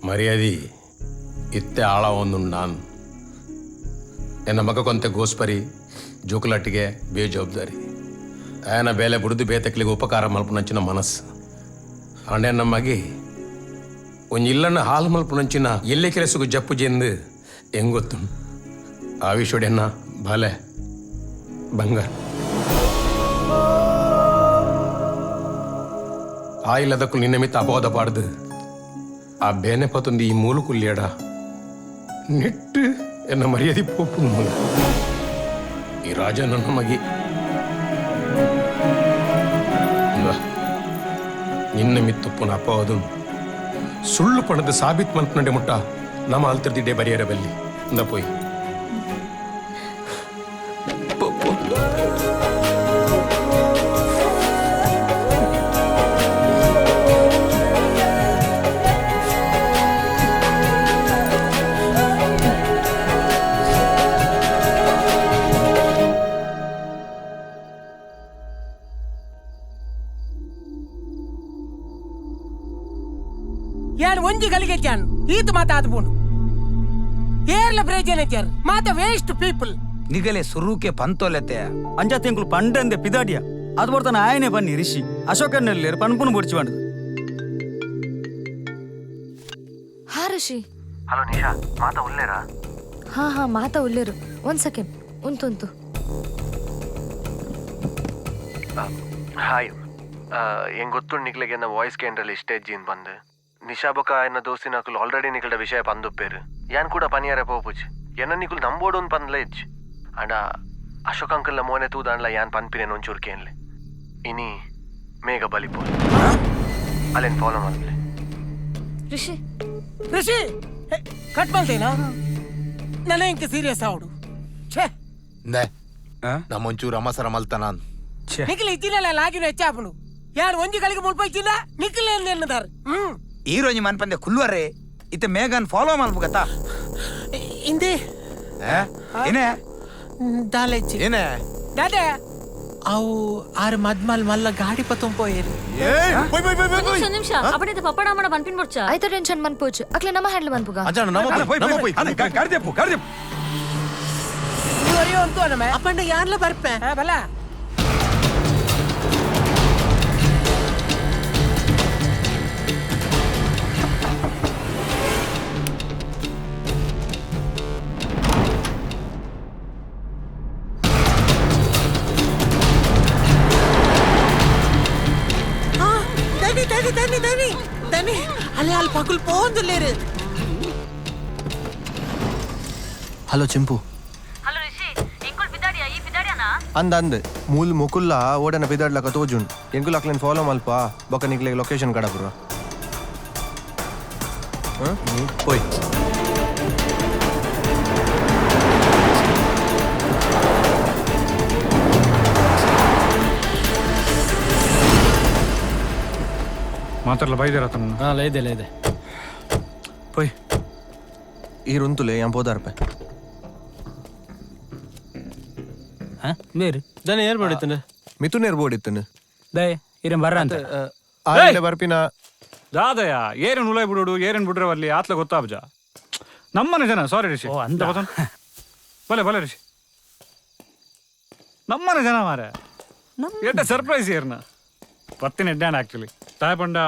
S8: ಮರ್ಯಾದಿ ಇತ್ತೆ ಆಳ ಒಂದು ನಾನು ಎನ್ನ ಮಗ ಕೊಂತೆ ಗೋಸ್ಪರಿ ಜೋಕುಲಾಟಿಗೆ ಬೇಜವಾಬ್ದಾರಿ ఆయన ಬೇಲೆ ಬಿಡುದು ಬೇತಕ್ಲಿಗೆ ಉಪಕಾರ ಮಲ್ಪುನಂಚಿನ ಮನಸ್ಸು ಅಂಡೆ ನಮ್ಮಗೆ ಒಂದು ಇಲ್ಲನ್ನ ಹಾಲು ಮಲ್ಪುನಂಚಿನ ಎಲ್ಲೇ ಕೆಲಸಗೂ ಜಪ್ಪು ಜೆಂದು ಹೆಂಗೊತ್ತು ಆ ವಿಷಯಡೆನ್ನ ಬಾಲೆ ಬಂಗಾರ ಆ ಇಲ್ಲದಕ್ಕೂ ನಿನ್ನ ಮಿತ್ತ ಅಪವಾದ ಪಾಡ್ದು ಆ ಬೇನೆ ಪತ್ತೊಂದು ಈ ಮೂಲು ಕುಲ್ಲಿಯಡ ನೆಟ್ಟು ಎನ್ನ ಮರ್ಯಾದೆ ಪೋಪು ಮೂಲ ಈ ರಾಜ ನನ್ನ ಮಗಿ ನಿನ್ನ ಮಿತ್ತುಪ್ಪನ ಅಪವಾದ ಸುಳ್ಳು ಪಣದ ಸಾಬೀತ್ ಮಲ್ಪನಡೆ ಮುಟ್ಟ ನಮ್ಮ ಅಲ್ತಿರ್ದಿಡ್ಡೆ ಬರಿಯರ ಬಲ್ಲಿ ಇಂದ ಪೋಯ್
S2: ಯಾನ್ ಒಂಜಿ ಗಲಿಗೆ ಕ್ಯಾನ್ ಈತ ಮಾತಾದ ಬೋನು ಏರ್ಲ ಬ್ರೇಜೇನೆ ಕ್ಯಾರ್ ಮಾತ ವೇಸ್ಟ್ ಪೀಪಲ್
S18: ನಿಗಲೆ ಸುರುಕೆ ಪಂತೋಲೆತೆ ಅಂಜ ತಿಂಗಳು ಪಂಡಂದೆ ಪಿದಾಡಿಯ ಅದು ಬರ್ತಾನೆ ಆಯನೆ ಬನ್ನಿ ರಿಷಿ ಅಶೋಕನಲ್ಲಿ ಪನ್ಪುನು ಬುಡ್ಚಿ ಮಾಡುದು
S14: ಹಾ ಋಷಿ
S4: ಹಲೋ ನಿಶಾ ಮಾತಾ ಉಲ್ಲೇರಾ
S14: ಹಾ ಮಾತಾ ಉಳ್ಳೇರು 1 ಸೆಕೆಂಡ್ ಉಂತುಂತು
S5: ಹಾಯ್ ಹೆಂಗ್ ಗೊತ್ತು ನಿಕ್ಲಿಗೆ ನನ್ನ ವಾಯ್ಸ್ ಕೇಂದ್ರಲ್ಲಿ ಸ್ಟೇಜ್ ಜೀನ್ ಬಂದು ನಿಶಾ ಬೊಕ ಎನ್ನ ದೋಸ್ತಿನಕುಲು ಆಲ್ರೆಡಿ ನಿಕಲ್ಡ ವಿಷಯ ಪಂದುಪ್ಪೇರು ಯಾನ್ ಕೂಡ ಪನಿಯಾರೆ ಪೋಪುಜ್ ಎನ್ನ ನಿಕುಲು ನಂಬೋಡು ಒಂದು ಪಂದ್ಲ ಇಜ್ಜ್ ಅಂಡ ಅಶೋಕ್ ಅಂಕಲ್ನ ಮೋನೆ ತೂದಾಂಡ್ಲ ಯಾನ್ ಪನ್ಪಿನೇನು ಒಂಚೂರು ಕೇನ್ಲೆ ಇನಿ ಮೇಘ ಬಲಿಪೋ ಅಲ್ಲೇನು ಫಾಲೋ ಮಾಡ್ಲೆ
S14: ಋಷಿ
S2: ಋಷಿ ಕಟ್ ಮಾಡ್ತೇನಾ ನನ್ನ ಇಂಕ ಸೀರಿಯಸ್ ಆವಡು ಛೇ
S7: ನಮ್ಮ ಒಂಚೂರು ಅಮಸರ ಮಲ್ತಾನ
S2: ನಿಖಿಲ್ ಇತ್ತಿನಲ್ಲ ಲಾಗಿನ ಹೆಚ್ಚಾಪನು ಯಾರು ಒಂಜಿ ಗಳಿಗೆ ಮುಳ್ಪೈತಿಲ್ಲ ನಿಖಿಲ್ ಎನ್ನದಾರ್
S18: ಈ ರೋಜಿ ಮನ್ಪಂದೆ ಕುಲ್ವರೆ ಇತ್ತೆ ಮೇಘನ್ ಫಾಲೋ ಮಲ್ಪುಗತ್ತಾ
S9: ಇಂದೆ
S18: ಏನೇ
S9: ದಾಲೆಜ್ಜಿ
S18: ಏನೇ
S2: ದಾದೆ
S9: ಅವು ಆರು ಮದ್ಮಲ್ ಮಲ್ಲ ಗಾಡಿ ಪತಂ ಪೋಯೇರು
S12: ನಿಮಿಷ ಅಪಡೆ ಪಪ್ಪಡ ಮಾಡ ಬನ್ಪಿನ್ ಬರ್ಚ
S14: ಆಯ್ತು ಟೆನ್ಷನ್ ಮನ್ಪೋಚು ಅಕ್ಲೆ ನಮ್ಮ ಹ್ಯಾಂಡ್ಲ್ ಮನ್ಪುಗ
S9: ಅಪ್ಪಂಡ ಯಾರ್ಲ ಬರ್ಪೆ
S2: ಬಲ
S9: ಆಲ್ ಪಕುಲ್ ಪೋಂದುಲ್ಲೇರು.
S4: ಹಲೋ ಚಿಂಪು
S12: ಹಲೋ ರಿಷಿ ಎಂಕುಲ್ ಬಿದ್ದಾಡಿಯಾ ಈ ಬಿದ್ದಾಡಿಯಾನಾ
S4: ಅಂದ್ ಮೂಲ್ ಮುಕುಲ್ಲ ಓಡನ ಬಿದಾಡ್ಲಕ ತೋಜುಂಡು ಎಂಕುಲ್ ಅಕ್ಲೇನ್ ಫಾಲೋ ಮಲ್ಪ ಬೊಕ್ಕ ನಿಕ್ಲೆ ಲೊಕೇಶನ್ ಕಡಪುರ ಹೋಯ್
S19: ಮಾತ್ರಲ್ಲ ಬೈದಿರ ತಮ್ಮ
S17: ಲೈದೆ
S19: ಪೊಯ್
S4: ಈ ರುಂತುಲೆ ಯಂ ಪೋದಾರ್ಪೆ
S17: ಬೇರೆ ದನ ಏರ್ ಮಾಡಿತ್ತನೆ
S4: ಮಿಥುನ್ ಏರ್ಬೋಡಿತ್ತನೆ
S17: ದಯ ಇರಂ ಬರ್ರ ಅಂತ
S4: ಆಯ್ಲೆ ಬರ್ಪಿನ
S19: ದಾದಯ ಏರನ್ ಉಲಾಯ್ ಬಿಡೋಡು ಏರನ್ ಬಿಡ್ರೆ ಅಲ್ಲಿ ಆತ್ಲ ಗೊತ್ತಾಬ್ಜ ನಮ್ಮನೆ ಜನ ಸಾರಿ ರಿಷಿ ಬಲೆ ಬಲೆ ರಿಷಿ ನಮ್ಮನೆ ಜನ ಮಾರೆ ಎಡ್ಡ ಸರ್ಪ್ರೈಸ್ ಏರ್ನ ಪತ್ತಿನ ಎಡ್ಡಾಣ ಆಕ್ಚುಲಿ ತಾಯಪಂಡ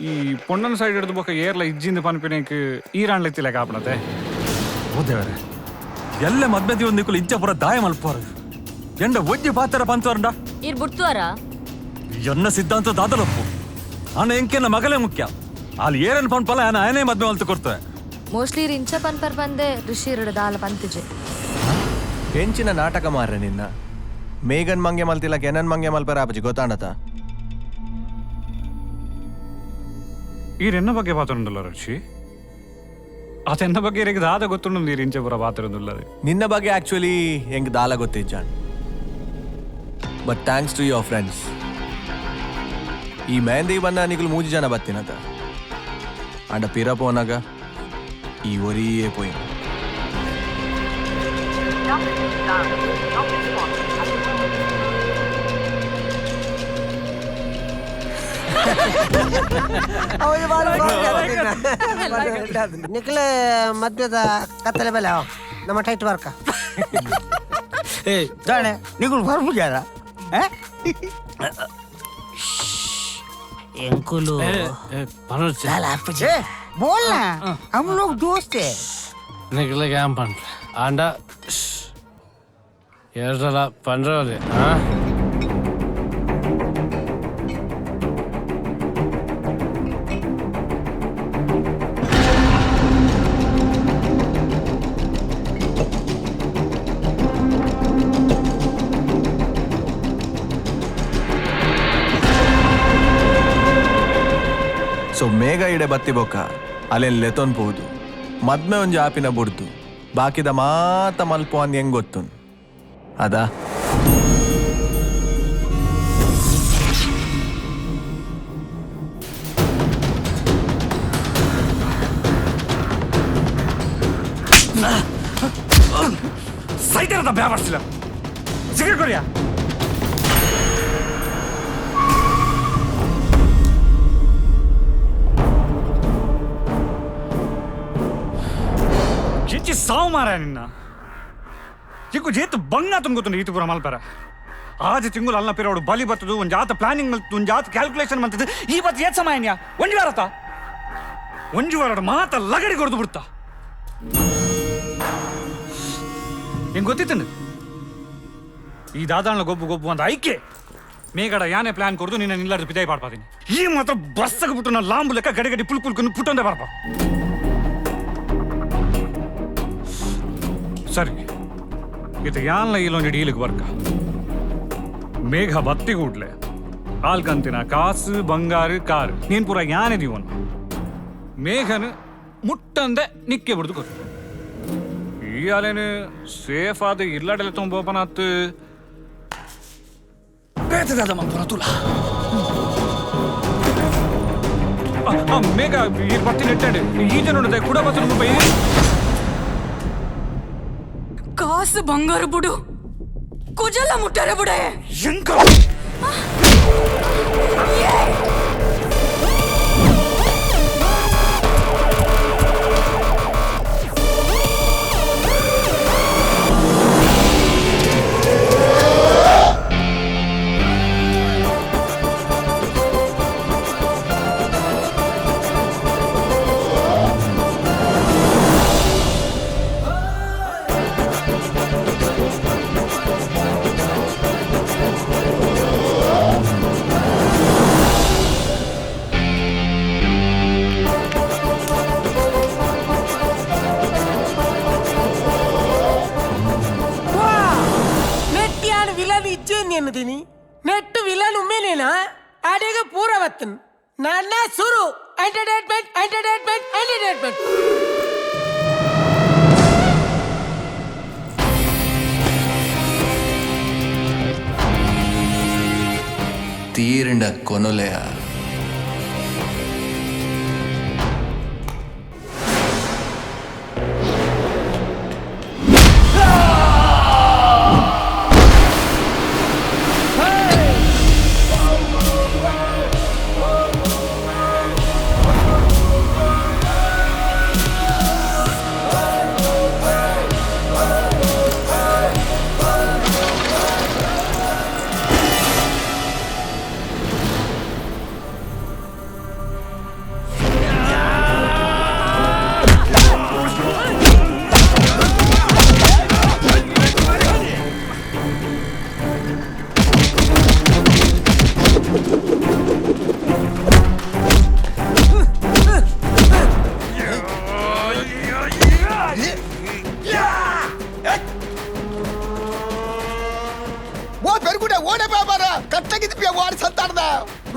S19: ಈ ಪೊಣ್ಣನ ಸೈಡ್ ಹಿಡಿದು ಬೊಕ್ಕ ಏರ್ಲ ಇಜ್ಜಿಂದ ಪನ್ಪಿನಕ್ಕೆ ಈರಾಣ್ಲೆತ್ತಿಲ್ಲ ಕಾಪಣತೆ
S10: ಓದೇವರೆ ಎಲ್ಲ ಮದ್ಮೆದಿ ಒಂದಿಕ್ಕಲು ಇಂಚ ಪುರ ದಾಯ ಮಲ್ಪಾರ ಎಂಡ ಒಜ್ಜಿ ಪಾತ್ರ ಪಂಚವರಂಡ
S12: ಇರ್ ಬಿಡ್ತುವಾರ
S10: ಎನ್ನ ಸಿದ್ಧಾಂತ ದಾದಲಪ್ಪು ಅಣ್ಣ ಎಂಕೆನ ಮಗಳೇ ಮುಖ್ಯ ಅಲ್ಲಿ ಏರನ್ ಪನ್ಪಲ್ಲ ಆಯನೇ ಮದ್ಮೆ ಮಲ್ತು ಕೊಡ್ತೇವೆ
S15: ಮೋಸ್ಟ್ಲಿ ರಿಂಚ ಪನ್ಪರ್ ಬಂದೆ ಋಷಿ ದಾಲ ಪಂತಿಜೆ
S4: ಹೆಂಚಿನ ನಾಟಕ ಮಾರ್ರೆ ನಿನ್ನ ಮೇಘನ್ ಮಂಗೆ ಮಲ್ತಿಲ್ಲ ಕೆನನ್ ಮಂಗೆ ಮಲ್ಪರ ಆಪಜಿ ಗೊತ್ತಾಂಡತ
S19: ಈರೆನ್ನ ಬಗ್ಗೆ ಪಾತ್ರundಲ್ಲ ರಿಷಿ ಅದೆನ್ನ ಬಗ್ಗೆ ಇರಿಗೆ ದಾದ ಗೊತ್ತುಂಡು ನೀರು ಇಂಚೆ ಪುರ ಪಾತ್ರundಲ್ಲ
S4: ನಿನ್ನ ಬಗ್ಗೆ ಆಕ್ಚುಲಿ ಹೆಂಗ್ ದಾಲ ಗೊತ್ತಿಜ್ಜಾನ್ but thanks to your friends ಈ ಮೆಹಂದಿ ಬನ್ನ ನಿಗುಲು 3 ಜನ ಬತ್ತಿನತ ಅಂಡ ಪಿರ ಪೋನಾಗ ಈ ಒರಿಯೇ ಪೋಯಿ
S6: ನಿಖಿಲ ಮದ್ವೆದ ಕತ್ತಲೆ ಬೆಲೆ ನಮ್ಮ ಟೈಟ್ ವರ್ಕ
S18: जाने निकुल फर्मु जारा
S6: अंकुल
S18: बोल ना हम लोग दोस्त है
S17: निकले क्या पन आंडा यार पंद्रह हाँ
S4: ಸೊ ಮೇಘ ಇಡೆ ಬತ್ತಿ ಬೊಕ್ಕ ಅಲ್ಲೆಲ್ಲಿ ಲೆತೊನ್ಬಹುದು ಮದ್ಮೆ ಒಂಜಿ ಆಪಿನ ಬುಡ್ದು ಬಾಕಿದ ಮಾತ ಮಲ್ಪು ಅಂದ್ ಹೆಂಗ್ ಗೊತ್ತು ಅದಾ
S19: ಸೈತರದ ಬ್ಯಾವರ್ಸಿಲ್ಲ ಸಿಗಕೊರಿಯಾ ಕಿಚ್ಚಿ ಸಾವು ಮಾರ ನಿನ್ನ ಚಿಕ್ಕು ಜೇತು ಬಂಗ ತುಂಗುತ್ತುಂಡು ಈತು ಪುರ ಮಲ್ಪರ ಆಜ ತಿಂಗಳು ಅಲ್ಲ ಪಿರೋಡು ಬಲಿ ಬತ್ತದು ಒಂದು ಜಾತ ಪ್ಲಾನಿಂಗ್ ಮಲ್ತು ಒಂದು ಜಾತ ಕ್ಯಾಲ್ಕುಲೇಷನ್ ಮಂತದ್ದು ಈ ಬತ್ತು ಏತ್ ಸಮಯನ್ಯಾ ಒಂಜು ವಾರ ಮಾತ ಲಗಡಿ ಕೊಡ್ದು ಬಿಡ್ತಾ ಹೆಂಗ್ ಗೊತ್ತಿತ್ತು ಈ ದಾದಾಣ ಗೊಬ್ಬು ಅಂತ ಐಕೆ ಮೇಗಡ ಯಾನೇ ಪ್ಲಾನ್ ಕೊಡ್ದು ನಿನ್ನ ನಿಲ್ಲಾರ್ದು ಪಿದಾಯಿ ಪಾಡ್ಪಾದೀನಿ ಈ ಮಾತ್ರ ಬಸ್ಸಕ್ಕೆ ಬಿಟ್ಟು ನಾನು ಲಾಂಬು ಲೆಕ್ಕ ಗಡಿ ಪುಲ್ಕುಲ್ಕೊಂಡು ಪುಟ್ಟೊಂದೇ ಬರ್ಪ ಸರಿ ಇದು ಯಾನ್ಲ ಇಲ್ಲೊಂದು ಡೀಲಿಗೆ ಬರ್ಕ ಮೇಘ ಬತ್ತಿ ಕೂಡ್ಲೆ ಆಲ್ಕಂತಿನ ಕಾಸು ಬಂಗಾರು ಕಾರು ನೀನ್ ಪೂರ ಯಾನಿದೀವನ್ ಮೇಘನು ಮುಟ್ಟಂದೆ ನಿಕ್ಕೆ ಬಿಡ್ದು ಕೊಟ್ಟು ಈ ಅಲೇನು ಸೇಫ್ ಆದ ಇಲ್ಲಾಡೆಲ್ಲ ತೊಂಬೋಪನಾತ್ ಬೇತದಾದ ಮಂಪುರ ತುಲ ಮೇಘ ಈ ಬರ್ತೀನಿ ಇಟ್ಟಂಡಿ ಈ ಜನ ಕೂಡ ಬತ್ತು ಮುಂಬೈ
S20: ಕಾಸು ಬಂಗಾರ ಬಿಡು ಕುಜಲ್ಲ ಮುಟ್ಟಾರೆ ಬಿಡೆ
S19: ಎಂಕ
S2: ಎನ್ನುತ್ತೀನಿ ನೆಟ್ಟು ವಿಲನ್ ಉಮ್ಮೇನೇನಾ ಆಡೆಗೆ ಪೂರ ವತ್ತನ್ ನನ್ನ ಸುರು ಎಂಟರ್ಟೈನ್ಮೆಂಟ್ ಎಂಟರ್ಟೈನ್ಮೆಂಟ್ ಎಂಟರ್ಟೈನ್ಮೆಂಟ್
S4: తీరిండ కొనలేయా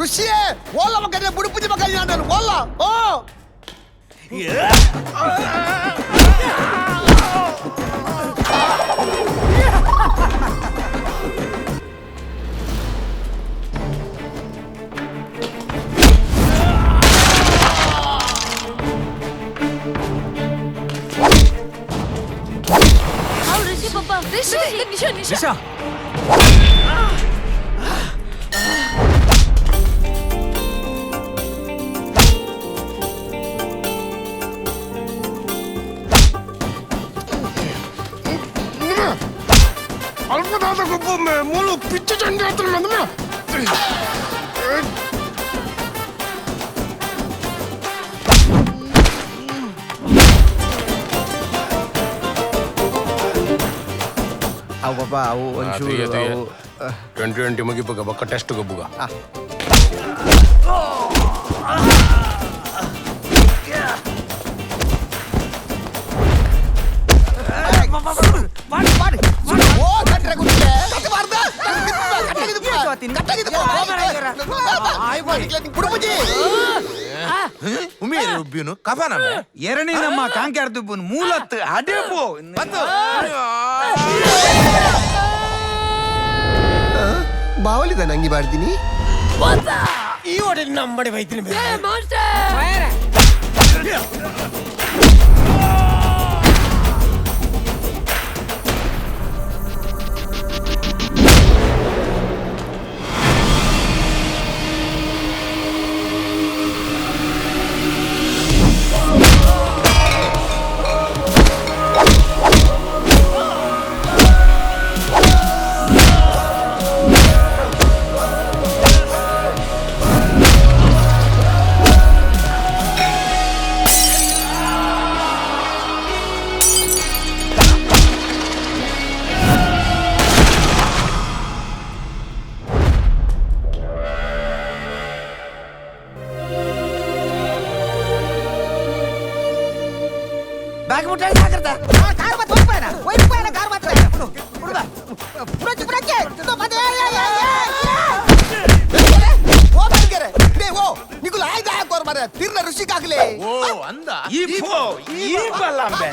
S5: ಋಷಿಯೇ ಓಲ್ಲ ಮಗನೇ ಬುಡುಪುಜಿ ಮಗ ನಾನು ಓಲ್ಲ ಓ
S12: ऋषि पापा निशा निशा
S5: ಮೂಲು ಪಿಚ್ಚು ಚಂಡಿ ಆಗ್ತಾರಲ್ಲ
S8: ಅವು ಪಾಪ ಅವು ಒಂಚೂರು ಅವು 2020 ಮುಗಿಪುಗ ಬೊಕ್ಕ ಟೆಸ್ಟ್ ಗೊಬ್ಬುಗ
S7: ಎರಡನೇ ನಮ್ಮ ಕಾಂಕ್ಯಾರ್ದುಬ್ಬನು ಮೂಲತ್ ಅದೇ ಪೋ
S5: ಬಾವಲಿದ ನಂಗೆ ಬಾಡ್ತೀನಿ
S2: ಈ ಹೋಟೆಲ್ ನಂಬಡಿ ಬೈತೀನಿ
S6: बैग मुठाई क्या करता कार मत हो पाया ना वही पाया ना कार मत पाया पुड़ा पुड़ा के तो मत
S5: वो बन करे बे वो निकुल आय दा कोर मारे तीर ना ऋषि कागले
S7: ओ अंदा ई पो ई बलम बे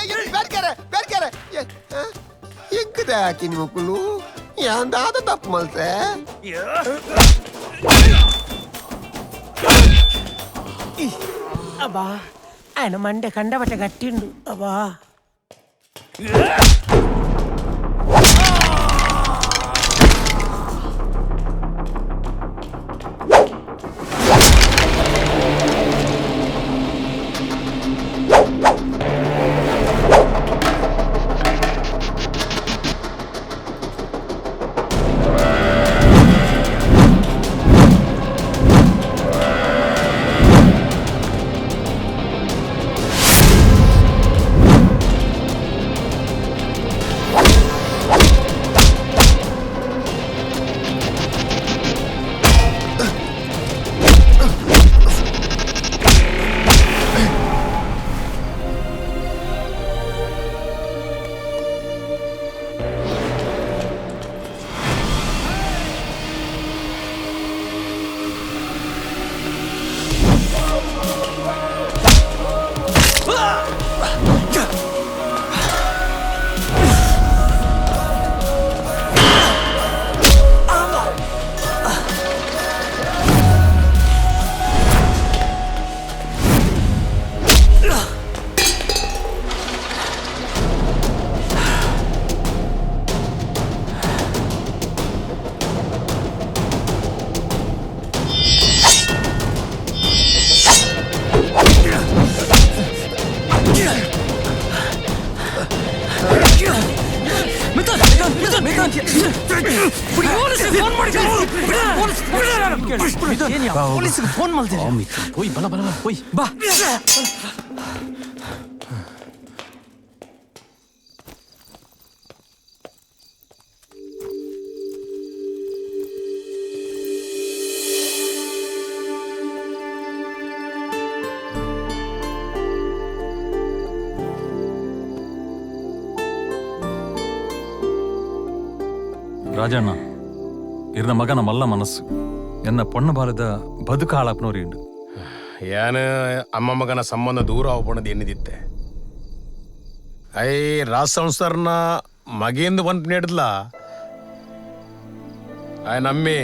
S5: ये बैठ करे ये इंकदा किन मुकुलू ಯಾಂದಾ ತಪ್ಪು ಮಲ್ಸೆ
S2: అబ్బా ఆయన మండే కండబట్ట గట్టిండు అబ్బా
S17: ಪೊಲೀಸ್ಗೆ ಫೋನ್ ಮಾಡ್ತೀನಿ ಹೋಯ್ ಬಲ ಬಲ ಹೋಯ್ ಬಾ
S10: ರಾಜಣ್ಣ ಇರ್ನ ಮಗನ ಮಲ್ಲ ಮನಸ್ಸು ಎನ್ನ ಪೊಣ್ಣ ಬಾಲದ ಬದುಕ ಹಾಳಾಪ್ನೋರಿಂಡು
S8: ಯಾನ ಅಮ್ಮ ಮಗನ ಸಂಬಂಧ ದೂರ ಹೋಗ್ಬಣದು ಎನ್ನಿದಿತ್ತೆ ಐ ರಾಜ್ ಸಂಸಾರನ ಮಗೇಂದು ಬಂದ್ ನೀಡಿದ್ಲ ಆಯ ನಮ್ಮಿ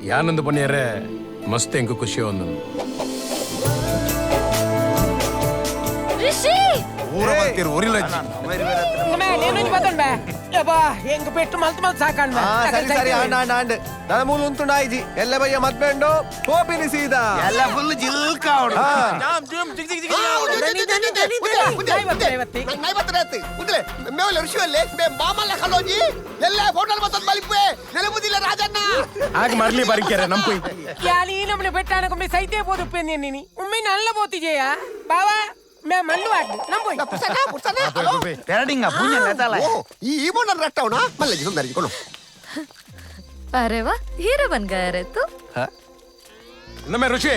S8: ಯಾನಂದು ಬನ್ನಿಯರೆ ಮಸ್ತ್ ಎಂಕು ಖುಷಿ ಒಂದು
S2: ಎಂಗ್ ಪೆಟ್ಟು ಮಲ್ತು ಮಲ್ತು ಸಾಕಂಡ್
S4: ಸರಿ ಸರಿ ಆಂಡ ಆಂಡ ಆಂಡ ನನ್ನ ಮೂಲ ಉಂತುಂಡಾಯ್ಜಿ ಎಲ್ಲ ಬಯ್ಯ ಮದ್ಬೇಂಡು ಹೋಪಿನಿ ಸೀದಾ
S5: ಎಲ್ಲ ಫುಲ್ ಜಿಲ್ಕ
S8: ಆಗ ಮರ್ಲಿ ಬರಿಕ್ಯಾರೆ ನಮ್ ಪುಯ್
S2: ಯಾಲಿ ನಮ್ಮನೆ ಬೆಟ್ಟಾನಕೊಮ್ಮೆ ಸೈತೆ పోదు ఉప్పింది నిని ఉమ్మి నల్ల పోతి చేయ బావా మే మల్లు వాడి నంబోయ్
S5: ಈ ಬೋನ ರಟ್ಟವನ ಮಲ್ಲ ಜಿಸಂ ಧರಿಸಿಕೊಂಡು
S14: अरे वाह हीरो बन गया रे तू
S8: ನಮ್ಮೆ ಋಷಿ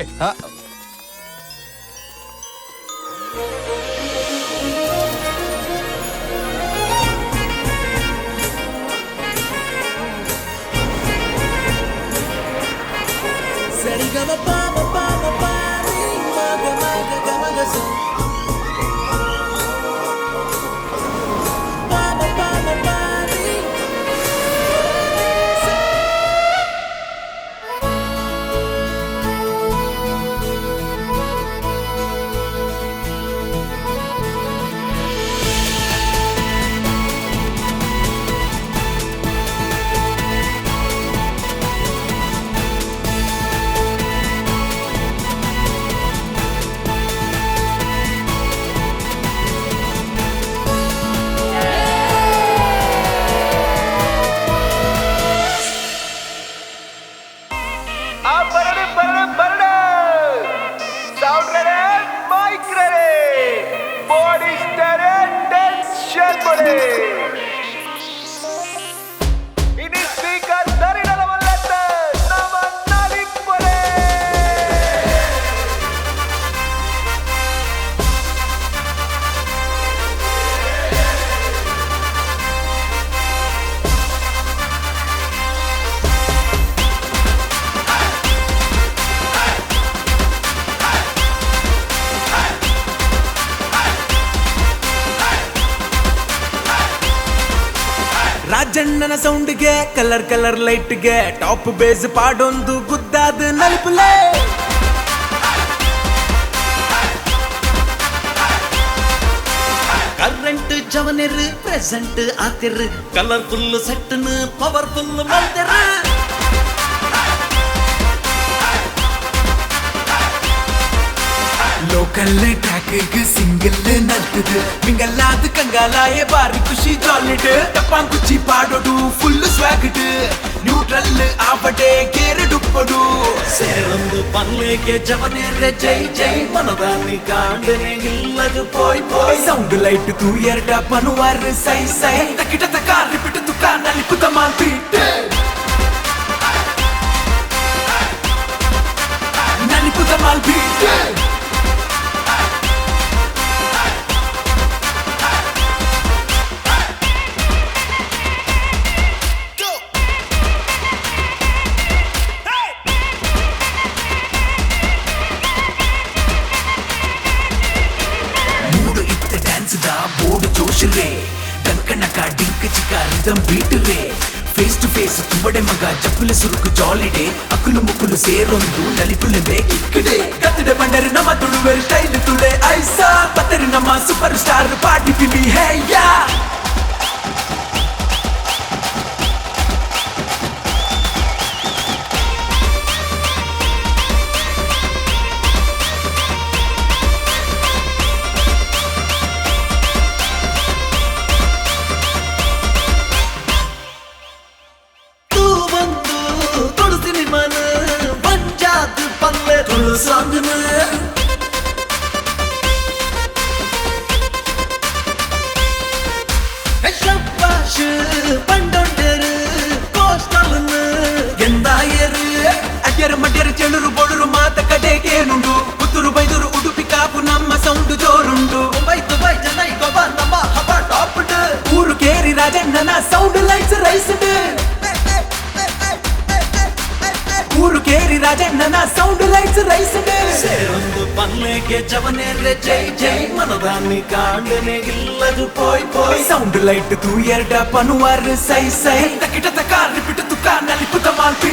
S13: ರಾಜಣ್ಣನ ಸೌಂಡ್ಗೆ ಕಲರ್ ಕಲರ್ ಲೈಟ್ಗೆ ಟಾಪ್ ಬೇಸ್ ಪಾಡೊಂದು ಗುದ್ದಾದ ನಲ್ಪುಲೆ ಕರೆಂಟ್ ಜವನೆರ್ ಪ್ರೆಸೆಂಟ್ ಆತಿರ್ ಕಲರ್ಫುಲ್ ಸೆಟ್ನ ಪವರ್ಫುಲ್ ಮಾಡ್ತಾರ ಲೋಕಲ್ ಟ್ರ್ಯಾಕ್ ಸಿಂಗಲ್ ನಡ್ತದ ಮಿಂಗಲ್ಲಾದ ಕಂಗಾಲಾಯ ಬಾರಿ ಖುಷಿ ಜಾಲಿಡ್ ಟಪ್ಪಾಂಕುಚ್ಚಿ ಪಾಡೋಡು ಫುಲ್ ಸ್ವಾಗಡ್ ನ್ಯೂಟ್ರಲ್ ಆಪಟೆ ಕೇರಡುಪ್ಪಡು ಸೇರೊಂದು ಪನ್ಲೆಗೆ ಜವನೇರೆ ಜೈ ಜೈ ಮನದಾನಿ ಕಾಂಡನೆ ಇಲ್ಲದು ಪೋಯ್ ಪೋಯ್ ಸೌಂಡ್ ಲೈಟ್ ತೂ ಎರಡ ಪನುವಾರ ಸೈ ಸೈ ತಕಿಟ ತಕ ರಿಪಿಟ್ ತುಕ ನಲಿಪುತ ಮಾಲ್ಪೀಟ್ ನಲಿಪುತ ಮಾಲ್ಪೀಟ್ ಬೋರ್ಡ್ ಜೋಶರೇ ಕಣ್ಕಣಕ ಡಿಂಕ ಚಿಕ್ಕ ರಿದಮ್ ಬೀಟ್ ರೇ ಫೇಸ್ ಟು ಫೇಸ್ ತುಂಬಡೆ ಮಗ ಜಪ್ಪುಲ ಸುರುಕು ಜಾಲಿಡೆ ಅಕ್ಕುಲು ಮುಕ್ಕುಲು ಸೇರೊಂದು ನಲಿಪುಲೆ ಬೇಕಿಕ್ಕಡೆ ಕತ್ತಡೆ ಬಂಡರೆ ನಮ್ಮ ತುಳುವೆರು ಸ್ಟೈಲ್ ತುಳೆ ಐಸಾ ಬತ್ತರಿ ನಮ್ಮ ಸೂಪರ್ ಸ್ಟಾರ್ ಪಾರ್ಟಿ ಫಿಲಿ ಹೇಯ್ಯಾ ಮಡ್ಯರ ಚೆಳುರು ಬೋಳುರು ಮಾತ ಕಡೆಗೇನುಂಡು ಪುತ್ತೂರು ಬೈದೂರು ಉಡುಪಿ ಕಾಪು ನಮ್ಮ ಸೌಂಡ್ ಜೋರುಂಡು ಮುಂಬೈ ದುಬೈ ಚೆನ್ನೈ ಗೋವಾ ನಮ್ಮ ಹಬ್ಬ ಟಾಪ್ ಊರು ಕೇರಿ ರಾಜಣ್ಣನ ಸೌಂಡ್ ಲೈಟ್ಸ್ ರೈಸ್ ಊರು ಕೇರಿ ರಾಜಣ್ಣನ ಸೌಂಡ್ ಲೈಟ್ಸ್ ರೈಸ್ ಸೇರೊಂದು ಪಲ್ಲೆಗೆ ಜವನೇರೆ ಜೈ ಜೈ ಮನದಾನಿ ಕಾಂಡನೆ ಇಲ್ಲದು ಪೋಯ್ ಪೋಯ್ ಸೌಂಡ್ ಲೈಟ್ ತೂ ಎರಡ ಪನುವಾರ ಸೈ ಸೈ ತಕಿಟ ತಕ ರಿಪಿಟ ತುಕ ನಲಿಪುತ ಮಾಲ್ಪಿ